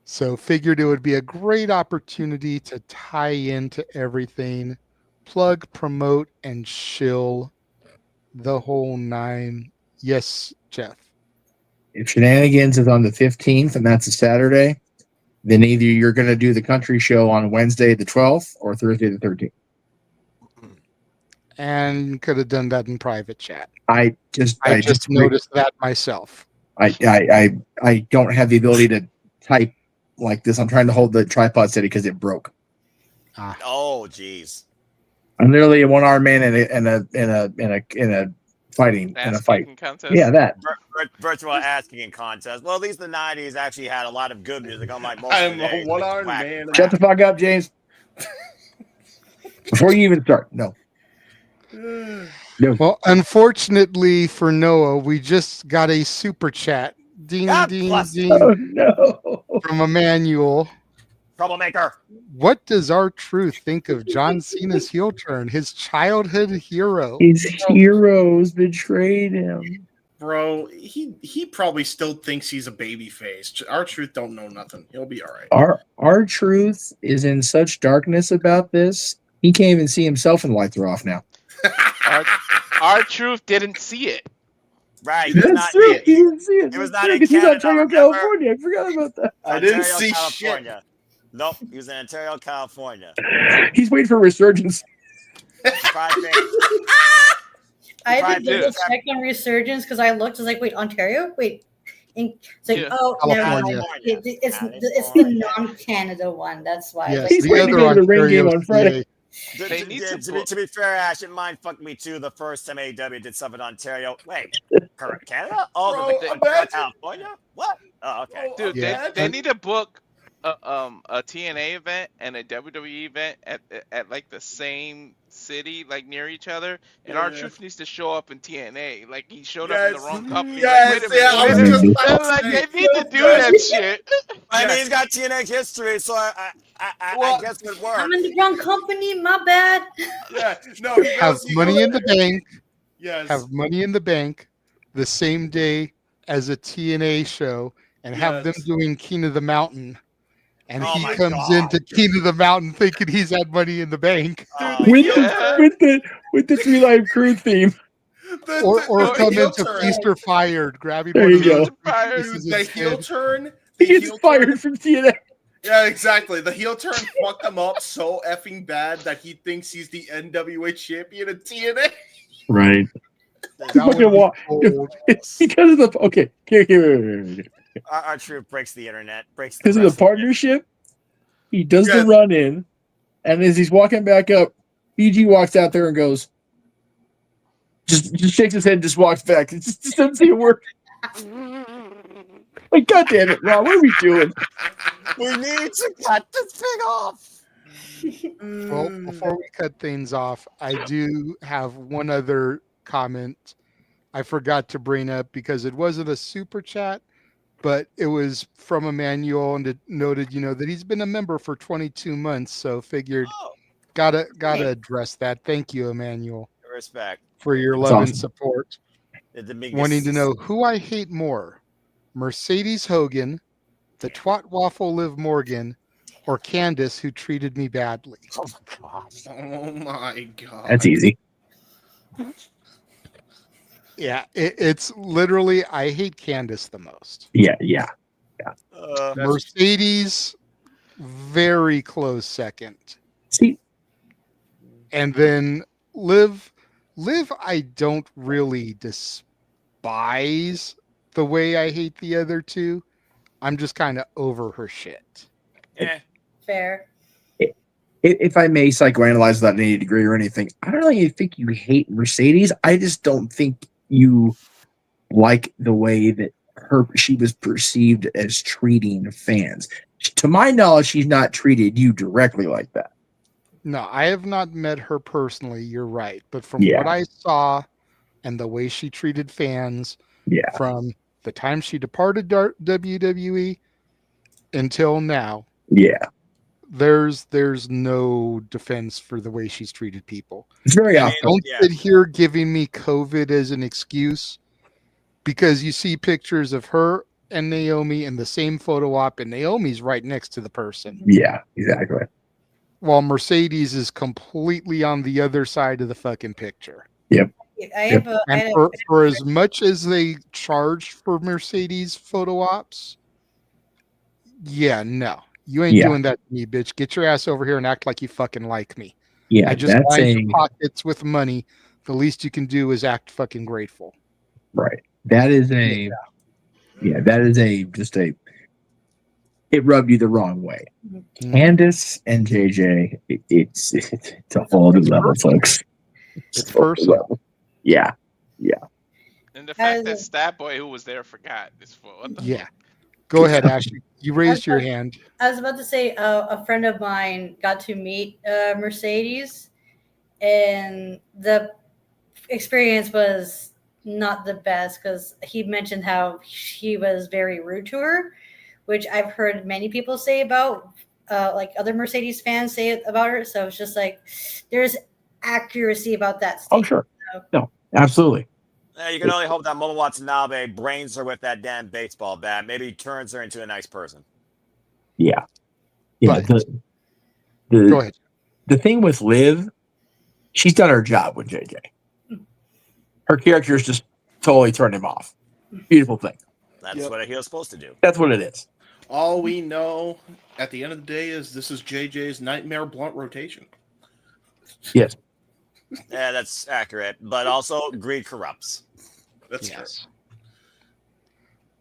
So figured it would be a great opportunity to tie into everything, plug, promote, and shill the whole nine. Yes, Jeff. If Shenanigans is on the 15th and that's a Saturday, then either you're going to do the country show on Wednesday the 12th or Thursday the 13th. And could have done that in private chat. I just noticed that myself. I don't have the ability to type like this. I'm trying to hold the tripod steady because it broke. Oh, jeez. I'm literally a one-armed man in a fight. Contest. Yeah, that. Virtual asking contest. Well, at least the 90s actually had a lot of good music, unlike most I'm of the days. a one-armed man. Shut the fuck up, James. Before you even start, no. Well, unfortunately for Noah, we just got a super chat. Ding, ding, ding. Oh, no. From Emmanuel. Troublemaker. What does R-Truth think of John Cena's heel turn? His childhood hero. His heroes betrayed him. Bro, he probably still thinks he's a baby face. R-Truth don't know nothing. He'll be all right. R-Truth is in such darkness about this. He can't even see himself in lights are off now. R-Truth didn't see it. Right. That's true. He didn't see it. He was not in He's Canada. Ontario, California. I forgot about that. I didn't Ontario, see California. Nope, he was in Ontario, California. He's waiting for resurgence. I had to double did. check on Resurgence because I looked. I was like, wait, Ontario? Wait. It's like, oh, never California. mind. It's the non-Canada one. That's why. Yes, He's the waiting to other go to the ring game Ontario on Friday. To be fair, Ash, it mind fucked me too. The first time AEW did something in Ontario. Wait, current Canada? Oh, Bro, California? What? Oh, okay. Dude, they need to book a TNA event and a WWE event at like the same city, like near each other, and R-Truth needs to show up in TNA. Like he showed up in the wrong company. Yes, like, wait a minute. Like they need to do that shit. I mean, he's got TNA history, so I guess it would work. I'm in the wrong company. My bad. Yeah, no, he Have goes, money in the bank. Yes. Have money in the bank the same day as a TNA show and have them doing King of the Mountain. And he comes into King of the Mountain thinking he's had money in the bank. With the 3 Live Crew theme. Or come into Feast or Fired, grabbing There one you of go. those pieces The instead. heel turn. He gets fired from TNA. Yeah, exactly. The heel turn fucked him up so effing bad that he thinks he's the NWA champion of TNA. Right. That would be gold. Because of the okay, here. Our truth breaks the internet, breaks the Because of the wrestling. partnership, he does the run in, and as he's walking back up, BG walks out there and goes, just shakes his head and just walks back. It just doesn't see a word. Like, God damn it, Ron, what are we doing? We need to cut this thing off. Well, before we cut things off, I do have one other comment I forgot to bring up because it wasn't a super chat, but it was from Emmanuel, and it noted, that he's been a member for 22 months. So figured, gotta address that. Thank you, Emmanuel, Respect for your That's love awesome. and support. The Dominguez. Wanting to know who I hate more, Mercedes Hogan, the twat waffle Liv Morgan, or Candace, who treated me badly. Oh my gosh. Oh my god. That's easy. Yeah, it's literally, I hate Candace the most. Yeah. Mercedes, very close second. See, and then Liv, I don't really despise the way I hate the other two. I'm just kind of over her shit. Yeah. Fair. If I may psychoanalyze that in any degree or anything, I don't really think you hate Mercedes. I just don't think you like the way that she was perceived as treating fans. To my knowledge, she's not treated you directly like that. No, I have not met her personally. You're right. But from Yeah. what I saw and the way she treated fans from the time she departed WWE until now, there's no defense for the way she's treated people. It's very often. Don't sit here giving me COVID as an excuse, because you see pictures of her and Naomi in the same photo op, and Naomi's right next to the person. Yeah, exactly. While Mercedes is completely on the other side of the fucking picture. Yep. And for as much as they charge for Mercedes photo ops, no. You ain't doing that to me, bitch. Get your ass over here and act like you fucking like me. Yeah, I just that's line your pockets with money. The least you can do is act fucking grateful. Right. That is it rubbed you the wrong way. Candace and JJ, it's a whole new level, folks. It's personal. Yeah. And the fact that Stat Boy, who was there, forgot this. What the fuck? Go ahead, Ashley. You raised your hand. I was about to say a friend of mine got to meet Mercedes, and the experience was not the best because he mentioned how he was very rude to her, which I've heard many people say about, like other Mercedes fans say about her. So it's just like there's accuracy about that statement. Oh, sure. No, absolutely. You can only hope that Momo Watanabe brains her with that damn baseball bat. Maybe he turns her into a nice person. Yeah. Go ahead. The thing with Liv, she's done her job with JJ. Her character is just totally turned him off. Beautiful thing. That's what a heel's supposed to do. That's what it is. All we know at the end of the day is this is JJ's nightmare blunt rotation. Yes. Yeah, that's accurate. But also, greed corrupts. That's true.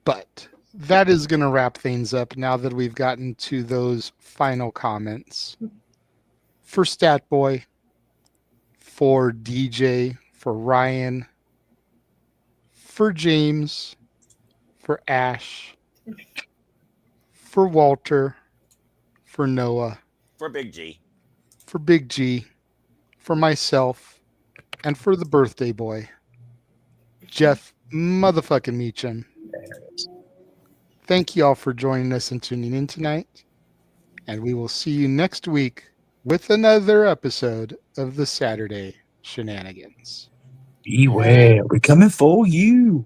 But that is going to wrap things up now that we've gotten to those final comments. For Stat Boy, for DJ, for Ryan, for James, for Ash, for Walter, for Noah, For Big G. for Big G, for myself, and for the birthday boy, Jeff motherfucking Meacham. Thank you all for joining us and tuning in tonight. And we will see you next week with another episode of the Saturday Shenanigans. Beware, we're coming for you.